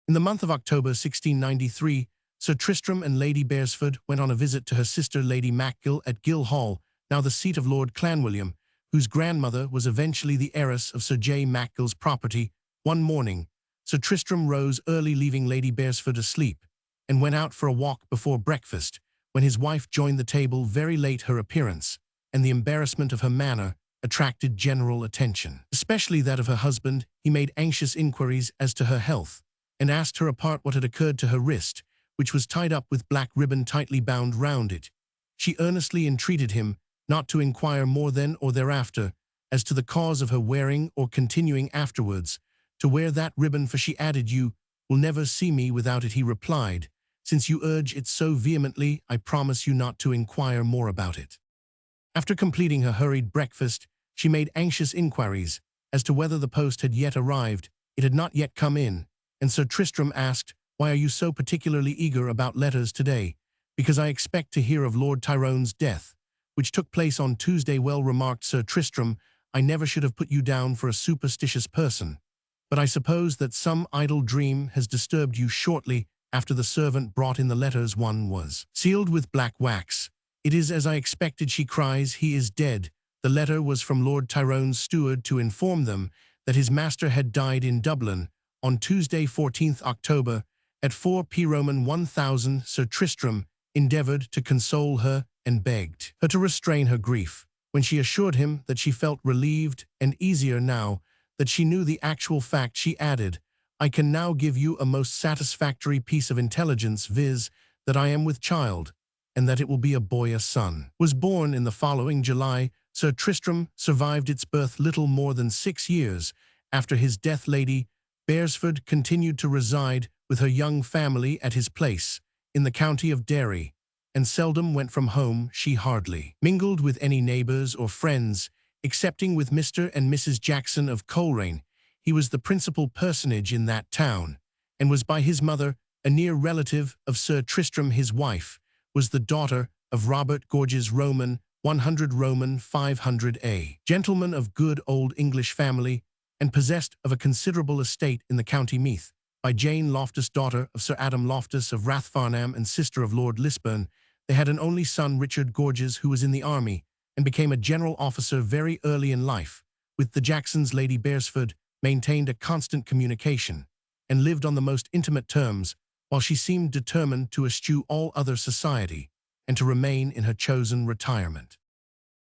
In the month of October 1693, Sir Tristram and Lady Beresford went on a visit to her sister Lady Macgill at Gill Hall, now the seat of Lord Clanwilliam, whose grandmother was eventually the heiress of Sir J. Macgill's property. One morning, Sir Tristram rose early, leaving Lady Beresford asleep, and went out for a walk before breakfast, when his wife joined the table very late. Her appearance, and the embarrassment of her manner, attracted general attention, especially that of her husband. He made anxious inquiries as to her health, and asked her apart what had occurred to her wrist, which was tied up with black ribbon tightly bound round it. She earnestly entreated him not to inquire more then or thereafter as to the cause of her wearing or continuing afterwards to wear that ribbon, for she added, "You will never see me without it." He replied, "Since you urge it so vehemently, I promise you not to inquire more about it." After completing her hurried breakfast, she made anxious inquiries as to whether the post had yet arrived. It had not yet come in, and Sir Tristram asked, "Why are you so particularly eager about letters today?" "Because I expect to hear of Lord Tyrone's death, which took place on Tuesday." "Well," remarked Sir Tristram, "I never should have put you down for a superstitious person, but I suppose that some idle dream has disturbed you." Shortly after the servant brought in the letters. One was sealed with black wax. "It is as I expected," she cries, "he is dead." The letter was from Lord Tyrone's steward to inform them that his master had died in Dublin on Tuesday 14th October at 4 p. Roman 1000. Sir Tristram endeavoured to console her and begged her to restrain her grief. When she assured him that she felt relieved and easier now that she knew the actual fact, she added, "I can now give you a most satisfactory piece of intelligence, viz., that I am with child, and that it will be a boy. A son was born in the following July." Sir Tristram survived its birth little more than 6 years. After his death, Lady Beresford continued to reside with her young family at his place in the county of Derry, and seldom went from home. She hardly mingled with any neighbours or friends, excepting with Mr. and Mrs. Jackson of Coleraine. He was the principal personage in that town, and was by his mother a near relative of Sir Tristram. His wife was the daughter of Robert Gorges, Roman 100 Roman 500 a gentleman of good old English family, and possessed of a considerable estate in the county Meath, by Jane Loftus, daughter of Sir Adam Loftus of Rathfarnham and sister of Lord Lisburn. They had an only son, Richard Gorges, who was in the army, and became a general officer very early in life. With the Jacksons, Lady Beresford maintained a constant communication, and lived on the most intimate terms, while she seemed determined to eschew all other society, and to remain in her chosen retirement.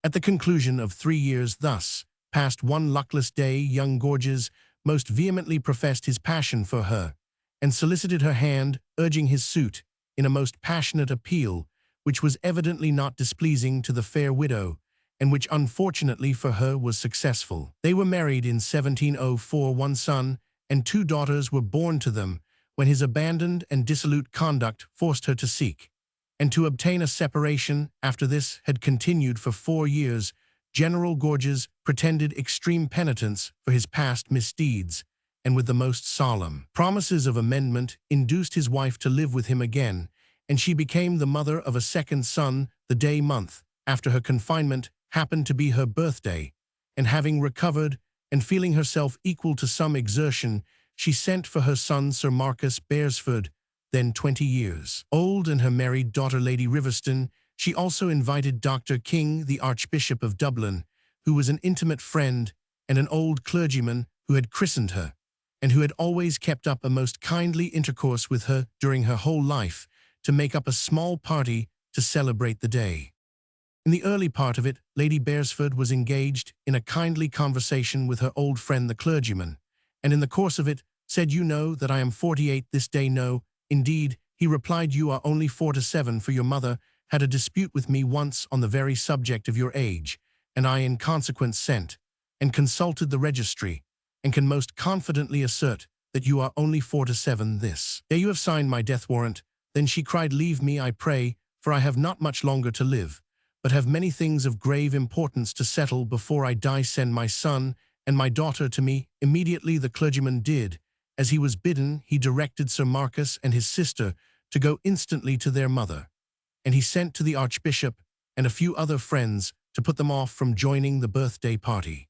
At the conclusion of 3 years thus passed one luckless day, young Gorges most vehemently professed his passion for her, and solicited her hand, urging his suit in a most passionate appeal, which was evidently not displeasing to the fair widow, and which unfortunately for her was successful. They were married in 1704. One son and 2 daughters were born to them, when his abandoned and dissolute conduct forced her to seek and to obtain a separation. After this had continued for 4 years, General Gorges pretended extreme penitence for his past misdeeds, and with the most solemn promises of amendment induced his wife to live with him again, and she became the mother of a second son. The day month after her confinement happened to be her birthday, and having recovered and feeling herself equal to some exertion, she sent for her son Sir Marcus Beresford, then 20 years old, and her married daughter Lady Riverston. She also invited Dr. King, the Archbishop of Dublin, who was an intimate friend and an old clergyman who had christened her, and who had always kept up a most kindly intercourse with her during her whole life, to make up a small party to celebrate the day. In the early part of it, Lady Beresford was engaged in a kindly conversation with her old friend the clergyman, and in the course of it said, "You know that I am 48 this day." "No, indeed," he replied, "you are only 47, for your mother had a dispute with me once on the very subject of your age, and I in consequence sent and consulted the registry, and can most confidently assert that you are only 47 this day. You have signed my death warrant." Then she cried, "Leave me, I pray, for I have not much longer to live, but have many things of grave importance to settle before I die. Send my son and my daughter to me. Immediately the clergyman did. As he was bidden, he directed Sir Marcus and his sister to go instantly to their mother, and he sent to the archbishop and a few other friends to put them off from joining the birthday party.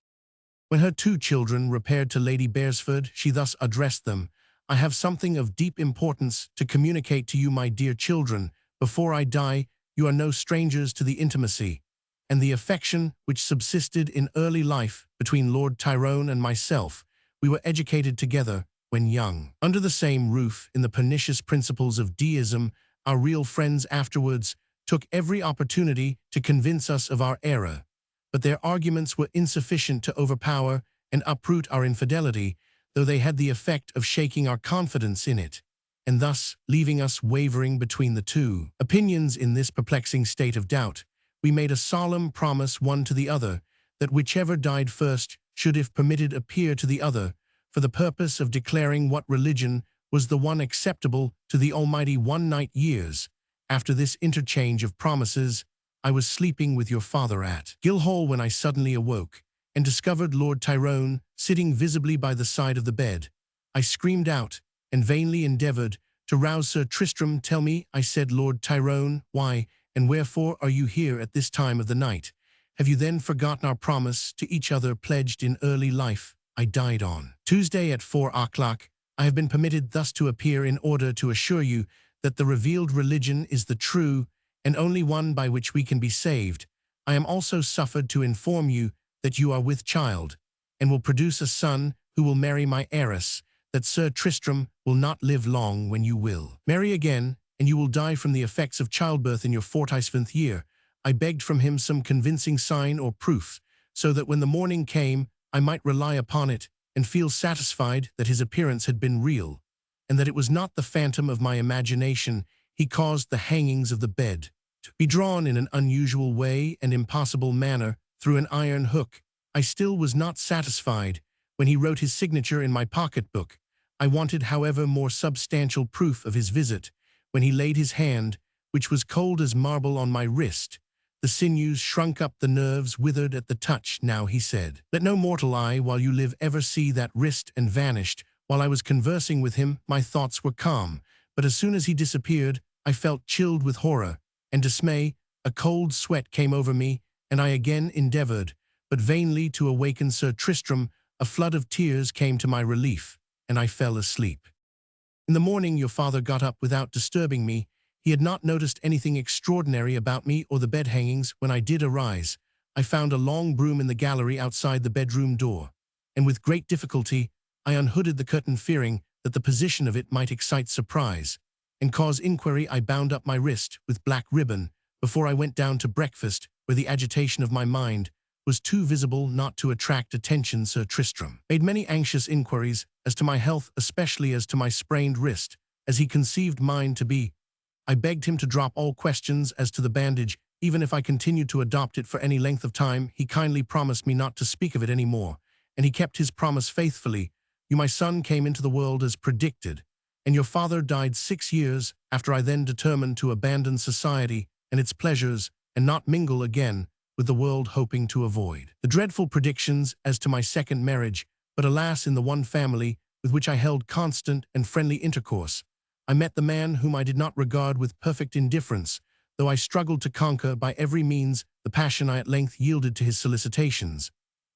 When her two children repaired to Lady Beresford, she thus addressed them: "I have something of deep importance to communicate to you, my dear children. Before I die, you are no strangers to the intimacy and the affection which subsisted in early life between Lord Tyrone and myself. We were educated together when young, under the same roof, in the pernicious principles of deism. Our real friends afterwards took every opportunity to convince us of our error, but their arguments were insufficient to overpower and uproot our infidelity, though they had the effect of shaking our confidence in it, and thus leaving us wavering between the two opinions. In this perplexing state of doubt, we made a solemn promise one to the other, that whichever died first should, if permitted, appear to the other, for the purpose of declaring what religion was the one acceptable to the Almighty. One night, years after this interchange of promises, I was sleeping with your father at Guildhall when I suddenly awoke and discovered Lord Tyrone sitting visibly by the side of the bed. I screamed out and vainly endeavored to rouse Sir Tristram. "Tell me," I said, "Lord Tyrone, why and wherefore are you here at this time of the night? Have you then forgotten our promise to each other pledged in early life?" I died on Tuesday at 4 o'clock. I have been permitted thus to appear in order to assure you that the revealed religion is the true and only one by which we can be saved. I am also suffered to inform you that you are with child, and will produce a son who will marry my heiress, that Sir Tristram will not live long when you will marry again, and you will die from the effects of childbirth in your 47th year. I begged from him some convincing sign or proof, so that when the morning came, I might rely upon it and feel satisfied that his appearance had been real, and that it was not the phantom of my imagination. He caused the hangings of the bed to be drawn in an unusual way and impossible manner through an iron hook. I still was not satisfied when he wrote his signature in my pocket-book. I wanted, however, more substantial proof of his visit, when he laid his hand, which was cold as marble, on my wrist. The sinews shrunk up, the nerves withered at the touch. "Now," he said, "let no mortal eye while you live ever see that wrist," and vanished. While I was conversing with him, my thoughts were calm, but as soon as he disappeared, I felt chilled with horror and dismay. A cold sweat came over me, and I again endeavored, but vainly, to awaken Sir Tristram. A flood of tears came to my relief, and I fell asleep. In the morning your father got up without disturbing me. He had not noticed anything extraordinary about me or the bed hangings. When I did arise, I found a long broom in the gallery outside the bedroom door, and with great difficulty I unhooded the curtain, fearing that the position of it might excite surprise and cause inquiry. I bound up my wrist with black ribbon before I went down to breakfast, where the agitation of my mind was too visible not to attract attention. Sir Tristram made many anxious inquiries as to my health, especially as to my sprained wrist, as he conceived mine to be. I begged him to drop all questions as to the bandage, even if I continued to adopt it for any length of time. He kindly promised me not to speak of it any more, and he kept his promise faithfully. You, my son, came into the world as predicted, and your father died 6 years after. I then determined to abandon society and its pleasures and not mingle again with the world, hoping to avoid the dreadful predictions as to my second marriage. But alas, in the one family with which I held constant and friendly intercourse, I met the man whom I did not regard with perfect indifference, though I struggled to conquer by every means the passion. I at length yielded to his solicitations,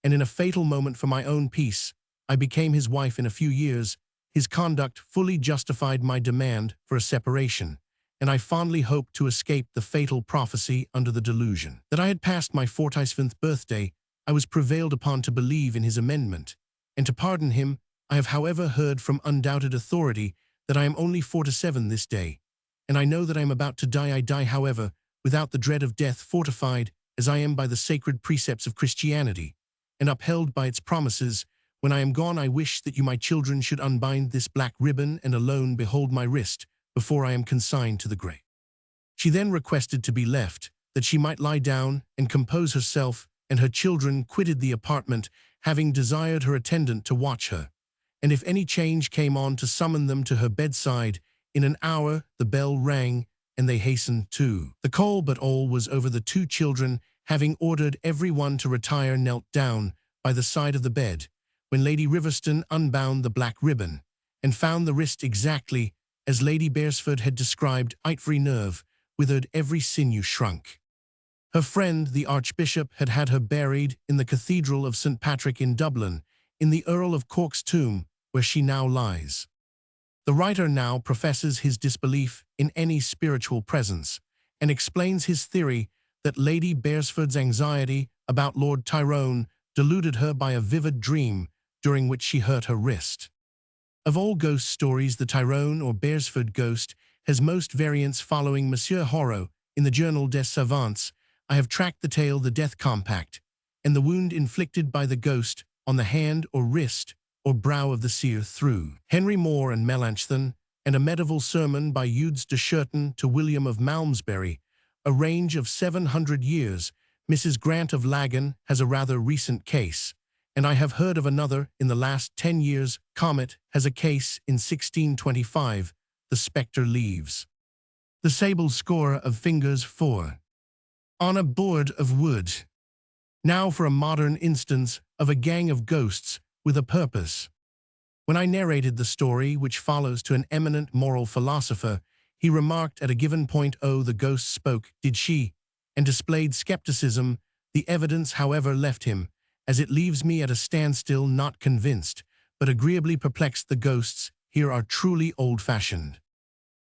and in a fatal moment for my own peace, I became his wife. In a few years, his conduct fully justified my demand for a separation, and I fondly hoped to escape the fatal prophecy under the delusion that I had passed my 47th birthday. I was prevailed upon to believe in his amendment, and to pardon him. I have, however, heard from undoubted authority that I am only 47 this day, and I know that I am about to die. I die, however, without the dread of death, fortified as I am by the sacred precepts of Christianity, and upheld by its promises. When I am gone, I wish that you, my children, should unbind this black ribbon and alone behold my wrist before I am consigned to the grave." She then requested to be left, that she might lie down and compose herself, and her children quitted the apartment, having desired her attendant to watch her, and if any change came on, to summon them to her bedside. In an hour the bell rang, and they hastened to the call, but all was over. The two children, having ordered every one to retire, knelt down by the side of the bed, when Lady Riverston unbound the black ribbon, and found the wrist exactly as Lady Beresford had described. Every nerve withered, every sinew shrunk. Her friend, the Archbishop, had had her buried in the Cathedral of St. Patrick in Dublin, in the Earl of Cork's tomb, where she now lies. The writer now professes his disbelief in any spiritual presence, and explains his theory that Lady Beresford's anxiety about Lord Tyrone deluded her by a vivid dream during which she hurt her wrist. Of all ghost stories, the Tyrone or Beresford ghost has most variants. Following Monsieur Horro in the Journal des Savants, I have tracked the tale The Death Compact, and the wound inflicted by the ghost on the hand or wrist or brow of the seer through Henry Moore and Melanchthon, and a medieval sermon by Eudes de Scherton to William of Malmesbury, a range of 700 years. Mrs. Grant of Lagan has a rather recent case, and I have heard of another in the last 10 years. Comet has a case in 1625, The Spectre Leaves the sable score of fingers 4 on a board of wood. Now for a modern instance of a gang of ghosts with a purpose. When I narrated the story which follows to an eminent moral philosopher, he remarked at a given point, "Oh, the ghost spoke, did she?" and displayed skepticism. The evidence, however, left him, as it leaves me, at a standstill, not convinced, but agreeably perplexed. The ghosts here are truly old-fashioned.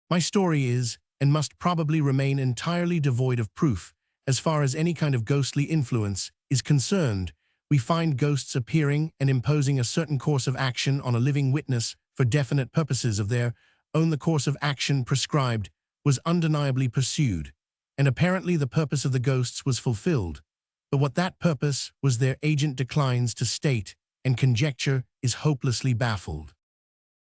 My story is, and must probably remain, entirely devoid of proof. As far as any kind of ghostly influence is concerned, we find ghosts appearing and imposing a certain course of action on a living witness for definite purposes of their own. The course of action prescribed was undeniably pursued, and apparently the purpose of the ghosts was fulfilled. But what that purpose was their agent declines to state, and conjecture is hopelessly baffled.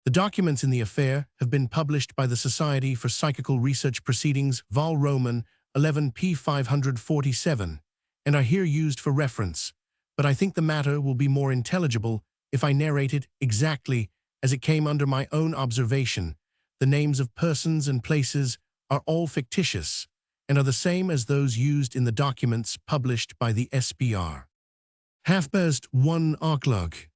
The documents in the affair have been published by the Society for Psychical Research Proceedings, Vol. Roman 11 p. 547, and are here used for reference. But I think the matter will be more intelligible if I narrate it exactly as it came under my own observation. The names of persons and places are all fictitious, and are the same as those used in the documents published by the SBR. Half-past 1 o'clock.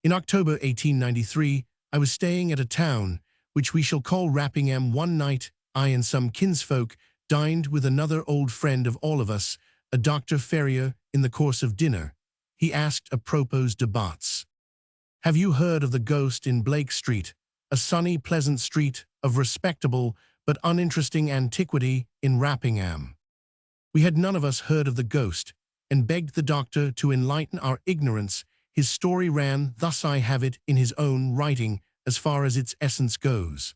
In October 1893, I was staying at a town which we shall call Rappingham. One night, I and some kinsfolk dined with another old friend of all of us, a Dr. Ferrier. In the course of dinner, he asked apropos de Botts, "Have you heard of the ghost in Blake Street, a sunny, pleasant street of respectable but uninteresting antiquity in Rappingham?" We had none of us heard of the ghost, and begged the doctor to enlighten our ignorance. His story ran thus. I have it in his own writing as far as its essence goes.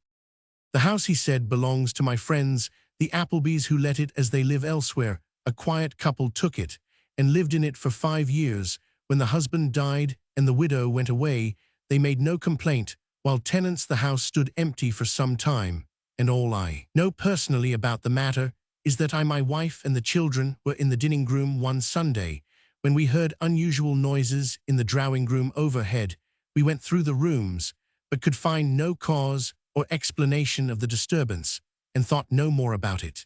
The house, he said, belongs to my friends, the Applebys, who let it as they live elsewhere. A quiet couple took it, and lived in it for 5 years. When the husband died and the widow went away, they made no complaint. While tenants, the house stood empty for some time, and all I know personally about the matter is that my wife and the children were in the dining room one Sunday, when we heard unusual noises in the drawing room overhead. We went through the rooms, but could find no cause or explanation of the disturbance, and thought no more about it.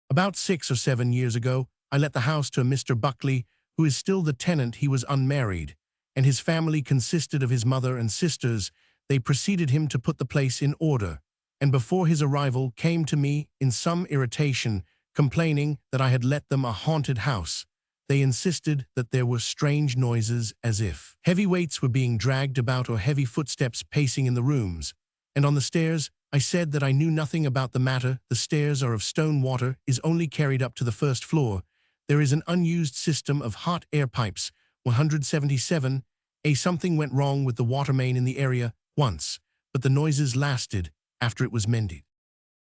About 6 or 7 years ago, I let the house to a Mr. Buckley, who is still the tenant. He was unmarried, and his family consisted of his mother and sisters. They preceded him to put the place in order, and before his arrival came to me in some irritation, complaining that I had let them a haunted house. They insisted that there were strange noises, as if heavy weights were being dragged about or heavy footsteps pacing in the rooms. And on the stairs, I said that I knew nothing about the matter. The stairs are of stone. Water is only carried up to the first floor. There is an unused system of hot air pipes. 177. Something went wrong with the water main in the area once, but the noises lasted after it was mended.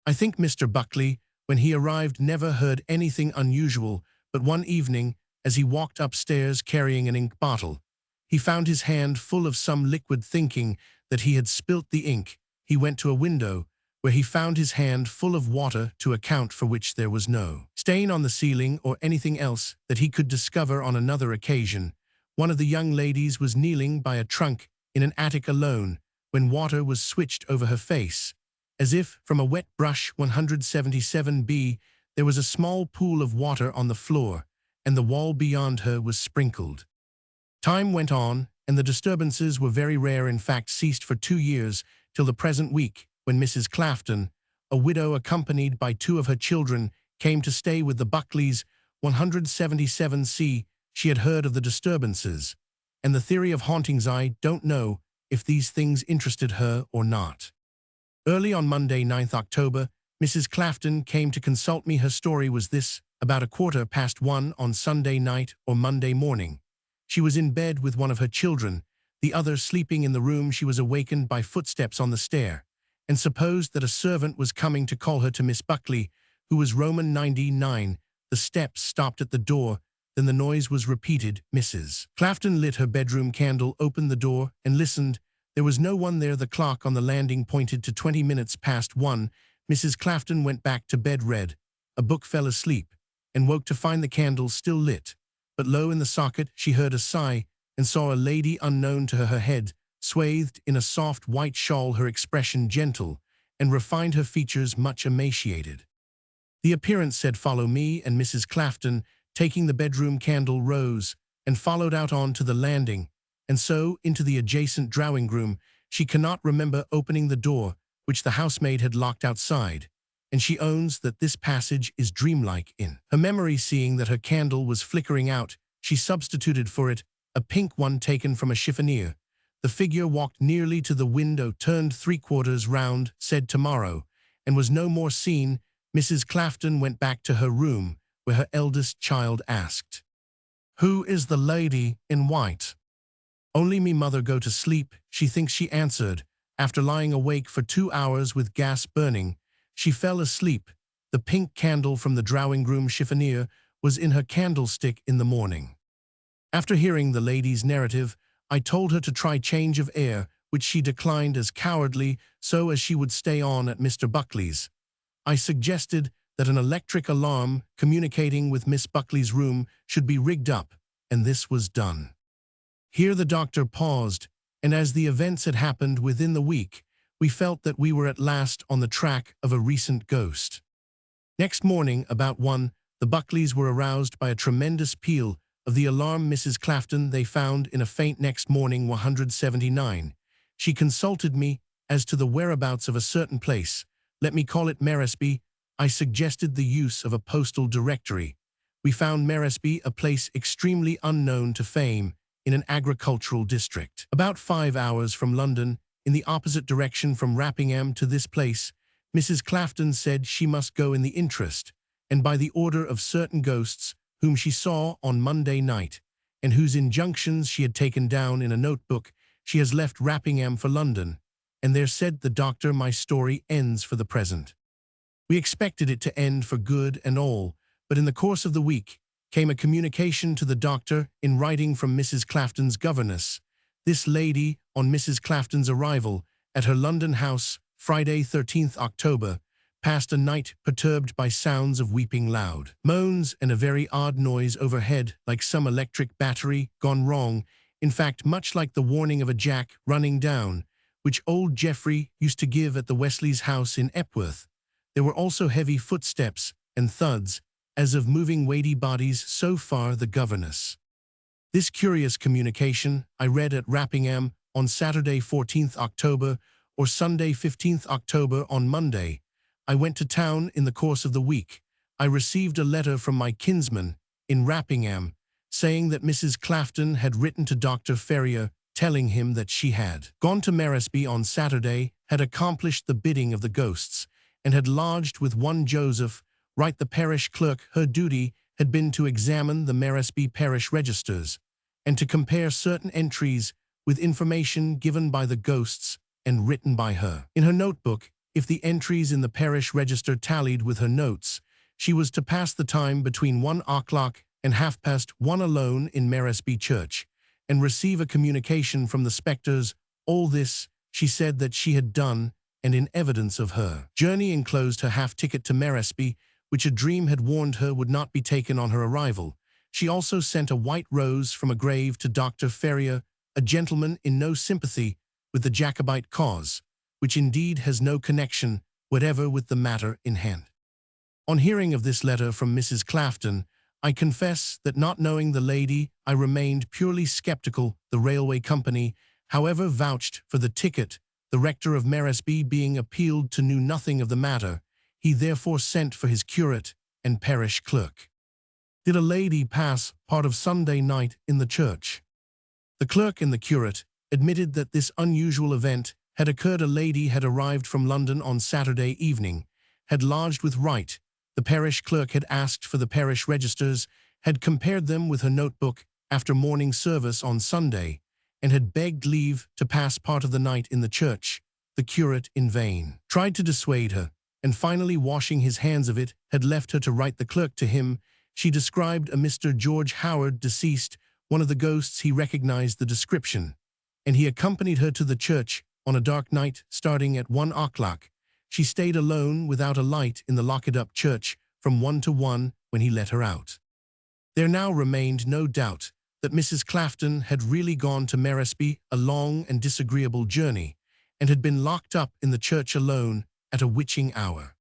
I think Mr. Buckley, when he arrived, never heard anything unusual, but one evening, as he walked upstairs carrying an ink bottle, he found his hand full of some liquid. Thinking that he had spilt the ink, he went to a window, where he found his hand full of water, to account for which there was no stain on the ceiling or anything else that he could discover. On another occasion, one of the young ladies was kneeling by a trunk in an attic alone, when water was switched over her face, as if from a wet brush. 177b. There was a small pool of water on the floor, and the wall beyond her was sprinkled. Time went on, and the disturbances were very rare, in fact ceased for 2 years, till the present week, when Mrs. Clafton, a widow accompanied by 2 of her children, came to stay with the Buckleys, 177C. She had heard of the disturbances, and the theory of hauntings. I don't know if these things interested her or not. Early on Monday, 9th October, Mrs. Clafton came to consult me. Her story was this: about 1:15 on Sunday night or Monday morning, she was in bed with one of her children, the other sleeping in the room. She was awakened by footsteps on the stair, and supposed that a servant was coming to call her to Miss Buckley, who was Roman 99. The steps stopped at the door, then the noise was repeated. Mrs. Clafton lit her bedroom candle, opened the door, and listened. There was no one there. The clock on the landing pointed to 20 minutes past 1. Mrs. Clafton went back to bed, read a book, fell asleep, and woke to find the candle still lit. But low in the socket she heard a sigh, and saw a lady unknown to her, her head swathed in a soft white shawl, her expression gentle and refined, her features much emaciated. The appearance said, "Follow me," and Mrs. Clafton, taking the bedroom candle, rose and followed out on to the landing, and so into the adjacent drawing room. She cannot remember opening the door, which the housemaid had locked outside, and she owns that this passage is dreamlike in her memory. Seeing that her candle was flickering out, she substituted for it a pink one taken from a chiffonier. The figure walked nearly to the window, turned 3/4 round, said "tomorrow," and was no more seen. Mrs. Clafton went back to her room, where her eldest child asked, "Who is the lady in white?" "Only me, mother, go to sleep," she thinks she answered. After lying awake for 2 hours with gas burning, she fell asleep. The pink candle from the drawing-room chiffonier was in her candlestick in the morning. After hearing the lady's narrative, I told her to try change of air, which she declined as cowardly, so as she would stay on at Mr. Buckley's. I suggested that an electric alarm communicating with Miss Buckley's room should be rigged up, and this was done. Here the doctor paused, and as the events had happened within the week, we felt that we were at last on the track of a recent ghost. Next morning, about 1, the Buckleys were aroused by a tremendous peal of the alarm. Mrs. Clafton they found in a faint next morning, 179. She consulted me as to the whereabouts of a certain place. Let me call it Meresby. I suggested the use of a postal directory. We found Meresby, a place extremely unknown to fame, in an agricultural district. About 5 hours from London, in the opposite direction from Rappingham to this place. Mrs. Clafton said she must go in the interest, and by the order of certain ghosts, whom she saw on Monday night, and whose injunctions she had taken down in a notebook, she has left Rappingham for London, and there, said the doctor, my story ends for the present. We expected it to end for good and all, but in the course of the week came a communication to the doctor in writing from Mrs. Clafton's governess. This lady, on Mrs. Clafton's arrival at her London house, Friday 13th October, passed a night perturbed by sounds of weeping, loud moans, and a very odd noise overhead, like some electric battery gone wrong, in fact much like the warning of a jack running down, which old Geoffrey used to give at the Wesleys' house in Epworth. There were also heavy footsteps and thuds, as of moving weighty bodies. So far the governess. This curious communication I read at Rappingham on Saturday 14th October or Sunday 15th October. On Monday, I went to town in the course of the week. I received a letter from my kinsman in Rappingham, saying that Mrs. Clafton had written to Dr. Ferrier, telling him that she had gone to Meresby on Saturday, had accomplished the bidding of the ghosts, and had lodged with one Joseph Wright, the parish clerk. Her duty had been to examine the Meresby parish registers, and to compare certain entries with information given by the ghosts and written by her in her notebook. If the entries in the parish register tallied with her notes, she was to pass the time between 1 o'clock and 1:30 alone in Meresby church, and receive a communication from the spectres. All this she said that she had done, and in evidence of her journey enclosed her half-ticket to Meresby, which a dream had warned her would not be taken on her arrival. She also sent a white rose from a grave to Dr. Ferrier, a gentleman in no sympathy with the Jacobite cause, which indeed has no connection whatever with the matter in hand. On hearing of this letter from Mrs. Clafton, I confess that not knowing the lady, I remained purely skeptical. The railway company, however, vouched for the ticket. The rector of Meresby being appealed to knew nothing of the matter. He therefore sent for his curate and parish clerk. Did a lady pass part of Sunday night in the church? The clerk and the curate admitted that this unusual event had occurred. A lady had arrived from London on Saturday evening, had lodged with Wright. The parish clerk had asked for the parish registers, had compared them with her notebook after morning service on Sunday, and had begged leave to pass part of the night in the church. The curate, in vain, tried to dissuade her, and finally, washing his hands of it, had left her to write the clerk to him. She described a Mr. George Howard, deceased, one of the ghosts. He recognized the description, and he accompanied her to the church on a dark night starting at 1 o'clock. She stayed alone without a light in the locked-up church from 1 to 1 when he let her out. There now remained no doubt that Mrs. Clafton had really gone to Meresby, a long and disagreeable journey, and had been locked up in the church alone at a witching hour.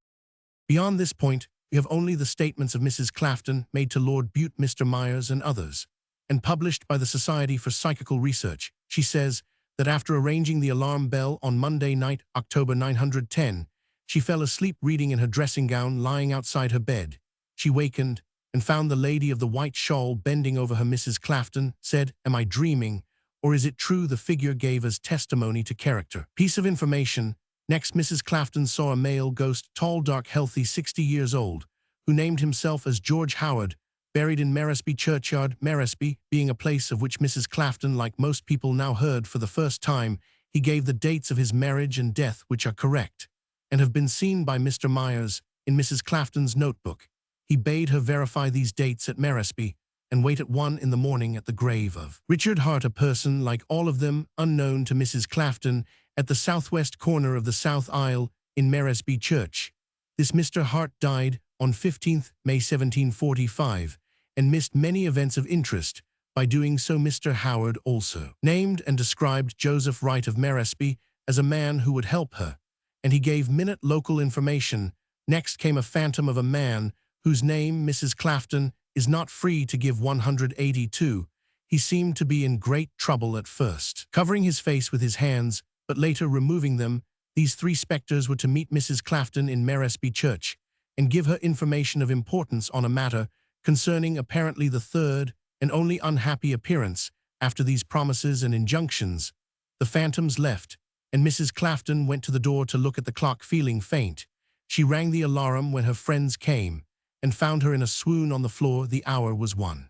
Beyond this point, we have only the statements of Mrs. Clafton made to Lord Bute, Mr. Myers, and others, and published by the Society for Psychical Research. She says that after arranging the alarm bell on Monday night, October 910, she fell asleep reading in her dressing gown lying outside her bed. She wakened and found the lady of the white shawl bending over her. Mrs. Clafton said, "Am I dreaming, or is it true?" The figure gave as testimony to character. Piece of information. Next, Mrs. Clafton saw a male ghost, tall, dark, healthy, 60 years old, who named himself as George Howard, buried in Meresby churchyard. Meresby being a place of which Mrs. Clafton, like most people, now heard for the first time. He gave the dates of his marriage and death, which are correct, and have been seen by Mr. Myers in Mrs. Clafton's notebook. He bade her verify these dates at Meresby and wait at 1 in the morning at the grave of Richard Hart, a person like all of them, unknown to Mrs. Clafton, at the southwest corner of the south aisle in Meresby Church. This Mr. Hart died on 15th May 1745 and missed many events of interest. By doing so, Mr. Howard also named and described Joseph Wright of Meresby as a man who would help her, and he gave minute local information. Next came a phantom of a man whose name Mrs. Clafton is not free to give. 182. He seemed to be in great trouble at first, covering his face with his hands, but later removing them. These three specters were to meet Mrs. Clafton in Meresby Church and give her information of importance on a matter concerning apparently the third and only unhappy appearance. After these promises and injunctions, the phantoms left, and Mrs. Clafton went to the door to look at the clock. Feeling faint, she rang the alarm when her friends came and found her in a swoon on the floor. The hour was 1.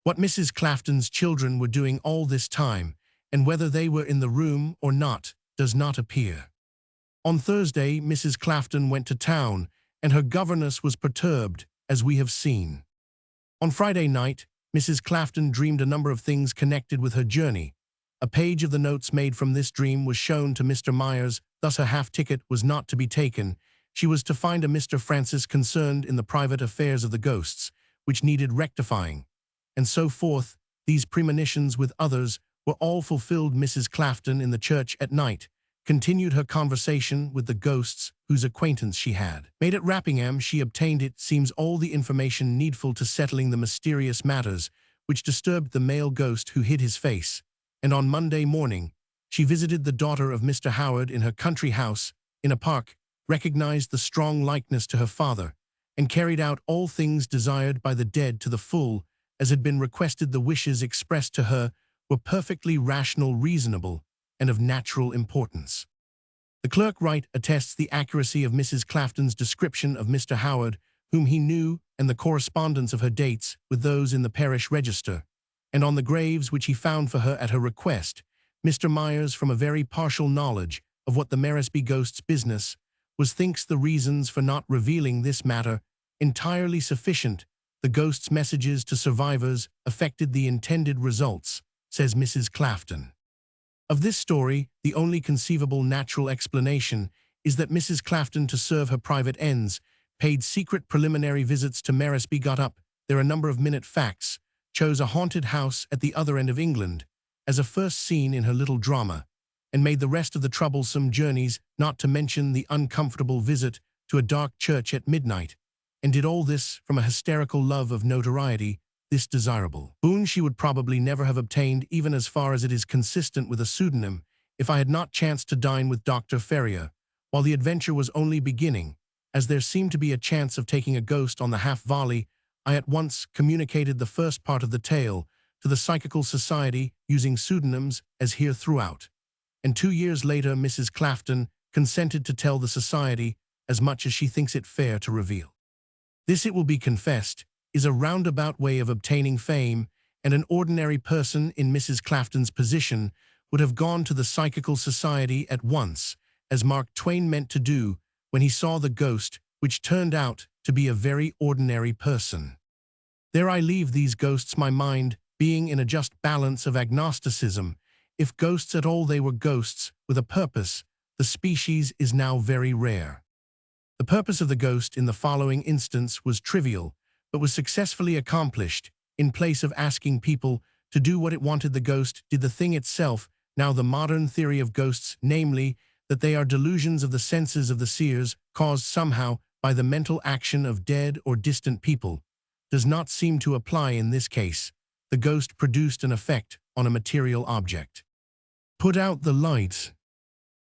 What Mrs. Clafton's children were doing all this time, and whether they were in the room or not, does not appear. On Thursday, Mrs. Clafton went to town, and her governess was perturbed, as we have seen. On Friday night, Mrs. Clafton dreamed a number of things connected with her journey. A page of the notes made from this dream was shown to Mr. Myers. Thus her half-ticket was not to be taken. She was to find a Mr. Francis concerned in the private affairs of the ghosts, which needed rectifying, and so forth. These premonitions, with others, were all fulfilled. Mrs. Clafton, in the church at night, continued her conversation with the ghosts whose acquaintance she had made at Rappingham. She obtained, it seems, all the information needful to settling the mysterious matters which disturbed the male ghost who hid his face, and on Monday morning she visited the daughter of Mr. Howard in her country house in a park, recognized the strong likeness to her father, and carried out all things desired by the dead to the full, as had been requested. The wishes expressed to her were perfectly rational, reasonable, and of natural importance. The clerk Wright attests the accuracy of Mrs. Clafton's description of Mr. Howard, whom he knew, and the correspondence of her dates with those in the parish register, and on the graves which he found for her at her request. Mr. Myers, from a very partial knowledge of what the Meresby ghost's business was, thinks the reasons for not revealing this matter entirely sufficient. The ghost's messages to survivors affected the intended results, says Mrs. Clafton. Of this story, the only conceivable natural explanation is that Mrs. Clafton, to serve her private ends, paid secret preliminary visits to Meresby, got up there a number of minute facts, chose a haunted house at the other end of England as a first scene in her little drama, and made the rest of the troublesome journeys, not to mention the uncomfortable visit to a dark church at midnight, and did all this from a hysterical love of notoriety, this desirable boon she would probably never have obtained even as far as it is consistent with a pseudonym, if I had not chanced to dine with Dr. Ferrier, while the adventure was only beginning. As there seemed to be a chance of taking a ghost on the half-volley, I at once communicated the first part of the tale to the Psychical Society using pseudonyms as here throughout. And 2 years later Mrs. Clafton consented to tell the Society as much as she thinks it fair to reveal. This, it will be confessed, is a roundabout way of obtaining fame, and an ordinary person in Mrs. Clafton's position would have gone to the Psychical Society at once, as Mark Twain meant to do when he saw the ghost, which turned out to be a very ordinary person. There I leave these ghosts, my mind being in a just balance of agnosticism. If ghosts at all, they were ghosts with a purpose. The species is now very rare. The purpose of the ghost in the following instance was trivial, but was successfully accomplished. In place of asking people to do what it wanted, the ghost did the thing itself. Now the modern theory of ghosts, namely, that they are delusions of the senses of the seers, caused somehow by the mental action of dead or distant people, does not seem to apply in this case. The ghost produced an effect on a material object. Put out the lights.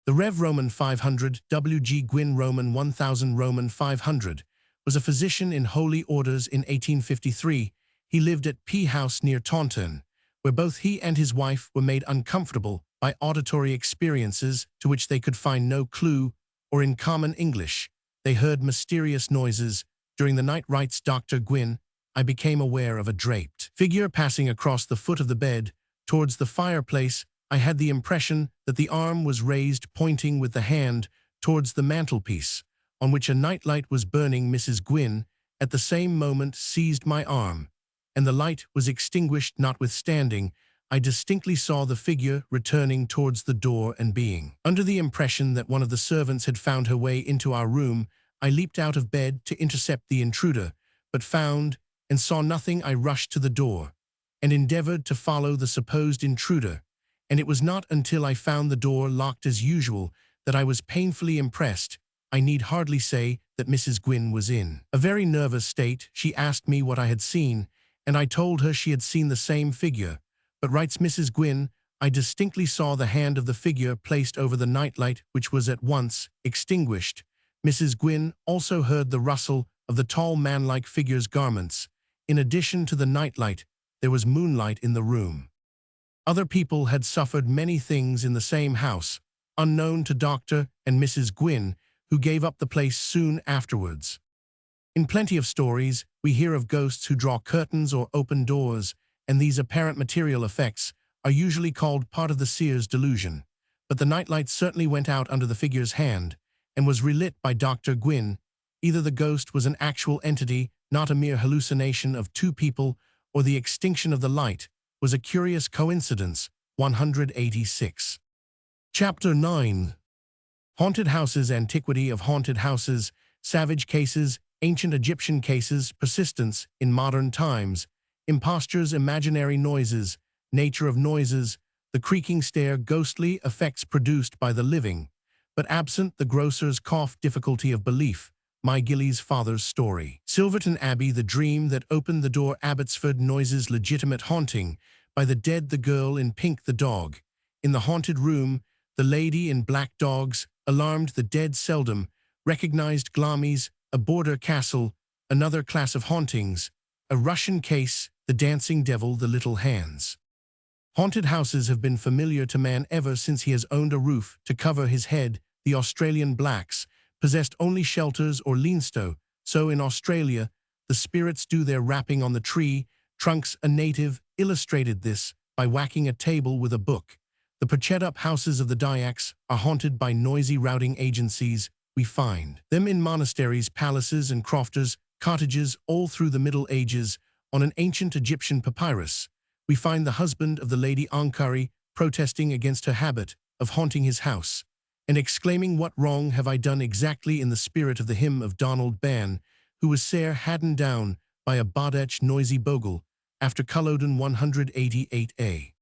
The Rev. Roman 500, W. G. Gwynn Roman 1000 Roman 500, was a physician in holy orders in 1853. He lived at P House near Taunton, where both he and his wife were made uncomfortable by auditory experiences to which they could find no clue, or in common English, they heard mysterious noises. During the night, writes Dr. Gwynn, I became aware of a draped figure passing across the foot of the bed towards the fireplace. I had the impression that the arm was raised, pointing with the hand towards the mantelpiece, on which a nightlight was burning. Mrs. Gwynn, at the same moment, seized my arm, and the light was extinguished. Notwithstanding, I distinctly saw the figure returning towards the door, and being under the impression that one of the servants had found her way into our room, I leaped out of bed to intercept the intruder, but found and saw nothing. I rushed to the door and endeavored to follow the supposed intruder, and it was not until I found the door locked as usual that I was painfully impressed. I need hardly say that Mrs. Gwynn was in a very nervous state. She asked me what I had seen, and I told her she had seen the same figure. But, writes Mrs. Gwynn, I distinctly saw the hand of the figure placed over the nightlight, which was at once extinguished. Mrs. Gwynn also heard the rustle of the tall man-like figure's garments. In addition to the nightlight, there was moonlight in the room. Other people had suffered many things in the same house, unknown to Dr. and Mrs. Gwynn, who gave up the place soon afterwards. In plenty of stories, we hear of ghosts who draw curtains or open doors, and these apparent material effects are usually called part of the seer's delusion. But the nightlight certainly went out under the figure's hand, and was relit by Dr. Gwynn. Either the ghost was an actual entity, not a mere hallucination of two people, or the extinction of the light was a curious coincidence. 186. Chapter 9. Haunted houses. Antiquity of haunted houses. Savage cases. Ancient Egyptian cases. Persistence in modern times. Impostures. Imaginary noises. Nature of noises. The creaking stair. Ghostly effects produced by the living, but absent the grocer's cough. Difficulty of belief. My Gilly's father's story. Silverton Abbey. The dream that opened the door. Abbotsford noises. Legitimate haunting by the dead. The girl in pink. The dog in the haunted room. The lady in black. Dogs alarmed the dead. Seldom recognized. Glamis. A border castle. Another class of hauntings. A Russian case. The dancing devil. The little hands. Haunted houses have been familiar to man ever since he has owned a roof to cover his head. The Australian blacks possessed only shelters or leanstow, so in Australia the spirits do their rapping on the tree trunks. A native illustrated this by whacking a table with a book. The perched-up houses of the Dyaks are haunted by noisy routing agencies. We find them in monasteries, palaces, and crofters, cottages all through the Middle Ages. On an ancient Egyptian papyrus, we find the husband of the Lady Ankari protesting against her habit of haunting his house, and exclaiming, "What wrong have I done?" exactly in the spirit of the hymn of Donald Bann, who was sair hadden down by a bodach noisy bogle, after Culloden 188a.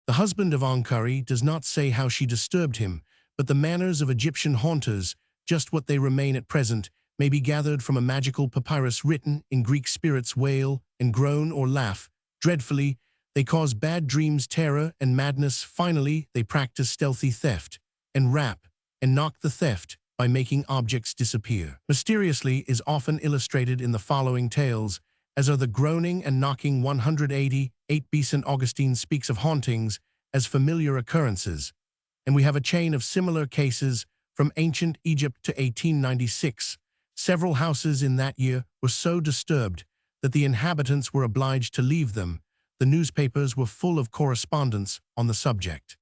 The husband of Ankari does not say how she disturbed him, but the manners of Egyptian haunters, just what they remain at present, may be gathered from a magical papyrus written in Greek. Spirits wail and groan or laugh dreadfully. They cause bad dreams, terror, and madness. Finally, they practice stealthy theft and rap and knock the theft by making objects disappear. Mysteriously is often illustrated in the following tales, as are the groaning and knocking. 188b. St. Augustine speaks of hauntings as familiar occurrences, and we have a chain of similar cases from ancient Egypt to 1896. Several houses in that year were so disturbed that the inhabitants were obliged to leave them. The newspapers were full of correspondence on the subject.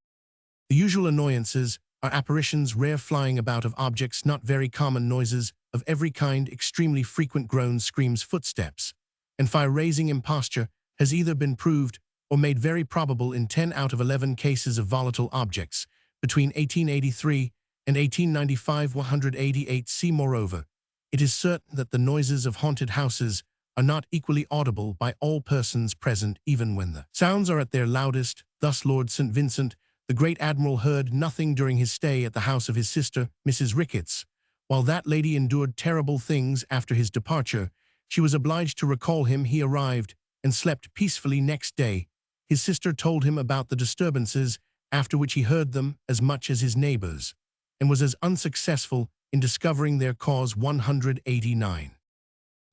The usual annoyances are apparitions, rare flying about of objects, not very common noises of every kind, extremely frequent groans, screams, footsteps, and fire-raising. Imposture has either been proved or made very probable in 10 out of 11 cases of volatile objects between 1883 and 1895. 188c. Moreover, it is certain that the noises of haunted houses are not equally audible by all persons present, even when the sounds are at their loudest. Thus Lord St. Vincent, the great admiral, heard nothing during his stay at the house of his sister, Mrs. Ricketts. While that lady endured terrible things after his departure, she was obliged to recall him. He arrived and slept peacefully next day. His sister told him about the disturbances, after which he heard them as much as his neighbors, and was as unsuccessful in discovering their cause. 189.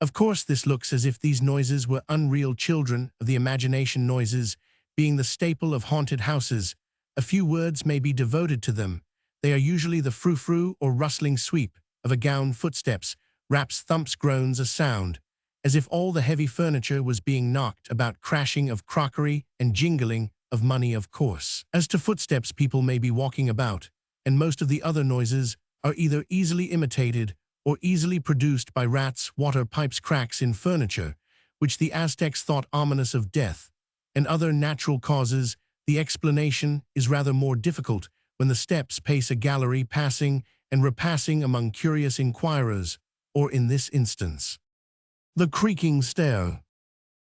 Of course, this looks as if these noises were unreal children of the imagination. Noises being the staple of haunted houses, a few words may be devoted to them. They are usually the frou-frou or rustling sweep of a gown, footsteps, raps, thumps, groans, a sound, as if all the heavy furniture was being knocked about, crashing of crockery and jingling of money. Of course, as to footsteps, people may be walking about, and most of the other noises are either easily imitated or easily produced by rats. Water pipes, cracks in furniture, which the Aztecs thought ominous of death, and other natural causes. The explanation is rather more difficult when the steps pace a gallery, passing and repassing among curious inquirers, or in this instance, the creaking stair.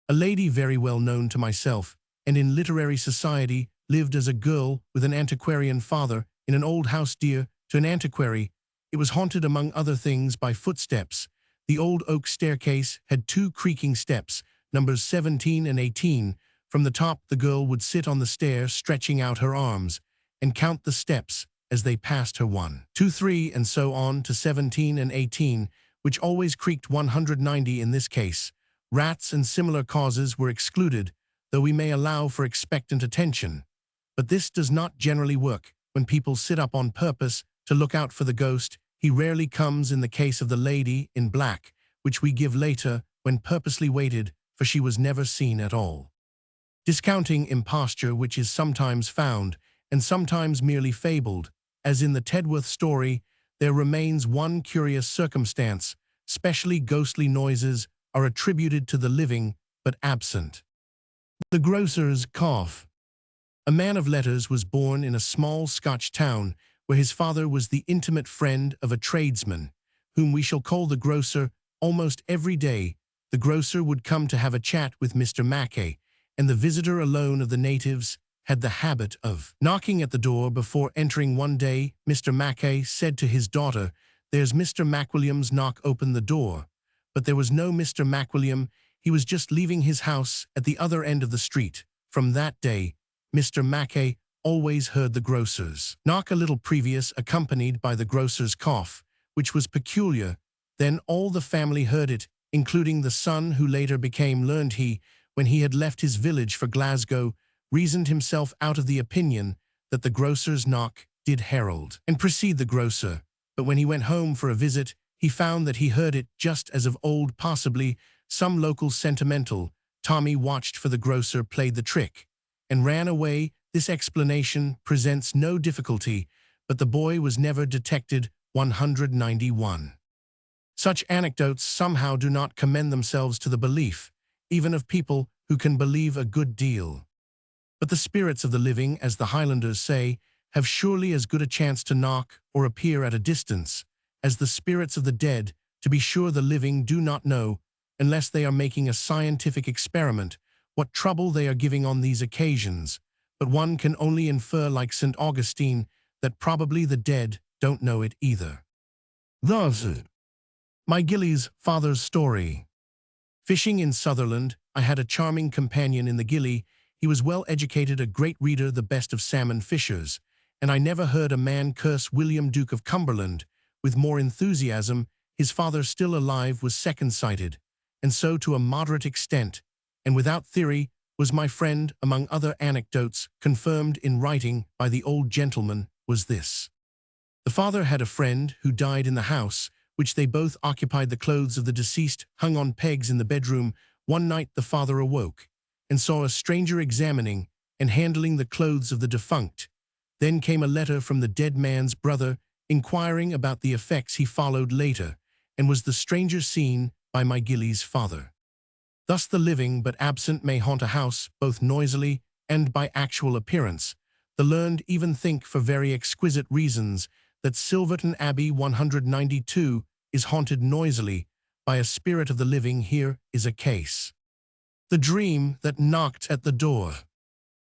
A lady very well known to myself and in literary society lived as a girl with an antiquarian father in an old house dear to an antiquary. It was haunted, among other things, by footsteps. The old oak staircase had 2 creaking steps, numbers 17 and 18. From the top, the girl would sit on the stair, stretching out her arms, and count the steps as they passed her. 1, 2, 3, and so on to 17 and 18, which always creaked. 190. In this case, rats and similar causes were excluded, though we may allow for expectant attention. But this does not generally work when people sit up on purpose to look out for the ghost. He rarely comes in the case of the lady in black, which we give later, when purposely waited, for she was never seen at all. Discounting imposture, which is sometimes found and sometimes merely fabled, as in the Tedworth story, there remains one curious circumstance: specially ghostly noises are attributed to the living but absent. The grocer's cough. A man of letters was born in a small Scotch town where his father was the intimate friend of a tradesman, whom we shall call the grocer. Almost every day, the grocer would come to have a chat with Mr. Mackay, and the visitor, alone of the natives, had the habit of knocking at the door before entering. One day, Mr. Mackay said to his daughter, "There's Mr. Macwilliams, knock open the door." But there was no Mr. Macwilliam. He was just leaving his house at the other end of the street. From that day, Mr. Mackay always heard the grocer's knock a little previous, accompanied by the grocer's cough, which was peculiar. Then all the family heard it, including the son, who later became learned. He, when he had left his village for Glasgow, reasoned himself out of the opinion that the grocer's knock did herald and precede the grocer. But when he went home for a visit, he found that he heard it just as of old. Possibly some local sentimental Tommy watched for the grocer, played the trick, and ran away. This explanation presents no difficulty, but the boy was never detected. 191. Such anecdotes somehow do not commend themselves to the belief, even of people who can believe a good deal. But the spirits of the living, as the Highlanders say, have surely as good a chance to knock or appear at a distance as the spirits of the dead. To be sure, the living do not know, unless they are making a scientific experiment, what trouble they are giving on these occasions. But one can only infer, like St. Augustine, that probably the dead don't know it either. Thus, My Gilly's father's story. Fishing in Sutherland, I had a charming companion in the Gilly. He was well educated, a great reader, the best of salmon fishers, and I never heard a man curse William Duke of Cumberland with more enthusiasm. His father, still alive, was second-sighted, and so to a moderate extent, and without theory, was my friend. Among other anecdotes confirmed in writing by the old gentleman was this. The father had a friend who died in the house which they both occupied. The clothes of the deceased hung on pegs in the bedroom. One night the father awoke and saw a stranger examining and handling the clothes of the defunct. Then came a letter from the dead man's brother inquiring about the effects. He followed later, and was the stranger seen by my Gilly's father. Thus the living but absent may haunt a house both noisily and by actual appearance. The learned even think, for very exquisite reasons, that Silverton Abbey 192 is haunted noisily by a spirit of the living. Here is a case. The dream that knocked at the door.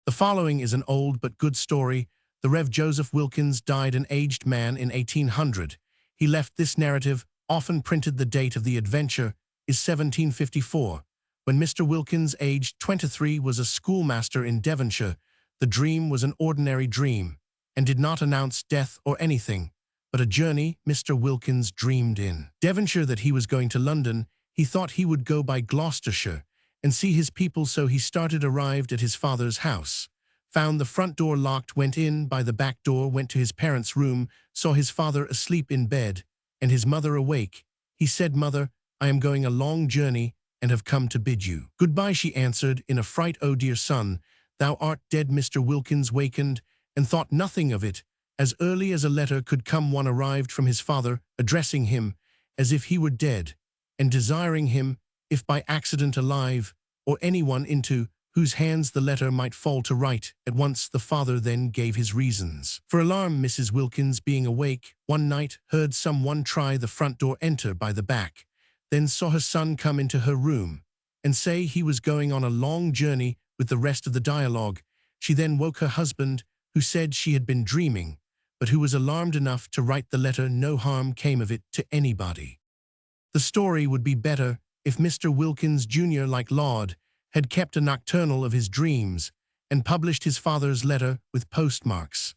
The following is an old but good story. The Rev. Joseph Wilkins died an aged man in 1800. He left this narrative, often printed. The date of the adventure is 1754. When Mr. Wilkins, aged 23, was a schoolmaster in Devonshire, the dream was an ordinary dream, and did not announce death or anything, but a journey. Mr. Wilkins dreamed in Devonshire that he was going to London. He thought he would go by Gloucestershire and see his people, so he started. Arrived at his father's house, found the front door locked, went in by the back door, went to his parents' room, saw his father asleep in bed, and his mother awake. He said, "Mother, I am going a long journey, and have come to bid you goodbye." She answered in a fright, "Oh dear son, thou art dead." Mr. Wilkins wakened, and thought nothing of it. As early as a letter could come, one arrived from his father, addressing him as if he were dead, and desiring him, if by accident alive, or anyone into whose hands the letter might fall, to write at once. The father then gave his reasons for alarm. Mrs. Wilkins, being awake one night, heard some one try the front door, enter by the back, then saw her son come into her room, and say he was going on a long journey. With the rest of the dialogue, she then woke her husband, who said she had been dreaming, but who was alarmed enough to write the letter. No harm came of it to anybody. The story would be better if Mr. Wilkins Jr., like Laud, had kept a nocturnal of his dreams and published his father's letter with postmarks.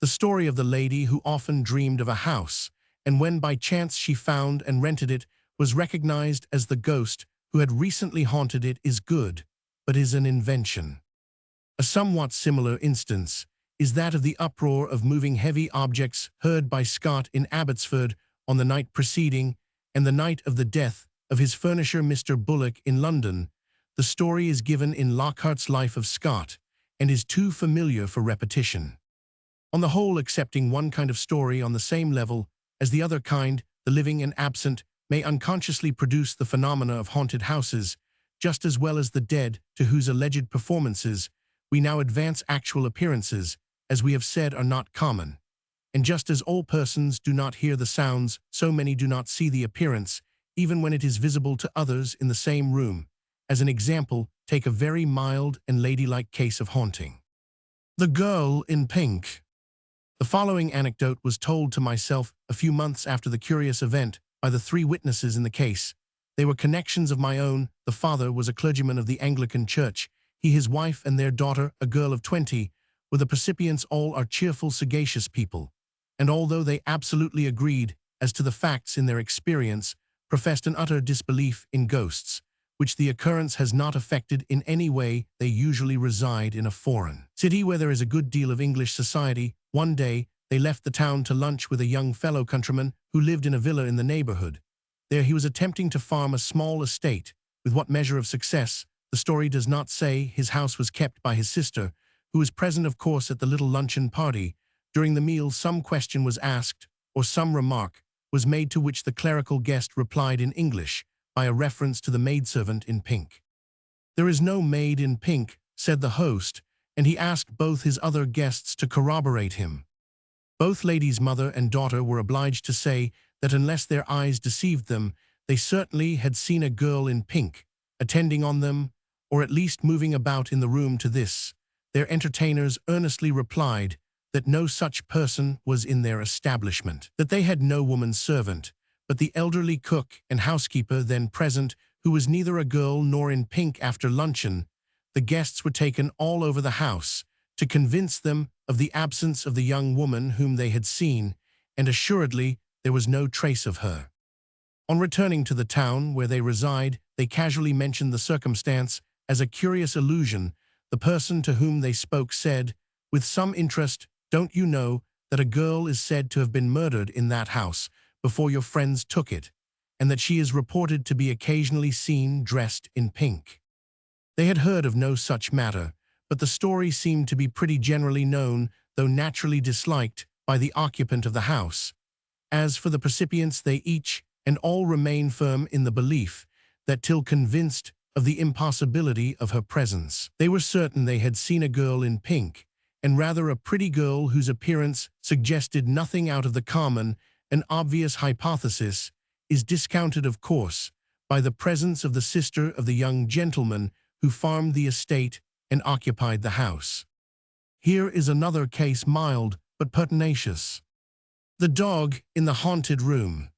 The story of the lady who often dreamed of a house, and when by chance she found and rented it, was recognized as the ghost who had recently haunted it, is good, but is an invention. A somewhat similar instance is that of the uproar of moving heavy objects heard by Scott in Abbotsford on the night preceding, and the night of the death of his furnisher Mr. Bullock in London. The story is given in Lockhart's Life of Scott, and is too familiar for repetition. On the whole, accepting one kind of story on the same level as the other kind, the living and absent may unconsciously produce the phenomena of haunted houses, just as well as the dead, to whose alleged performances we now advance actual appearances, as we have said, are not common. And just as all persons do not hear the sounds, so many do not see the appearance, even when it is visible to others in the same room. As an example, take a very mild and ladylike case of haunting. The Girl in Pink. The following anecdote was told to myself a few months after the curious event by the three witnesses in the case. They were connections of my own. The father was a clergyman of the Anglican Church. He, his wife, and their daughter, a girl of 20, were the recipients. All are cheerful, sagacious people, and although they absolutely agreed as to the facts in their experience, professed an utter disbelief in ghosts, which the occurrence has not affected in any way. They usually reside in a foreign city where there is a good deal of English society. One day, they left the town to lunch with a young fellow countryman who lived in a villa in the neighborhood. There he was attempting to farm a small estate. With what measure of success, the story does not say. His house was kept by his sister, who was present, of course, at the little luncheon party. During the meal, some question was asked, or some remark was made, to which the clerical guest replied in English, by a reference to the maidservant in pink. "There is no maid in pink," said the host, and he asked both his other guests to corroborate him. Both ladies, mother and daughter, were obliged to say that unless their eyes deceived them, they certainly had seen a girl in pink attending on them, or at least moving about in the room. To this, their entertainers earnestly replied that no such person was in their establishment, that they had no woman servant, but the elderly cook and housekeeper then present, who was neither a girl nor in pink after luncheon. The guests were taken all over the house to convince them of the absence of the young woman whom they had seen, and assuredly there was no trace of her. On returning to the town where they reside, they casually mentioned the circumstance as a curious illusion. The person to whom they spoke said, with some interest, "Don't you know that a girl is said to have been murdered in that house before your friends took it, and that she is reported to be occasionally seen dressed in pink?" They had heard of no such matter, but the story seemed to be pretty generally known, though naturally disliked, by the occupant of the house. As for the percipients, they each and all remain firm in the belief that till convinced of the impossibility of her presence, they were certain they had seen a girl in pink, and rather a pretty girl whose appearance suggested nothing out of the common. An obvious hypothesis is discounted, of course, by the presence of the sister of the young gentleman who farmed the estate and occupied the house. Here is another case, mild but pertinacious. The dog in the haunted room.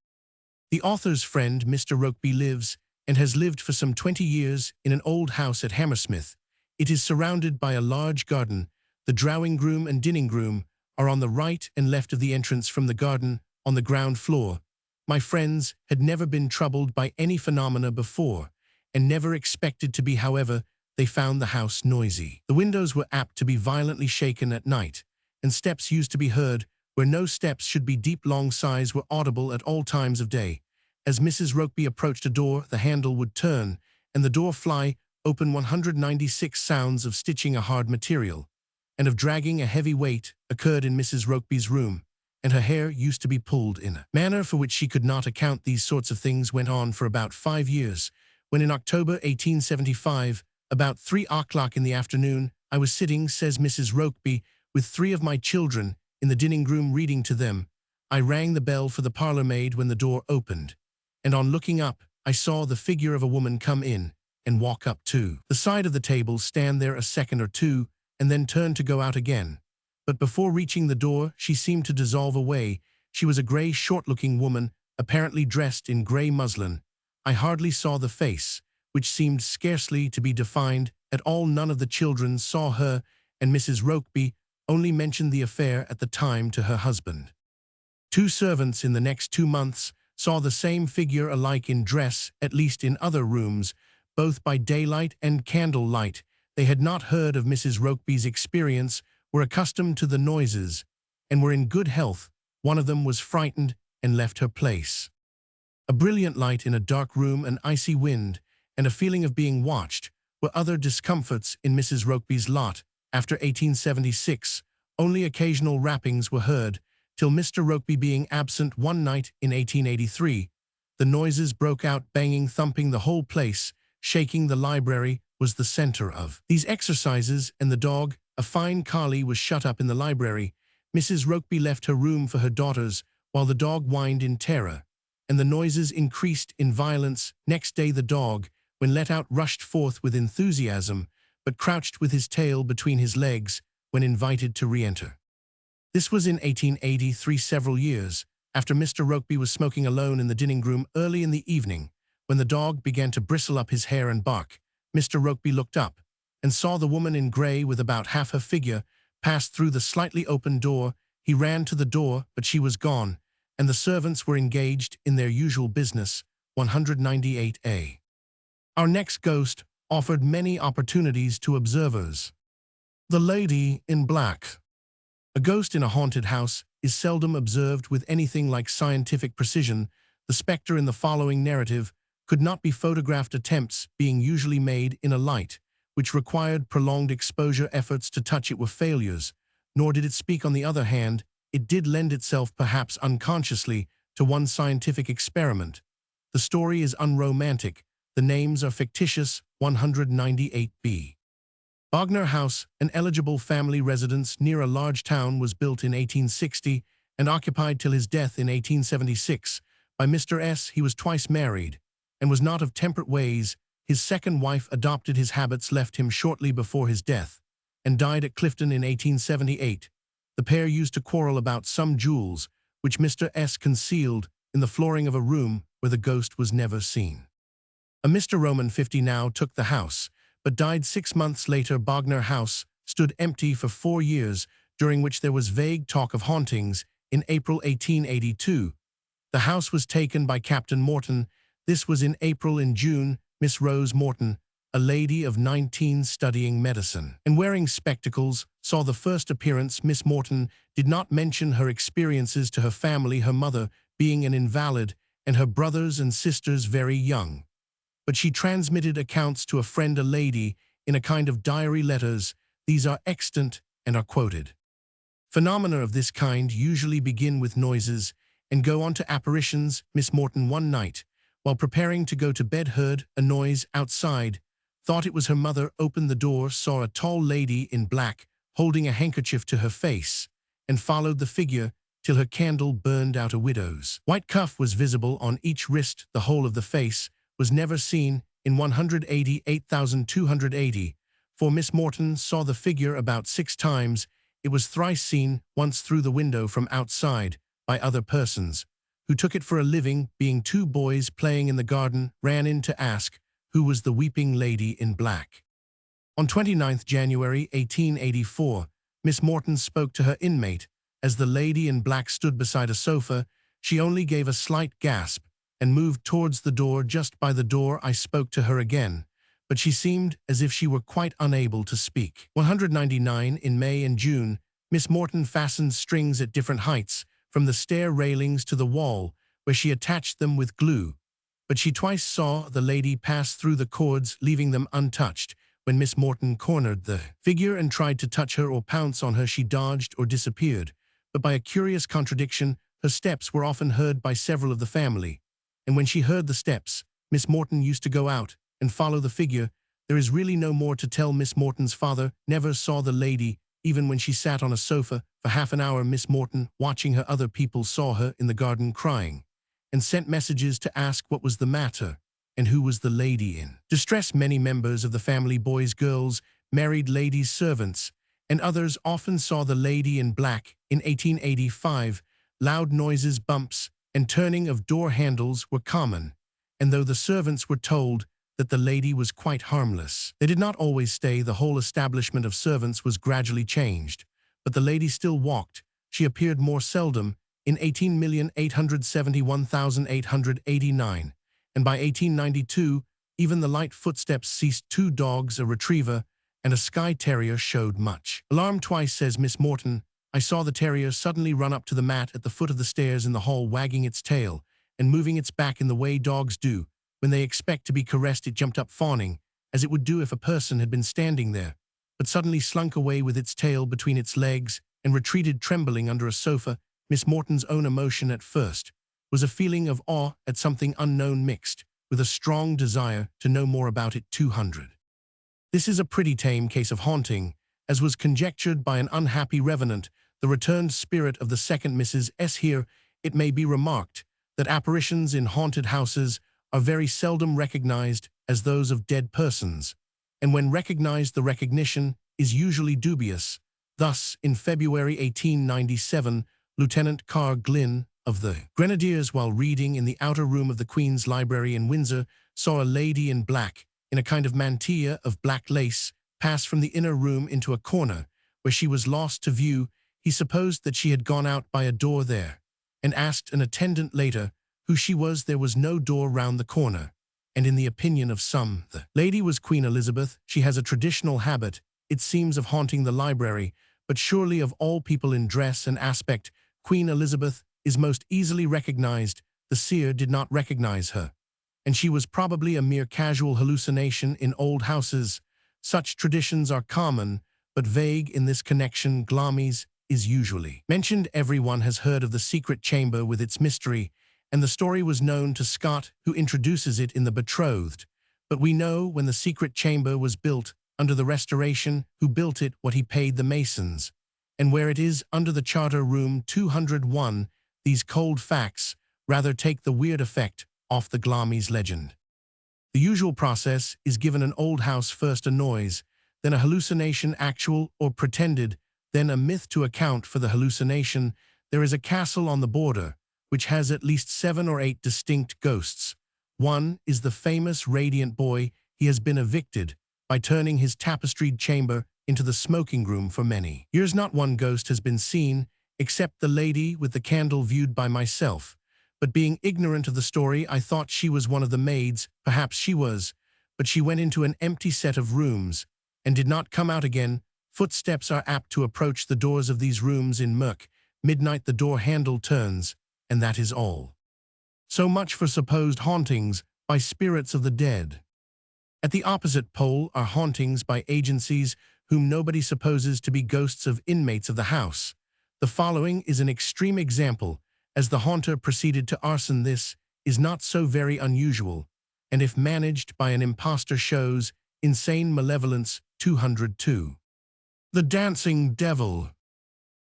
The author's friend, Mr. Rokeby, lives and has lived for some 20 years in an old house at Hammersmith. It is surrounded by a large garden. The drawing room and dining room are on the right and left of the entrance from the garden on the ground floor. My friends had never been troubled by any phenomena before, and never expected to be. However, they found the house noisy. The windows were apt to be violently shaken at night, and steps used to be heard where no steps should be. Deep long sighs were audible at all times of day. As Mrs. Rokeby approached a door, the handle would turn, and the door fly open. 196 sounds of stitching a hard material, and of dragging a heavy weight, occurred in Mrs. Rokeby's room, and her hair used to be pulled in a manner for which she could not account. These sorts of things went on for about 5 years, when in October 1875, about 3 o'clock in the afternoon, I was sitting, says Mrs. Rokeby, with 3 of my children in the dining room reading to them. I rang the bell for the parlor maid when the door opened, and on looking up, I saw the figure of a woman come in and walk up to the side of the table, stand there a second or two, and then turn to go out again. But before reaching the door, she seemed to dissolve away. She was a gray, short-looking woman, apparently dressed in gray muslin. I hardly saw the face, which seemed scarcely to be defined at all. None of the children saw her, and Mrs. Rokeby only mentioned the affair at the time to her husband. 2 servants in the next 2 months saw the same figure, alike in dress, at least in other rooms, both by daylight and candle light. They had not heard of Mrs. Rokeby's experience, were accustomed to the noises, and were in good health. One of them was frightened and left her place. A brilliant light in a dark room, an icy wind, and a feeling of being watched were other discomforts in Mrs. Rokeby's lot. After 1876, only occasional rappings were heard, till Mr. Rokeby being absent one night in 1883, the noises broke out, banging, thumping the whole place, shaking. The library was the center of these exercises, and the dog, a fine collie, was shut up in the library. Mrs. Rokeby left her room for her daughters, while the dog whined in terror, and the noises increased in violence. Next day the dog, when let out, rushed forth with enthusiasm, but crouched with his tail between his legs when invited to re-enter. This was in 1883, several years after Mr. Rokeby was smoking alone in the dining room early in the evening, when the dog began to bristle up his hair and bark. Mr. Rokeby looked up and saw the woman in gray, with about half her figure, pass through the slightly open door. He ran to the door, but she was gone, and the servants were engaged in their usual business. 198a. Our next ghost offered many opportunities to observers. The Lady in Black. A ghost in a haunted house is seldom observed with anything like scientific precision. The spectre in the following narrative could not be photographed, attempts being usually made in a light which required prolonged exposure. Efforts to touch it were failures, nor did it speak. On the other hand, it did lend itself, perhaps unconsciously, to one scientific experiment. The story is unromantic. The names are fictitious. 198b. Bogner House, an eligible family residence near a large town, was built in 1860 and occupied till his death in 1876 by Mr. S. He was twice married and was not of temperate ways. His second wife adopted his habits, left him shortly before his death, and died at Clifton in 1878. The pair used to quarrel about some jewels, which Mr. S. concealed in the flooring of a room where the ghost was never seen. A Mr. Roman 50 now took the house, but died 6 months later. Bogner House stood empty for 4 years, during which there was vague talk of hauntings. In April 1882, the house was taken by Captain Morton. This was in April. In June, Miss Rose Morton, a lady of 19 studying medicine and wearing spectacles, saw the first appearance. Miss Morton did not mention her experiences to her family, her mother being an invalid and her brothers and sisters very young. But she transmitted accounts to a friend, a lady, in a kind of diary letters. These are extant and are quoted. Phenomena of this kind usually begin with noises and go on to apparitions. Miss Morton one night, while preparing to go to bed, heard a noise outside, thought it was her mother, opened the door, saw a tall lady in black holding a handkerchief to her face, and followed the figure till her candle burned out. A widow's white cuff was visible on each wrist. The whole of the face was never seen. In 188,280, for Miss Morton saw the figure about 6 times. It was thrice seen, once through the window from outside, by other persons, who took it for a living. Being 2 boys playing in the garden, ran in to ask who was the weeping lady in black. On 29th January 1884, Miss Morton spoke to her inmate. As the lady in black stood beside a sofa, she only gave a slight gasp and moved towards the door. Just by the door I spoke to her again, but she seemed as if she were quite unable to speak. 199. In May and June, Miss Morton fastened strings at different heights from the stair railings to the wall, where she attached them with glue. But she twice saw the lady pass through the cords, leaving them untouched. When Miss Morton cornered the figure and tried to touch her or pounce on her, she dodged or disappeared. But by a curious contradiction, her steps were often heard by several of the family. And when she heard the steps, Miss Morton used to go out and follow the figure. There is really no more to tell. Miss Morton's father never saw the lady, even when she sat on a sofa for half an hour. Miss Morton, watching her, other people saw her in the garden crying, and sent messages to ask what was the matter and who was the lady in distress. Many members of the family, boys, girls, married ladies, servants, and others often saw the lady in black. In 1885, loud noises, bumps, and turning of door handles were common, and though the servants were told that the lady was quite harmless, they did not always stay. The whole establishment of servants was gradually changed, but the lady still walked. She appeared more seldom. In 18,871,889, and by 1892, even the light footsteps ceased. 2 dogs, a retriever, and a Skye Terrier showed much alarm. Twice, says Miss Morton, I saw the terrier suddenly run up to the mat at the foot of the stairs in the hall, wagging its tail and moving its back in the way dogs do when they expect to be caressed. It jumped up fawning, as it would do if a person had been standing there, but suddenly slunk away with its tail between its legs and retreated trembling under a sofa. Miss Morton's own emotion at first was a feeling of awe at something unknown, mixed with a strong desire to know more about it. 200. This is a pretty tame case of haunting, as was conjectured by an unhappy revenant, the returned spirit of the second Mrs. S. Here it may be remarked that apparitions in haunted houses are very seldom recognized as those of dead persons, and when recognized, the recognition is usually dubious. Thus, in February 1897, Lieutenant Carr Glynn of the Grenadiers, while reading in the outer room of the Queen's Library in Windsor, saw a lady in black, in a kind of mantilla of black lace, pass from the inner room into a corner, where she was lost to view. He supposed that she had gone out by a door there, and asked an attendant later who she was. There was no door round the corner, and in the opinion of some, the lady was Queen Elizabeth. She has a traditional habit, it seems, of haunting the library, but surely of all people in dress and aspect, Queen Elizabeth is most easily recognized. The seer did not recognize her, and she was probably a mere casual hallucination in old houses. Such traditions are common, but vague in this connection. Glamis is usually mentioned. Everyone has heard of the secret chamber with its mystery, and the story was known to Scott, who introduces it in The Betrothed. But we know when the secret chamber was built under the Restoration, who built it, what he paid the masons, and where it is under the Charter Room 201. These cold facts rather take the weird effect off the Glamis legend. The usual process is given an old house, first a noise, then a hallucination, actual or pretended, then a myth to account for the hallucination. There is a castle on the border, which has at least 7 or 8 distinct ghosts. One is the famous radiant boy. He has been evicted by turning his tapestried chamber into the smoking room for many years. Not one ghost has been seen, except the lady with the candle viewed by myself. But being ignorant of the story, I thought she was one of the maids. Perhaps she was, but she went into an empty set of rooms and did not come out again. Footsteps are apt to approach the doors of these rooms in murk. Midnight the door handle turns, and that is all. So much for supposed hauntings by spirits of the dead. At the opposite pole are hauntings by agencies whom nobody supposes to be ghosts of inmates of the house. The following is an extreme example, as the haunter proceeded to arson. This is not so very unusual, and if managed by an impostor shows insane malevolence. 202. The Dancing Devil.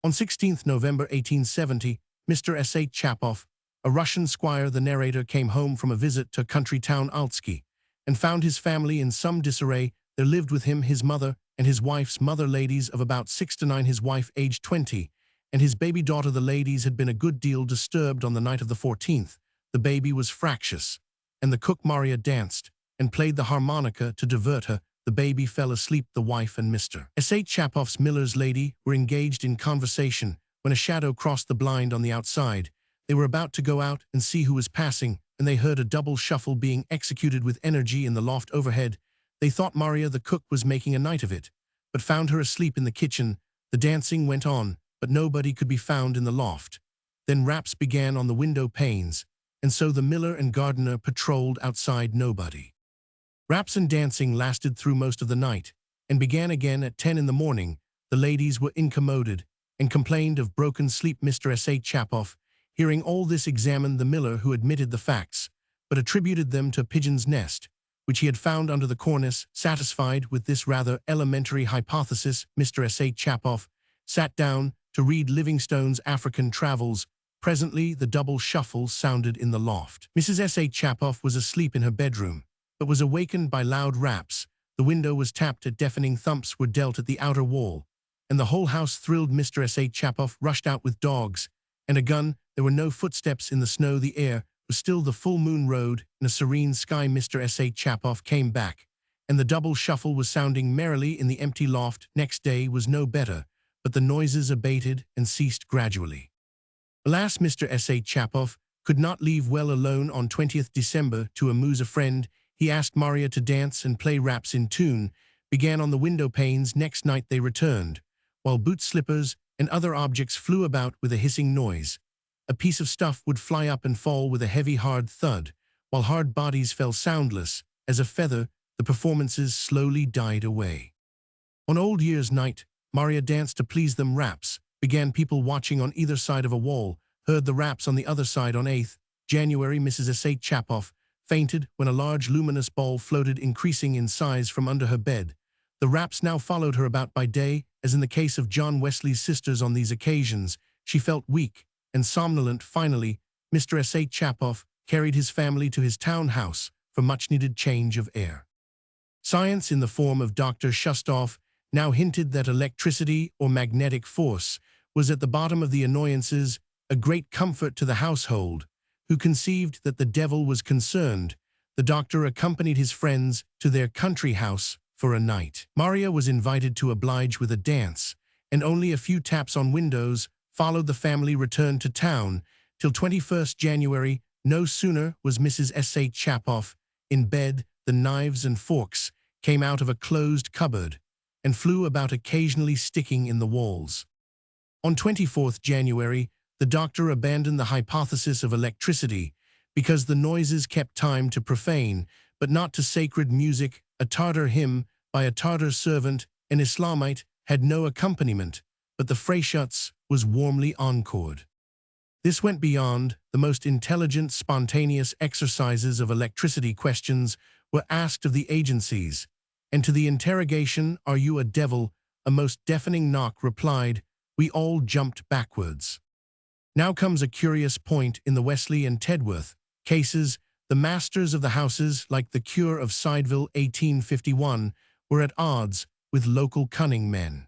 On 16th November 1870, Mr. S.H. Chapoff, a Russian squire, the narrator, came home from a visit to country town Altsky, and found his family in some disarray. There lived with him his mother and his wife's mother, ladies of about 6 to 9, his wife aged 20, and his baby daughter. The ladies had been a good deal disturbed on the night of the 14th. The baby was fractious, and the cook Maria danced and played the harmonica to divert her. The baby fell asleep. The wife and Mr. S.H. Chapoff's miller's lady were engaged in conversation when a shadow crossed the blind on the outside. They were about to go out and see who was passing, and they heard a double shuffle being executed with energy in the loft overhead. They thought Maria the cook was making a night of it, but found her asleep in the kitchen. The dancing went on, but nobody could be found in the loft. Then raps began on the window panes, and so the miller and gardener patrolled outside. Nobody. Raps and dancing lasted through most of the night, and began again at 10 in the morning. The ladies were incommoded, and complained of broken sleep. Mr. S.H. Chapoff, hearing all this, examined the miller, who admitted the facts, but attributed them to a pigeon's nest, which he had found under the cornice. Satisfied with this rather elementary hypothesis, Mr. S.H. Chapoff sat down to read Livingstone's African Travels. Presently the double shuffle sounded in the loft. Mrs. S.H. Chapoff was asleep in her bedroom, but was awakened by loud raps. The window was tapped. Deafening thumps were dealt at the outer wall, and the whole house thrilled. Mr. S.H. Chapoff rushed out with dogs and a gun. There were no footsteps in the snow. The air was still. The full moon rode in a serene sky. Mr. S.H. Chapoff came back, and the double shuffle was sounding merrily in the empty loft. Next day was no better, but the noises abated and ceased gradually. Alas, Mr. S.H. Chapoff could not leave well alone. On 20th December, to amuse a friend, he asked Maria to dance and play raps in tune, began on the window panes. Next night they returned, while boot slippers and other objects flew about with a hissing noise. A piece of stuff would fly up and fall with a heavy hard thud, while hard bodies fell soundless as a feather. The performances slowly died away. On Old Year's night, Maria danced to please them. Raps began. People watching on either side of a wall heard the raps on the other side. On 8th January, Mrs. S.H. Chapoff fainted when a large luminous ball floated, increasing in size, from under her bed. The raps now followed her about by day, as in the case of John Wesley's sisters. On these occasions, she felt weak and somnolent. Finally, Mr. S.H. Chapoff carried his family to his town house for much-needed change of air. Science, in the form of Dr. Shustoff, now hinted that electricity or magnetic force was at the bottom of the annoyances, a great comfort to the household, who conceived that the devil was concerned. The doctor accompanied his friends to their country house for a night. Maria was invited to oblige with a dance, and only a few taps on windows followed. The family returned to town till 21st January. No sooner was Mrs. S.H. Chapoff in bed than knives and forks came out of a closed cupboard and flew about, occasionally sticking in the walls. On 24th January, the doctor abandoned the hypothesis of electricity because the noises kept time to profane, but not to sacred music. A Tartar hymn by a Tartar servant, an Islamite, had no accompaniment, but the Freyschutz was warmly encored. This went beyond the most intelligent, spontaneous exercises of electricity. Questions were asked of the agencies, and to the interrogation, "Are you a devil?" a most deafening knock replied. We all jumped backwards. Now comes a curious point. In the Wesley and Tedworth cases, the masters of the houses, like the cure of Sideville 1851, were at odds with local cunning men.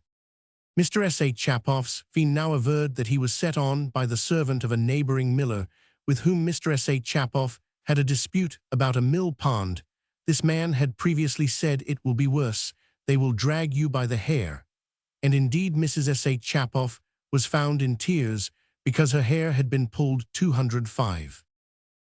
Mr. S.H. Chapoff's fiend now averred that he was set on by the servant of a neighboring miller, with whom Mr. S.A. Chapoff had a dispute about a mill pond. This man had previously said, "It will be worse. They will drag you by the hair." And indeed Mrs. S.A. Chapoff was found in tears because her hair had been pulled 205.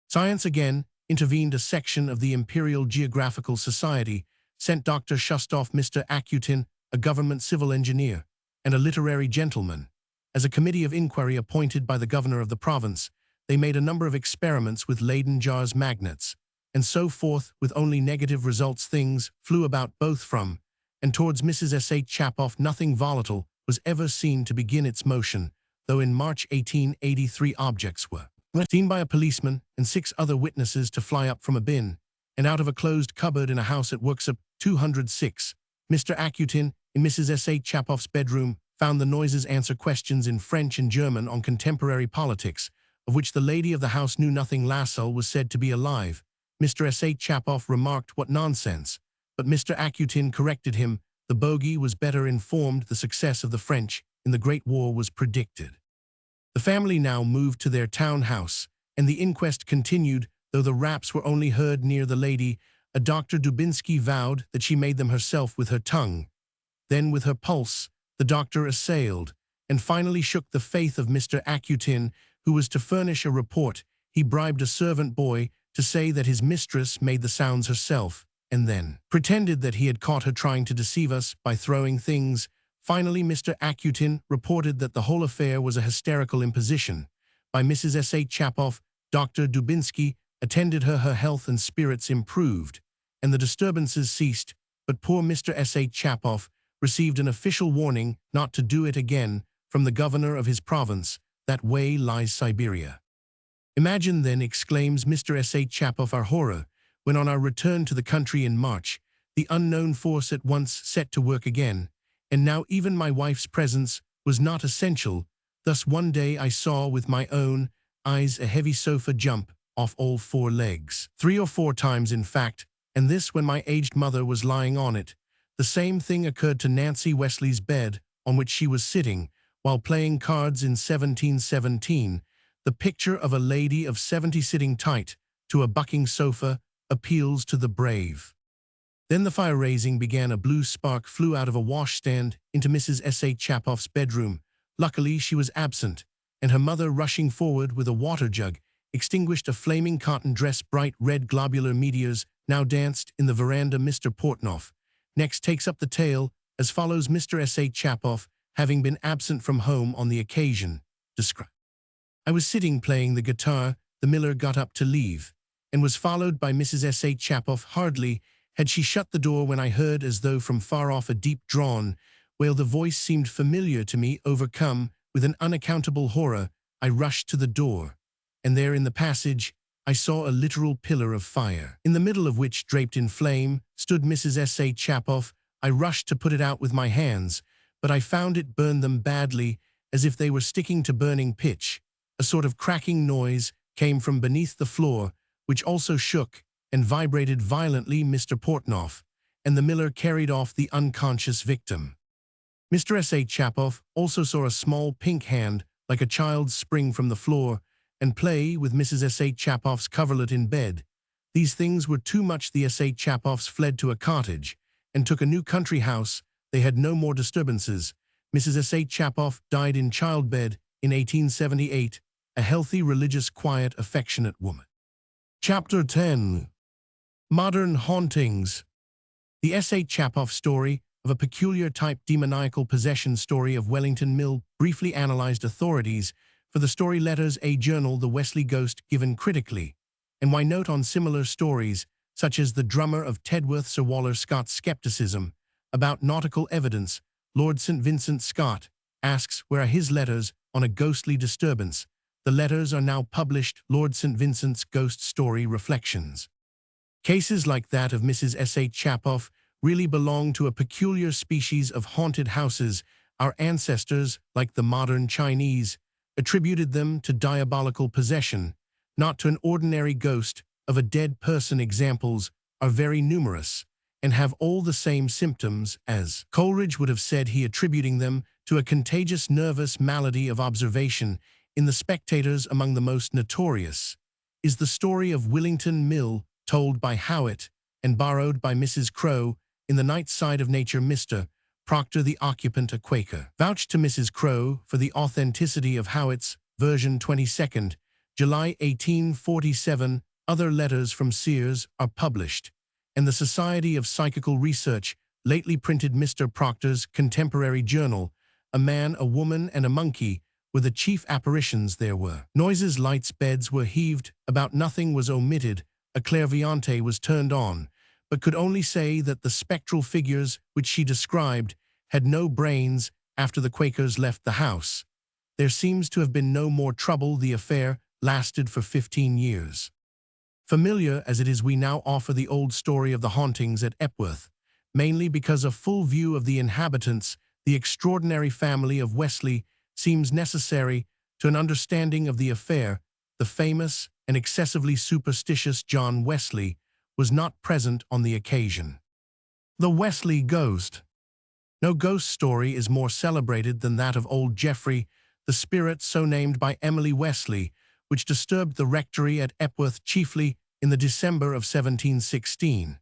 Science again intervened. A section of the Imperial Geographical Society sent Dr. Shustov, Mr. Akutin, a government civil engineer, and a literary gentleman. As a committee of inquiry appointed by the governor of the province, they made a number of experiments with Leyden jars, magnets, and so forth. With only negative results, things flew about both from and towards Mrs. S.A. Chapoff. Nothing volatile was ever seen to begin its motion, though in March 1883 objects were seen by a policeman and 6 other witnesses to fly up from a bin and out of a closed cupboard in a house at Worksop 206. Mr. Akutin, in Mrs. S.A. Chapoff's bedroom, found the noises answer questions in French and German on contemporary politics, of which the lady of the house knew nothing. Lassell was said to be alive. Mr. S.A. Chapoff remarked, "What nonsense," but Mr. Akutin corrected him. The bogey was better informed. The success of the French in the Great War was predicted. The family now moved to their town house, and the inquest continued, though the raps were only heard near the lady. A Dr. Dubinsky vowed that she made them herself with her tongue. Then with her pulse, the doctor assailed, and finally shook the faith of Mr. Akutin, who was to furnish a report. He bribed a servant boy to say that his mistress made the sounds herself, and then pretended that he had caught her trying to deceive us by throwing things. Finally, Mr. Akutin reported that the whole affair was a hysterical imposition by Mrs. S.A. Chapoff. Dr. Dubinsky attended her. Her health and spirits improved, and the disturbances ceased, but poor Mr. S.A. Chapoff received an official warning not to do it again from the governor of his province. That way lies Siberia. Imagine then, exclaims Mr. S.A. Chapoff, our horror, when on our return to the country in March, the unknown force at once set to work again, and now even my wife's presence was not essential. Thus one day I saw with my own eyes a heavy sofa jump off all 4 legs, 3 or 4 times in fact, and this when my aged mother was lying on it. The same thing occurred to Nancy Wesley's bed, on which she was sitting, while playing cards in 1717. The picture of a lady of 70 sitting tight to a bucking sofa appeals to the brave. Then the fire-raising began. A blue spark flew out of a washstand into Mrs. S.A. Chapoff's bedroom. Luckily she was absent, and her mother, rushing forward with a water jug, extinguished a flaming cotton dress. Bright red globular meteors now danced in the veranda. Mr. Portnoy next takes up the tale as follows. Mr. S.A. Chapoff, having been absent from home on the occasion described: "I was sitting playing the guitar. The miller got up to leave, and was followed by Mrs. S.A. Chapoff. Hardly had she shut the door when I heard, as though from far off, a deep-drawn wail. The voice seemed familiar to me. Overcome with an unaccountable horror, I rushed to the door, and there in the passage I saw a literal pillar of fire, in the middle of which, draped in flame, stood Mrs. S.A. Chapoff. I rushed to put it out with my hands, but I found it burned them badly, as if they were sticking to burning pitch. A sort of cracking noise came from beneath the floor, which also shook and vibrated violently. Mr. Portnoy and the miller carried off the unconscious victim. Mr. S.A. Chapoff also saw a small pink hand, like a child's, spring from the floor and play with Mrs. S.A. Chapoff's coverlet in bed. These things were too much. The S.A. Chapoffs fled to a cottage and took a new country house. They had no more disturbances. Mrs. S.A. Chapoff died in childbed in 1878, a healthy, religious, quiet, affectionate woman. Chapter 10. Modern Hauntings. The S.A. Chapoff story, of a peculiar type, demoniacal possession story of Wellington Mill, briefly analyzed. Authorities for the story: Letters, a journal, The Wesley Ghost, given critically, and why note on similar stories, such as The Drummer of Tedworth. Sir Waller Scott's skepticism about nautical evidence. Lord St. Vincent Scott asks, where are his letters on a ghostly disturbance? The letters are now published. Lord St. Vincent's Ghost Story Reflections. Cases like that of Mrs. S.A. Chapoff really belong to a peculiar species of haunted houses. Our ancestors, like the modern Chinese, attributed them to diabolical possession, not to an ordinary ghost of a dead person. Examples are very numerous and have all the same symptoms as Coleridge would have said, he attributing them to a contagious nervous malady of observation. in The Spectators among the most notorious, is the story of Willington Mill, told by Howitt and borrowed by Mrs. Crowe in The Night Side of Nature. Mr. Proctor, the occupant, a Quaker, vouched to Mrs. Crowe for the authenticity of Howitt's version. 22nd July 1847. Other letters from Sears are published, and the Society of Psychical Research lately printed Mr. Proctor's contemporary journal, A Man, a Woman, and a Monkey, were the chief apparitions there were. Noises, lights, beds were heaved, about nothing was omitted, a clairvoyante was turned on, but could only say that the spectral figures which she described had no brains after the Quakers left the house. There seems to have been no more trouble. The affair lasted for 15 years. Familiar as it is, we now offer the old story of the hauntings at Epworth, mainly because a full view of the inhabitants, the extraordinary family of Wesley, seems necessary to an understanding of the affair. The famous and excessively superstitious John Wesley was not present on the occasion. The Wesley Ghost. No ghost story is more celebrated than that of old Geoffrey, the spirit so named by Emily Wesley, which disturbed the rectory at Epworth chiefly in the December of 1716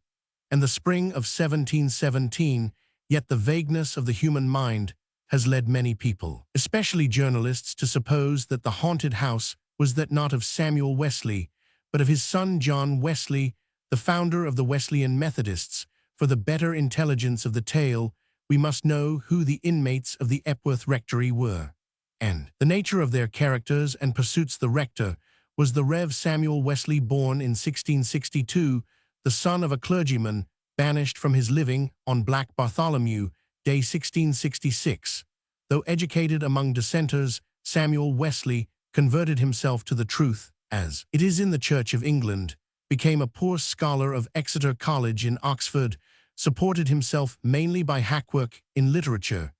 and the spring of 1717, yet the vagueness of the human mind has led many people, especially journalists, to suppose that the haunted house was that not of Samuel Wesley, but of his son John Wesley, the founder of the Wesleyan Methodists. For the better intelligence of the tale, we must know who the inmates of the Epworth rectory were, and the nature of their characters and pursuits. The rector was the Rev. Samuel Wesley, born in 1662, the son of a clergyman, banished from his living on Black Bartholomew Day 1666. Though educated among dissenters, Samuel Wesley converted himself to the truth, as it is in the Church of England, became a poor scholar of Exeter College in Oxford, supported himself mainly by hackwork in literature.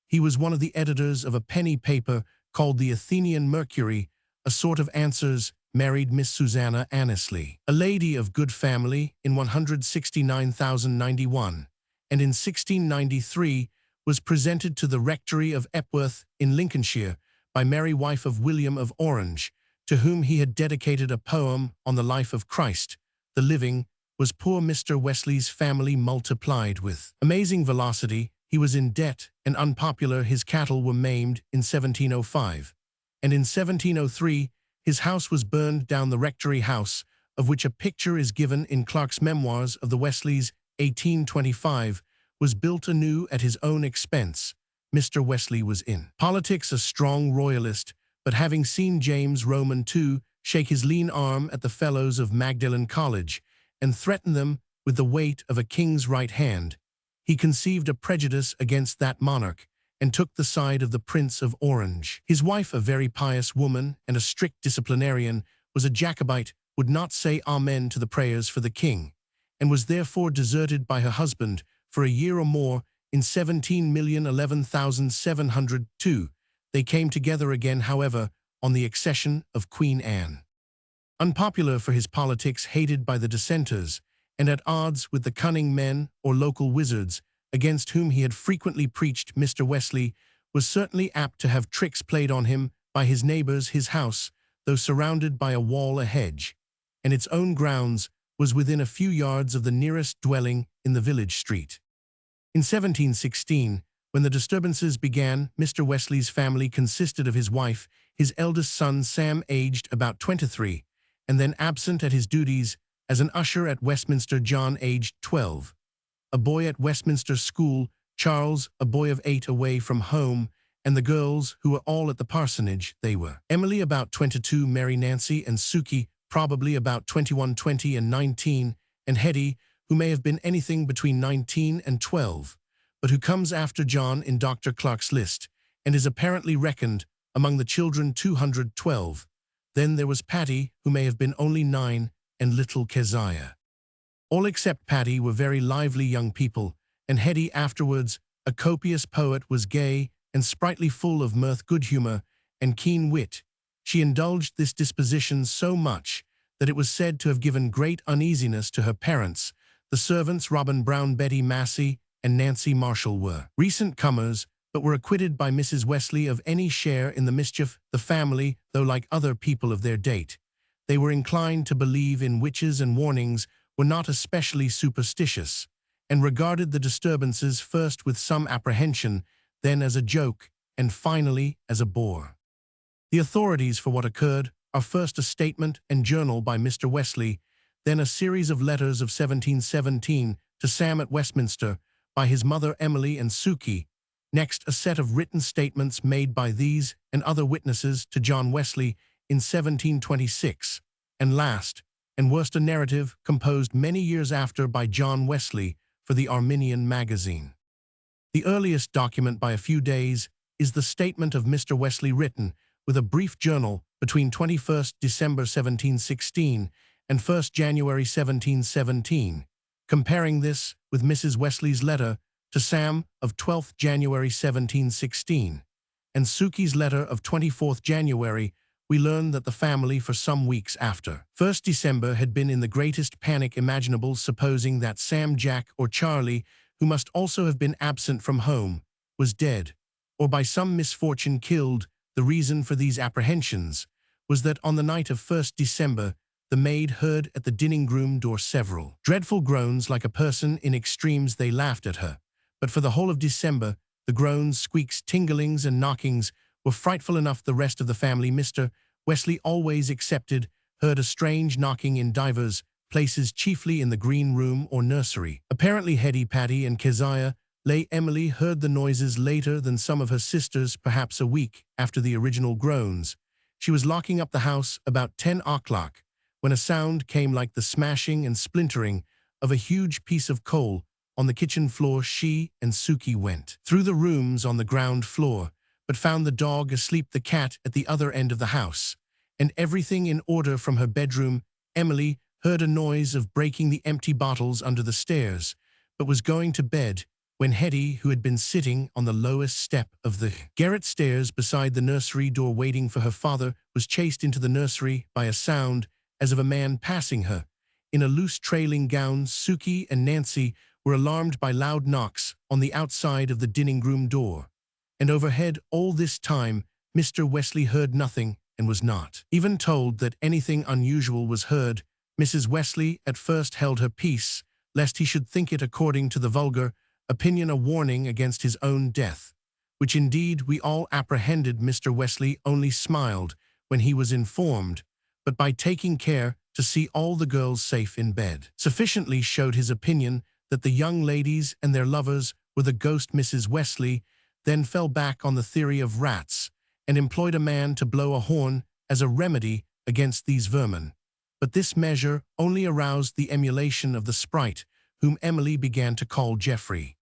He was one of the editors of a penny paper called the Athenian Mercury, a sort of answers, married Miss Susanna Annesley, a lady of good family, in 169,091, and in 1693 was presented to the rectory of Epworth in Lincolnshire by Mary, wife of William of Orange, to whom he had dedicated a poem on the life of Christ. The living was poor Mr. Wesley's family multiplied with amazing velocity. He was in debt and unpopular. His cattle were maimed in 1705, and in 1703 his house was burned down. The rectory house, of which a picture is given in Clark's Memoirs of the Wesleys, 1825, was built anew at his own expense. Mr. Wesley was in politics a strong royalist, but having seen James Roman II shake his lean arm at the fellows of Magdalen College and threaten them with the weight of a king's right hand, he conceived a prejudice against that monarch and took the side of the Prince of Orange. His wife, a very pious woman and a strict disciplinarian, was a Jacobite, would not say amen to the prayers for the king, and was therefore deserted by her husband for a year or more. In 17,011,702, they came together again, however, on the accession of Queen Anne. Unpopular for his politics, hated by the dissenters, and at odds with the cunning men or local wizards against whom he had frequently preached, Mr. Wesley was certainly apt to have tricks played on him by his neighbors. His house, though surrounded by a wall, a hedge, and its own grounds, was within a few yards of the nearest dwelling in the village street. In 1716, when the disturbances began, Mr. Wesley's family consisted of his wife, his eldest son Sam, aged about 23, and then absent at his duties as an usher at Westminster, John, aged 12, a boy at Westminster School, Charles, a boy of 8, away from home, and the girls, who were all at the parsonage. They were Emily, about 22, Mary, Nancy, and Suki, probably about 21, 20, and 19, and Hetty, who may have been anything between 19 and 12, but who comes after John in Dr. Clark's list, and is apparently reckoned among the children 212. Then there was Patty, who may have been only 9, and little Keziah. All except Patty were very lively young people, and Hetty, afterwards a copious poet, was gay and sprightly, full of mirth, good humor, and keen wit. She indulged this disposition so much that it was said to have given great uneasiness to her parents. The servants, Robin Brown, Betty Massey, and Nancy Marshall, were recent comers, but were acquitted by Mrs. Wesley of any share in the mischief. The family, though like other people of their date, they were inclined to believe in witches and warnings, were not especially superstitious, and regarded the disturbances first with some apprehension, then as a joke, and finally as a bore. The authorities for what occurred are first a statement and journal by Mr. Wesley, then a series of letters of 1717 to Sam at Westminster by his mother Emily and Sukey, next a set of written statements made by these and other witnesses to John Wesley in 1726, and last, and worst, a narrative composed many years after by John Wesley for the Arminian magazine. The earliest document by a few days is the statement of Mr. Wesley written, with a brief journal, between 21st December 1716 and 1st January 1717, comparing this with Mrs. Wesley's letter to Sam of 12th January 1716, and Sukey's letter of 24th January. We learn that the family for some weeks after 1st December had been in the greatest panic imaginable, supposing that Sam, Jack, or Charlie, who must also have been absent from home, was dead, or by some misfortune killed. The reason for these apprehensions was that on the night of 1st December, the maid heard at the dining-room door several dreadful groans like a person in extremes. They laughed at her, but for the whole of December, the groans, squeaks, tinglings, and knockings were frightful enough. The rest of the family, Mr. Wesley always excepted, heard a strange knocking in divers places, chiefly in the green room or nursery. Apparently Hetty, Patty, and Keziah lay. Emily heard the noises later than some of her sisters, perhaps a week after the original groans. She was locking up the house about 10 o'clock, when a sound came like the smashing and splintering of a huge piece of coal on the kitchen floor. She and Sukey went through the rooms on the ground floor, but found the dog asleep, the cat at the other end of the house, and everything in order. From her bedroom, Emily heard a noise of breaking the empty bottles under the stairs, but was going to bed when Hetty, who had been sitting on the lowest step of the garret stairs beside the nursery door waiting for her father, was chased into the nursery by a sound as of a man passing her in a loose trailing gown. Sukey and Nancy were alarmed by loud knocks on the outside of the dining-room door, and overhead. All this time Mr. Wesley heard nothing and was not even told that anything unusual was heard. Mrs. Wesley at first held her peace, lest he should think it, according to the vulgar opinion, a warning against his own death, which indeed we all apprehended. Mr. Wesley only smiled when he was informed, but by taking care to see all the girls safe in bed, sufficiently showed his opinion that the young ladies and their lovers were the ghost. Mrs. Wesley then fell back on the theory of rats, and employed a man to blow a horn as a remedy against these vermin. But this measure only aroused the emulation of the sprite, whom Emily began to call Geoffrey.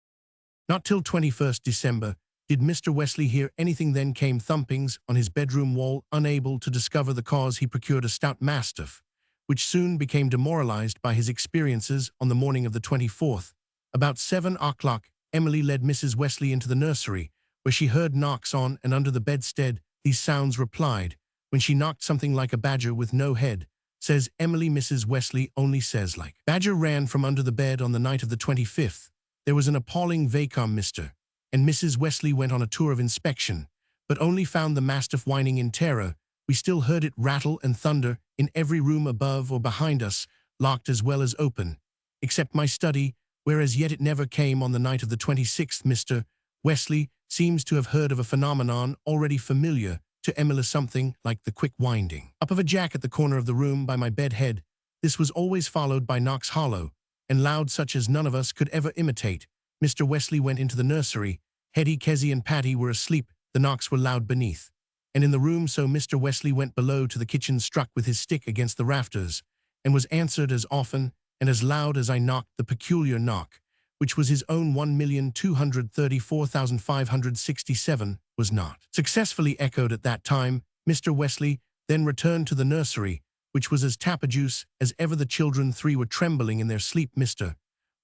Not till 21st December did Mr. Wesley hear anything. Then came thumpings on his bedroom wall. Unable to discover the cause, he procured a stout mastiff, which soon became demoralized by his experiences. On the morning of the 24th, about 7 o'clock, Emily led Mrs. Wesley into the nursery, where she heard knocks on and under the bedstead. These sounds replied when she knocked something like a badger with no head, says Emily. Mrs. Wesley only says like badger ran from under the bed. On the night of the 25th, there was an appalling vacuum, Mr. and Mrs. Wesley went on a tour of inspection, but only found the mastiff whining in terror. We still heard it rattle and thunder in every room above or behind us, locked as well as open, except my study, where as yet it never came. On the night of the 26th, Mr. Wesley seems to have heard of a phenomenon already familiar to Emily, something like the quick winding up of a jack at the corner of the room by my bed head. This was always followed by knocks hollow and loud, such as none of us could ever imitate. Mr. Wesley went into the nursery. Hetty, Kezzy, and Patty were asleep. The knocks were loud beneath and in the room, so Mr. Wesley went below to the kitchen, struck with his stick against the rafters, and was answered as often and as loud as I knocked. The peculiar knock, which was his own 1,234,567, was not successfully echoed at that time. Mr. Wesley then returned to the nursery, which was as tapajuice as ever. The children three were trembling in their sleep. Mr.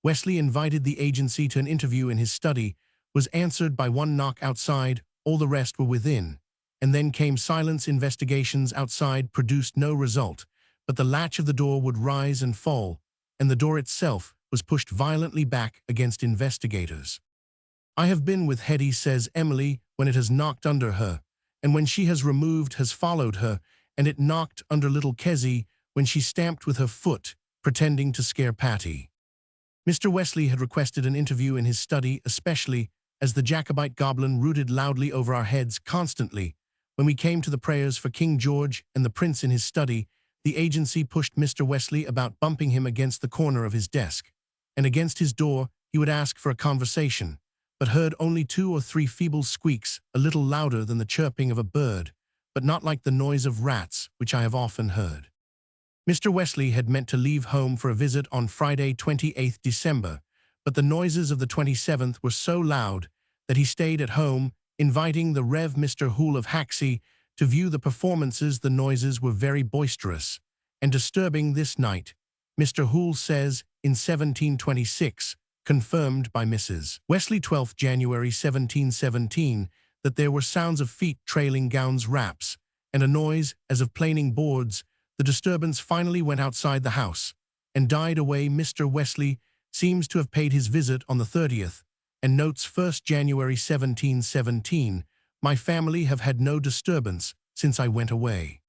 Wesley invited the agency to an interview in his study, was answered by one knock outside. All the rest were within, and then came silence. Investigations outside produced no result, but the latch of the door would rise and fall, and the door itself was pushed violently back against investigators. I have been with Hetty, says Emily, when it has knocked under her, and when she has removed has followed her, and it knocked under little Kezzy when she stamped with her foot, pretending to scare Patty. Mr. Wesley had requested an interview in his study, especially as the Jacobite goblin rooted loudly over our heads constantly. When we came to the prayers for King George and the prince in his study, the agency pushed Mr. Wesley about bumping him against the corner of his desk, and against his door he would ask for a conversation, but heard only 2 or 3 feeble squeaks, a little louder than the chirping of a bird, but not like the noise of rats, which I have often heard. Mr. Wesley had meant to leave home for a visit on Friday, 28th December, but the noises of the 27th were so loud that he stayed at home, inviting the Rev. Mr. Hoole of Haxey to view the performances. The noises were very boisterous and disturbing this night, Mr. Hoole says, in 1726, confirmed by Mrs. Wesley 12 January 1717, that there were sounds of feet trailing gowns raps, and a noise as of planing boards. The disturbance finally went outside the house and died away. Mr. Wesley seems to have paid his visit on the 30th, and notes 1st January 1717, my family have had no disturbance since I went away.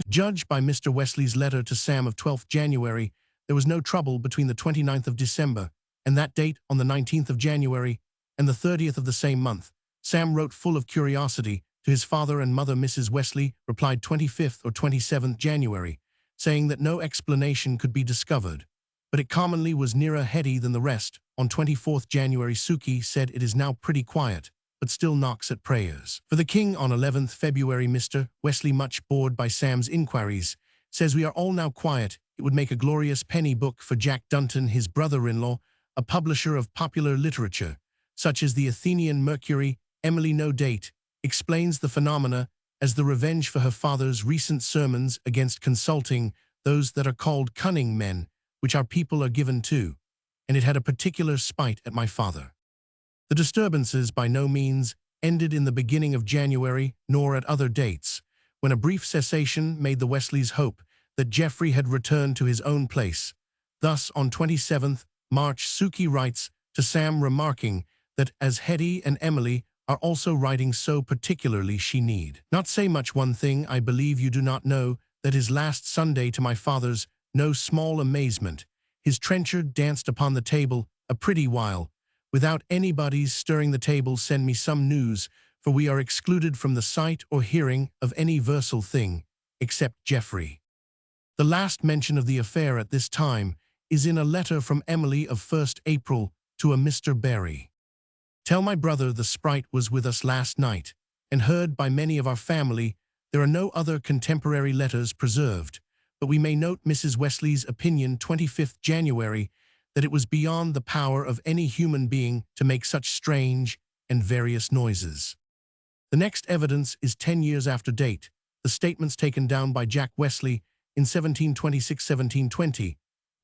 Judged by Mr. Wesley's letter to Sam of 12th January, there was no trouble between the 29th of December and that date on the 19th of January and the 30th of the same month. Sam wrote full of curiosity to his father and mother. Mrs. Wesley replied 25th or 27th January, saying that no explanation could be discovered, but it commonly was nearer Hetty than the rest. On 24th January, Suki said it is now pretty quiet, but still knocks at prayers for the king. On 11th February, Mr. Wesley, much bored by Sam's inquiries, says we are all now quiet. It would make a glorious penny book for Jack Dunton, his brother-in-law, a publisher of popular literature, such as the Athenian Mercury. Emily, no date, explains the phenomena as the revenge for her father's recent sermons against consulting those that are called cunning men, which our people are given to, and it had a particular spite at my father. The disturbances by no means ended in the beginning of January, nor at other dates, when a brief cessation made the Wesleys hope that Geoffrey had returned to his own place. Thus, on 27th March, Suki writes to Sam, remarking that as Hetty and Emily are also writing so particularly, she need not say much. One thing I believe you do not know, that his last Sunday, to my father's no small amazement, his trenchard danced upon the table a pretty while, without anybody's stirring the table. Send me some news, for we are excluded from the sight or hearing of any versal thing, except Geoffrey. The last mention of the affair at this time is in a letter from Emily of 1st April to a Mr. Barry. Tell my brother the sprite was with us last night, and heard by many of our family. There are no other contemporary letters preserved, but we may note Mrs. Wesley's opinion 25th January, that it was beyond the power of any human being to make such strange and various noises. The next evidence is 10 years after date, the statements taken down by Jack Wesley in 1726-1720.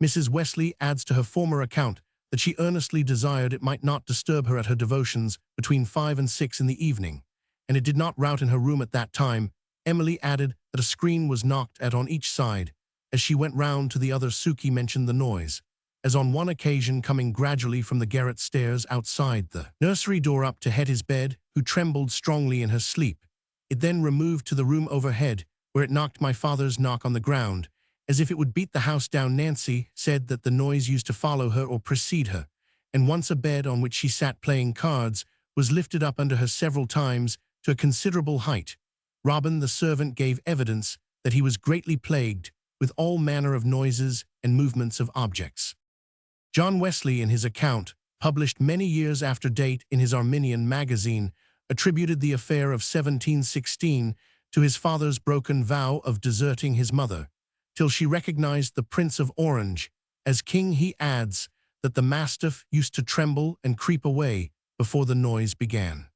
Mrs. Wesley adds to her former account that she earnestly desired it might not disturb her at her devotions between 5 and 6 in the evening, and it did not rout in her room at that time. Emily added that a screen was knocked at on each side. As she went round to the other, Suki mentioned the noise, as on one occasion coming gradually from the garret stairs outside the nursery door up to Hetty's bed, who trembled strongly in her sleep. It then removed to the room overhead, where it knocked my father's knock on the ground, as if it would beat the house down. Nancy said that the noise used to follow her or precede her, and once a bed on which she sat playing cards was lifted up under her several times to a considerable height. Robin, the servant, gave evidence that he was greatly plagued with all manner of noises and movements of objects. John Wesley, in his account, published many years after date in his Arminian magazine, attributed the affair of 1716 to his father's broken vow of deserting his mother, till she recognized the Prince of Orange as king. He adds that the mastiff used to tremble and creep away before the noise began.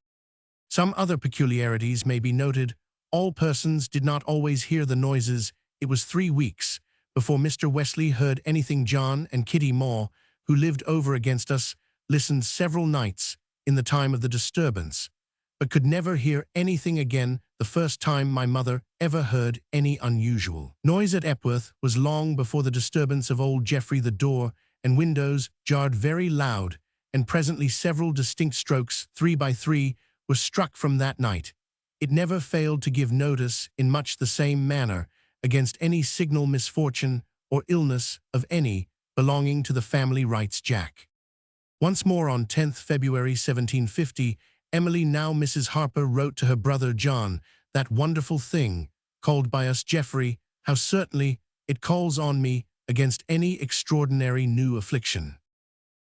Some other peculiarities may be noted. All persons did not always hear the noises. It was 3 weeks before Mr. Wesley heard anything. John and Kitty Moore, who lived over against us, listened several nights in the time of the disturbance, but could never hear anything again. The first time my mother ever heard any unusual noise at Epworth was long before the disturbance of old Geoffrey. The door and windows jarred very loud, and presently several distinct strokes, 3 by 3, were struck from that night. It never failed to give notice in much the same manner against any signal misfortune or illness of any belonging to the family, writes Jack. Once more on 10th February 1750, Emily, now Mrs. Harper, wrote to her brother John, "That wonderful thing, called by us Geoffrey, how certainly it calls on me against any extraordinary new affliction."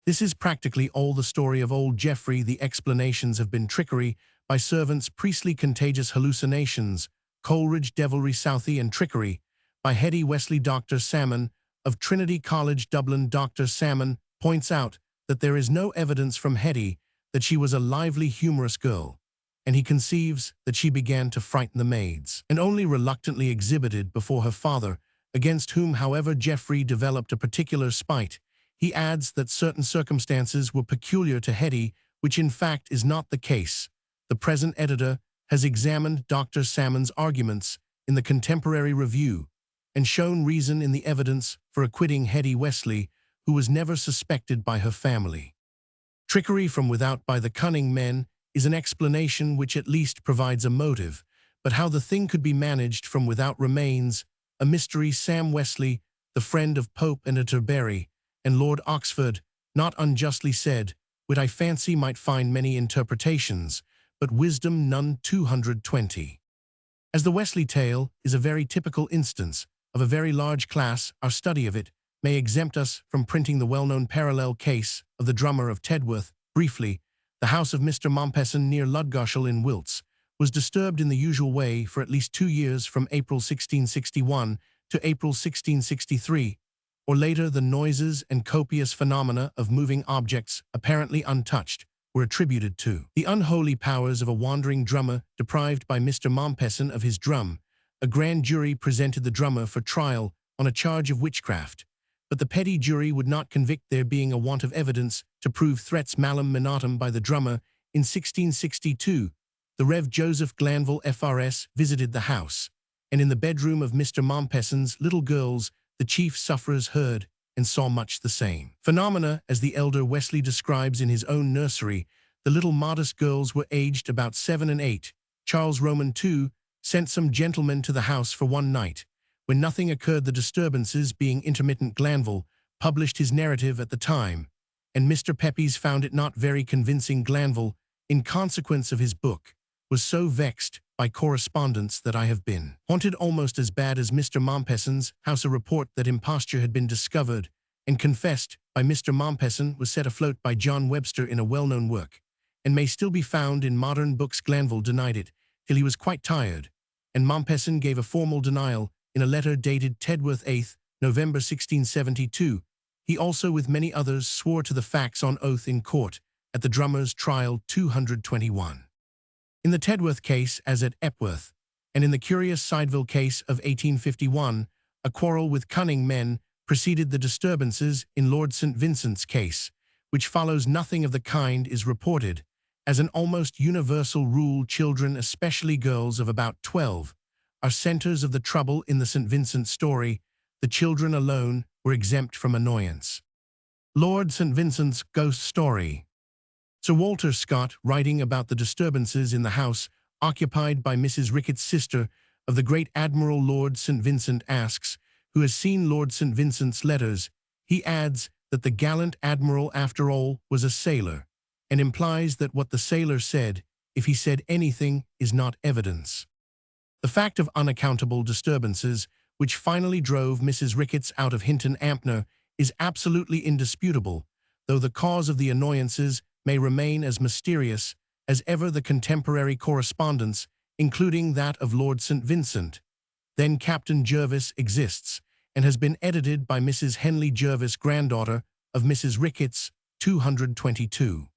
This is practically all the story of old Geoffrey. The explanations have been trickery by servants, priestly contagious hallucinations, Coleridge devilry, Southey, and trickery by Hetty Wesley. Dr. Salmon of Trinity College, Dublin. Dr. Salmon points out that there is no evidence from Hetty that she was a lively, humorous girl, and he conceives that she began to frighten the maids, and only reluctantly exhibited before her father, against whom, however, Geoffrey developed a particular spite. He adds that certain circumstances were peculiar to Hetty, which in fact is not the case. The present editor has examined Dr. Salmon's arguments in the Contemporary Review and shown reason in the evidence for acquitting Hetty Wesley, who was never suspected by her family. Trickery from without by the cunning men is an explanation which at least provides a motive, but how the thing could be managed from without remains a mystery. Sam Wesley, the friend of Pope and Atterbury, and Lord Oxford, not unjustly said, "Wit I fancy might find many interpretations, but wisdom none." 220. As the Wesley tale is a very typical instance of a very large class, our study of it may exempt us from printing the well-known parallel case of the drummer of Tedworth. Briefly, the house of Mr. Mompesson near Ludgarshall in Wilts was disturbed in the usual way for at least 2 years, from April 1661 to April 1663, or later. The noises and copious phenomena of moving objects, apparently untouched, were attributed to the unholy powers of a wandering drummer deprived by Mr. Mompesson of his drum. A grand jury presented the drummer for trial on a charge of witchcraft, but the petty jury would not convict, there being a want of evidence to prove threats malum minatum by the drummer. In 1662, the Rev. Joseph Glanville FRS visited the house, and in the bedroom of Mr. Mompesson's little girls the chief sufferers heard and saw much the same phenomena as the elder Wesley describes in his own nursery. The little modest girls were aged about 7 and 8. Charles Roman II sent some gentlemen to the house for one night, when nothing occurred, the disturbances being intermittent. Glanville published his narrative at the time, and Mr. Pepys found it not very convincing. Glanville, in consequence of his book, was so vexed by correspondence that "I have been haunted almost as bad as Mr. Mompesson's house." A report that imposture had been discovered and confessed by Mr. Mompesson was set afloat by John Webster in a well-known work, and may still be found in modern books. Glanville denied it till he was quite tired, and Mompesson gave a formal denial in a letter dated Tedworth 8th, November 1672. He also, with many others, swore to the facts on oath in court at the drummer's trial. 221. In the Tedworth case, as at Epworth, and in the curious Sideville case of 1851, a quarrel with cunning men preceded the disturbances. In Lord St. Vincent's case, which follows, nothing of the kind is reported. As an almost universal rule, children, especially girls of about 12, are centers of the trouble. In the St. Vincent story, the children alone were exempt from annoyance. Lord St. Vincent's ghost story. Sir Walter Scott, writing about the disturbances in the house occupied by Mrs. Ricketts, sister of the great Admiral Lord St. Vincent, asks who has seen Lord St. Vincent's letters. He adds that the gallant Admiral, after all, was a sailor, and implies that what the sailor said, if he said anything, is not evidence. The fact of unaccountable disturbances, which finally drove Mrs. Ricketts out of Hinton Ampner, is absolutely indisputable, though the cause of the annoyances may remain as mysterious as ever. The contemporary correspondence, including that of Lord St. Vincent, then Captain Jervis, exists, and has been edited by Mrs. Henley Jervis, granddaughter of Mrs. Ricketts. 222.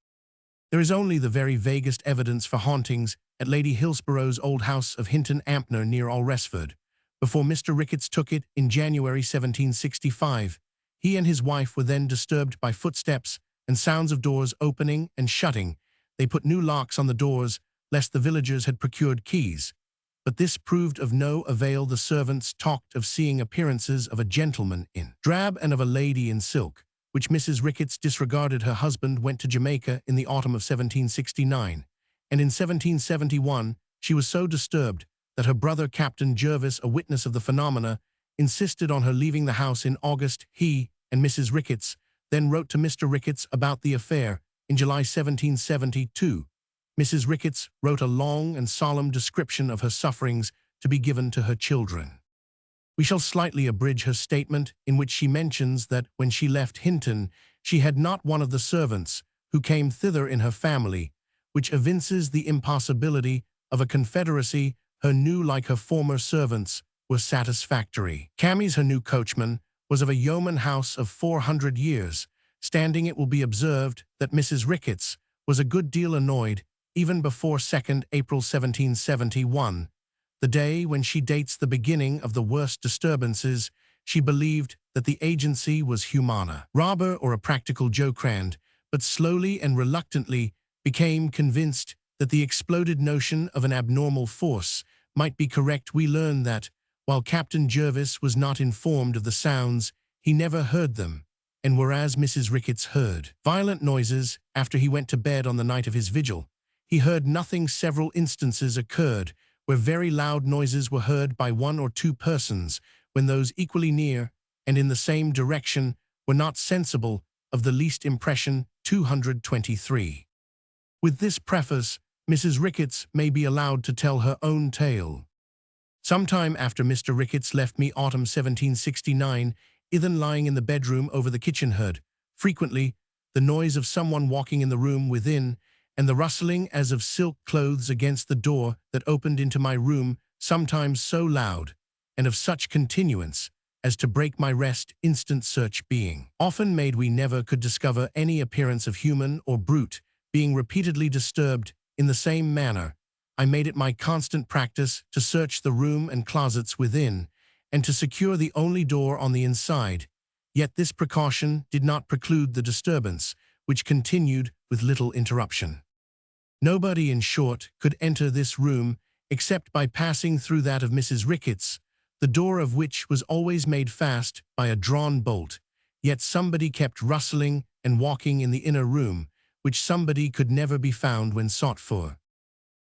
There is only the very vaguest evidence for hauntings at Lady Hillsborough's old house of Hinton Ampner near Alresford, before Mr. Ricketts took it in January 1765. He and his wife were then disturbed by footsteps and sounds of doors opening and shutting. They put new locks on the doors, lest the villagers had procured keys, but this proved of no avail. The servants talked of seeing appearances of a gentleman in drab and of a lady in silk, which Mrs. Ricketts disregarded. Her husband went to Jamaica in the autumn of 1769, and in 1771 she was so disturbed that her brother Captain Jervis, a witness of the phenomena, insisted on her leaving the house in August. He and Mrs. Ricketts then wrote to Mr. Ricketts about the affair in July 1772. Mrs. Ricketts wrote a long and solemn description of her sufferings to be given to her children. We shall slightly abridge her statement, in which she mentions that when she left Hinton, she had not one of the servants who came thither in her family, which evinces the impossibility of a confederacy. Her new, like her former servants, were satisfactory. Cammy's, her new coachman, was of a yeoman house of 400 years. Standing, it will be observed that Mrs. Ricketts was a good deal annoyed even before 2nd April 1771, the day when she dates the beginning of the worst disturbances. She believed that the agency was humana, robber, or a practical jocrand, but slowly and reluctantly became convinced that the exploded notion of an abnormal force might be correct. We learn that, while Captain Jervis was not informed of the sounds, he never heard them, and whereas Mrs. Ricketts heard violent noises after he went to bed on the night of his vigil, he heard nothing. Several instances occurred where very loud noises were heard by one or two persons, when those equally near and in the same direction were not sensible of the least impression. 223. With this preface, Mrs. Ricketts may be allowed to tell her own tale. Sometime after Mr. Ricketts left me, autumn 1769, Ithan lying in the bedroom over the kitchen, heard, frequently, the noise of someone walking in the room within, and the rustling as of silk clothes against the door that opened into my room, sometimes so loud, and of such continuance, as to break my rest. Instant search being often made, we never could discover any appearance of human or brute. Being repeatedly disturbed in the same manner, I made it my constant practice to search the room and closets within, and to secure the only door on the inside. Yet this precaution did not preclude the disturbance, which continued with little interruption. Nobody, in short, could enter this room except by passing through that of Mrs. Ricketts, the door of which was always made fast by a drawn bolt. Yet somebody kept rustling and walking in the inner room, which somebody could never be found when sought for.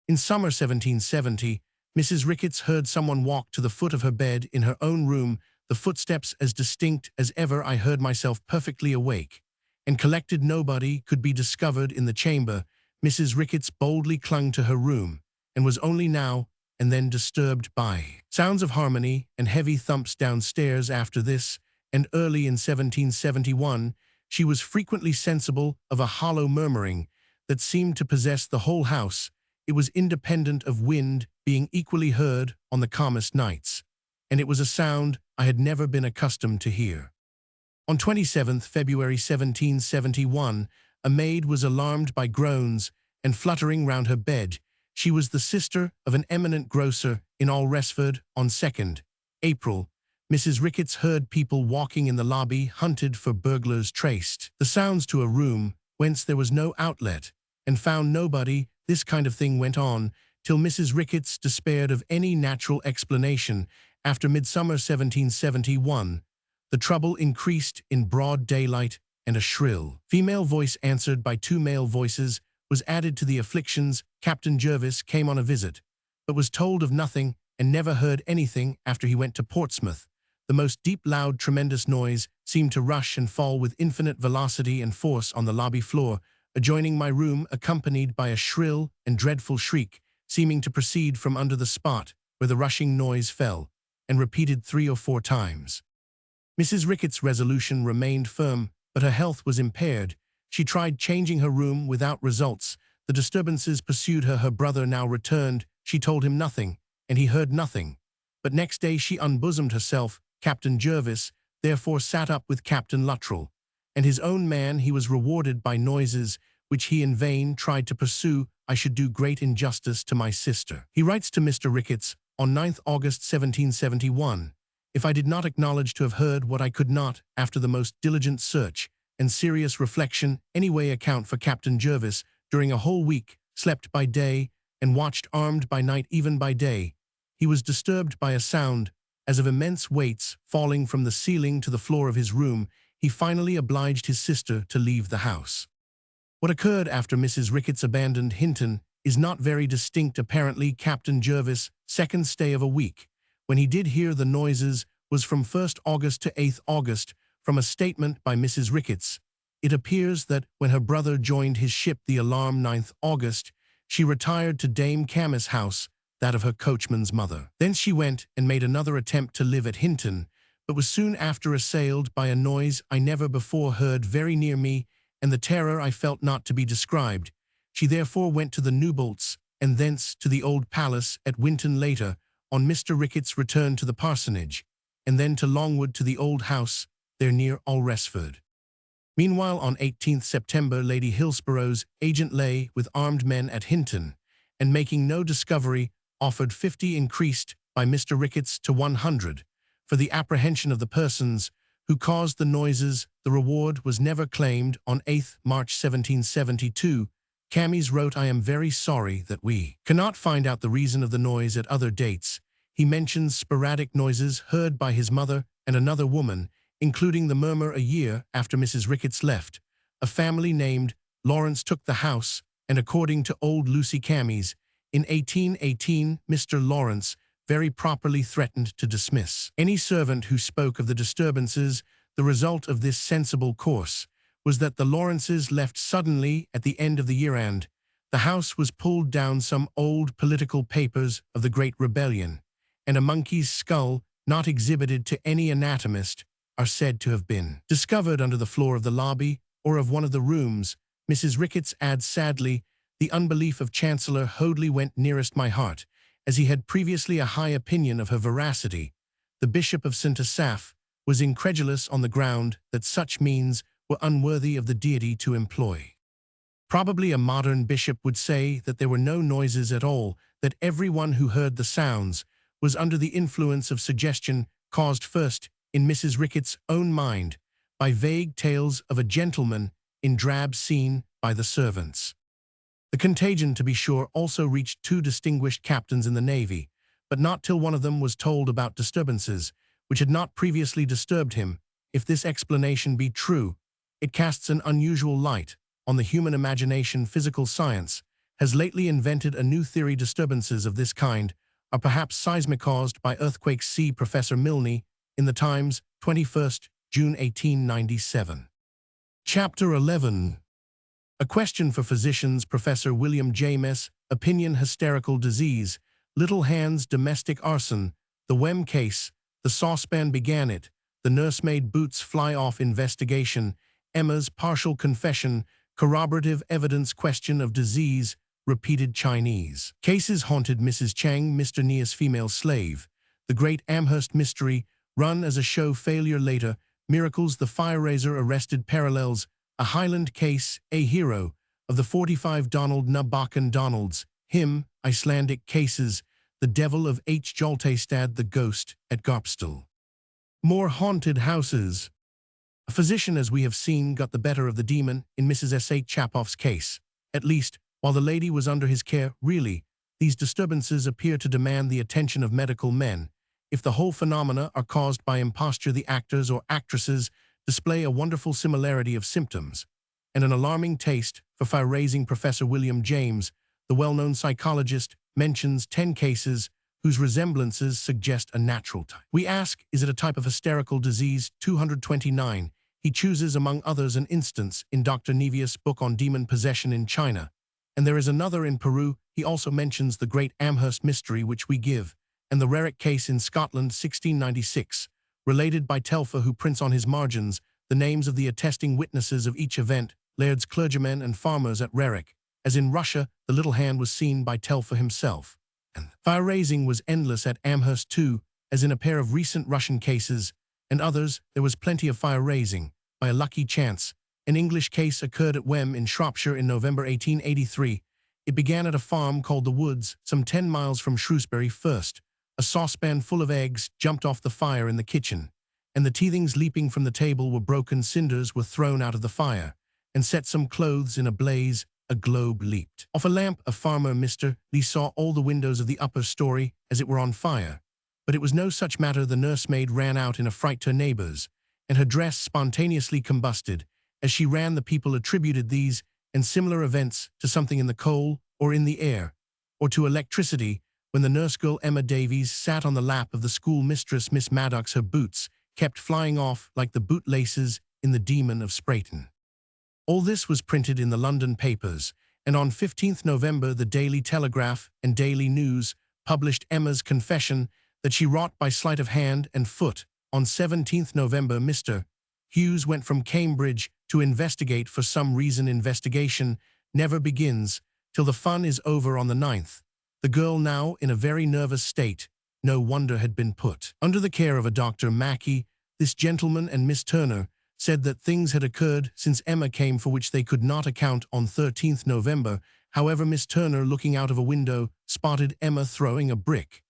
In summer 1770, Mrs. Ricketts heard someone walk to the foot of her bed in her own room, the footsteps as distinct as ever. I heard myself perfectly awake, and collected. Nobody could be discovered in the chamber. Mrs. Ricketts boldly clung to her room, and was only now and then disturbed by sounds of harmony and heavy thumps downstairs. After this, and early in 1771, she was frequently sensible of a hollow murmuring that seemed to possess the whole house. It was independent of wind, being equally heard on the calmest nights, and it was a sound I had never been accustomed to hear. On 27th February 1771, a maid was alarmed by groans and fluttering round her bed. She was the sister of an eminent grocer in Alresford. On 2nd April, Mrs. Ricketts heard people walking in the lobby, hunted for burglars, traced the sounds to a room whence there was no outlet, and found nobody. This kind of thing went on till Mrs. Ricketts despaired of any natural explanation. After midsummer 1771, the trouble increased in broad daylight, and a shrill female voice answered by two male voices was added to the afflictions. Captain Jervis came on a visit, but was told of nothing and never heard anything after he went to Portsmouth. The most deep, loud, tremendous noise seemed to rush and fall with infinite velocity and force on the lobby floor, adjoining my room, accompanied by a shrill and dreadful shriek, seeming to proceed from under the spot where the rushing noise fell, and repeated 3 or 4 times. Mrs. Ricketts' resolution remained firm, but her health was impaired. She tried changing her room without results. The disturbances pursued her. Her brother now returned. She told him nothing, and he heard nothing. But next day she unbosomed herself. Captain Jervis therefore sat up with Captain Luttrell, and his own man. He was rewarded by noises which he in vain tried to pursue. I should do great injustice to my sister. He writes to Mr. Ricketts on 9th August 1771, if I did not acknowledge to have heard what I could not, after the most diligent search and serious reflection, any way account for Captain Jervis, during a whole week, slept by day and watched armed by night. Even by day, he was disturbed by a sound as of immense weights falling from the ceiling to the floor of his room. he finally obliged his sister to leave the house. What occurred after Mrs. Ricketts abandoned Hinton is not very distinct. Apparently, Captain Jervis' second stay of a week, when he did hear the noises, was from 1st August to 8th August. From a statement by Mrs. Ricketts, it appears that when her brother joined his ship the Alarm 9th August, she retired to Dame Camis' house, that of her coachman's mother. Thence she went and made another attempt to live at Hinton, but was soon after assailed by a noise I never before heard very near me, and the terror I felt not to be described. She therefore went to the Newbolts, and thence to the old palace at Winton later, on Mr. Ricketts' return to the parsonage, and then to Longwood to the old house, there near Alresford. Meanwhile, on 18th September, Lady Hillsborough's agent lay with armed men at Hinton, and making no discovery, offered 50 increased by Mr. Ricketts to 100, for the apprehension of the persons who caused the noises. The reward was never claimed. On 8th March 1772, Camis wrote, "I am very sorry that we cannot find out the reason of the noise at other dates." He mentions sporadic noises heard by his mother and another woman, including the murmur a year after Mrs. Ricketts left. A family named Lawrence took the house, and according to old Lucy Camis, in 1818, Mr. Lawrence very properly threatened to dismiss any servant who spoke of the disturbances. The result of this sensible course was that the Lawrences left suddenly at the end of the year, and the house was pulled down. Some old political papers of the Great Rebellion, and a monkey's skull not exhibited to any anatomist, are said to have been discovered under the floor of the lobby or of one of the rooms. Mrs. Ricketts adds sadly, "The unbelief of Chancellor Hoadley went nearest my heart, as he had previously a high opinion of her veracity. The Bishop of St. Asaph was incredulous on the ground that such means were unworthy of the deity to employ." Probably a modern bishop would say that there were no noises at all, that everyone who heard the sounds was under the influence of suggestion caused first, in Mrs. Ricketts' own mind, by vague tales of a gentleman in drab seen by the servants. The contagion, to be sure, also reached 2 distinguished captains in the Navy, but not till one of them was told about disturbances which had not previously disturbed him. If this explanation be true, it casts an unusual light on the human imagination. Physical science has lately invented a new theory. Disturbances of this kind are perhaps seismic, caused by earthquakes. See Professor Milne in the Times, 21st June 1897. Chapter 11. A question for physicians. Professor William James, opinion: hysterical disease, little hands, domestic arson, the Wem case, the saucepan began it, the nursemaid boots fly off, investigation, Emma's partial confession, corroborative evidence, question of disease, repeated Chinese cases, haunted Mrs. Chang, Mr. Nias, female slave, the great Amherst mystery, run as a show, failure later, miracles, the fire raiser arrested, parallels, a Highland case, a hero of the 45, Donald Nabakan Donald's, him, Icelandic cases, the devil of H. Joltestad, the ghost at Garpstel. More haunted houses. A physician, as we have seen, got the better of the demon in Mrs. S. H. Chapoff's case, at least while the lady was under his care. Really, these disturbances appear to demand the attention of medical men. If the whole phenomena are caused by imposture, the actors or actresses display a wonderful similarity of symptoms and an alarming taste for fire-raising. Professor William James, the well-known psychologist, mentions 10 cases whose resemblances suggest a natural type. We ask, is it a type of hysterical disease? 229. He chooses, among others, an instance in Dr. Nevius' book on demon possession in China, and there is another in Peru. He also mentions the great Amherst mystery, which we give, and the Rarick case in Scotland, 1696, related by Telfer, who prints on his margins the names of the attesting witnesses of each event, lairds, clergymen, and farmers at Rarick. As in Russia, the little hand was seen by Telfer himself. And fire-raising was endless at Amherst too, as in a pair of recent Russian cases, and others. There was plenty of fire-raising. By a lucky chance, an English case occurred at Wem in Shropshire in November 1883. It began at a farm called the Woods, some 10 miles from Shrewsbury. First, a saucepan full of eggs jumped off the fire in the kitchen, and the teethings leaping from the table were broken. Cinders were thrown out of the fire, and set some clothes in a blaze. A globe leaped off a lamp. A farmer, Mr. Lee, saw all the windows of the upper story as it were on fire, but it was no such matter. The nursemaid ran out in a fright to her neighbors, and her dress spontaneously combusted. As she ran, the people attributed these and similar events to something in the coal or in the air, or to electricity. When the nurse girl Emma Davies sat on the lap of the school mistress Miss Maddox, her boots kept flying off like the bootlaces in The Demon of Sprayton. All this was printed in the London papers, and on 15th November the Daily Telegraph and Daily News published Emma's confession that she wrought by sleight of hand and foot. On 17th November Mr. Hughes went from Cambridge to investigate. For some reason investigation never begins till the fun is over. On the 9th, the girl, now in a very nervous state, no wonder, had been put under the care of a Dr. Mackey. This gentleman and Miss Turner said that things had occurred since Emma came for which they could not account. On 13th November, however, Miss Turner, looking out of a window, spotted Emma throwing a brick,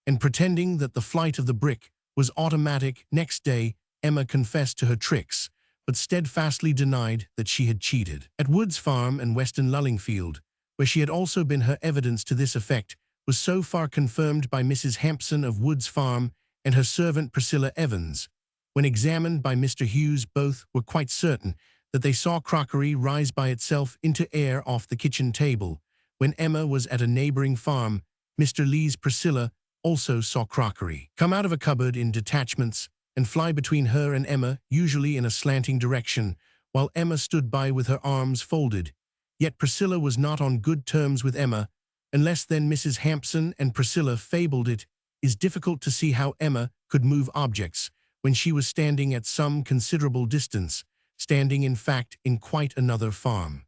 and pretending that the flight of the brick was automatic. Next day, Emma confessed to her tricks, but steadfastly denied that she had cheated. At Woods Farm and Weston Lullingfield, where she had also been, her evidence to this effect was so far confirmed by Mrs. Hampson of Woods Farm and her servant Priscilla Evans. When examined by Mr. Hughes, both were quite certain that they saw crockery rise by itself into air off the kitchen table. When Emma was at a neighboring farm, Mr. Lee's Priscilla also saw crockery come out of a cupboard in detachments and fly between her and Emma, usually in a slanting direction, while Emma stood by with her arms folded. Yet Priscilla was not on good terms with Emma, unless then Mrs. Hampson and Priscilla fabled. It is difficult to see how Emma could move objects when she was standing at some considerable distance, standing in fact in quite another farm.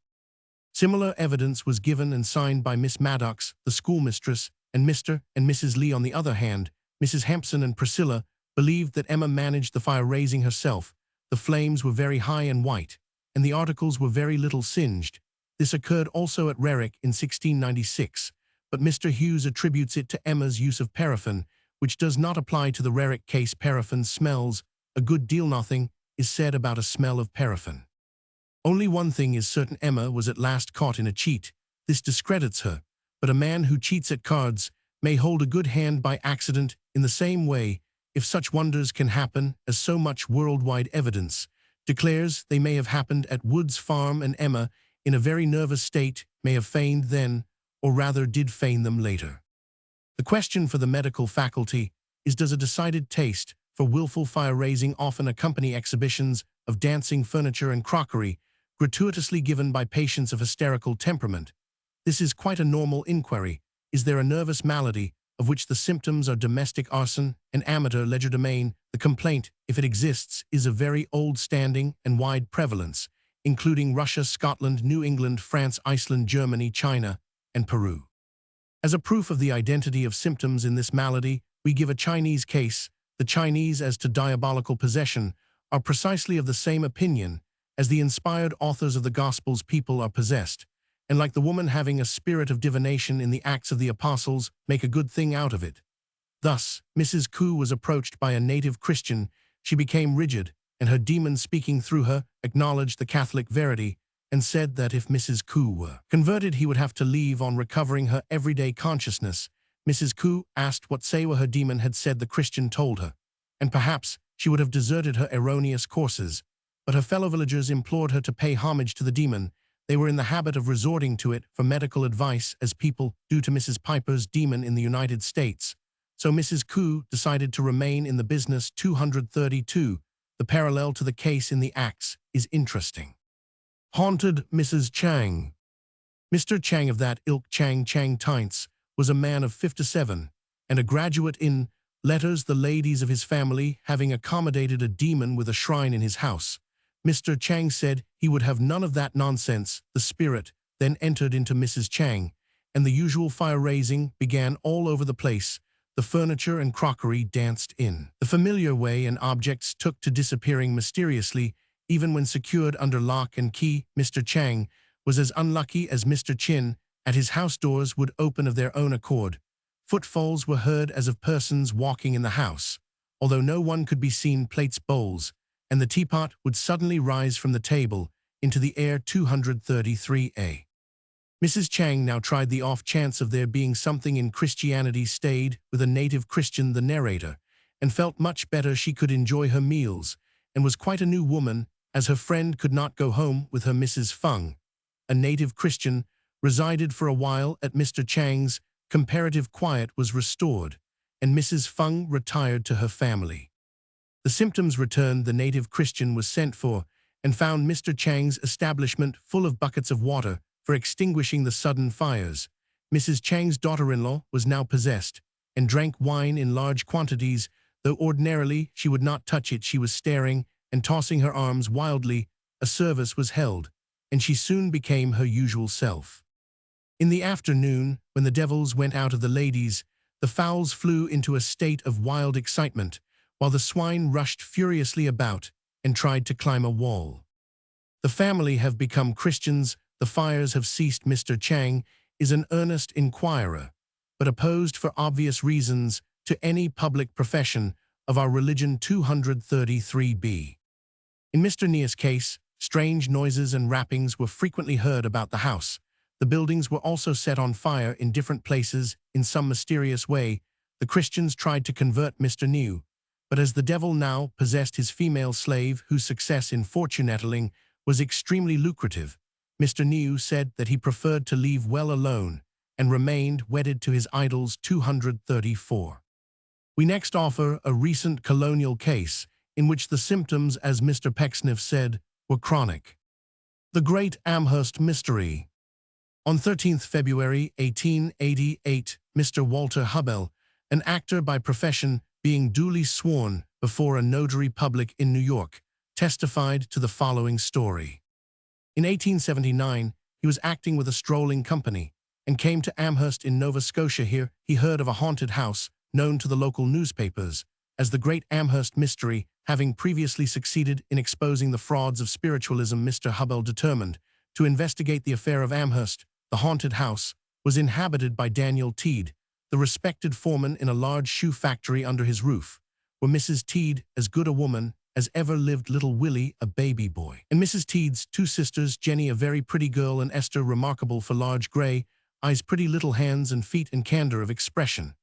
Similar evidence was given and signed by Miss Maddox, the schoolmistress, and Mr. and Mrs. Lee. On the other hand, Mrs. Hampson and Priscilla believed that Emma managed the fire raising herself. The flames were very high and white, and the articles were very little singed. This occurred also at Rerrick in 1696, but Mr. Hughes attributes it to Emma's use of paraffin, which does not apply to the Rerrick case. Paraffin smells a good deal. Nothing is said about a smell of paraffin. Only one thing is certain: Emma was at last caught in a cheat. This discredits her, but a man who cheats at cards may hold a good hand by accident in the same way. If such wonders can happen, as so much worldwide evidence declares they may have happened at Woods Farm, and Emma, in a very nervous state, may have feigned then, or rather did feign them later. The question for the medical faculty is, does a decided taste for willful fire-raising often accompany exhibitions of dancing furniture and crockery, gratuitously given by patients of hysterical temperament? This is quite a normal inquiry. Is there a nervous malady of which the symptoms are domestic arson and amateur legerdemain? The complaint, if it exists, is of very old standing and wide prevalence, including Russia, Scotland, New England, France, Iceland, Germany, China, and Peru. As a proof of the identity of symptoms in this malady, we give a Chinese case. The Chinese, as to diabolical possession, are precisely of the same opinion as the inspired authors of the Gospels. People are possessed, and like the woman having a spirit of divination in the Acts of the Apostles, make a good thing out of it. Thus, Mrs. Koo was approached by a native Christian. She became rigid, and her demon, speaking through her, acknowledged the Catholic verity and said that if Mrs. Koo were converted, he would have to leave. On recovering her everyday consciousness, Mrs. Koo asked what say her demon had said. The Christian told her, and perhaps she would have deserted her erroneous courses, but her fellow villagers implored her to pay homage to the demon. They were in the habit of resorting to it for medical advice, as people do to Mrs. Piper's demon in the United States. So Mrs. Koo decided to remain in the business. 232. The parallel to the case in the Acts is interesting. Haunted Mrs. Chang. Mr. Chang of that ilk, Chang Tints, was a man of 57, and a graduate in letters. The ladies of his family having accommodated a demon with a shrine in his house, Mr. Chang said he would have none of that nonsense. The spirit then entered into Mrs. Chang, and the usual fire-raising began all over the place. The furniture and crockery danced in the familiar way, and objects took to disappearing mysteriously, even when secured under lock and key. Mr. Chang was as unlucky as Mr. Chin. At his house, doors would open of their own accord. Footfalls were heard as of persons walking in the house, although no one could be seen. Plates, bowls, and the teapot would suddenly rise from the table into the air. 233a. Mrs. Chang now tried the off chance of there being something in Christianity, stayed with a native Christian, the narrator, and felt much better. She could enjoy her meals, and was quite a new woman, as her friend could not go home with her Mrs. Feng, a native Christian, resided for a while at Mr. Chang's. Comparative quiet was restored, and Mrs. Feng retired to her family. The symptoms returned. The native Christian was sent for, and found Mr. Chang's establishment full of buckets of water for extinguishing the sudden fires. Mrs. Chang's daughter-in-law was now possessed, and drank wine in large quantities, though ordinarily she would not touch it. She was staring and tossing her arms wildly. A service was held, and she soon became her usual self. In the afternoon, when the devils went out of the ladies, the fowls flew into a state of wild excitement, while the swine rushed furiously about and tried to climb a wall. The family have become Christians. The fires have ceased. Mr. Chang is an earnest inquirer, but opposed for obvious reasons to any public profession of our religion. 233b. In Mr. Nia's case, strange noises and rappings were frequently heard about the house. The buildings were also set on fire in different places in some mysterious way. The Christians tried to convert Mr. Niu, but as the devil now possessed his female slave, whose success in fortune-telling was extremely lucrative, Mr. Niu said that he preferred to leave well alone and remained wedded to his idols. 234. We next offer a recent colonial case in which the symptoms, as Mr. Pecksniff said, were chronic. The Great Amherst Mystery. On 13th February 1888, Mr. Walter Hubbell, an actor by profession, being duly sworn before a notary public in New York, testified to the following story. In 1879, he was acting with a strolling company and came to Amherst in Nova Scotia. Here he heard of a haunted house known to the local newspapers as the Great Amherst Mystery. Having previously succeeded in exposing the frauds of spiritualism, Mr. Hubbell determined to investigate the affair of Amherst. The haunted house was inhabited by Daniel Teed, the respected foreman in a large shoe factory. Under his roof were Mrs. Teed, as good a woman as ever lived, little Willie, a baby boy, and Mrs. Teed's two sisters, Jenny, a very pretty girl, and Esther, remarkable for large gray eyes, pretty little hands and feet, and candor of expression.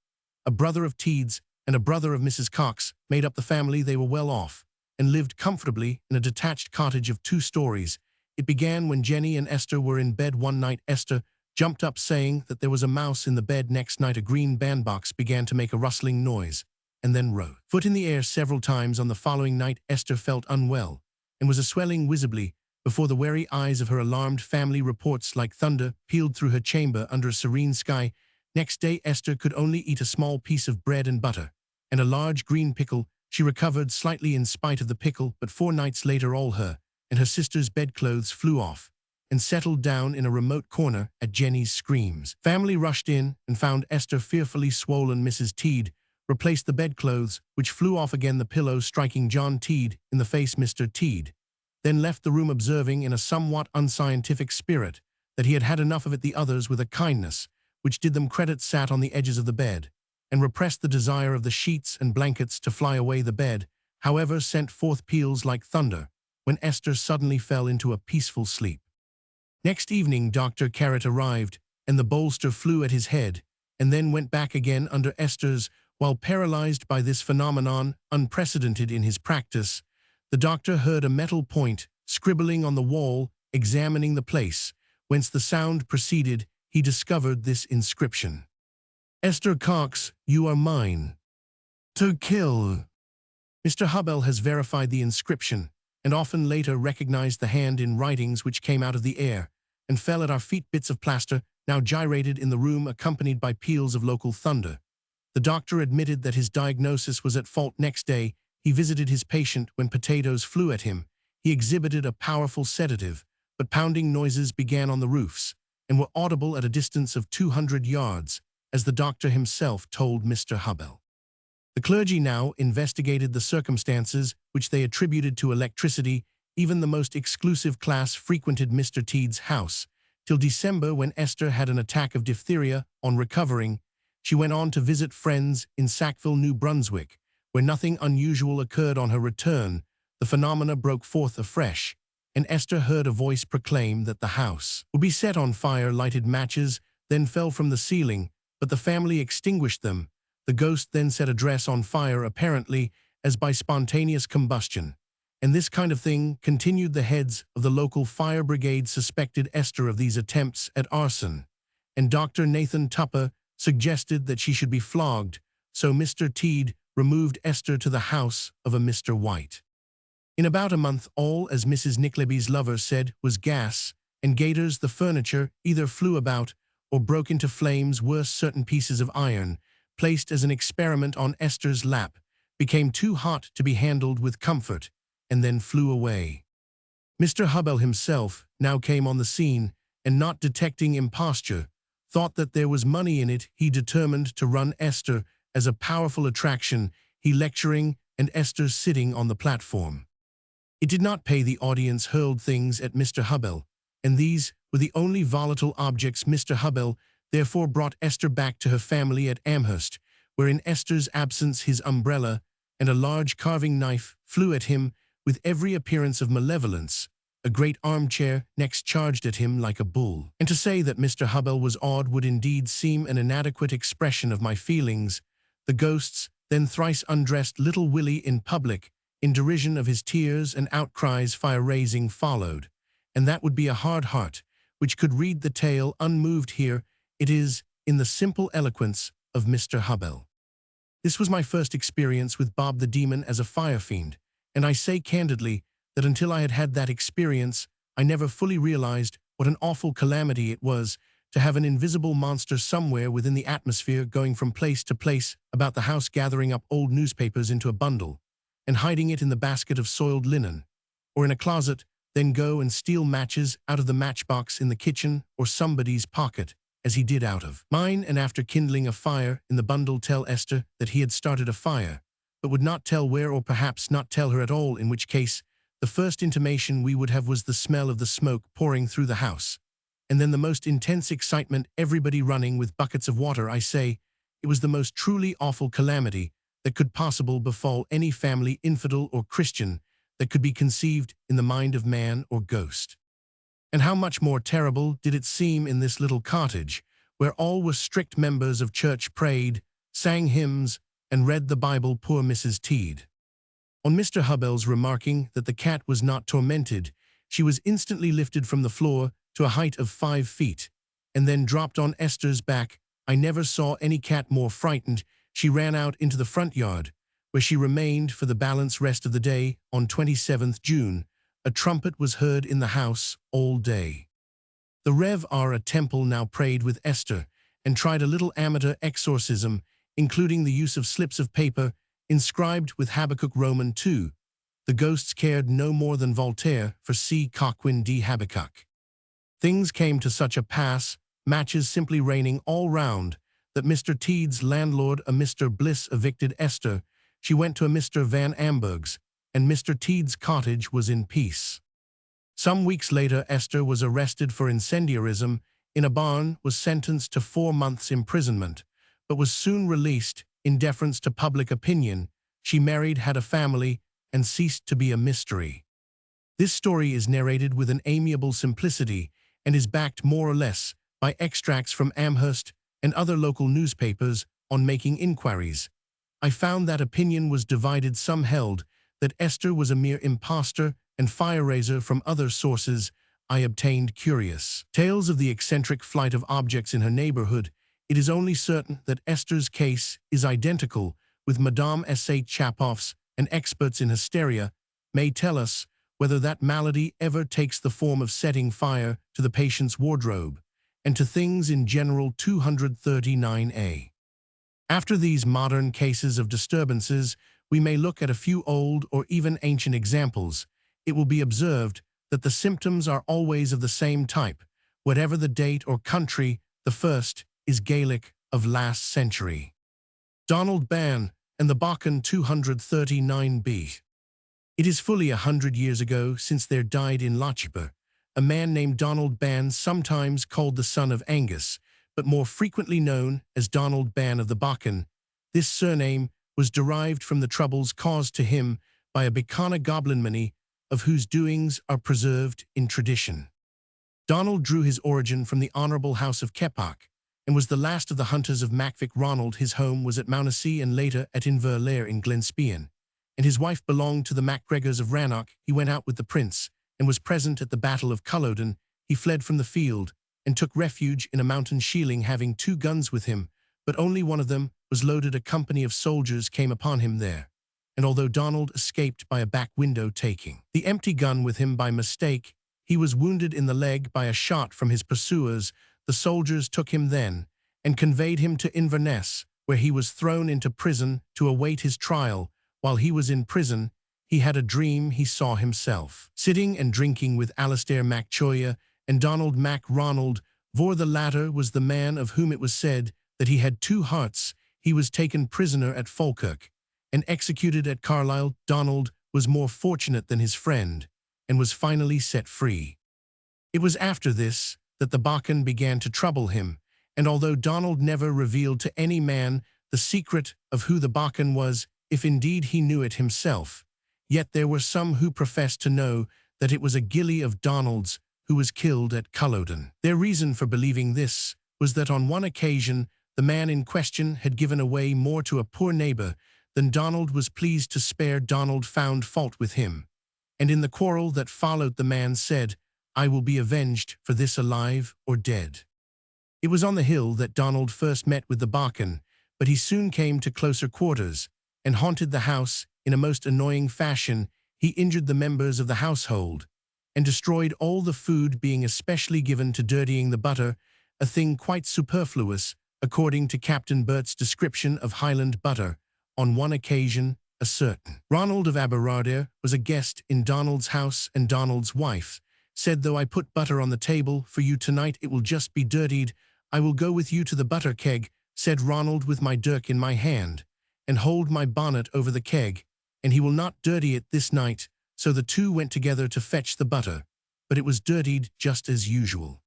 A brother of Teed's and a brother of Mrs. Cox made up the family. They were well off and lived comfortably in a detached cottage of 2 stories. It began when Jenny and Esther were in bed one night. Esther jumped up saying that there was a mouse in the bed. Next night a green bandbox began to make a rustling noise and then rose foot in the air several times. On the following night Esther felt unwell and was swelling visibly before the wary eyes of her alarmed family. Reports like thunder pealed through her chamber under a serene sky. Next day Esther could only eat a small piece of bread and butter and a large green pickle. She recovered slightly in spite of the pickle, but 4 nights later all her and her sister's bedclothes flew off and settled down in a remote corner at Jenny's screams. Family rushed in and found Esther fearfully swollen. Mrs. Teed replaced the bedclothes, which flew off again, the pillow striking John Teed in the face. Mr. Teed then left the room, observing in a somewhat unscientific spirit that he had had enough of it. The others, with a kindness which did them credit, sat on the edges of the bed and repressed the desire of the sheets and blankets to fly away. The bed, however, sent forth peals like thunder when Esther suddenly fell into a peaceful sleep. Next evening Dr. Carrot arrived, and the bolster flew at his head, and then went back again under Esther's. While paralyzed by this phenomenon, unprecedented in his practice, the doctor heard a metal point scribbling on the wall. Examining the place whence the sound proceeded, he discovered this inscription: "Esther Cox, you are mine. To kill." Mr. Hubbell has verified the inscription, and often later recognized the hand in writings which came out of the air and fell at our feet. Bits of plaster now gyrated in the room, accompanied by peals of local thunder. The doctor admitted that his diagnosis was at fault. Next day, he visited his patient when potatoes flew at him. He exhibited a powerful sedative, but pounding noises began on the roofs and were audible at a distance of 200 yards, as the doctor himself told Mr. Hubbell. The clergy now investigated the circumstances, which they attributed to electricity. Even the most exclusive class frequented Mr. Teed's house, till December, when Esther had an attack of diphtheria. On recovering, she went on to visit friends in Sackville, New Brunswick, where nothing unusual occurred. On her return, the phenomena broke forth afresh, and Esther heard a voice proclaim that the house would be set on fire. Lighted matches then fell from the ceiling, but the family extinguished them. The ghost then set a dress on fire, apparently as by spontaneous combustion, And this kind of thing continued. The heads of the local fire brigade suspected Esther of these attempts at arson, and Dr. Nathan Tupper suggested that she should be flogged, so Mr. Teed removed Esther to the house of a Mr. White. In about a month, all, as Mrs. Nickleby's lover said, was gas, and gators. The furniture either flew about or broke into flames. Worse, certain pieces of iron, placed as an experiment on Esther's lap, became too hot to be handled with comfort, and then flew away. Mr. Hubbell himself now came on the scene, and not detecting imposture, thought that there was money in it. He determined to run Esther as a powerful attraction, he lecturing and Esther sitting on the platform. It did not pay. The audience hurled things at Mr. Hubbell, and these were the only volatile objects. Mr. Hubbell therefore brought Esther back to her family at Amherst, where in Esther's absence his umbrella and a large carving knife flew at him with every appearance of malevolence. A great armchair next charged at him like a bull. And to say that Mr. Hubbell was awed would indeed seem an inadequate expression of my feelings. The ghosts then thrice undressed little Willie in public, in derision of his tears and outcries. Fire-raising followed, and that would be a hard heart which could read the tale unmoved. Here it is, in the simple eloquence of Mr. Hubbell. This was my first experience with Bob the Demon as a fire fiend, and I say candidly that until I had had that experience, I never fully realized what an awful calamity it was to have an invisible monster somewhere within the atmosphere, going from place to place about the house, gathering up old newspapers into a bundle and hiding it in the basket of soiled linen, or in a closet, then go and steal matches out of the matchbox in the kitchen or somebody's pocket, as he did out of mine, and after kindling a fire in the bundle tell Esther that he had started a fire, but would not tell where, or perhaps not tell her at all, in which case the first intimation we would have was the smell of the smoke pouring through the house, and then the most intense excitement, everybody running with buckets of water. I say, it was the most truly awful calamity that could possibly befall any family, infidel or Christian, that could be conceived in the mind of man or ghost. And how much more terrible did it seem in this little cottage, where all were strict members of church, prayed, sang hymns, and read the Bible. Poor Mrs. Teed. On Mr. Hubbell's remarking that the cat was not tormented, she was instantly lifted from the floor to a height of 5 feet, and then dropped on Esther's back. I never saw any cat more frightened. She ran out into the front yard, where she remained for the balance rest of the day. On 27th June, a trumpet was heard in the house all day. The Rev. R. Temple now prayed with Esther, and tried a little amateur exorcism, including the use of slips of paper inscribed with Habakkuk Roman 2. The ghosts cared no more than Voltaire for C. Coquin D. Habakkuk. Things came to such a pass, matches simply raining all round, that Mr. Teed's landlord, a Mr. Bliss, evicted Esther. She went to a Mr. Van Amberg's, and Mr. Teed's cottage was in peace. Some weeks later, Esther was arrested for incendiarism in a barn, was sentenced to 4 months' imprisonment, but was soon released in deference to public opinion. She married, had a family, and ceased to be a mystery. This story is narrated with an amiable simplicity and is backed more or less by extracts from Amherst and other local newspapers. On making inquiries, I found that opinion was divided. Some held that Esther was a mere impostor and fire-raiser. From other sources, I obtained curious tales of the eccentric flight of objects in her neighborhood. It is only certain that Esther's case is identical with Madame S.A. Chapoff's, and experts in hysteria may tell us whether that malady ever takes the form of setting fire to the patient's wardrobe and to things in general. 239a. After these modern cases of disturbances, we may look at a few old or even ancient examples. It will be observed that the symptoms are always of the same type, whatever the date or country. The first is Gaelic, of last century. Donald Ban and the Bacan. 239b. It is fully 100 years ago since there died in Lochaber a man named Donald Ban, sometimes called the son of Angus, but more frequently known as Donald Ban of the Bacan. This surname was derived from the troubles caused to him by a Bacana goblinmany, of whose doings are preserved in tradition. Donald drew his origin from the Honourable House of Keppoch, and was the last of the hunters of Macvic Ronald. His home was at Mountnessy and later at Inverlair in Glenspian. and his wife belonged to the MacGregors of Rannoch. He went out with the prince, and was present at the battle of Culloden. He fled from the field, and took refuge in a mountain shieling, having 2 guns with him, but only one of them was loaded. A company of soldiers came upon him there, and although Donald escaped by a back window, taking the empty gun with him by mistake, he was wounded in the leg by a shot from his pursuers. The soldiers took him then, and conveyed him to Inverness, where he was thrown into prison to await his trial. While he was in prison, he had a dream. He saw himself sitting and drinking with Alastair MacChoya and Donald MacRonald, for the latter was the man of whom it was said that he had 2 hearts. He was taken prisoner at Falkirk and executed at Carlisle. Donald was more fortunate than his friend, and was finally set free. It was after this that the Bachan began to trouble him, and although Donald never revealed to any man the secret of who the Bachan was, if indeed he knew it himself, yet there were some who professed to know that it was a gillie of Donald's who was killed at Culloden. Their reason for believing this was that on one occasion the man in question had given away more to a poor neighbour than Donald was pleased to spare. Donald found fault with him, and in the quarrel that followed the man said, "I will be avenged for this alive or dead." It was on the hill that Donald first met with the Bachan, but he soon came to closer quarters, and haunted the house in a most annoying fashion. He injured the members of the household, and destroyed all the food, being especially given to dirtying the butter, a thing quite superfluous, according to Captain Burt's description of Highland butter. On one occasion, a certain Ronald of Aberardere was a guest in Donald's house, and Donald's wife said, "Though I put butter on the table for you tonight, it will just be dirtied." "I will go with you to the butter keg," said Ronald, "with my dirk in my hand, and hold my bonnet over the keg, and he will not dirty it this night." So the 2 went together to fetch the butter, but it was dirtied just as usual.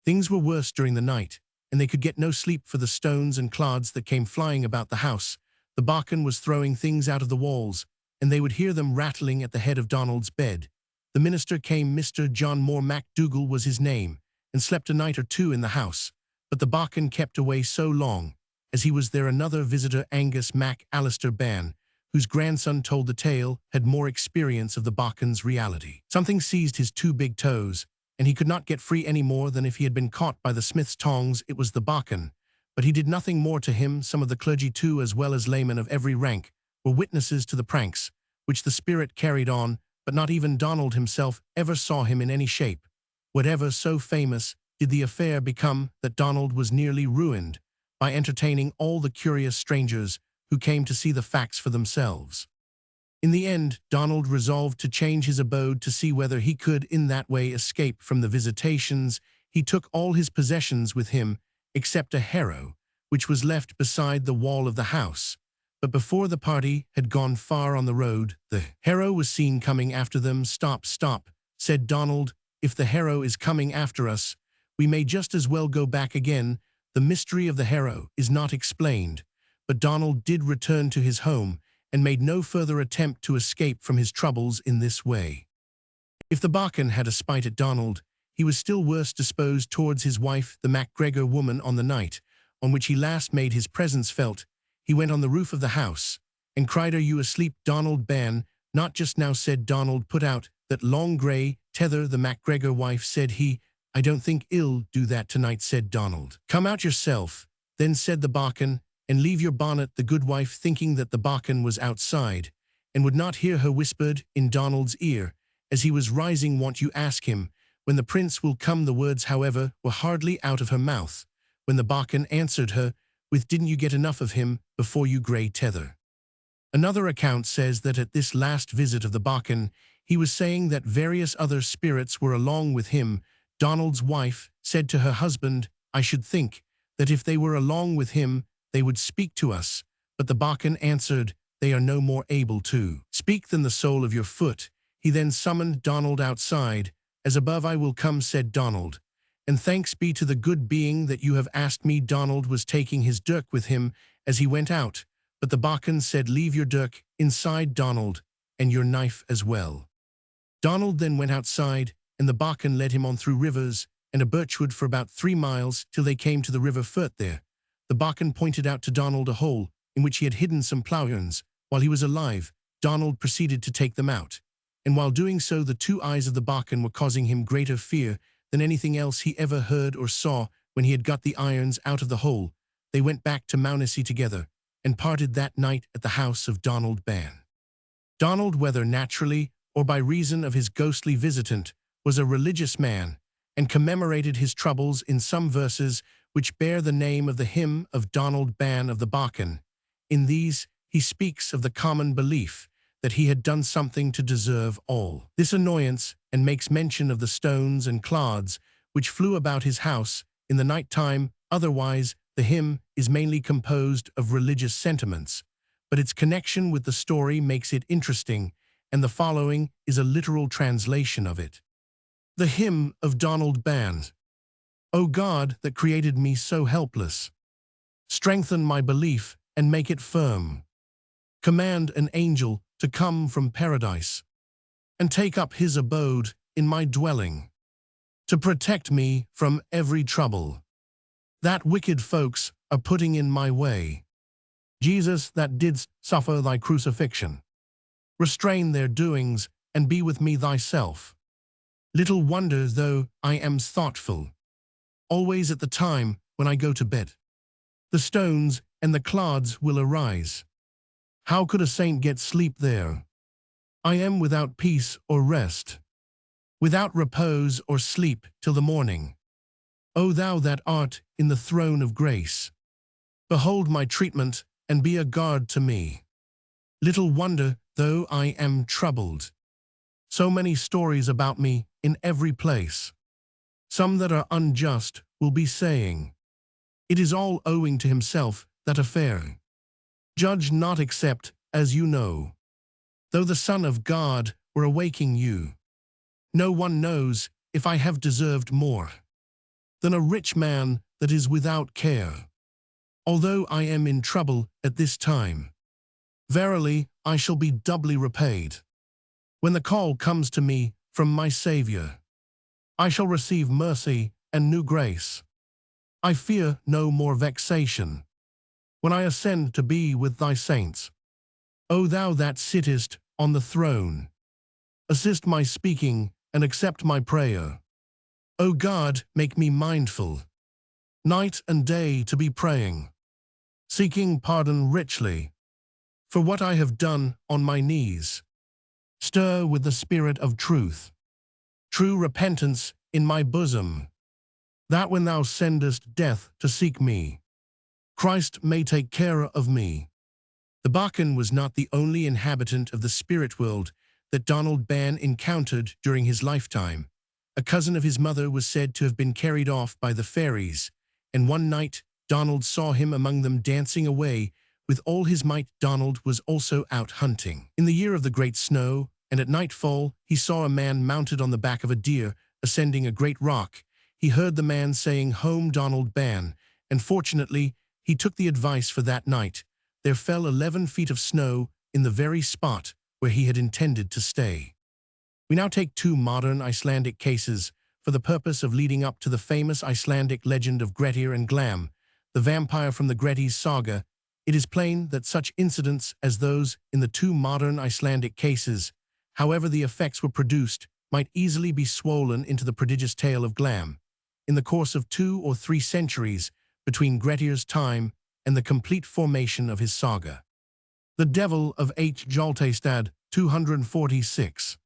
Things were worse during the night, and they could get no sleep for the stones and clods that came flying about the house. The Bachan was throwing things out of the walls, and they would hear them rattling at the head of Donald's bed. The minister came. Mr. John Moore MacDougall was his name, and slept a night or 2 in the house, but the Bachan kept away so long, as he was there. Another visitor, Angus Alistair Ban, whose grandson told the tale, had more experience of the Bachan's reality. Something seized his 2 big toes, and he could not get free any more than if he had been caught by the smith's tongs. It was the Bachan, but he did nothing more to him. Some of the clergy too, as well as laymen of every rank, were witnesses to the pranks which the spirit carried on, but not even Donald himself ever saw him in any shape. Whatever, so famous did the affair become that Donald was nearly ruined by entertaining all the curious strangers who came to see the facts for themselves. In the end, Donald resolved to change his abode to see whether he could in that way escape from the visitations. He took all his possessions with him, except a harrow, which was left beside the wall of the house. But before the party had gone far on the road, the harrow was seen coming after them. "Stop, stop," said Donald. "If the harrow is coming after us, we may just as well go back again." The mystery of the harrow is not explained, but Donald did return to his home, and made no further attempt to escape from his troubles in this way. If the Bachan had a spite at Donald, he was still worse disposed towards his wife, the MacGregor woman. On the night on which he last made his presence felt, he went on the roof of the house, and cried, "Are you asleep, Donald Ban?" "Not just now," said Donald. "Put out that long grey tether." The MacGregor wife said, "I don't think ill do that tonight," said Donald. "Come out yourself," then said the Bachan, "and leave your bonnet." The good wife, thinking that the Bachan was outside, and would not hear her, whispered in Donald's ear, as he was rising, "Won't you ask him when the prince will come?" The words, however, were hardly out of her mouth, when the Bachan answered her with, "Didn't you get enough of him before, you grey tether?" Another account says that at this last visit of the Bachan, he was saying that various other spirits were along with him. Donald's wife said to her husband, "I should think that if they were along with him, they would speak to us." But the Bachan answered, "They are no more able to speak than the sole of your foot." He then summoned Donald outside. "As above I will come," said Donald, "and thanks be to the good being that you have asked me." Donald was taking his dirk with him as he went out, but the Bachan said, "Leave your dirk inside, Donald, and your knife as well." Donald then went outside, and the Bachan led him on through rivers and a birchwood for about 3 miles till they came to the river Firth. There the Bachan pointed out to Donald a hole in which he had hidden some ploughlands while he was alive. Donald proceeded to take them out, and while doing so the two eyes of the Bacchan were causing him greater fear than anything else he ever heard or saw. When he had got the irons out of the hole, they went back to Mounsey together, and parted that night at the house of Donald Ban. Donald, whether naturally or by reason of his ghostly visitant, was a religious man, and commemorated his troubles in some verses which bear the name of the hymn of Donald Ban of the Bacchan. In these he speaks of the common belief that he had done something to deserve all this annoyance, and makes mention of the stones and clods which flew about his house in the night time. Otherwise, the hymn is mainly composed of religious sentiments, but its connection with the story makes it interesting, and the following is a literal translation of it. The hymn of Donald Ban. O God, that created me so helpless, strengthen my belief and make it firm. Command an angel to come from paradise and take up his abode in my dwelling, to protect me from every trouble that wicked folks are putting in my way. Jesus, that didst suffer thy crucifixion, restrain their doings and be with me thyself. Little wonder though I am thoughtful, always at the time when I go to bed. The stones and the clods will arise. How could a saint get sleep there? I am without peace or rest, without repose or sleep till the morning. O thou that art in the throne of grace, behold my treatment and be a guard to me. Little wonder though I am troubled. So many stories about me in every place. Some that are unjust will be saying, it is all owing to himself, that affair. Judge not except as you know. Though the Son of God were awaking you, no one knows if I have deserved more than a rich man that is without care. Although I am in trouble at this time, verily I shall be doubly repaid. When the call comes to me from my Saviour, I shall receive mercy and new grace. I fear no more vexation when I ascend to be with thy saints. O thou that sittest on the throne, assist my speaking and accept my prayer. O God, make me mindful, night and day to be praying, seeking pardon richly for what I have done on my knees. Stir with the spirit of truth, true repentance in my bosom, that when thou sendest death to seek me, Christ may take care of me. The Bacchan was not the only inhabitant of the spirit world that Donald Ban encountered during his lifetime. A cousin of his mother was said to have been carried off by the fairies, and one night Donald saw him among them dancing away with all his might. Donald was also out hunting in the year of the great snow, and at nightfall he saw a man mounted on the back of a deer ascending a great rock. He heard the man saying, "Home, Donald Ban," and fortunately he took the advice, for that night there fell 11 feet of snow in the very spot where he had intended to stay. We now take two modern Icelandic cases for the purpose of leading up to the famous Icelandic legend of Grettir and Glam, the vampire from the Grettis saga. It is plain that such incidents as those in the two modern Icelandic cases, however the effects were produced, might easily be swollen into the prodigious tale of Glam. In the course of 2 or 3 centuries between Grettir's time and the complete formation of his saga. The Devil of H. Jaltestad, 246.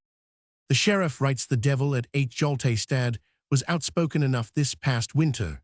The sheriff writes, the devil at H. Jaltestad was outspoken enough this past winter.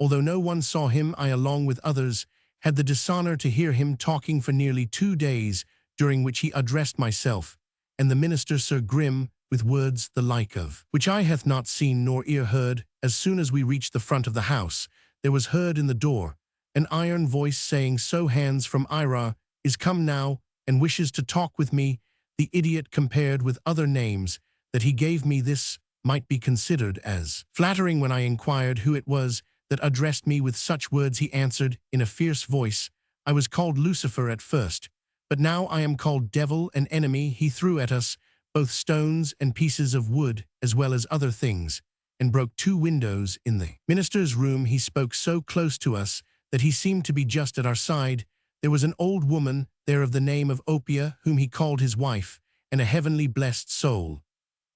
Although no one saw him, I, along with others, had the dishonor to hear him talking for nearly 2 days, during which he addressed myself and the minister Sir Grim with words the like of which eye hath not seen nor ear heard. As soon as we reached the front of the house, there was heard in the door an iron voice saying, "So Hans from Ira is come now and wishes to talk with me." The idiot compared with other names that he gave me this might be considered as flattering. When I inquired who it was that addressed me with such words, he answered in a fierce voice, "I was called Lucifer at first, but now I am called Devil, an enemy." He threw at us both stones and pieces of wood, as well as other things, and broke 2 windows in the minister's room. He spoke so close to us that he seemed to be just at our side. There was an old woman there of the name of Opia, whom he called his wife, and a heavenly blessed soul,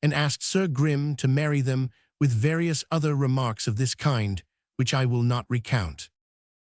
and asked Sir Grimm to marry them, with various other remarks of this kind, which I will not recount.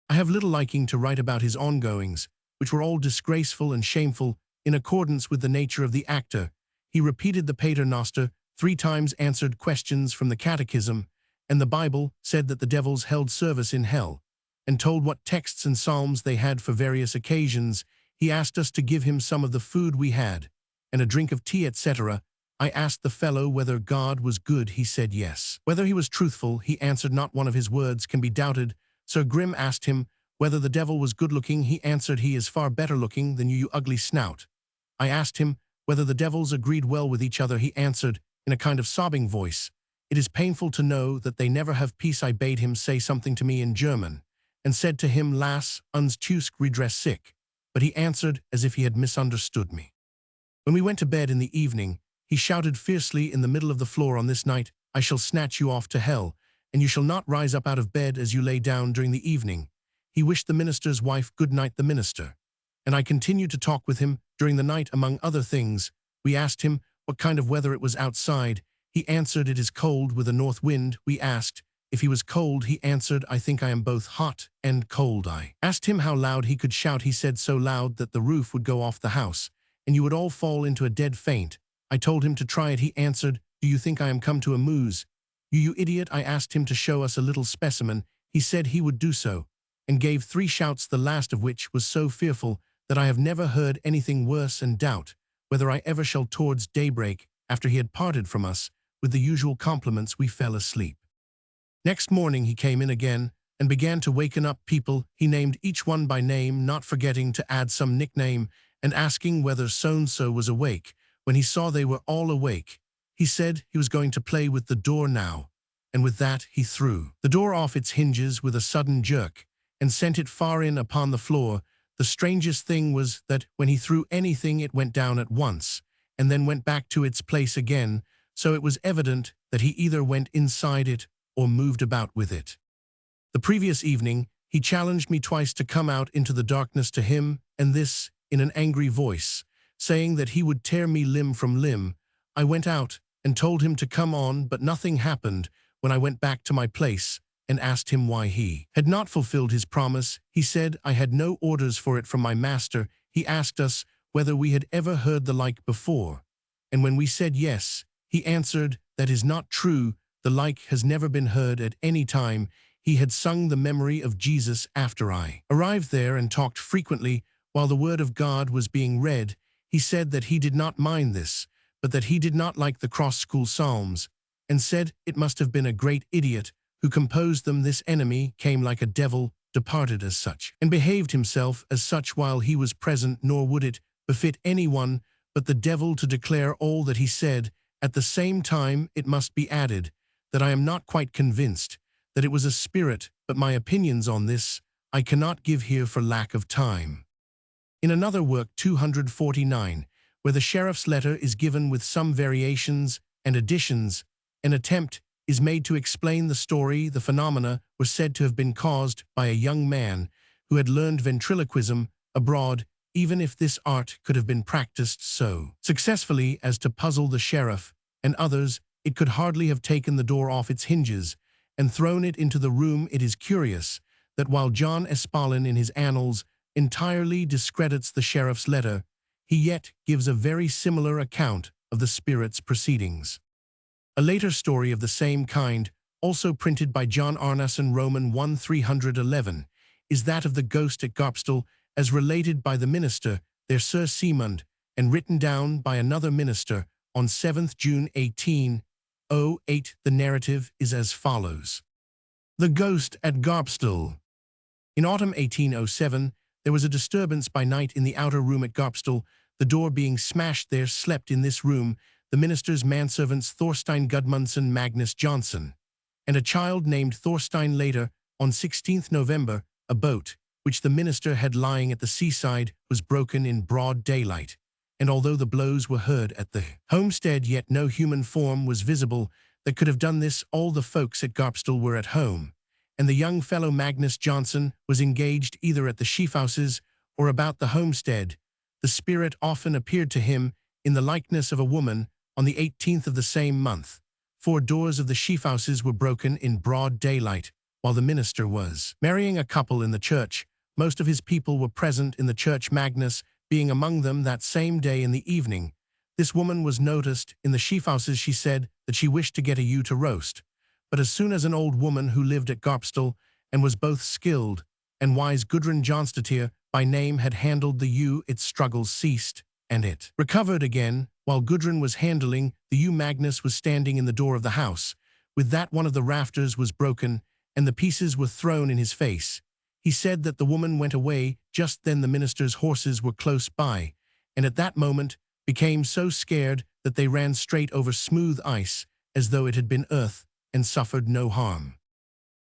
I have little liking to write about his ongoings, which were all disgraceful and shameful, in accordance with the nature of the actor. He repeated the Pater Noster, 3 times answered questions from the Catechism, and the Bible, said that the devils held service in hell, and told what texts and psalms they had for various occasions. He asked us to give him some of the food we had, and a drink of tea, etc. I asked the fellow whether God was good. He said yes. Whether he was truthful, he answered not one of his words can be doubted. Sir Grimm asked him whether the devil was good-looking. He answered, he is far better looking than you ugly snout. I asked him whether the devils agreed well with each other. He answered, in a kind of sobbing voice, it is painful to know that they never have peace. I bade him say something to me in German, and said to him, Lass uns tusk redress sick, but he answered as if he had misunderstood me. When we went to bed in the evening, he shouted fiercely in the middle of the floor, on this night I shall snatch you off to hell, and you shall not rise up out of bed as you lay down during the evening. He wished the minister's wife good night, the minister, and I continued to talk with him during the night. Among other things, we asked him what kind of weather it was outside. He answered, it is cold with a north wind. We asked if he was cold. He answered, I think I am both hot and cold. I asked him how loud he could shout. He said so loud that the roof would go off the house, and you would all fall into a dead faint. I told him to try it. He answered, do you think I am come to amuse you idiot? I asked him to show us a little specimen. He said he would do so, and gave 3 shouts, the last of which was so fearful that I have never heard anything worse, and doubt whether I ever shall. Towards daybreak, after he had parted from us, with the usual compliments, we fell asleep. Next morning he came in again, and began to waken up people. He named each one by name, not forgetting to add some nickname, and asking whether so-and-so was awake. When he saw they were all awake, he said he was going to play with the door now, and with that he threw the door off its hinges with a sudden jerk, and sent it far in upon the floor. The strangest thing was that when he threw anything it went down at once, and then went back to its place again, so it was evident that he either went inside it or moved about with it. The previous evening he challenged me twice to come out into the darkness to him, and this in an angry voice, saying that he would tear me limb from limb. I went out and told him to come on, but nothing happened. When I went back to my place and asked him why he had not fulfilled his promise, he said I had no orders for it from my master. He asked us whether we had ever heard the like before, and when we said yes, he answered, that is not true, the like has never been heard at any time. He had sung the memory of Jesus after I arrived there, and talked frequently while the word of God was being read. He said that he did not mind this, but that he did not like the cross-school psalms, and said it must have been a great idiot who composed them. This enemy came like a devil, departed as such, and behaved himself as such while he was present, nor would it befit anyone but the devil to declare all that he said. At the same time it must be added that I am not quite convinced that it was a spirit, but my opinions on this I cannot give here for lack of time. In another work, 249, where the sheriff's letter is given with some variations and additions, an attempt is made to explain the story. The phenomena were said to have been caused by a young man who had learned ventriloquism abroad. Even if this art could have been practiced so successfully as to puzzle the sheriff and others, it could hardly have taken the door off its hinges and thrown it into the room. It is curious that while John Espalin in his Annals entirely discredits the sheriff's letter, he yet gives a very similar account of the spirit's proceedings. A later story of the same kind, also printed by John Arnason, Roman 1:311, is that of the ghost at Garpstal, as related by the minister there, Sir Siemund, and written down by another minister on 7th June 1808. The narrative is as follows. The ghost at Garpstal. In autumn 1807, there was a disturbance by night in the outer room at Garpstal, the door being smashed. There slept in this room the minister's manservants Thorstein Gudmundsson, Magnus Johnson, and a child named Thorstein. Later, on 16th November, a boat, which the minister had lying at the seaside, was broken in broad daylight, and although the blows were heard at the homestead, yet no human form was visible that could have done this. All the folks at Garpstal were at home, and the young fellow Magnus Johnson was engaged either at the sheafhouses or about the homestead, the spirit often appeared to him in the likeness of a woman on the 18th of the same month. 4 doors of the sheafhouses were broken in broad daylight, while the minister was marrying a couple in the church. Most of his people were present in the church, Magnus being among them that same day in the evening. This woman was noticed in the sheafhouses. She said that she wished to get a ewe to roast. But as soon as an old woman who lived at Garpstal and was both skilled and wise, Gudrun Jonstatir by name, had handled the ewe, its struggles ceased, and it recovered again. While Gudrun was handling the ewe, Magnus was standing in the door of the house. With that, one of the rafters was broken, and the pieces were thrown in his face. He said that the woman went away. Just then the minister's horses were close by, and at that moment became so scared that they ran straight over smooth ice, as though it had been earth, and suffered no harm.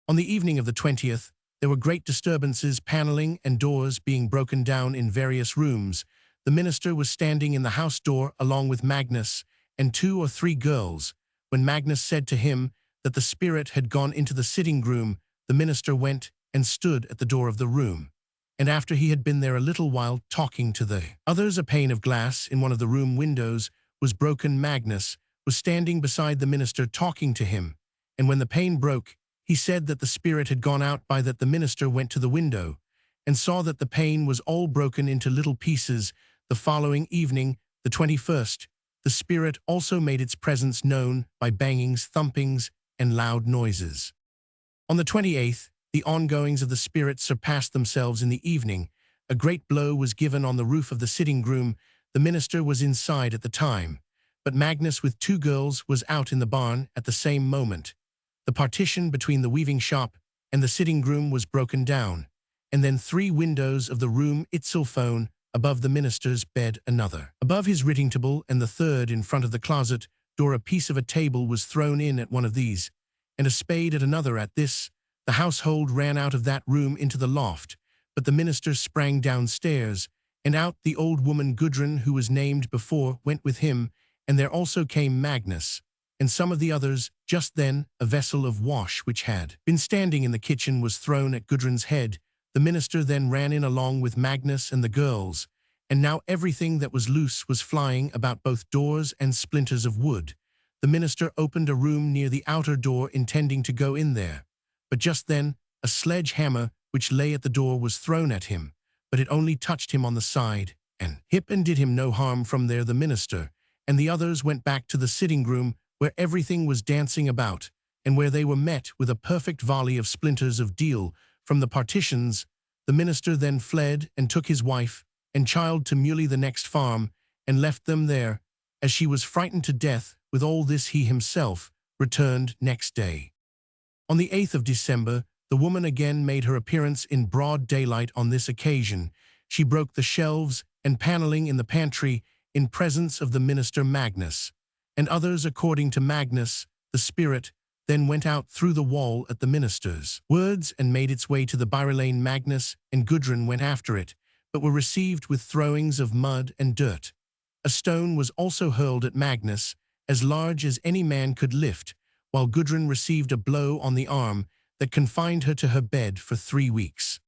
On the evening of the 20th, there were great disturbances, paneling and doors being broken down in various rooms. The minister was standing in the house door along with Magnus and 2 or 3 girls. When Magnus said to him that the spirit had gone into the sitting room, the minister went and stood at the door of the room. And after he had been there a little while talking to the others, a pane of glass in one of the room windows was broken. Magnus was standing beside the minister talking to him, and when the pane broke, he said that the spirit had gone out. By that, the minister went to the window and saw that the pane was all broken into little pieces. The following evening, the 21st, the spirit also made its presence known by bangings, thumpings, and loud noises. On the 28th, the ongoings of the spirit surpassed themselves. In the evening, a great blow was given on the roof of the sitting room. The minister was inside at the time, but Magnus with 2 girls was out in the barn at the same moment. The partition between the weaving shop and the sitting room was broken down, and then 3 windows of the room itself, one above the minister's bed, another above his writing table, and the third in front of the closet door. A piece of a table was thrown in at one of these, and a spade at another. At this, the household ran out of that room into the loft, but the minister sprang downstairs, and out the old woman Gudrun, who was named before, went with him, and there also came Magnus and some of the others. Just then, a vessel of wash which had been standing in the kitchen was thrown at Gudrun's head. The minister then ran in along with Magnus and the girls, and now everything that was loose was flying about, both doors and splinters of wood. The minister opened a room near the outer door, intending to go in there, but just then a sledgehammer which lay at the door was thrown at him, but it only touched him on the side and hip and did him no harm. From there the minister and the others went back to the sitting room, where everything was dancing about, and where they were met with a perfect volley of splinters of deal from the partitions. The minister then fled and took his wife and child to Muley, the next farm, and left them there, as she was frightened to death. With all this, he himself returned next day. On the 8th of December, the woman again made her appearance in broad daylight. On this occasion, she broke the shelves and paneling in the pantry in presence of the minister, Magnus, and others. According to Magnus, the spirit then went out through the wall at the minister's words and made its way to the Lane. Magnus and Gudrun went after it, but were received with throwings of mud and dirt. A stone was also hurled at Magnus, as large as any man could lift, while Gudrun received a blow on the arm that confined her to her bed for 3 weeks.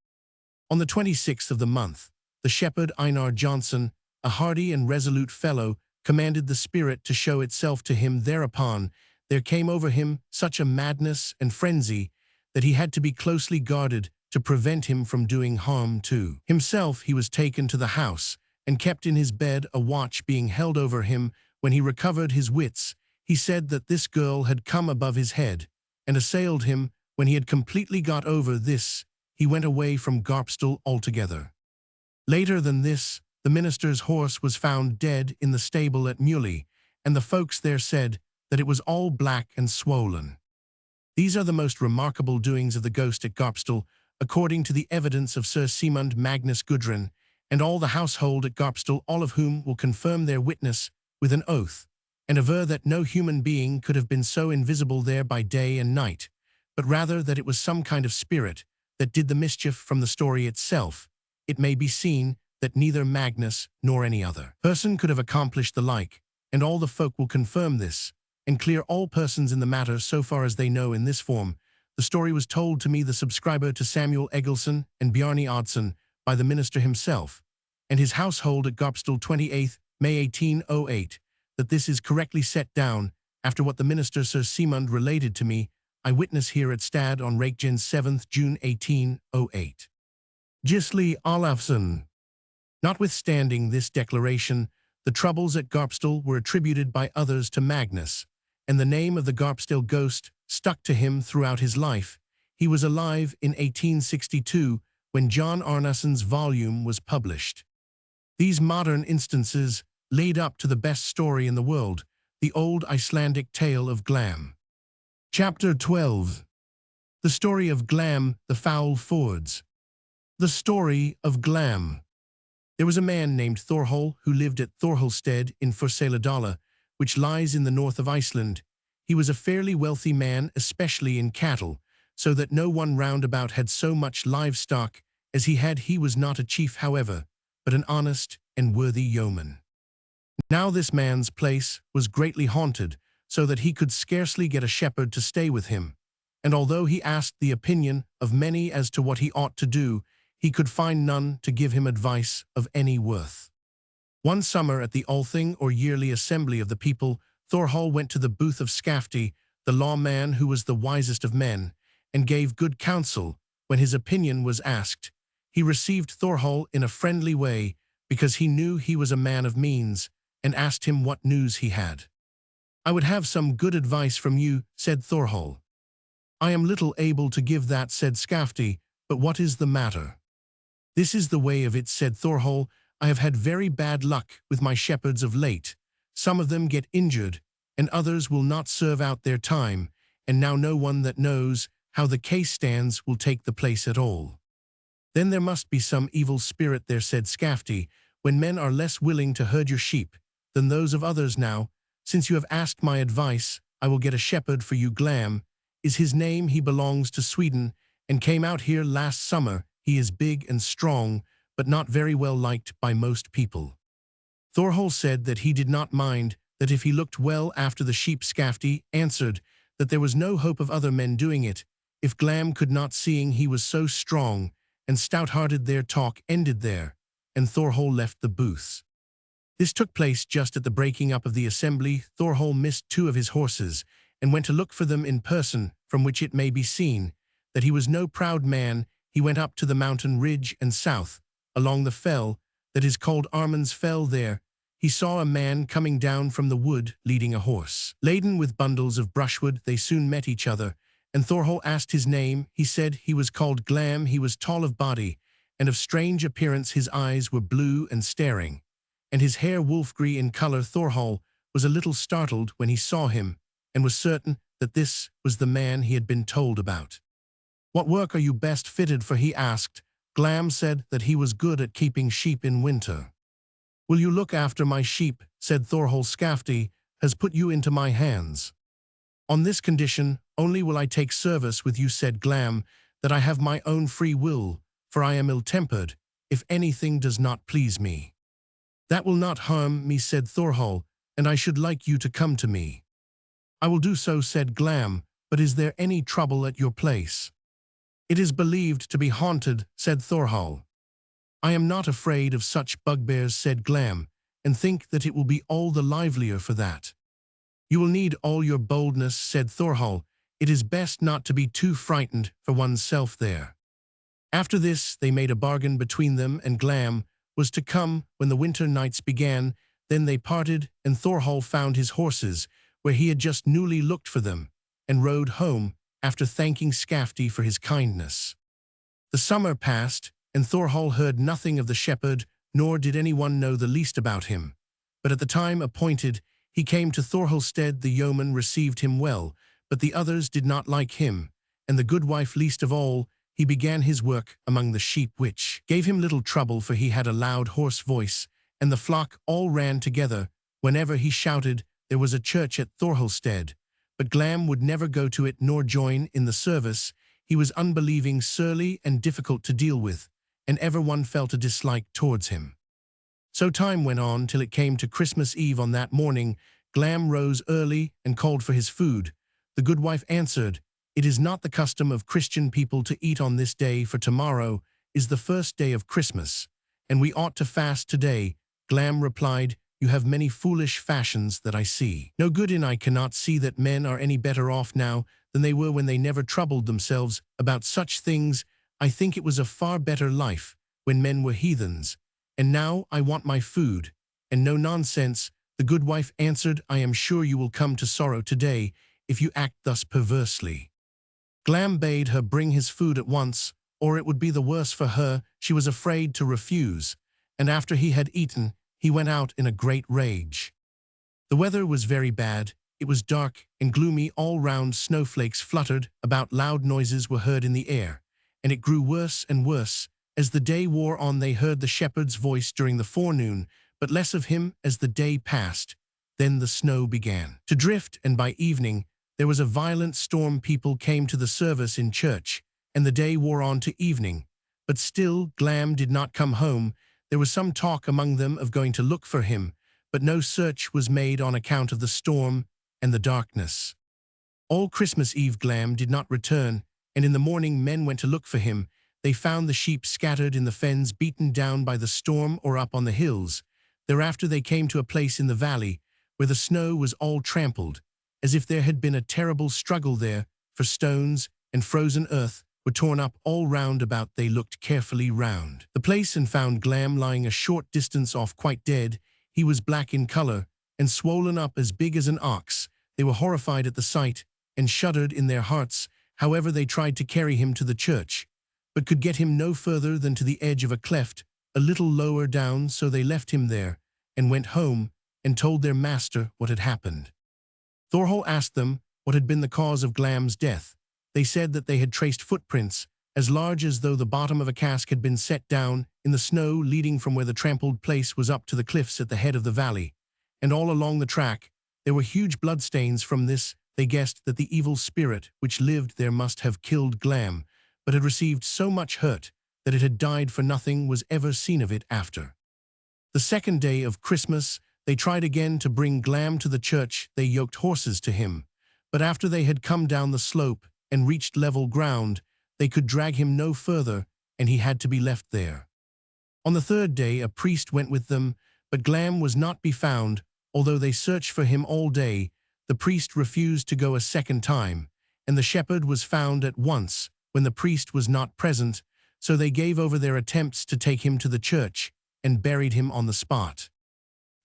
On the 26th of the month, the shepherd Einar Johnson, a hardy and resolute fellow, commanded the spirit to show itself to him. Thereupon there came over him such a madness and frenzy that he had to be closely guarded to prevent him from doing harm to himself. He was taken to the house and kept in his bed, a watch being held over him. When he recovered his wits, he said that this girl had come above his head and assailed him. When he had completely got over this, he went away from Garpstal altogether. Later than this, the minister's horse was found dead in the stable at Muley, and the folks there said that it was all black and swollen. These are the most remarkable doings of the ghost at Garpstal, according to the evidence of Sir Simund Magnus Gudrun, and all the household at Garpstal, all of whom will confirm their witness with an oath, and aver that no human being could have been so invisible there by day and night, but rather that it was some kind of spirit that did the mischief. From the story itself, it may be seen that neither Magnus nor any other person could have accomplished the like, and all the folk will confirm this, and clear all persons in the matter so far as they know. In this form, the story was told to me, the subscriber to Samuel Eggleston and Bjarni Oddson, by the minister himself, and his household at Garpstal 28th May 1808, that this is correctly set down, after what the minister Sir Simund related to me, I witness here at Stad on Reykjens 7th June 1808. Gisli Olafsson. Notwithstanding this declaration, the troubles at Garpstal were attributed by others to Magnus, and the name of the Garpstal ghost stuck to him throughout his life. He was alive in 1862 when John Arnason's volume was published. These modern instances laid up to the best story in the world, the old Icelandic tale of Glam. Chapter 12. The story of Glam, the foul fords. The story of Glam. There was a man named Thorhall who lived at Thorhallstead in Fursaladala, which lies in the north of Iceland. He was a fairly wealthy man, especially in cattle, so that no one round about had so much livestock as he had. He was not a chief, however, but an honest and worthy yeoman. Now this man's place was greatly haunted, so that he could scarcely get a shepherd to stay with him, and although he asked the opinion of many as to what he ought to do, he could find none to give him advice of any worth. One summer at the Althing, or yearly assembly of the people, Thorhall went to the booth of Skafti, the lawman who was the wisest of men, and gave good counsel. When his opinion was asked, he received Thorhall in a friendly way, because he knew he was a man of means, and asked him what news he had. "I would have some good advice from you," said Thorhall. "I am little able to give that," said Skafti, "but what is the matter?" "This is the way of it," said Thorhall. "I have had very bad luck with my shepherds of late. Some of them get injured, and others will not serve out their time, and now no one that knows how the case stands will take the place at all." "Then there must be some evil spirit there," said Skafti, "when men are less willing to herd your sheep than those of others. Now, since you have asked my advice, I will get a shepherd for you. Glam is his name. He belongs to Sweden, and came out here last summer. He is big and strong, but not very well liked by most people." Thorhall said that he did not mind, that if he looked well after the sheep. Skafti answered that there was no hope of other men doing it, if Glam could not, seeing he was so strong and stout-hearted. Their talk ended there, and Thorhall left the booths. This took place just at the breaking up of the assembly. Thorhall missed 2 of his horses, and went to look for them in person, from which it may be seen that he was no proud man. He went up to the mountain ridge and south, along the fell that is called Armand's Fell. There he saw a man coming down from the wood, leading a horse laden with bundles of brushwood. They soon met each other, and Thorhall asked his name. He said he was called Glam. He was tall of body, and of strange appearance. His eyes were blue and staring, and his hair wolf-grey in color. Thorhall was a little startled when he saw him, and was certain that this was the man he had been told about. "What work are you best fitted for?" he asked. Glam said that he was good at keeping sheep in winter. "Will you look after my sheep?" said Thorhall. "Skafti has put you into my hands. On this condition only will I take service with you," said Glam, "that I have my own free will, for I am ill-tempered, if anything does not please me." "That will not harm me," said Thorhall, "and I should like you to come to me." "I will do so," said Glam, "but is there any trouble at your place?" "It is believed to be haunted," said Thorhall. "I am not afraid of such bugbears," said Glam, "and think that it will be all the livelier for that." "You will need all your boldness," said Thorhall. "It is best not to be too frightened for oneself there." After this they made a bargain between them, and Glam was to come when the winter nights began. Then they parted, and Thorhall found his horses, where he had just newly looked for them, and rode home, after thanking Skafti for his kindness. The summer passed, and Thorhall heard nothing of the shepherd, nor did anyone know the least about him. But at the time appointed, he came to Thorhallstead. The yeoman received him well, but the others did not like him, and the goodwife least of all. He began his work among the sheep, which gave him little trouble, for he had a loud, hoarse voice, and the flock all ran together. Whenever he shouted, there was a church at Thorhallstead, but Glam would never go to it nor join in the service. He was unbelieving, surly, and difficult to deal with, and everyone felt a dislike towards him. So time went on till it came to Christmas Eve. On that morning, Glam rose early and called for his food. The goodwife answered, "It is not the custom of Christian people to eat on this day, for tomorrow is the first day of Christmas, and we ought to fast today." Glam replied, "You have many foolish fashions that I see. No good in I cannot see that men are any better off now than they were when they never troubled themselves about such things. I think it was a far better life when men were heathens, and now I want my food, and no nonsense." The good wife answered, "I am sure you will come to sorrow today if you act thus perversely." Glam bade her bring his food at once, or it would be the worse for her. She was afraid to refuse, and after he had eaten, he went out in a great rage. The weather was very bad. It was dark and gloomy all round. Snowflakes fluttered about, loud noises were heard in the air, and it grew worse and worse. As the day wore on, they heard the shepherd's voice during the forenoon, but less of him as the day passed. Then the snow began to drift, and by evening there was a violent storm. People came to the service in church, and the day wore on to evening. But still Glam did not come home. There was some talk among them of going to look for him, but no search was made on account of the storm and the darkness. All Christmas Eve Glam did not return, and in the morning men went to look for him. They found the sheep scattered in the fens, beaten down by the storm, or up on the hills. Thereafter they came to a place in the valley where the snow was all trampled, as if there had been a terrible struggle there, for stones and frozen earth were torn up all round about. They looked carefully round the place and found Glam lying a short distance off, quite dead. He was black in color and swollen up as big as an ox. They were horrified at the sight and shuddered in their hearts. However, they tried to carry him to the church, but could get him no further than to the edge of a cleft a little lower down. So they left him there and went home and told their master what had happened. Thorhall asked them what had been the cause of Glam's death. They said that they had traced footprints as large as though the bottom of a cask had been set down in the snow, leading from where the trampled place was up to the cliffs at the head of the valley, and all along the track there were huge bloodstains. From this they guessed that the evil spirit which lived there must have killed Glam, but had received so much hurt that it had died, for nothing was ever seen of it after. The second day of Christmas they tried again to bring Glam to the church. They yoked horses to him, but after they had come down the slope and reached level ground, they could drag him no further, and he had to be left there. On the third day a priest went with them, but Glam was not be found. Although they searched for him all day, the priest refused to go a second time, and the shepherd was found at once when the priest was not present. So they gave over their attempts to take him to the church and buried him on the spot.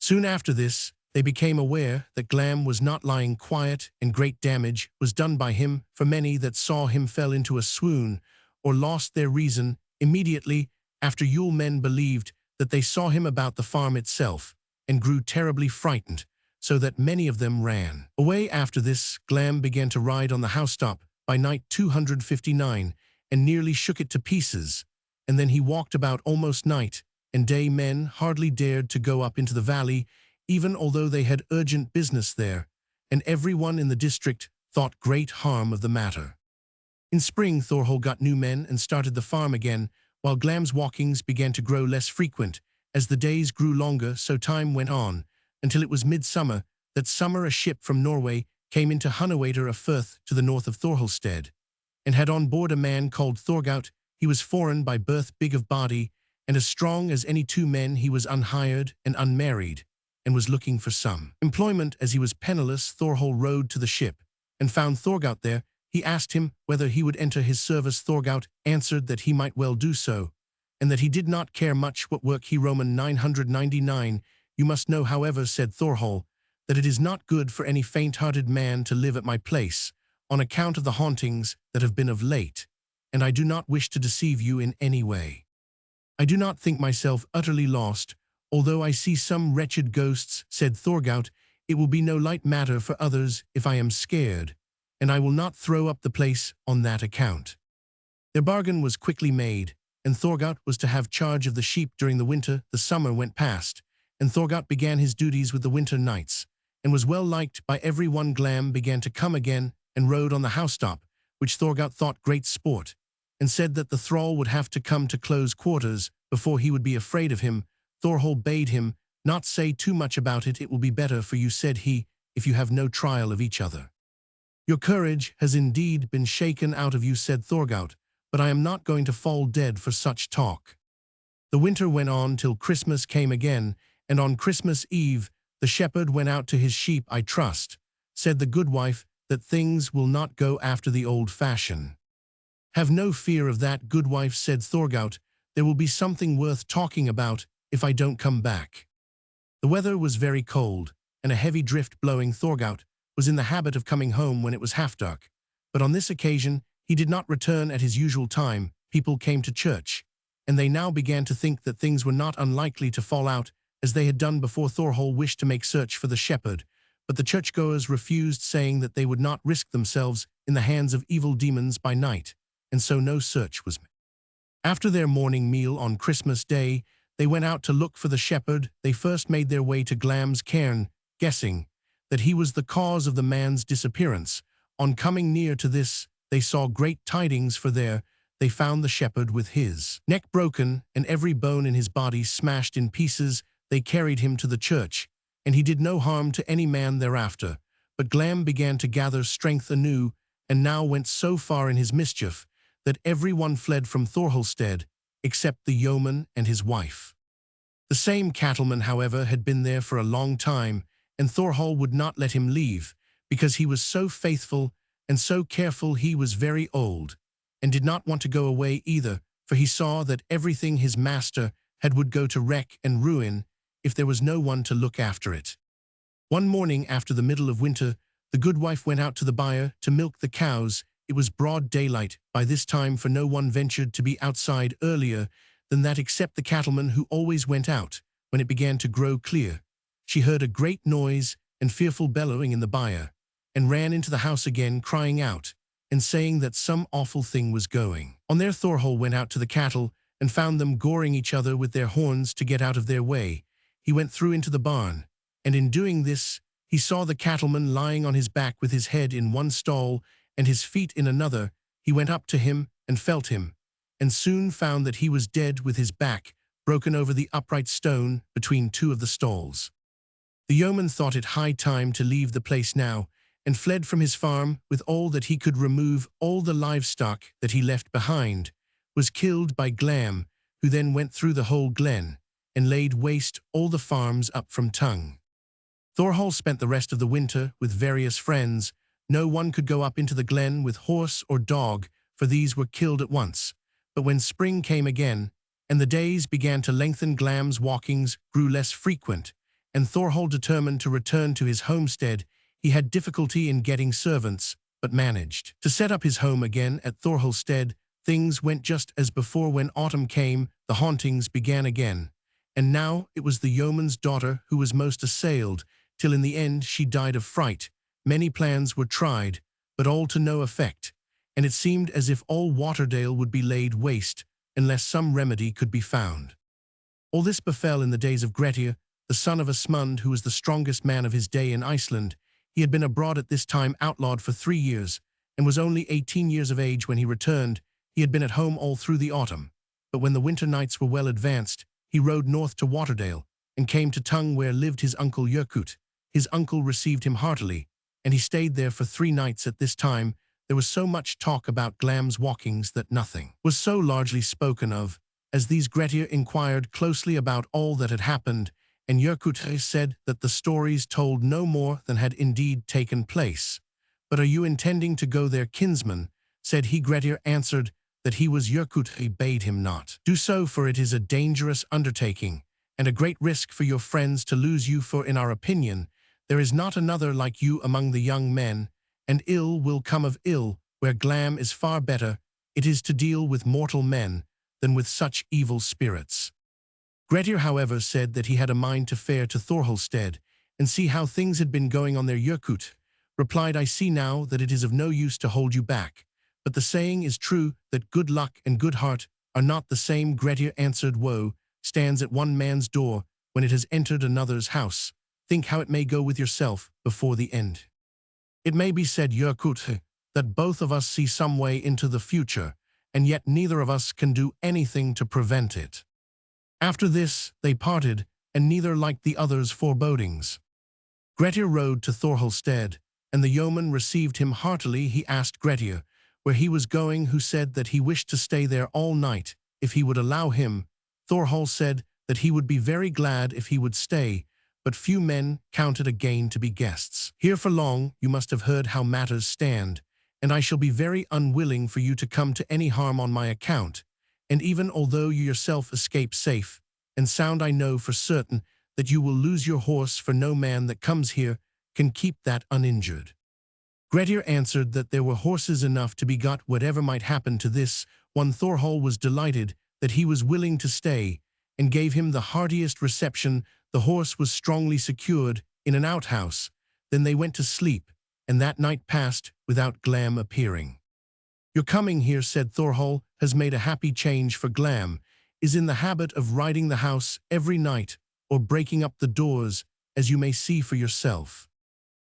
Soon after this, they became aware that Glam was not lying quiet, and great damage was done by him, for many that saw him fell into a swoon or lost their reason. Immediately after Yule, men believed that they saw him about the farm itself, and grew terribly frightened, so that many of them ran away. After this, Glam began to ride on the housetop by night 259, and nearly shook it to pieces, and then he walked about almost night and day. Men hardly dared to go up into the valley, even although they had urgent business there, and everyone in the district thought great harm of the matter. In spring Thorhall got new men and started the farm again, while Glam's walkings began to grow less frequent. As the days grew longer, so time went on, until it was midsummer. That summer a ship from Norway came into Hunnawater, a firth to the north of Thorhallstead, and had on board a man called Thorgout. He was foreign by birth, big of body, and as strong as any two men. He was unhired and unmarried, and was looking for some employment. As he was penniless, Thorhall rowed to the ship, and found Thorgout there. He asked him whether he would enter his service. Thorgout answered that he might well do so, and that he did not care much what work he. Roman 999. You must know, however, said Thorhall, that it is not good for any faint-hearted man to live at my place, on account of the hauntings that have been of late, and I do not wish to deceive you in any way. I do not think myself utterly lost, although I see some wretched ghosts, said Thorgout. It will be no light matter for others if I am scared, and I will not throw up the place on that account. Their bargain was quickly made, and Thorgout was to have charge of the sheep during the winter. The summer went past, and Thorgout began his duties with the winter nights, and was well liked by every one. Glam began to come again, and rode on the housetop, which Thorgout thought great sport, and said that the thrall would have to come to close quarters before he would be afraid of him. Thorhall bade him not say too much about it. It will be better for you, said he, if you have no trial of each other. Your courage has indeed been shaken out of you, said Thorgout, but I am not going to fall dead for such talk." The winter went on till Christmas came again, and on Christmas Eve the shepherd went out to his sheep. "I trust," said the goodwife, "that things will not go after the old fashion." "Have no fear of that, goodwife," said Thorgout. "There will be something worth talking about if I don't come back." The weather was very cold, and a heavy drift blowing. Thorgout was in the habit of coming home when it was half dark, but on this occasion he did not return at his usual time. People came to church, and they now began to think that things were not unlikely to fall out as they had done before. Thorhall wished to make search for the shepherd, but the churchgoers refused, saying that they would not risk themselves in the hands of evil demons by night, and so no search was made. After their morning meal on Christmas Day, they went out to look for the shepherd. They first made their way to Glam's cairn, guessing that he was the cause of the man's disappearance. On coming near to this, they saw great tidings, for there they found the shepherd with his neck broken and every bone in his body smashed in pieces. They carried him to the church, and he did no harm to any man thereafter. But Glam began to gather strength anew, and now went so far in his mischief that every one fled from Thorhallstead, except the yeoman and his wife. The same cattleman, however, had been there for a long time, and Thorhall would not let him leave, because he was so faithful and so careful. He was very old, and did not want to go away either, for he saw that everything his master had would go to wreck and ruin if there was no one to look after it. One morning after the middle of winter, the goodwife went out to the byre to milk the cows. It was broad daylight by this time, for no one ventured to be outside earlier than that except the cattleman, who always went out when it began to grow clear. She heard a great noise and fearful bellowing in the byre, and ran into the house again, crying out and saying that some awful thing was going on there. Thorhall went out to the cattle and found them goring each other with their horns to get out of their way. He went through into the barn, and in doing this he saw the cattleman lying on his back with his head in one stall and his feet in another. He went up to him and felt him, and soon found that he was dead, with his back broken over the upright stone between two of the stalls. The yeoman thought it high time to leave the place now, and fled from his farm with all that he could remove. All the livestock that he left behind was killed by Glam, who then went through the whole glen and laid waste all the farms up from Tongue. Thorhall spent the rest of the winter with various friends. No one could go up into the glen with horse or dog, for these were killed at once. But when spring came again, and the days began to lengthen, Glam's walkings grew less frequent, and Thorhall determined to return to his homestead. He had difficulty in getting servants, but managed to set up his home again at Thorhallstead. Things went just as before. When autumn came, the hauntings began again, and now it was the yeoman's daughter who was most assailed, till in the end she died of fright. Many plans were tried, but all to no effect, and it seemed as if all Waterdale would be laid waste unless some remedy could be found. All this befell in the days of Grettir, the son of Asmund, who was the strongest man of his day in Iceland. He had been abroad at this time, outlawed for 3 years, and was only 18 years of age when he returned. He had been at home all through the autumn, but when the winter nights were well advanced, he rode north to Waterdale, and came to Tongue, where lived his uncle Yerkut. His uncle received him heartily, and he stayed there for 3 nights. At this time there was so much talk about Glam's walkings that nothing was so largely spoken of as these. Grettir inquired closely about all that had happened, and Yerkut said that the stories told no more than had indeed taken place. "But are you intending to go there, kinsman?" said he. Grettir answered that he was. Yerkut bade him not do so, for it is a dangerous undertaking, and a great risk for your friends to lose you, for in our opinion there is not another like you among the young men, and ill will come of ill. Where Glam is far better it is to deal with mortal men than with such evil spirits. Grettir, however, said that he had a mind to fare to Thorhallstead and see how things had been going on there. Yerkut replied, "I see now that it is of no use to hold you back, but the saying is true that good luck and good heart are not the same." Grettir answered, "Woe stands at one man's door when it has entered another's house. Think how it may go with yourself before the end." "It may be said, Yerkut, that both of us see some way into the future, and yet neither of us can do anything to prevent it." After this they parted, and neither liked the other's forebodings. Grettir rode to Thorhallstead, and the yeoman received him heartily. He asked Grettir where he was going, who said that he wished to stay there all night if he would allow him. Thorhall said that he would be very glad if he would stay, but few men counted again to be guests. Here for long you must have heard how matters stand, and I shall be very unwilling for you to come to any harm on my account, and even although you yourself escape safe and sound, I know for certain that you will lose your horse, for no man that comes here can keep that uninjured. Grettir answered that there were horses enough to be got whatever might happen to this one. Thorhall was delighted that he was willing to stay, and gave him the heartiest reception. The horse was strongly secured in an outhouse. Then they went to sleep, and that night passed without Glam appearing. Your coming here, said Thorhall, has made a happy change, for Glam is in the habit of riding the house every night, or breaking up the doors, as you may see for yourself.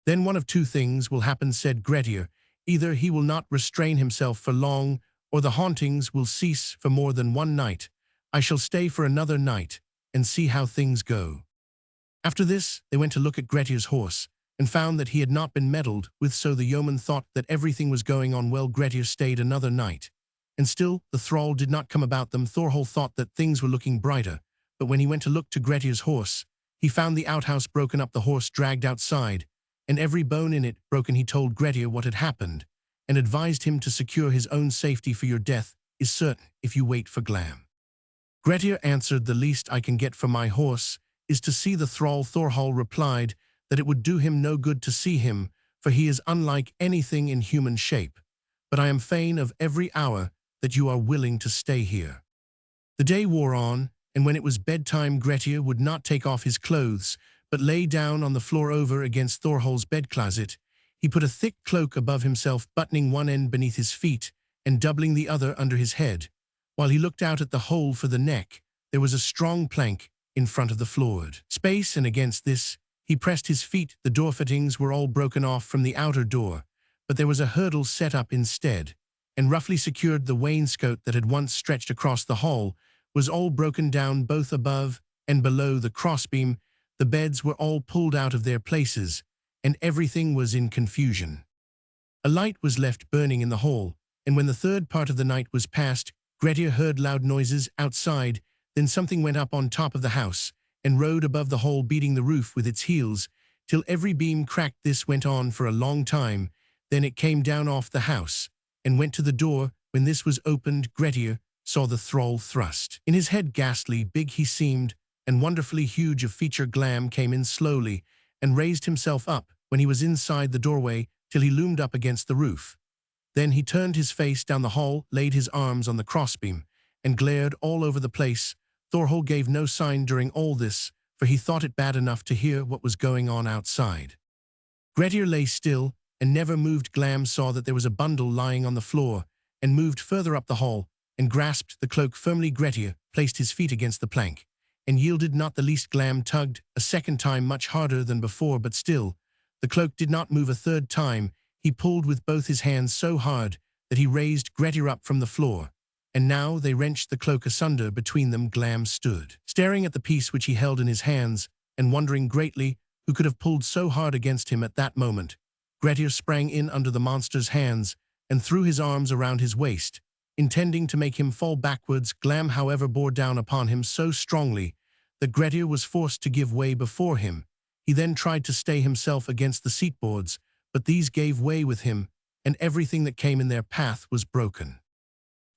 Then one of two things will happen, said Grettir. Either he will not restrain himself for long, or the hauntings will cease for more than one night. I shall stay for another night, and see how things go. After this, they went to look at Grettir's horse, and found that he had not been meddled with, so the yeoman thought that everything was going on well. Grettir stayed another night, and still the thrall did not come about them. Thorhall thought that things were looking brighter, but when he went to look to Grettir's horse, he found the outhouse broken up, the horse dragged outside, and every bone in it broken. He told Grettir what had happened, and advised him to secure his own safety, for your death is certain if you wait for Glam. Grettir answered, the least I can get for my horse is to see the thrall. Thorhall replied that it would do him no good to see him, for he is unlike anything in human shape, but I am fain of every hour that you are willing to stay here. The day wore on, and when it was bedtime, Grettir would not take off his clothes, but lay down on the floor over against Thorhall's bed-closet. He put a thick cloak above himself, buttoning one end beneath his feet and doubling the other under his head. While he looked out at the hole for the neck, there was a strong plank in front of the floored space, and against this he pressed his feet. The door fittings were all broken off from the outer door, but there was a hurdle set up instead, and roughly secured. The wainscot that had once stretched across the hall was all broken down, both above and below the crossbeam. The beds were all pulled out of their places, and everything was in confusion. A light was left burning in the hall, and when the third part of the night was past, Grettir heard loud noises outside. Then something went up on top of the house, and rode above the hall, beating the roof with its heels, till every beam cracked. This went on for a long time. Then it came down off the house, and went to the door. When this was opened, Grettir saw the thrall thrust in his head. Ghastly big he seemed, and wonderfully huge of feature. Glam came in slowly, and raised himself up when he was inside the doorway, till he loomed up against the roof. Then he turned his face down the hall, laid his arms on the crossbeam, and glared all over the place. Thorhall gave no sign during all this, for he thought it bad enough to hear what was going on outside. Grettir lay still, and never moved. Glam saw that there was a bundle lying on the floor, and moved further up the hall, and grasped the cloak firmly. Grettir placed his feet against the plank, and yielded not the least. Glam tugged a second time, much harder than before, but still the cloak did not move. A third time he pulled with both his hands so hard that he raised Grettir up from the floor, and now they wrenched the cloak asunder between them. Glam stood staring at the piece which he held in his hands, and wondering greatly who could have pulled so hard against him at that moment. Grettir sprang in under the monster's hands, and threw his arms around his waist, intending to make him fall backwards. Glam, however, bore down upon him so strongly that Grettir was forced to give way before him. He then tried to stay himself against the seatboards, but these gave way with him, and everything that came in their path was broken.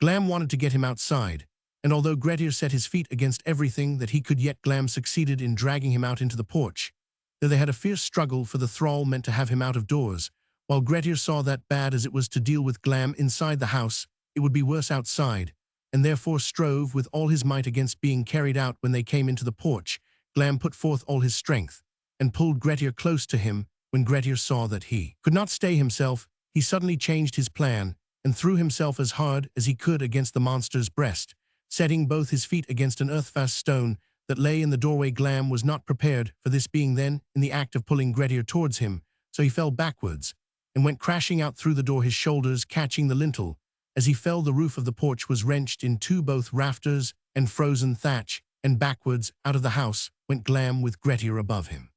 Glam wanted to get him outside, and although Grettir set his feet against everything that he could, yet Glam succeeded in dragging him out into the porch. There they had a fierce struggle, for the thrall meant to have him out of doors, while Grettir saw that bad as it was to deal with Glam inside the house, it would be worse outside, and therefore strove with all his might against being carried out. When they came into the porch, Glam put forth all his strength, and pulled Grettir close to him. When Grettir saw that he could not stay himself, he suddenly changed his plan, and threw himself as hard as he could against the monster's breast, setting both his feet against an earth-fast stone that lay in the doorway. Glam was not prepared for this, being then in the act of pulling Grettir towards him, so he fell backwards, and went crashing out through the door, his shoulders catching the lintel. As he fell, the roof of the porch was wrenched in two, both rafters and frozen thatch, and backwards out of the house went Glam with Grettir above him.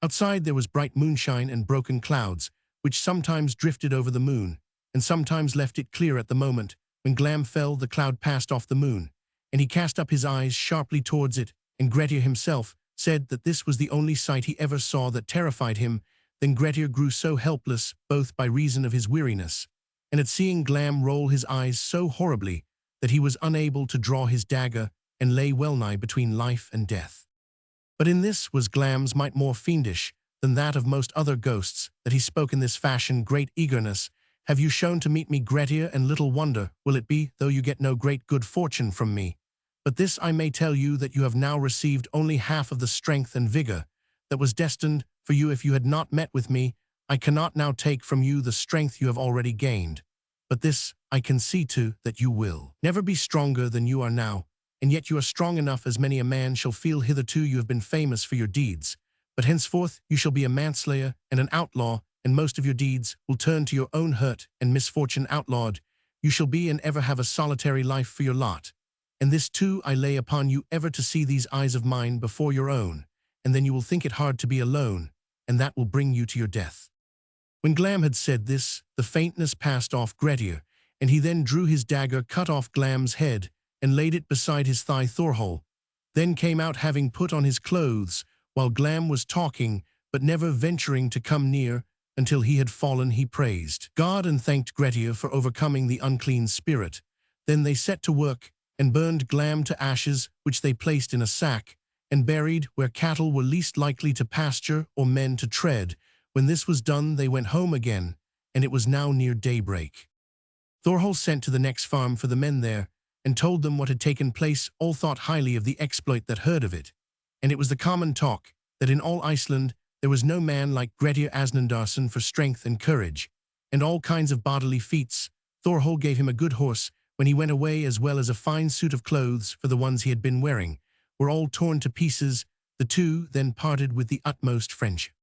Outside there was bright moonshine and broken clouds, which sometimes drifted over the moon, and sometimes left it clear at the moment. When Glam fell, the cloud passed off the moon, and he cast up his eyes sharply towards it, and Grettir himself said that this was the only sight he ever saw that terrified him. Then Grettir grew so helpless, both by reason of his weariness, and at seeing Glam roll his eyes so horribly, that he was unable to draw his dagger, and lay wellnigh between life and death. But in this was Glam's might more fiendish than that of most other ghosts, that he spoke in this fashion: "Great eagerness have you shown to meet me, Grettir, and little wonder will it be, though you get no great good fortune from me. But this I may tell you, that you have now received only half of the strength and vigor that was destined for you if you had not met with me. I cannot now take from you the strength you have already gained, but this I can see to, that you will never be stronger than you are now, and yet you are strong enough, as many a man shall feel. Hitherto you have been famous for your deeds, but henceforth you shall be a manslayer and an outlaw, and most of your deeds will turn to your own hurt and misfortune. Outlawed you shall be, and ever have a solitary life for your lot. And this too I lay upon you, ever to see these eyes of mine before your own, and then you will think it hard to be alone, and that will bring you to your death." When Glam had said this, the faintness passed off Grettir, and he then drew his dagger, cut off Glam's head, and laid it beside his thigh. Thorhall then came out, having put on his clothes, while Glam was talking, but never venturing to come near. Until he had fallen, he praised God and thanked Grettir for overcoming the unclean spirit. Then they set to work, and burned Glam to ashes, which they placed in a sack, and buried where cattle were least likely to pasture or men to tread. When this was done, they went home again, and it was now near daybreak. Thorhall sent to the next farm for the men there, and told them what had taken place. All thought highly of the exploit that heard of it, and it was the common talk that in all Iceland there was no man like Grettir Asnundarson for strength and courage, and all kinds of bodily feats. Thorhall gave him a good horse when he went away, as well as a fine suit of clothes, for the ones he had been wearing were all torn to pieces. The two then parted with the utmost friendship.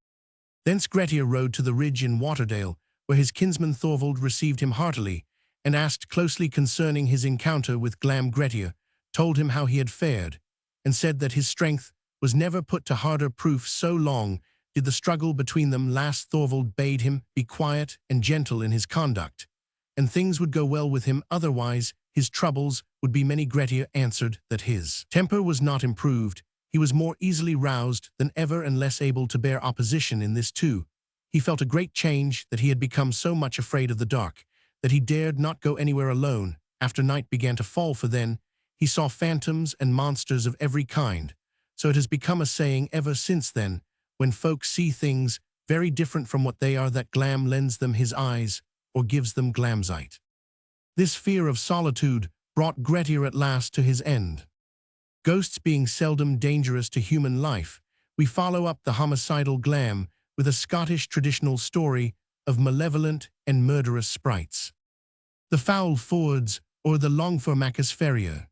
Thence Grettir rode to the ridge in Waterdale, where his kinsman Thorvald received him heartily, and asked closely concerning his encounter with Glam. Grettir told him how he had fared, and said that his strength was never put to harder proof. So long did the struggle between them last. Thorvald bade him be quiet and gentle in his conduct, and things would go well with him, otherwise his troubles would be many. Grettir answered that his temper was not improved. He was more easily roused than ever, and less able to bear opposition. In this too he felt a great change, that he had become so much afraid of the dark that he dared not go anywhere alone after night began to fall, for then he saw phantoms and monsters of every kind. So it has become a saying ever since then, when folk see things very different from what they are, that Glam lends them his eyes, or gives them Glamsight. This fear of solitude brought Grettir at last to his end. Ghosts being seldom dangerous to human life, we follow up the homicidal Glam with a Scottish traditional story of malevolent and murderous sprites. The Foul Fords, or the Longformacus Ferrier.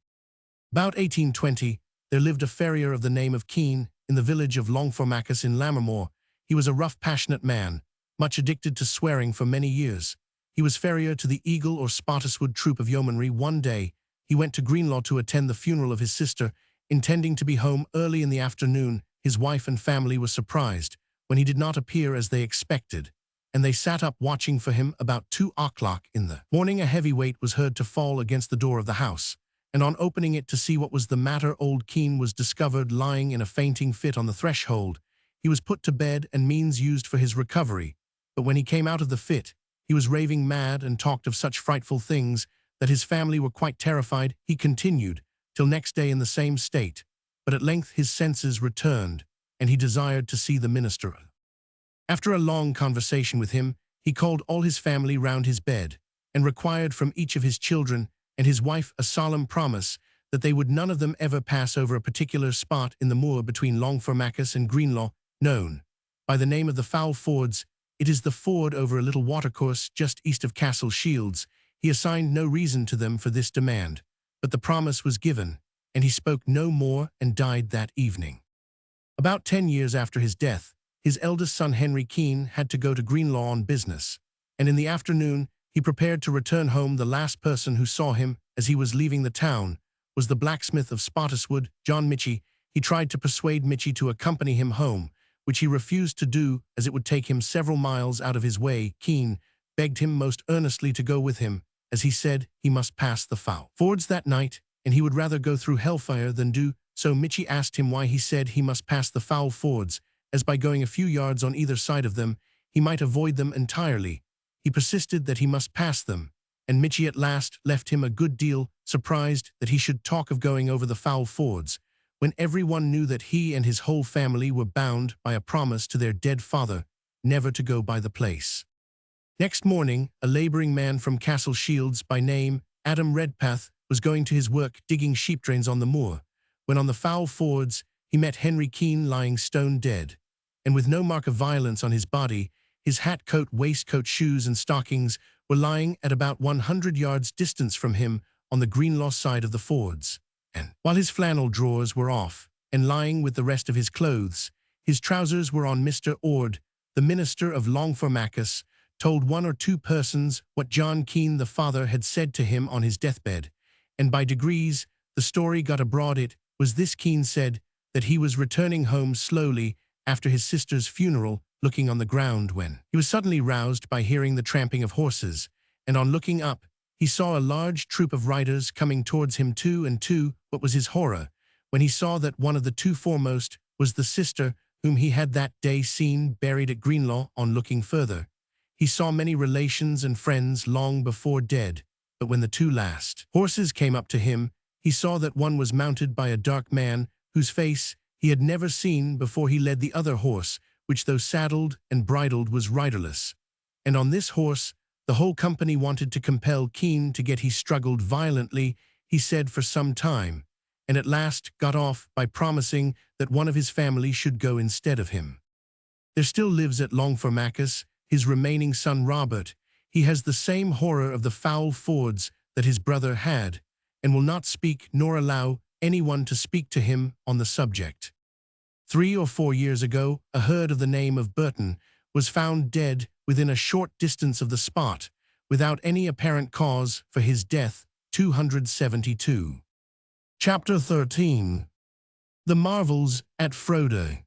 About 1820, there lived a farrier of the name of Keane in the village of Longformacus in Lammermoor. He was a rough, passionate man, much addicted to swearing for many years. He was farrier to the Eagle or Spottiswood troop of yeomanry. One day, he went to Greenlaw to attend the funeral of his sister, intending to be home early in the afternoon. His wife and family were surprised when he did not appear as they expected, and they sat up watching for him. About 2 o'clock in the morning, a heavy weight was heard to fall against the door of the house, and on opening it to see what was the matter, old Keane was discovered lying in a fainting fit on the threshold. He was put to bed, and means used for his recovery, but when he came out of the fit, he was raving mad and talked of such frightful things that his family were quite terrified. He continued till next day in the same state, but at length his senses returned, and he desired to see the minister. After a long conversation with him, he called all his family round his bed, and required from each of his children and his wife a solemn promise that they would none of them ever pass over a particular spot in the moor between Longformacus and Greenlaw, known by the name of the Foul Fords. It is the ford over a little watercourse just east of Castle Shields. He assigned no reason to them for this demand, but the promise was given, and he spoke no more, and died that evening. About 10 years after his death, his eldest son Henry Keane had to go to Greenlaw on business, and in the afternoon he prepared to return home. The last person who saw him as he was leaving the town was the blacksmith of Spottiswood, John Mitchie. He tried to persuade Mitchie to accompany him home, which he refused to do, as it would take him several miles out of his way. Keane begged him most earnestly to go with him, as he said he must pass the foul fords that night, and he would rather go through hellfire than do so. Michi asked him why he said he must pass the foul fords, as by going a few yards on either side of them, he might avoid them entirely. He persisted that he must pass them, and Michi at last left him a good deal surprised that he should talk of going over the foul fords, when everyone knew that he and his whole family were bound by a promise to their dead father never to go by the place. Next morning, a labouring man from Castle Shields by name Adam Redpath was going to his work digging sheep drains on the moor, when on the foul fords he met Henry Keene lying stone dead, and with no mark of violence on his body, his hat, coat, waistcoat, shoes and stockings were lying at about 100 yards distance from him on the Greenlaw side of the fords, and while his flannel drawers were off and lying with the rest of his clothes, his trousers were on. Mr. Ord, the minister of Longformacus, told one or two persons what John Keene the father had said to him on his deathbed, and by degrees the story got abroad. It was this: Keene said that he was returning home slowly after his sister's funeral, looking on the ground, when he was suddenly roused by hearing the tramping of horses, and on looking up, he saw a large troop of riders coming towards him two and two. What was his horror when he saw that one of the two foremost was the sister whom he had that day seen buried at Greenlaw. On looking further, he saw many relations and friends long before dead, but when the two last horses came up to him, he saw that one was mounted by a dark man whose face he had never seen before. He led the other horse, which though saddled and bridled was riderless, and on this horse the whole company wanted to compel Keene to get. He struggled violently, he said, for some time, and at last got off by promising that one of his family should go instead of him. There still lives at Longformacus his remaining son Robert. He has the same horror of the foul fords that his brother had, and will not speak nor allow anyone to speak to him on the subject. 3 or 4 years ago, a herd of the name of Burton was found dead within a short distance of the spot, without any apparent cause for his death. 272. Chapter 13. The Marvels at Froda.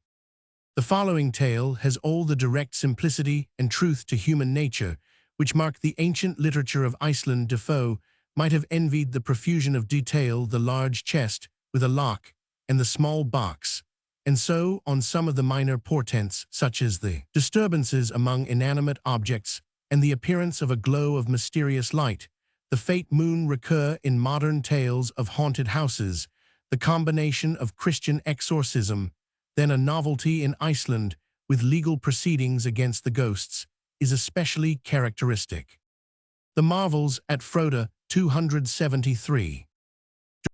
The following tale has all the direct simplicity and truth to human nature which mark the ancient literature of Iceland. Defoe might have envied the profusion of detail, the large chest with a lock and the small box, and so on some of the minor portents, such as the disturbances among inanimate objects and the appearance of a glow of mysterious light. The fate moon recur in modern tales of haunted houses, the combination of Christian exorcism, then a novelty in Iceland with legal proceedings against the ghosts, is especially characteristic. The Marvels at Froda. 273.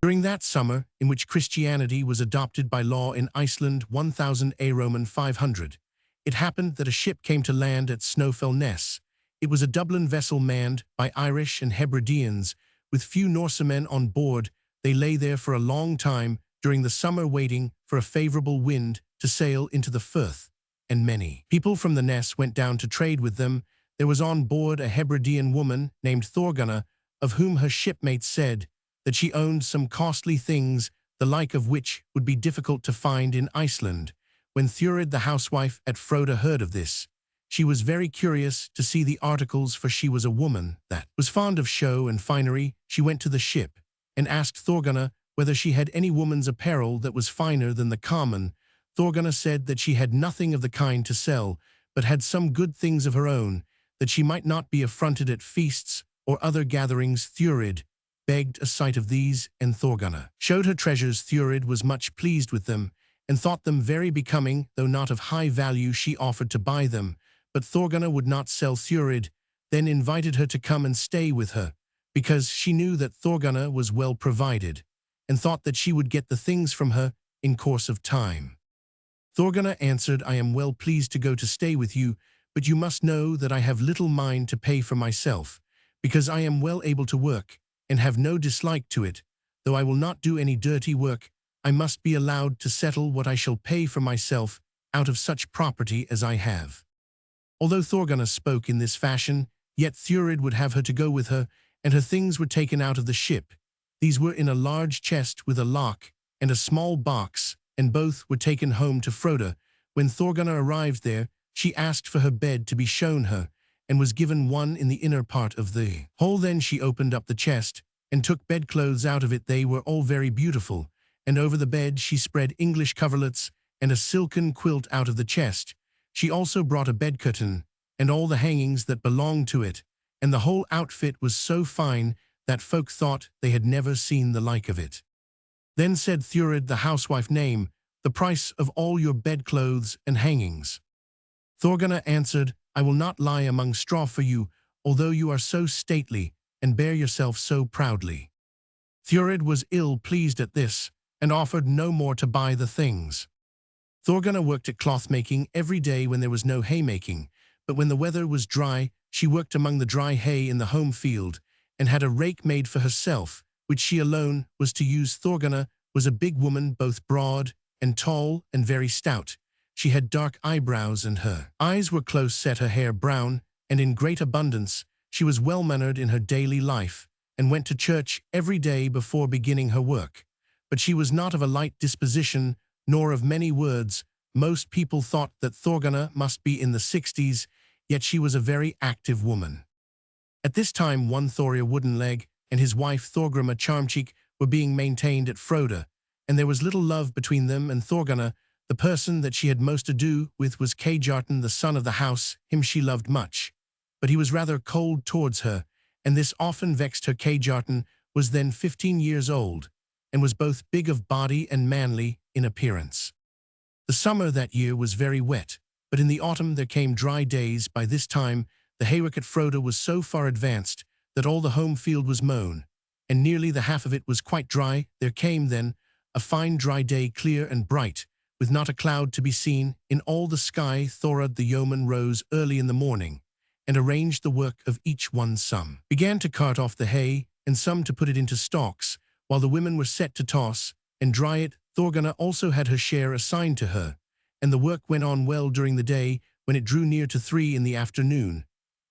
During that summer in which Christianity was adopted by law in Iceland 1000 A Roman 500, it happened that a ship came to land at Snowfell Ness. It was a Dublin vessel manned by Irish and Hebrideans, with few Norsemen on board. They lay there for a long time during the summer waiting for a favourable wind to sail into the Firth, and many people from the Ness went down to trade with them. There was on board a Hebridean woman named Thorgunna, of whom her shipmates said that she owned some costly things, the like of which would be difficult to find in Iceland. When Thurid the housewife at Froda heard of this, she was very curious to see the articles, for she was a woman that was fond of show and finery. She went to the ship and asked Thorgunna whether she had any woman's apparel that was finer than the common. Thorgunna said that she had nothing of the kind to sell, but had some good things of her own, that she might not be affronted at feasts or other gatherings. Thurid begged a sight of these, and Thorgunna showed her treasures. Thurid was much pleased with them, and thought them very becoming, though not of high value. She offered to buy them, but Thorgunna would not sell. Thurid then invited her to come and stay with her, because she knew that Thorgunna was well provided, and thought that she would get the things from her in course of time. Thorgunna answered, "I am well pleased to go to stay with you, but you must know that I have little mind to pay for myself, because I am well able to work, and have no dislike to it. Though I will not do any dirty work, I must be allowed to settle what I shall pay for myself out of such property as I have." Although Thorgunna spoke in this fashion, yet Thurid would have her to go with her, and her things were taken out of the ship. These were in a large chest with a lock and a small box, and both were taken home to Froda. When Thorgunna arrived there, she asked for her bed to be shown her, and was given one in the inner part of the hole. Then she opened up the chest, and took bedclothes out of it. They were all very beautiful, and over the bed she spread English coverlets and a silken quilt. Out of the chest she also brought a bed curtain, and all the hangings that belonged to it, and the whole outfit was so fine that folk thought they had never seen the like of it. Then said Thurid the housewife, "Name the price of all your bedclothes and hangings." Thorgunna answered, "I will not lie among straw for you, although you are so stately, and bear yourself so proudly." Thurid was ill pleased at this, and offered no more to buy the things. Thorgunna worked at cloth-making every day when there was no haymaking, but when the weather was dry, she worked among the dry hay in the home field, and had a rake made for herself, which she alone was to use. Thorgunna was a big woman, both broad and tall and very stout. She had dark eyebrows, and her eyes were close set, her hair brown, and in great abundance. She was well-mannered in her daily life, and went to church every day before beginning her work. But she was not of a light disposition, nor of many words. Most people thought that Thorgunna must be in the 60s, yet she was a very active woman. At this time one Thorir Woodenleg and his wife Thorgrima Charmcheek were being maintained at Froda, and there was little love between them and Thorgunna. The person that she had most ado with was Kjartan, the son of the house. Him she loved much, but he was rather cold towards her, and this often vexed her. Kjartan was then 15 years old, and was both big of body and manly in appearance. The summer that year was very wet, but in the autumn there came dry days. By this time the hayrick at Froda was so far advanced that all the home field was mown, and nearly the half of it was quite dry. There came then a fine dry day, clear and bright, with not a cloud to be seen in all the sky. Thorod the yeoman rose early in the morning, and arranged the work of each one. Some began to cart off the hay, and some to put it into stocks, while the women were set to toss and dry it. Thorgunna also had her share assigned to her, and the work went on well during the day. When it drew near to 3 in the afternoon,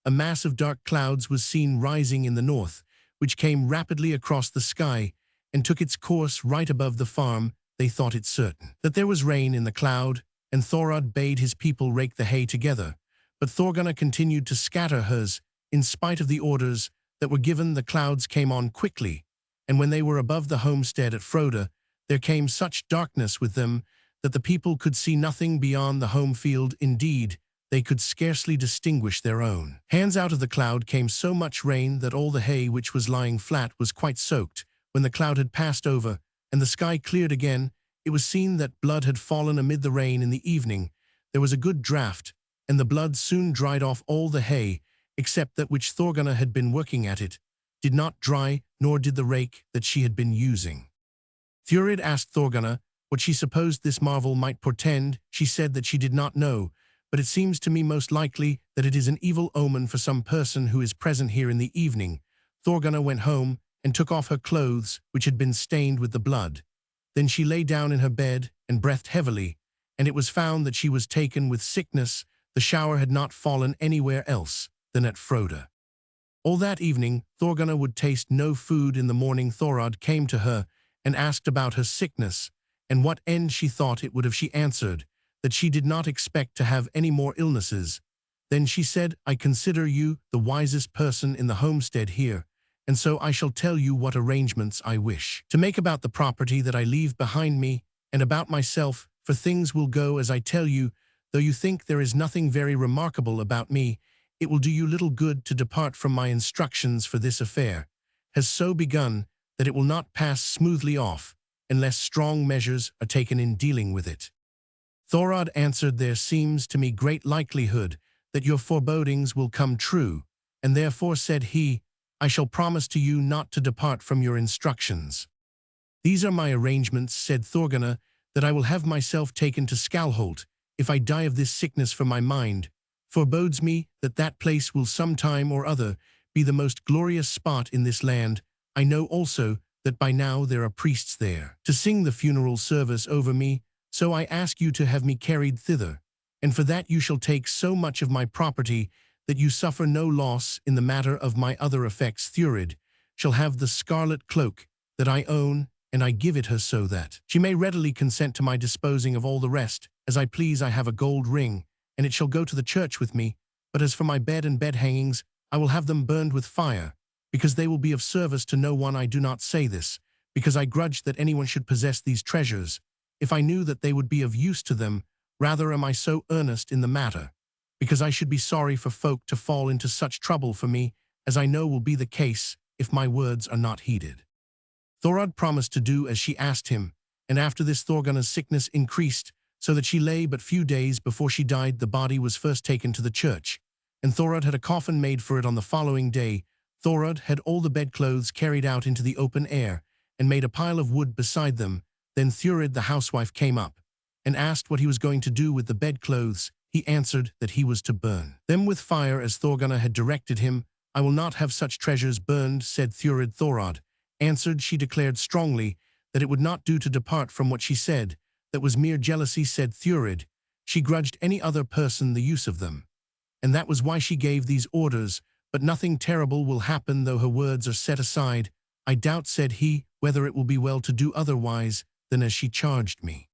a mass of dark clouds was seen rising in the north, which came rapidly across the sky, and took its course right above the farm. They thought it certain that there was rain in the cloud, and Thorod bade his people rake the hay together. But Thorgunna continued to scatter hers, in spite of the orders that were given. The clouds came on quickly, and when they were above the homestead at Froda, there came such darkness with them that the people could see nothing beyond the home field. Indeed, they could scarcely distinguish their own hands. Out of the cloud came so much rain that all the hay which was lying flat was quite soaked. When the cloud had passed over, and the sky cleared again, it was seen that blood had fallen amid the rain. In the evening there was a good draught, and the blood soon dried off. All the hay, except that which Thorgunna had been working at it, did not dry, nor did the rake that she had been using. Thurid asked Thorgunna what she supposed this marvel might portend. She said that she did not know, but it seems to me most likely that it is an evil omen for some person who is present here in the evening. Thorgunna went home and took off her clothes, which had been stained with the blood. Then she lay down in her bed and breathed heavily, and it was found that she was taken with sickness. The shower had not fallen anywhere else than at Froda. All that evening Thorgunna would taste no food. In the morning Thorod came to her and asked about her sickness, and what end she thought it would have. She answered that she did not expect to have any more illnesses. Then she said, "I consider you the wisest person in the homestead here, and so I shall tell you what arrangements I wish to make about the property that I leave behind me, and about myself, for things will go as I tell you. Though you think there is nothing very remarkable about me, it will do you little good to depart from my instructions, for this affair has so begun that it will not pass smoothly off unless strong measures are taken in dealing with it." Thorod answered, "There seems to me great likelihood that your forebodings will come true, and therefore," said he, "I shall promise to you not to depart from your instructions." "These are my arrangements," said Thorgunna, "that I will have myself taken to Skalholt, if I die of this sickness, for my mind forebodes me that that place will some time or other be the most glorious spot in this land. I know also that by now there are priests there to sing the funeral service over me, so I ask you to have me carried thither, and for that you shall take so much of my property that you suffer no loss. In the matter of my other effects, Thurid shall have the scarlet cloak that I own, and I give it her so that she may readily consent to my disposing of all the rest as I please. I have a gold ring, and it shall go to the church with me, But as for my bed and bed hangings, I will have them burned with fire, because they will be of service to no one. I do not say this, because I grudge that anyone should possess these treasures, if I knew that they would be of use to them. Rather am I so earnest in the matter, because I should be sorry for folk to fall into such trouble for me, as I know will be the case if my words are not heeded. Thorod promised to do as she asked him, and after this Thorgunna's sickness increased, so that she lay but few days before she died. The body was first taken to the church, and Thorod had a coffin made for it on the following day. Thorod had all the bedclothes carried out into the open air, and made a pile of wood beside them. Then Thurid the housewife came up, and asked what he was going to do with the bedclothes. He answered that he was to burn them with fire as Thorgunna had directed him. I will not have such treasures burned, said Thurid. Thorod answered. She declared strongly that it would not do to depart from what she said. That was mere jealousy, said Thurid. She grudged any other person the use of them, and that was why she gave these orders. But nothing terrible will happen though her words are set aside. I doubt, said he, whether it will be well to do otherwise than as she charged me.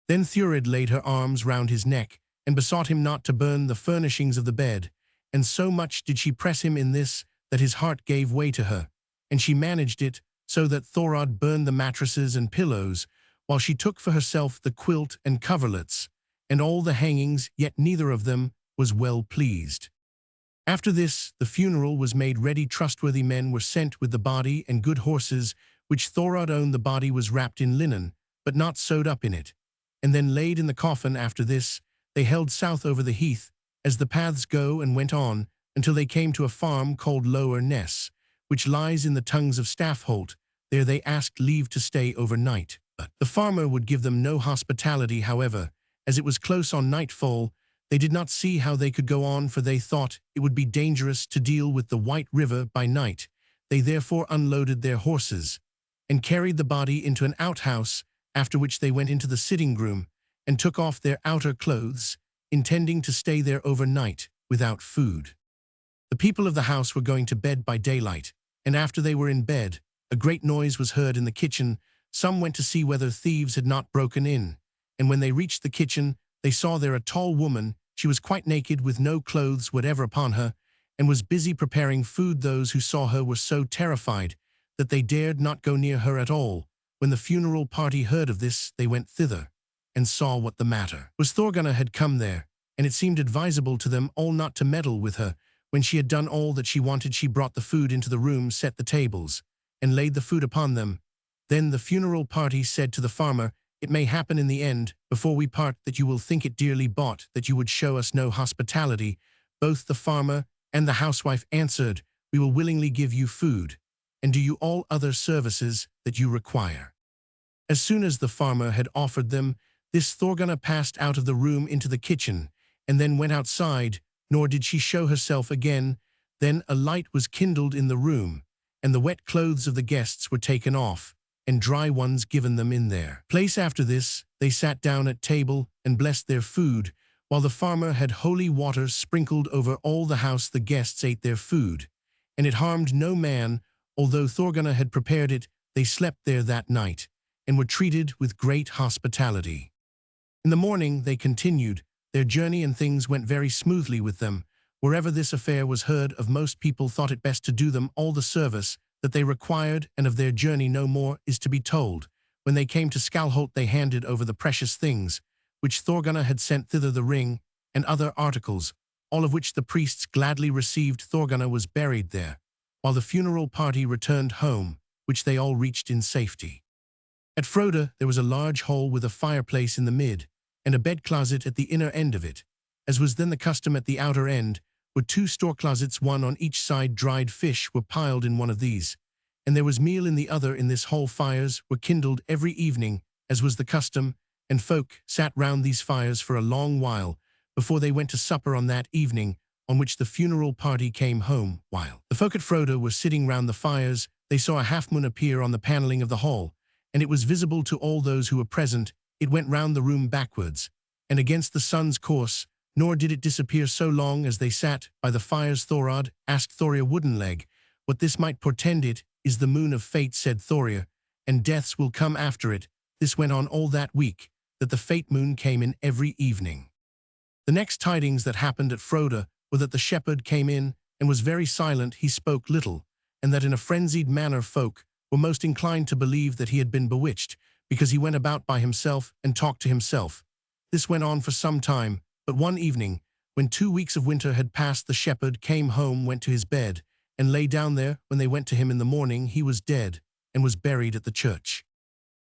Then Thurid laid her arms round his neck, and besought him not to burn the furnishings of the bed, and so much did she press him in this, that his heart gave way to her, and she managed it so that Thorod burned the mattresses and pillows, while she took for herself the quilt and coverlets, and all the hangings, yet neither of them was well pleased. After this, the funeral was made ready. Trustworthy men were sent with the body, and good horses, which Thorod owned. The body was wrapped in linen, but not sewed up in it, and then laid in the coffin. After this, they held south over the heath, as the paths go, and went on, until they came to a farm called Lower Ness, which lies in the tongues of Staffholt. There they asked leave to stay overnight. But the farmer would give them no hospitality. However, as it was close on nightfall, they did not see how they could go on, for they thought it would be dangerous to deal with the White River by night. They therefore unloaded their horses, and carried the body into an outhouse, after which they went into the sitting room, and took off their outer clothes, intending to stay there overnight without food. The people of the house were going to bed by daylight, and after they were in bed, a great noise was heard in the kitchen. Some went to see whether thieves had not broken in, and when they reached the kitchen, they saw there a tall woman. She was quite naked, with no clothes whatever upon her, and was busy preparing food. Those who saw her were so terrified that they dared not go near her at all. When the funeral party heard of this, they went thither, and saw what the matter was. Thorgunna had come there, and it seemed advisable to them all not to meddle with her. When she had done all that she wanted, she brought the food into the room, set the tables, and laid the food upon them. Then the funeral party said to the farmer, it may happen in the end, before we part, that you will think it dearly bought, that you would show us no hospitality. Both the farmer and the housewife answered, we will willingly give you food, and do you all other services that you require. As soon as the farmer had offered them this, Thorgunna passed out of the room into the kitchen, and then went outside, nor did she show herself again. Then a light was kindled in the room, and the wet clothes of the guests were taken off, and dry ones given them in their place. After this, they sat down at table, and blessed their food, while the farmer had holy water sprinkled over all the house. The guests ate their food, and it harmed no man, although Thorgunna had prepared it. They slept there that night, and were treated with great hospitality. In the morning they continued their journey, and things went very smoothly with them. Wherever this affair was heard of, most people thought it best to do them all the service that they required, and of their journey no more is to be told. When they came to Skalholt, they handed over the precious things which Thorgunna had sent thither, the ring and other articles, all of which the priests gladly received. Thorgunna was buried there, while the funeral party returned home, which they all reached in safety. At Froda there was a large hall with a fireplace in the mid, and a bed-closet at the inner end of it. As was then the custom at the outer end, were two store-closets, one on each side. Dried fish were piled in one of these, and there was meal in the other. In this hall fires were kindled every evening, as was the custom, and folk sat round these fires for a long while before they went to supper on that evening on which the funeral party came home. While the folk at Froda were sitting round the fires, they saw a half-moon appear on the panelling of the hall, and it was visible to all those who were present. It went round the room backwards, and against the sun's course, nor did it disappear so long as they sat by the fires. Thorod asked Thoria Woodenleg what this might portend. It is the moon of fate, said Thoria, and deaths will come after it. This went on all that week, that the fate moon came in every evening. The next tidings that happened at Froda were that the shepherd came in and was very silent, he spoke little, and that in a frenzied manner folk were most inclined to believe that he had been bewitched, because he went about by himself and talked to himself. This went on for some time, but one evening, when 2 weeks of winter had passed, the shepherd came home, went to his bed, and lay down there. When they went to him in the morning, he was dead, and was buried at the church.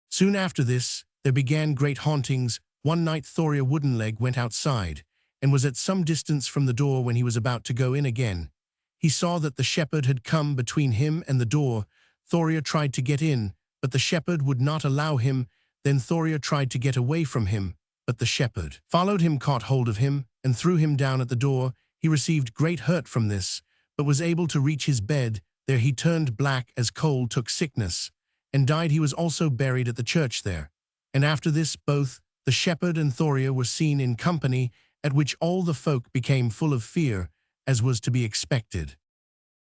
Soon after this, there began great hauntings. One night Thoria Woodenleg went outside, and was at some distance from the door. When he was about to go in again, he saw that the shepherd had come between him and the door. Thoria tried to get in, but the shepherd would not allow him. Then Thoria tried to get away from him, but the shepherd followed him, caught hold of him, and threw him down at the door. He received great hurt from this, but was able to reach his bed. There he turned black as coal, took sickness, and died. He was also buried at the church there. And after this, both the shepherd and Thoria were seen in company, at which all the folk became full of fear, as was to be expected.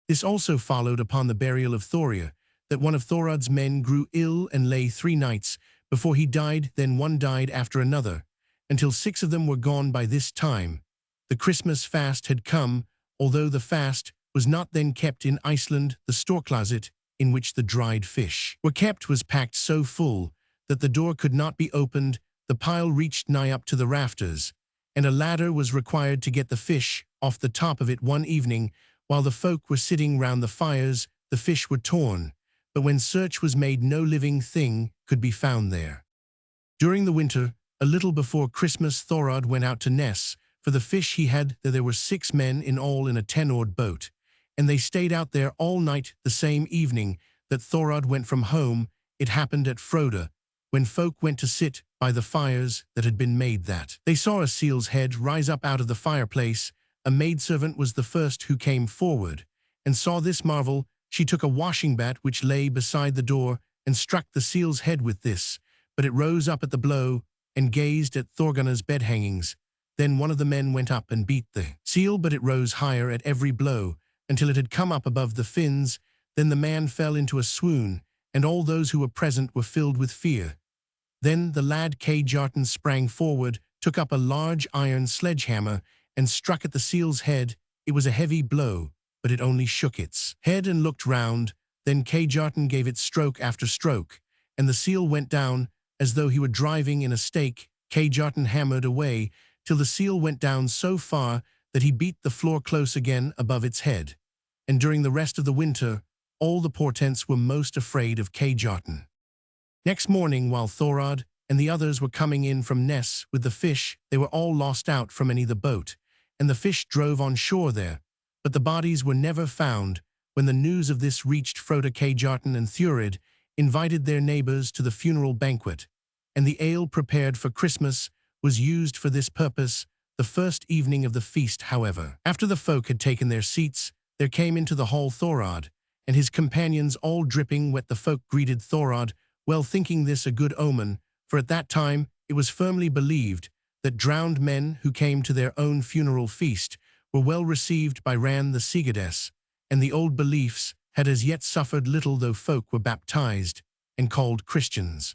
This also followed upon the burial of Thoria, that one of Thorod's men grew ill and lay 3 nights before he died. Then one died after another, until 6 of them were gone. By this time, the Christmas fast had come, although the fast was not then kept in Iceland. The store-closet in which the dried fish were kept was packed so full that the door could not be opened. The pile reached nigh up to the rafters, and a ladder was required to get the fish off the top of it. One evening, while the folk were sitting round the fires, the fish were torn, but when search was made, no living thing could be found there. During the winter, a little before Christmas, Thorod went out to Ness for the fish he had. There were 6 men in all in a 10-oared boat, and they stayed out there all night. The same evening that Thorod went from home, it happened at Froda, when folk went to sit by the fires that had been made, that they saw a seal's head rise up out of the fireplace. A maidservant was the first who came forward, and saw this marvel. She took a washing bat which lay beside the door, and struck the seal's head with this, but it rose up at the blow, and gazed at Thorgunna's bed hangings. Then one of the men went up and beat the seal, but it rose higher at every blow, until it had come up above the fins. Then the man fell into a swoon, and all those who were present were filled with fear. Then the lad K. Jarton sprang forward, took up a large iron sledgehammer, and struck at the seal's head. It was a heavy blow, but it only shook its head and looked round. Then K. Jarton gave it stroke after stroke, and the seal went down as though he were driving in a stake. K. Jarton hammered away till the seal went down so far that he beat the floor close again above its head. And during the rest of the winter, all the portents were most afraid of K. Jarton. Next morning, while Thorod and the others were coming in from Ness with the fish, they were all lost out from any the boat, and the fish drove on shore there, but the bodies were never found. When the news of this reached Froda, K. Jarton and Thurid invited their neighbors to the funeral banquet, and the ale prepared for Christmas was used for this purpose. The first evening of the feast, however, after the folk had taken their seats, there came into the hall Thorod and his companions, all dripping wet. The folk greeted Thorod well, thinking this a good omen, for at that time it was firmly believed that drowned men who came to their own funeral feast were well received by Ran the Sigurdes, and the old beliefs had as yet suffered little, though folk were baptized and called Christians.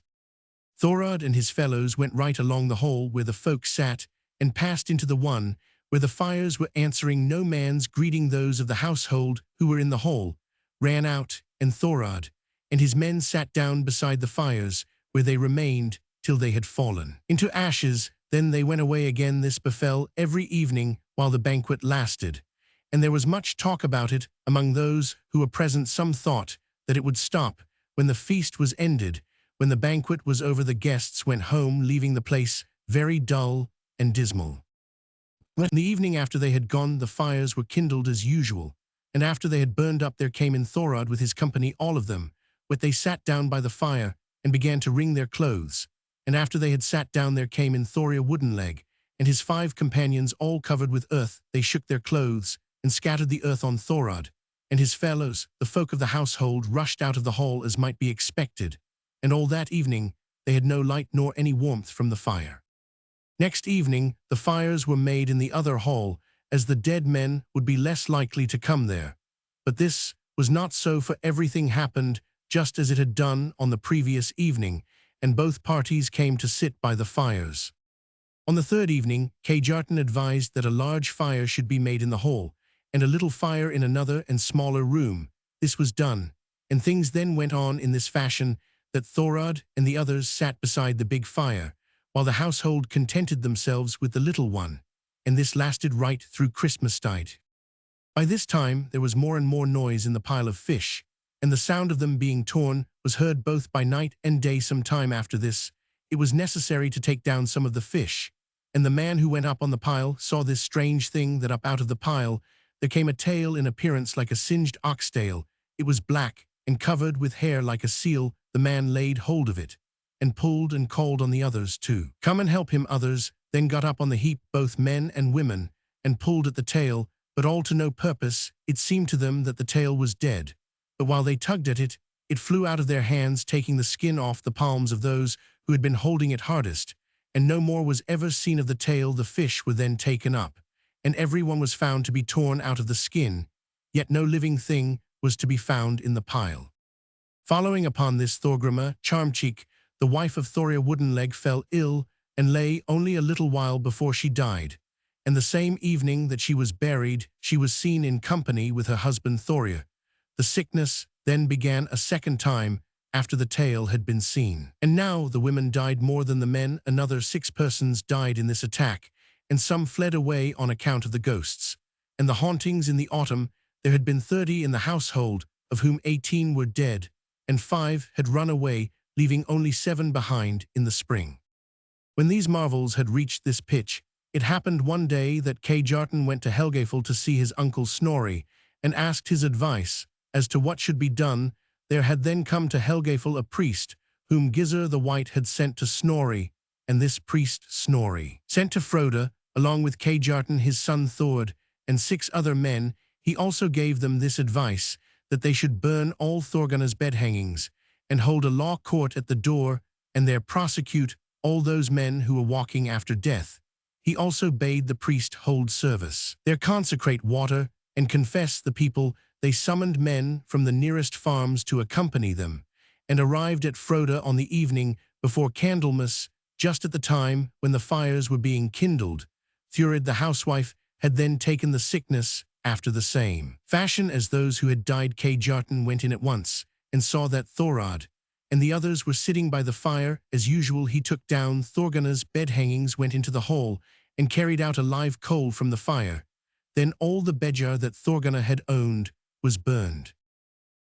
Thorod and his fellows went right along the hall where the folk sat, and passed into the one where the fires were, answering no man's greeting. Those of the household who were in the hall ran out, and Thorod and his men sat down beside the fires, where they remained till they had fallen into ashes. Then they went away again. This befell every evening while the banquet lasted, and there was much talk about it among those who were present. Some thought that it would stop when the feast was ended. When the banquet was over, the guests went home, leaving the place very dull and dismal. In the evening after they had gone, the fires were kindled as usual, and after they had burned up, there came in Thorod with his company, all of them, but they sat down by the fire and began to wring their clothes. And after they had sat down, there came in Thoria Woodenleg and his 5 companions, all covered with earth. They shook their clothes and scattered the earth on Thorod and his fellows. The folk of the household rushed out of the hall as might be expected, and all that evening they had no light nor any warmth from the fire. Next evening the fires were made in the other hall, as the dead men would be less likely to come there. But this was not so, for everything happened just as it had done on the previous evening, and both parties came to sit by the fires. On the third evening, Jarton advised that a large fire should be made in the hall, and a little fire in another and smaller room. This was done, and things then went on in this fashion that Thorod and the others sat beside the big fire, while the household contented themselves with the little one, and this lasted right through Christmastide. By this time there was more and more noise in the pile of fish, and the sound of them being torn was heard both by night and day. Some time after this, it was necessary to take down some of the fish, and the man who went up on the pile saw this strange thing, that up out of the pile there came a tail in appearance like a singed oxtail. It was black and covered with hair like a seal. The man laid hold of it, and pulled and called on the others to come and help him. Others then got up on the heap, both men and women, and pulled at the tail, but all to no purpose. It seemed to them that the tail was dead, but while they tugged at it, it flew out of their hands, taking the skin off the palms of those who had been holding it hardest, and no more was ever seen of the tail. The fish were then taken up, and every one was found to be torn out of the skin, yet no living thing was to be found in the pile. Following upon this, Thorgrima Charmcheek, the wife of Thoria Woodenleg, fell ill and lay only a little while before she died, and the same evening that she was buried, she was seen in company with her husband Thoria. The sickness then began a second time after the tail had been seen. And now the women died more than the men. Another 6 persons died in this attack, and some fled away on account of the ghosts. And the hauntings in the autumn, there had been 30 in the household, of whom 18 were dead, and 5 had run away, leaving only 7 behind in the spring. When these marvels had reached this pitch, it happened one day that Jarton went to Helgafell to see his uncle Snorri, and asked his advice as to what should be done. There had then come to Helgafell a priest, whom Gizur the White had sent to Snorri, and this priest Snorri sent to Froda, along with Jarton his son Thord, and 6 other men. He also gave them this advice, that they should burn all Thorgunna's bed hangings, and hold a law court at the door, and there prosecute all those men who were walking after death. He also bade the priest hold service, there consecrate water, and confess the people. They summoned men from the nearest farms to accompany them, and arrived at Froda on the evening before Candlemas, just at the time when the fires were being kindled. Thurid the housewife had then taken the sickness after the same fashion as those who had died. Jarton went in at once, and saw that Thorod and the others were sitting by the fire. As usual, he took down Thorgunna's bed hangings, went into the hall, and carried out a live coal from the fire. Then all the bedjar that Thorgunna had owned was burned.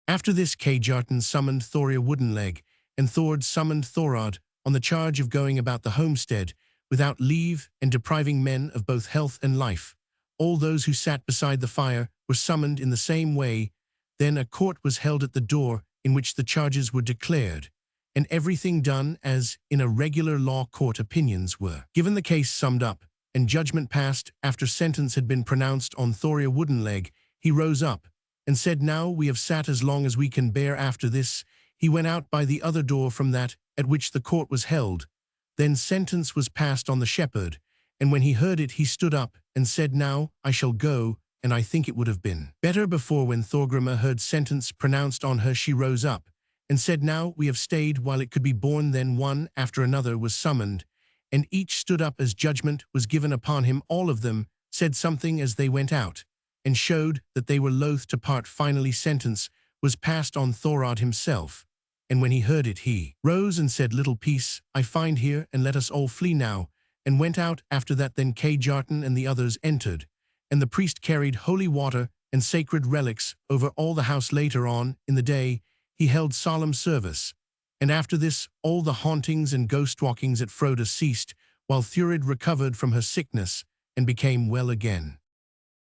After this, Jarton summoned Thoria Woodenleg, and Thord summoned Thorod on the charge of going about the homestead without leave and depriving men of both health and life. All those who sat beside the fire were summoned in the same way. Then a court was held at the door, in which the charges were declared, and everything done as in a regular law court. Opinions were given, the case summed up, and judgment passed. After sentence had been pronounced on Thoria Woodenleg, he rose up and said, "Now we have sat as long as we can bear. After this, he went out by the other door from that at which the court was held. Then sentence was passed on the shepherd, and when he heard it, he stood up and said, 'Now I shall go,' and I think it would have been better before. When Thorgrima heard sentence pronounced on her, she rose up and said, 'Now we have stayed while it could be borne.' Then one after another was summoned, and each stood up as judgment was given upon him. All of them said something as they went out, and showed that they were loath to part. Finally sentence was passed on Thorod himself, and when he heard it, he rose and said, 'Little peace I find here, and let us all flee now,' and went out. After that then Jarton and the others entered, and the priest carried holy water and sacred relics over all the house. Later on in the day he held solemn service, and after this all the hauntings and ghost-walkings at Froda ceased, while Thurid recovered from her sickness and became well again.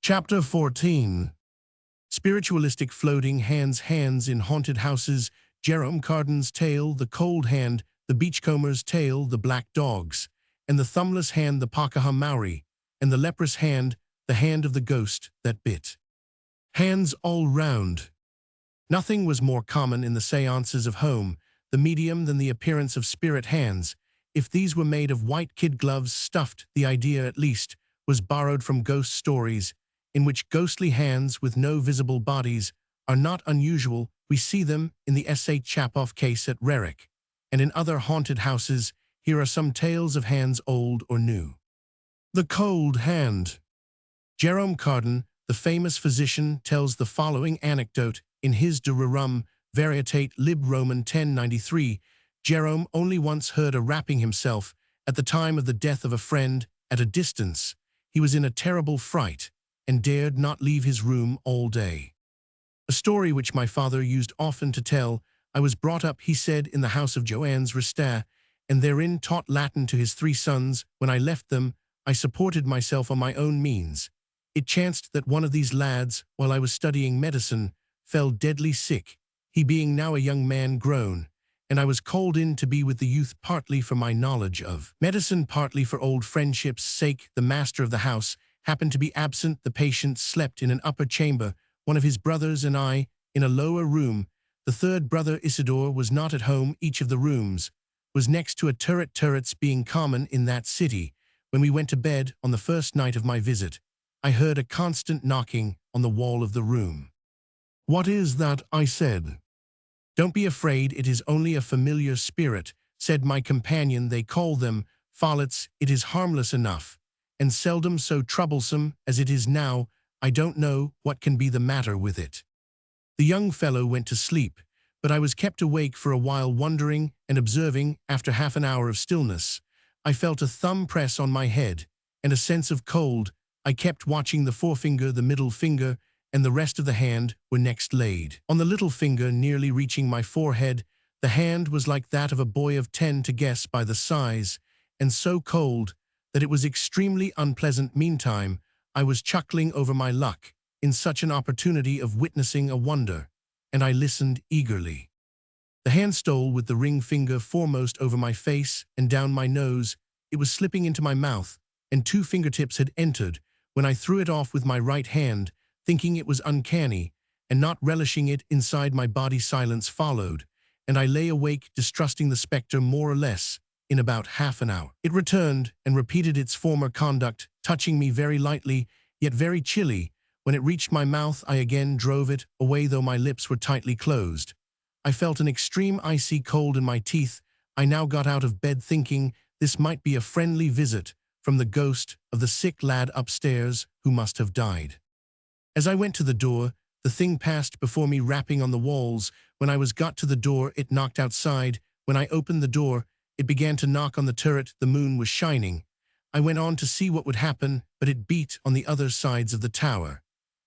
Chapter 14. Spiritualistic floating hands. Hands in haunted houses. Jerome Carden's tale, the cold hand, the beachcomber's tale, the black dogs, and the thumbless hand, the Pakaha Maori, and the leprous hand, the hand of the ghost that bit. Hands all round. Nothing was more common in the seances of home, the medium, than the appearance of spirit hands. If these were made of white kid gloves stuffed, the idea at least was borrowed from ghost stories, in which ghostly hands with no visible bodies are not unusual. We see them in the S. H. Chapoff case at Rerick, and in other haunted houses. Here are some tales of hands, old or new. The cold hand. Jerome Cardan, the famous physician, tells the following anecdote in his De Rerum Varietate Lib. Roman 1093. Jerome only once heard a rapping himself at the time of the death of a friend at a distance. He was in a terrible fright and dared not leave his room all day. A story which my father used often to tell. I was brought up, he said, in the house of Joannes Ristar, and therein taught Latin to his 3 sons. When I left them, I supported myself on my own means. It chanced that one of these lads, while I was studying medicine, fell deadly sick, he being now a young man grown, and I was called in to be with the youth partly for my knowledge of medicine, partly for old friendship's sake. The master of the house happened to be absent. The patient slept in an upper chamber, one of his brothers and I in a lower room. The third brother, Isidore, was not at home. Each of the rooms was next to a turret, turrets being common in that city. When we went to bed on the first night of my visit, I heard a constant knocking on the wall of the room. "What is that?" I said. "Don't be afraid, it is only a familiar spirit," said my companion. "They call them folliets. It is harmless enough, and seldom so troublesome as it is now. I don't know what can be the matter with it." The young fellow went to sleep, but I was kept awake for a while, wondering and observing. After half an hour of stillness, I felt a thumb press on my head, and a sense of cold. I kept watching. The forefinger, the middle finger, and the rest of the hand were next laid on the little finger, nearly reaching my forehead. The hand was like that of a boy of 10 to guess by the size, and so cold that it was extremely unpleasant. Meantime, I was chuckling over my luck in such an opportunity of witnessing a wonder, and I listened eagerly. The hand stole with the ring finger foremost over my face and down my nose. It was slipping into my mouth, and 2 fingertips had entered, when I threw it off with my right hand, thinking it was uncanny, and not relishing it inside my body. Silence followed, and I lay awake, distrusting the spectre more or less. In about half an hour, it returned and repeated its former conduct, touching me very lightly, yet very chilly. When it reached my mouth, I again drove it away, though my lips were tightly closed. I felt an extreme icy cold in my teeth. I now got out of bed, thinking this might be a friendly visit from the ghost of the sick lad upstairs who must have died. As I went to the door, the thing passed before me, rapping on the walls. When I was got to the door, it knocked outside. When I opened the door, it began to knock on the turret. The moon was shining. I went on to see what would happen, but it beat on the other sides of the tower.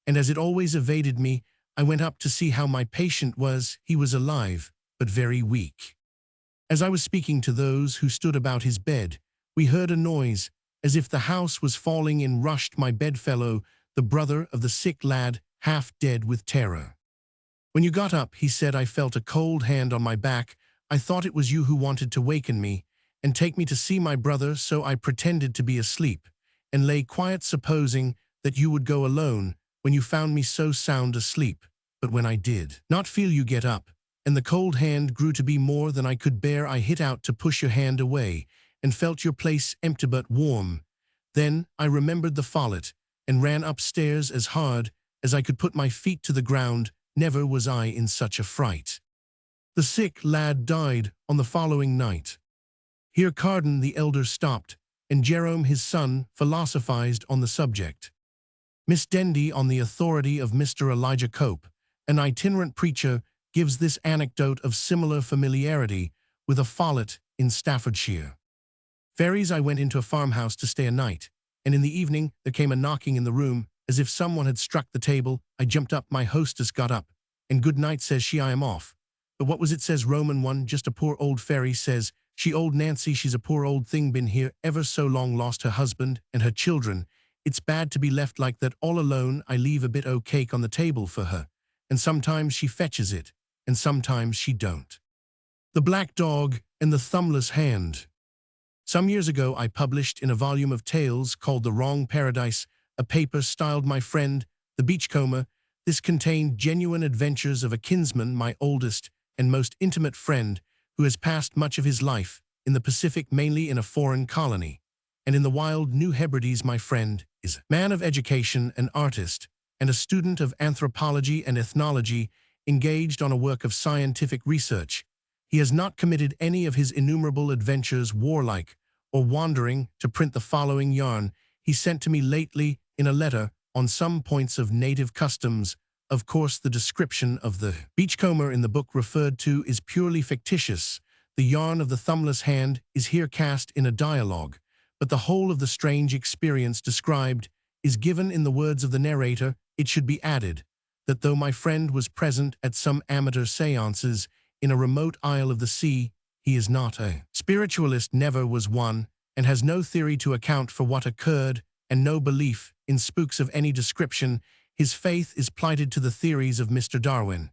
And as it always evaded me, I went up to see how my patient was. He was alive, but very weak. As I was speaking to those who stood about his bed, we heard a noise, as if the house was falling in. Rushed my bedfellow, the brother of the sick lad, half dead with terror. "When you got up," he said, "I felt a cold hand on my back. I thought it was you who wanted to waken me and take me to see my brother, so I pretended to be asleep and lay quiet, supposing that you would go alone when you found me so sound asleep. But when I did not feel you get up, and the cold hand grew to be more than I could bear, I hit out to push your hand away and felt your place empty but warm. Then I remembered the follet and ran upstairs as hard as I could put my feet to the ground. Never was I in such a fright." The sick lad died on the following night. Here Cardan the elder stopped, and Jerome his son philosophized on the subject. Miss Dendy, on the authority of Mr. Elijah Cope, an itinerant preacher, gives this anecdote of similar familiarity with a follet in Staffordshire. "Fairies, I went into a farmhouse to stay a night, and in the evening there came a knocking in the room, as if someone had struck the table. I jumped up, my hostess got up, and 'Good night,' says she, 'I am off.' But what was it?" says Roman 1, "Just a poor old fairy," says she. "Old Nancy, she's a poor old thing, been here ever so long, lost her husband and her children. It's bad to be left like that all alone. I leave a bit o' cake on the table for her, and sometimes she fetches it, and sometimes she don't." The Black Dog and the Thumbless Hand. Some years ago I published in a volume of tales called The Wrong Paradise a paper styled My Friend the Beachcomber. This contained genuine adventures of a kinsman, my oldest and most intimate friend, who has passed much of his life in the Pacific, mainly in a foreign colony, and in the wild New Hebrides. My friend is a man of education, an artist, and a student of anthropology and ethnology, engaged on a work of scientific research. He has not committed any of his innumerable adventures, warlike or wandering, to print the following yarn. he sent to me lately in a letter on some points of native customs. Of course, the description of the beachcomber in the book referred to is purely fictitious. The yarn of the thumbless hand is here cast in a dialogue, but the whole of the strange experience described is given in the words of the narrator. It should be added that though my friend was present at some amateur seances in a remote isle of the sea, he is not a spiritualist, never was one, and has no theory to account for what occurred and no belief in spooks of any description. His faith is plighted to the theories of Mr. Darwin,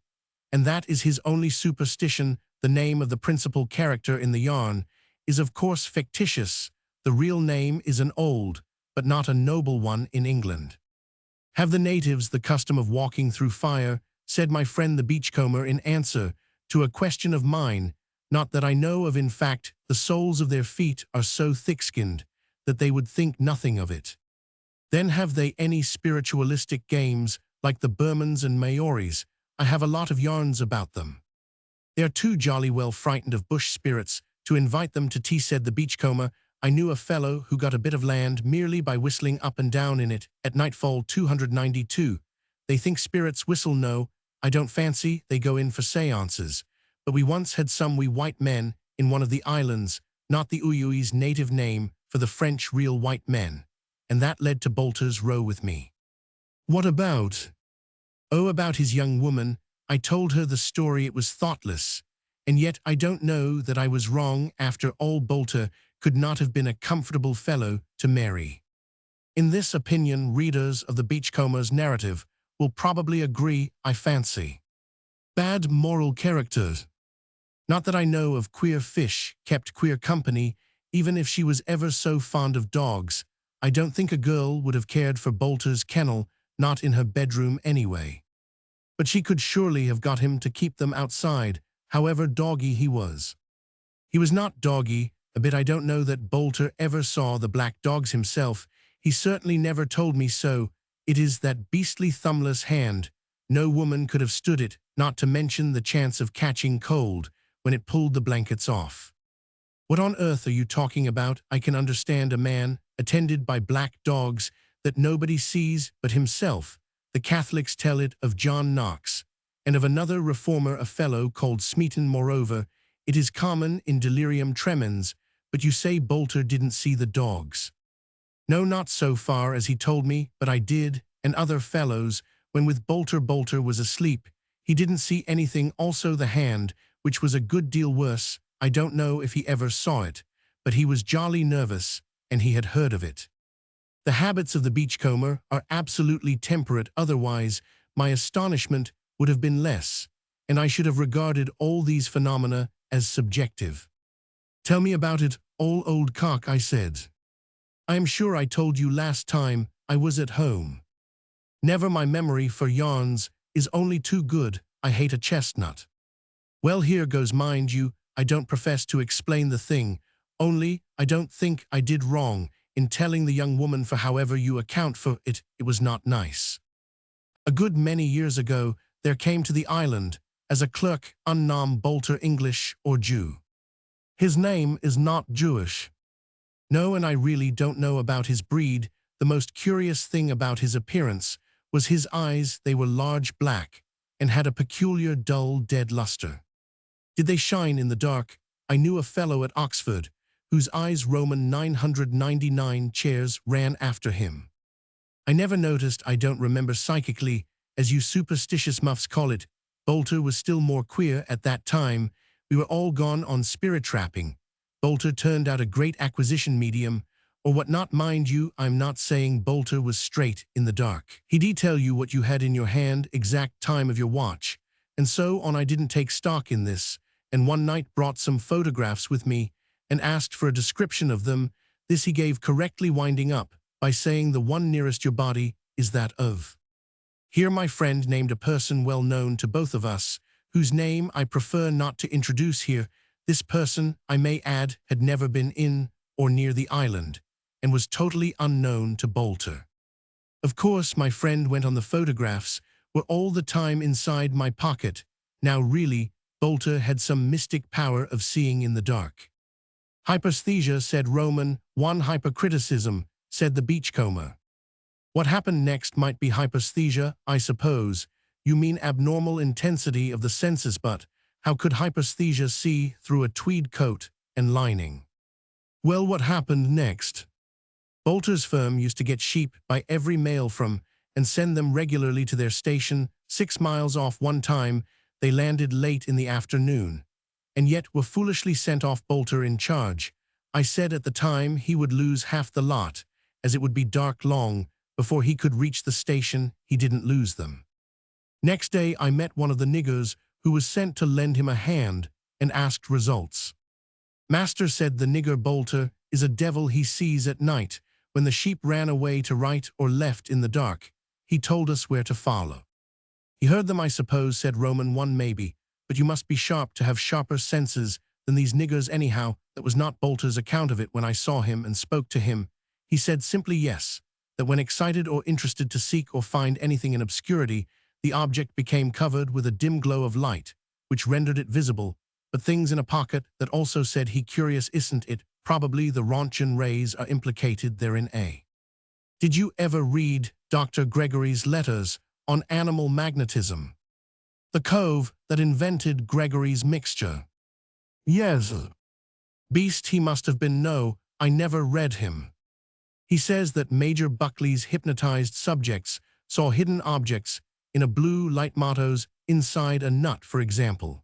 and that is his only superstition. The name of the principal character in the yarn is of course fictitious. The real name is an old, but not a noble one in England. Have the natives the custom of walking through fire? Said my friend the beachcomber in answer to a question of mine. Not that I know of. In fact, the soles of their feet are so thick-skinned that they would think nothing of it. Then have they any spiritualistic games like the Burmans and Maoris? I have a lot of yarns about them. They are too jolly well frightened of bush spirits to invite them to tea, said the beachcomber. I knew a fellow who got a bit of land merely by whistling up and down in it at nightfall. 292. They think spirits whistle. No, I don't fancy they go in for seances. But we once had some we white men in one of the islands, not the Uyui's native name for the French real white men, and that led to Bolter's row with me. What about? Oh, about his young woman. I told her the story. It was thoughtless, and yet I don't know that I was wrong. After all, Bolter could not have been a comfortable fellow to marry. In this opinion, readers of the beachcomber's narrative will probably agree, I fancy. Bad moral characters. Not that I know of. Queer fish kept queer company, even if she was ever so fond of dogs. I don't think a girl would have cared for Bolter's kennel, not in her bedroom anyway. But she could surely have got him to keep them outside, however doggy he was. He was not doggy a bit. I don't know that Bolter ever saw the black dogs himself. He certainly never told me so. It is that beastly thumbless hand. No woman could have stood it, not to mention the chance of catching cold when it pulled the blankets off. What on earth are you talking about? I can understand a man attended by black dogs that nobody sees but himself. The Catholics tell it of John Knox, and of another reformer, a fellow called Smeaton. Moreover, it is common in delirium tremens. But you say Bolter didn't see the dogs? No, not so far as he told me, but I did, and other fellows, when with Bolter. Bolter was asleep. He didn't see anything. Also the hand, which was a good deal worse. I don't know if he ever saw it, but he was jolly nervous, and he had heard of it. The habits of the beachcomber are absolutely temperate. Otherwise, my astonishment would have been less, and I should have regarded all these phenomena as subjective. Tell me about it, old cock, I said. I am sure I told you last time I was at home. Never, my memory for yarns is only too good. I hate a chestnut. Well, here goes. Mind you, I don't profess to explain the thing, only I don't think I did wrong in telling the young woman, for however you account for it, it was not nice. A good many years ago, there came to the island, as a clerk, unknown Bolter, English or Jew. His name is not Jewish. No, and I really don't know about his breed. The most curious thing about his appearance was his eyes. They were large, black, and had a peculiar dull, dead luster. Did they shine in the dark? I knew a fellow at Oxford, whose eyes Roman 999 chairs ran after him. I never noticed. I don't remember psychically, as you superstitious muffs call it. Bolter was still more queer at that time. We were all gone on spirit trapping. Bolter turned out a great acquisition medium, or what not. Mind you, I'm not saying Bolter was straight in the dark. He detail you what you had in your hand, exact time of your watch, and so on. I didn't take stock in this, and one night brought some photographs with me and asked for a description of them. This he gave correctly, winding up by saying the one nearest your body is that of. Here my friend named a person well known to both of us, whose name I prefer not to introduce here. This person, I may add, had never been in or near the island, and was totally unknown to Bolter. Of course, my friend went on. The photographs were all the time inside my pocket. Now really, Bolter had some mystic power of seeing in the dark. Hyperesthesia, said Roman. One hypercriticism, said the beachcomber. What happened next might be hyposthesia, I suppose. You mean abnormal intensity of the senses, but how could hyposthesia see through a tweed coat and lining? Well, what happened next? Bolter's firm used to get sheep by every mail from and send them regularly to their station 6 miles off. One time, they landed late in the afternoon, and yet were foolishly sent off Bolter in charge. I said at the time he would lose half the lot, as it would be dark long before he could reach the station. He didn't lose them. Next day I met one of the niggers who was sent to lend him a hand and asked results. Master said the nigger Bolter is a devil he sees at night. When the sheep ran away to right or left in the dark, he told us where to follow. He heard them, I suppose, said Roman 1 maybe, but you must be sharp to have sharper senses than these niggers anyhow. That was not Bolter's account of it. When I saw him and spoke to him, he said simply yes, that when excited or interested to seek or find anything in obscurity, the object became covered with a dim glow of light, which rendered it visible, but things in a pocket that also said he curious isn't it, probably the Roentgen rays are implicated therein. Did you ever read Dr. Gregory's letters on animal magnetism? The cove that invented Gregory's mixture. Yes. Beast he must have been. No, I never read him. He says that Major Buckley's hypnotized subjects saw hidden objects in a blue light, mottos inside a nut, for example.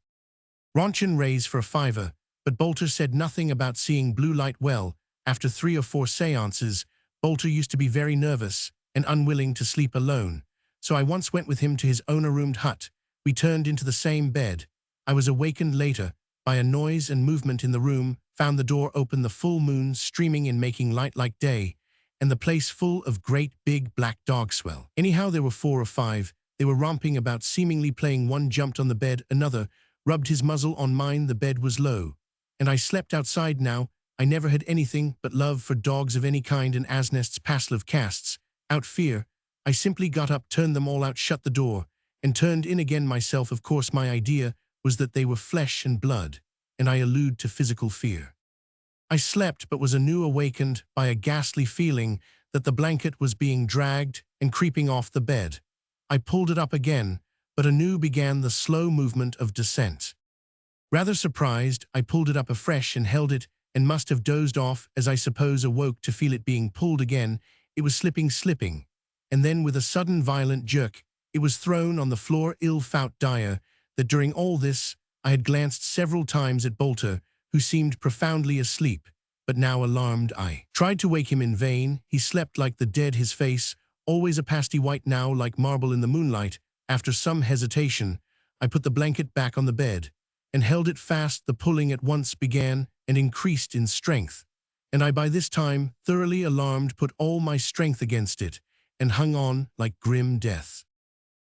Roentgen rays for $5, but Bolter said nothing about seeing blue light. Well, after 3 or 4 seances, Bolter used to be very nervous and unwilling to sleep alone, so I once went with him to his own-roomed hut. We turned into the same bed. I was awakened later by a noise and movement in the room, found the door open, the full moon streaming in making light like day, and the place full of great big black dogs. Well, anyhow, there were 4 or 5. They were romping about, seemingly playing. One jumped on the bed, another rubbed his muzzle on mine. The bed was low, and I slept outside now. I never had anything but love for dogs of any kind, and as nests passive casts out fear. I simply got up, turned them all out, shut the door, and turned in again myself. Of course, my idea was that they were flesh and blood, and I allude to physical fear. I slept, but was anew awakened by a ghastly feeling that the blanket was being dragged and creeping off the bed. I pulled it up again, but anew began the slow movement of descent. Rather surprised, I pulled it up afresh and held it, and must have dozed off, as I suppose awoke to feel it being pulled again. It was slipping, and then with a sudden violent jerk, it was thrown on the floor. Ill-fought dire that during all this I had glanced several times at Bolter, who seemed profoundly asleep, but now alarmed. I tried to wake him in vain. He slept like the dead, his face always a pasty white, now like marble in the moonlight. After some hesitation, I put the blanket back on the bed and held it fast. The pulling at once began and increased in strength, and I, by this time thoroughly alarmed, put all my strength against it and hung on like grim death.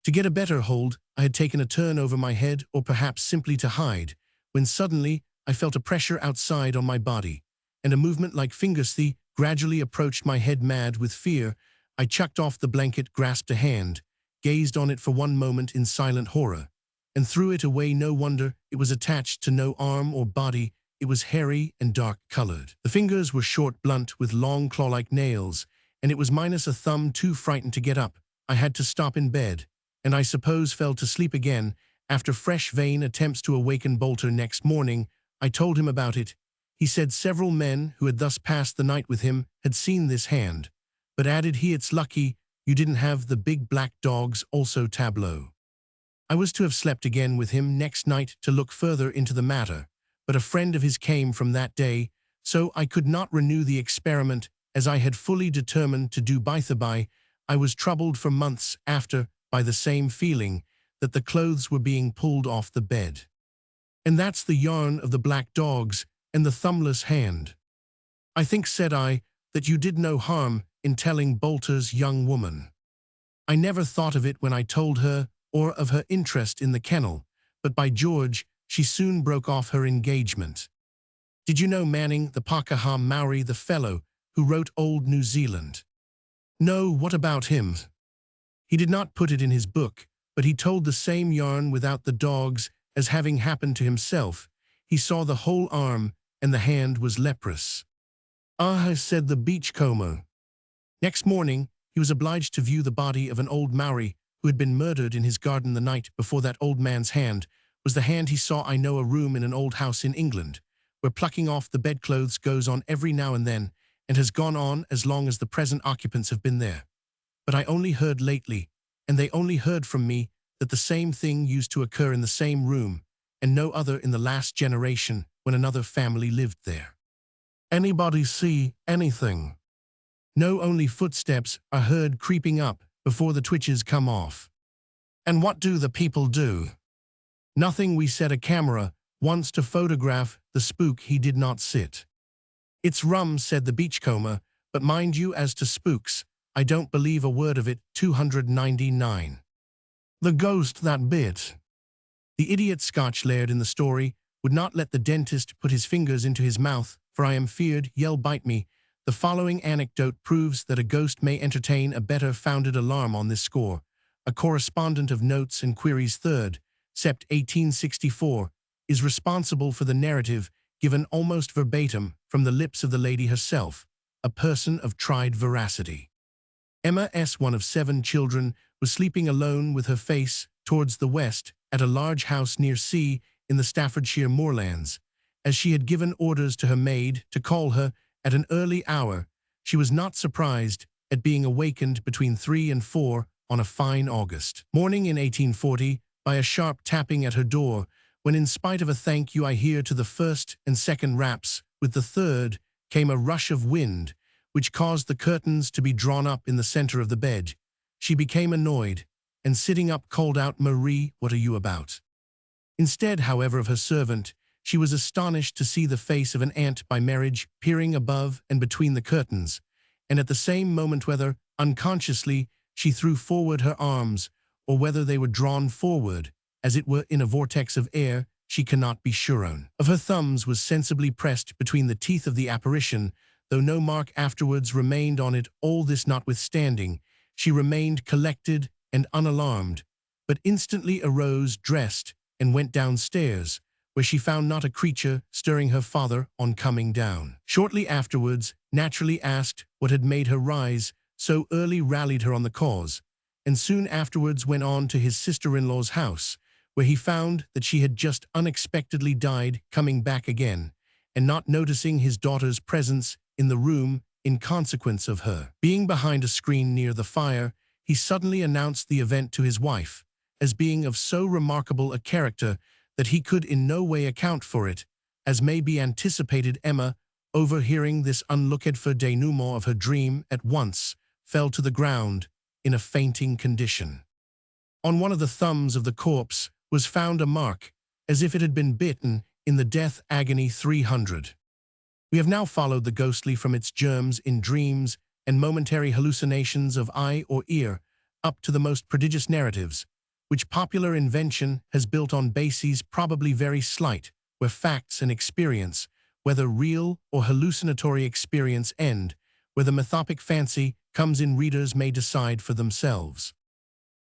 To get a better hold, I had taken a turn over my head, or perhaps simply to hide, when suddenly I felt a pressure outside on my body, and a movement like fingers gradually approached my head. Mad with fear, I chucked off the blanket, grasped a hand, gazed on it for one moment in silent horror, and threw it away. No wonder, it was attached to no arm or body. It was hairy and dark-colored. The fingers were short, blunt, with long claw-like nails, and it was minus a thumb. Too frightened to get up, I had to stop in bed, and I suppose fell to sleep again. After fresh vain attempts to awaken Bolter next morning, I told him about it. He said several men who had thus passed the night with him had seen this hand, but added he, it's lucky you didn't have the big black dogs also. Tableau. I was to have slept again with him next night to look further into the matter, but a friend of his came from that day, so I could not renew the experiment, as I had fully determined to do. By the by, I was troubled for months after by the same feeling, that the clothes were being pulled off the bed. And that's the yarn of the black dogs and the thumbless hand. I think, said I, that you did no harm in telling Bolter's young woman. I never thought of it when I told her, or of her interest in the kennel, but by George, she soon broke off her engagement. Did you know Manning the Pakaha Maori, the fellow who wrote Old New Zealand? No, what about him? He did not put it in his book, but he told the same yarn without the dogs as having happened to himself. He saw the whole arm, and the hand was leprous. Ah, said the beachcomber. Next morning, he was obliged to view the body of an old Maori who had been murdered in his garden the night before. That old man's hand was the hand he saw. I know a room in an old house in England, where plucking off the bedclothes goes on every now and then, and has gone on as long as the present occupants have been there. But I only heard lately, and they only heard from me, that the same thing used to occur in the same room, and no other in the last generation when another family lived there. Anybody see anything? No, only footsteps are heard creeping up before the twitches come off. And what do the people do? Nothing. We set a camera once to photograph the spook. He did not sit. It's rum, said the beachcomber, but mind you, as to spooks, I don't believe a word of it. 299. The ghost that bit. The idiot Scotch laird in the story would not let the dentist put his fingers into his mouth, for I am feared he'll bite me. The following anecdote proves that a ghost may entertain a better founded alarm on this score. A correspondent of Notes and Queries 3rd, Sept. 1864, is responsible for the narrative given almost verbatim from the lips of the lady herself, a person of tried veracity. Emma S., one of 7 children, was sleeping alone with her face towards the west at a large house near sea in the Staffordshire moorlands. As she had given orders to her maid to call her at an early hour, she was not surprised at being awakened between 3 and 4 on a fine August morning in 1840 by a sharp tapping at her door, when in spite of a thank you I hear to the first and second raps, with the third came a rush of wind, which caused the curtains to be drawn up in the center of the bed. She became annoyed, and sitting up called out, "Marie, what are you about?" Instead, however, of her servant, she was astonished to see the face of an aunt by marriage peering above and between the curtains, and at the same moment, whether unconsciously she threw forward her arms, or whether they were drawn forward, as it were in a vortex of air, she cannot be sure on. Of her thumbs was sensibly pressed between the teeth of the apparition, though no mark afterwards remained on it. All this notwithstanding, she remained collected and unalarmed, but instantly arose, dressed, and went downstairs, where she found not a creature stirring. Her father, on coming down shortly afterwards, naturally asked what had made her rise so early, rallied her on the cause, and soon afterwards went on to his sister-in-law's house, where he found that she had just unexpectedly died. Coming back again, and not noticing his daughter's presence in the room in consequence of her being behind a screen near the fire, he suddenly announced the event to his wife as being of so remarkable a character that he could in no way account for it, as may be anticipated. Emma, overhearing this unlooked-for denouement of her dream, at once fell to the ground in a fainting condition. On one of the thumbs of the corpse was found a mark, as if it had been bitten in the death agony. 300. We have now followed the ghostly from its germs in dreams and momentary hallucinations of eye or ear, up to the most prodigious narratives, which popular invention has built on bases probably very slight, where facts and experience, whether real or hallucinatory experience, end, where the mythopic fancy comes in. Readers may decide for themselves.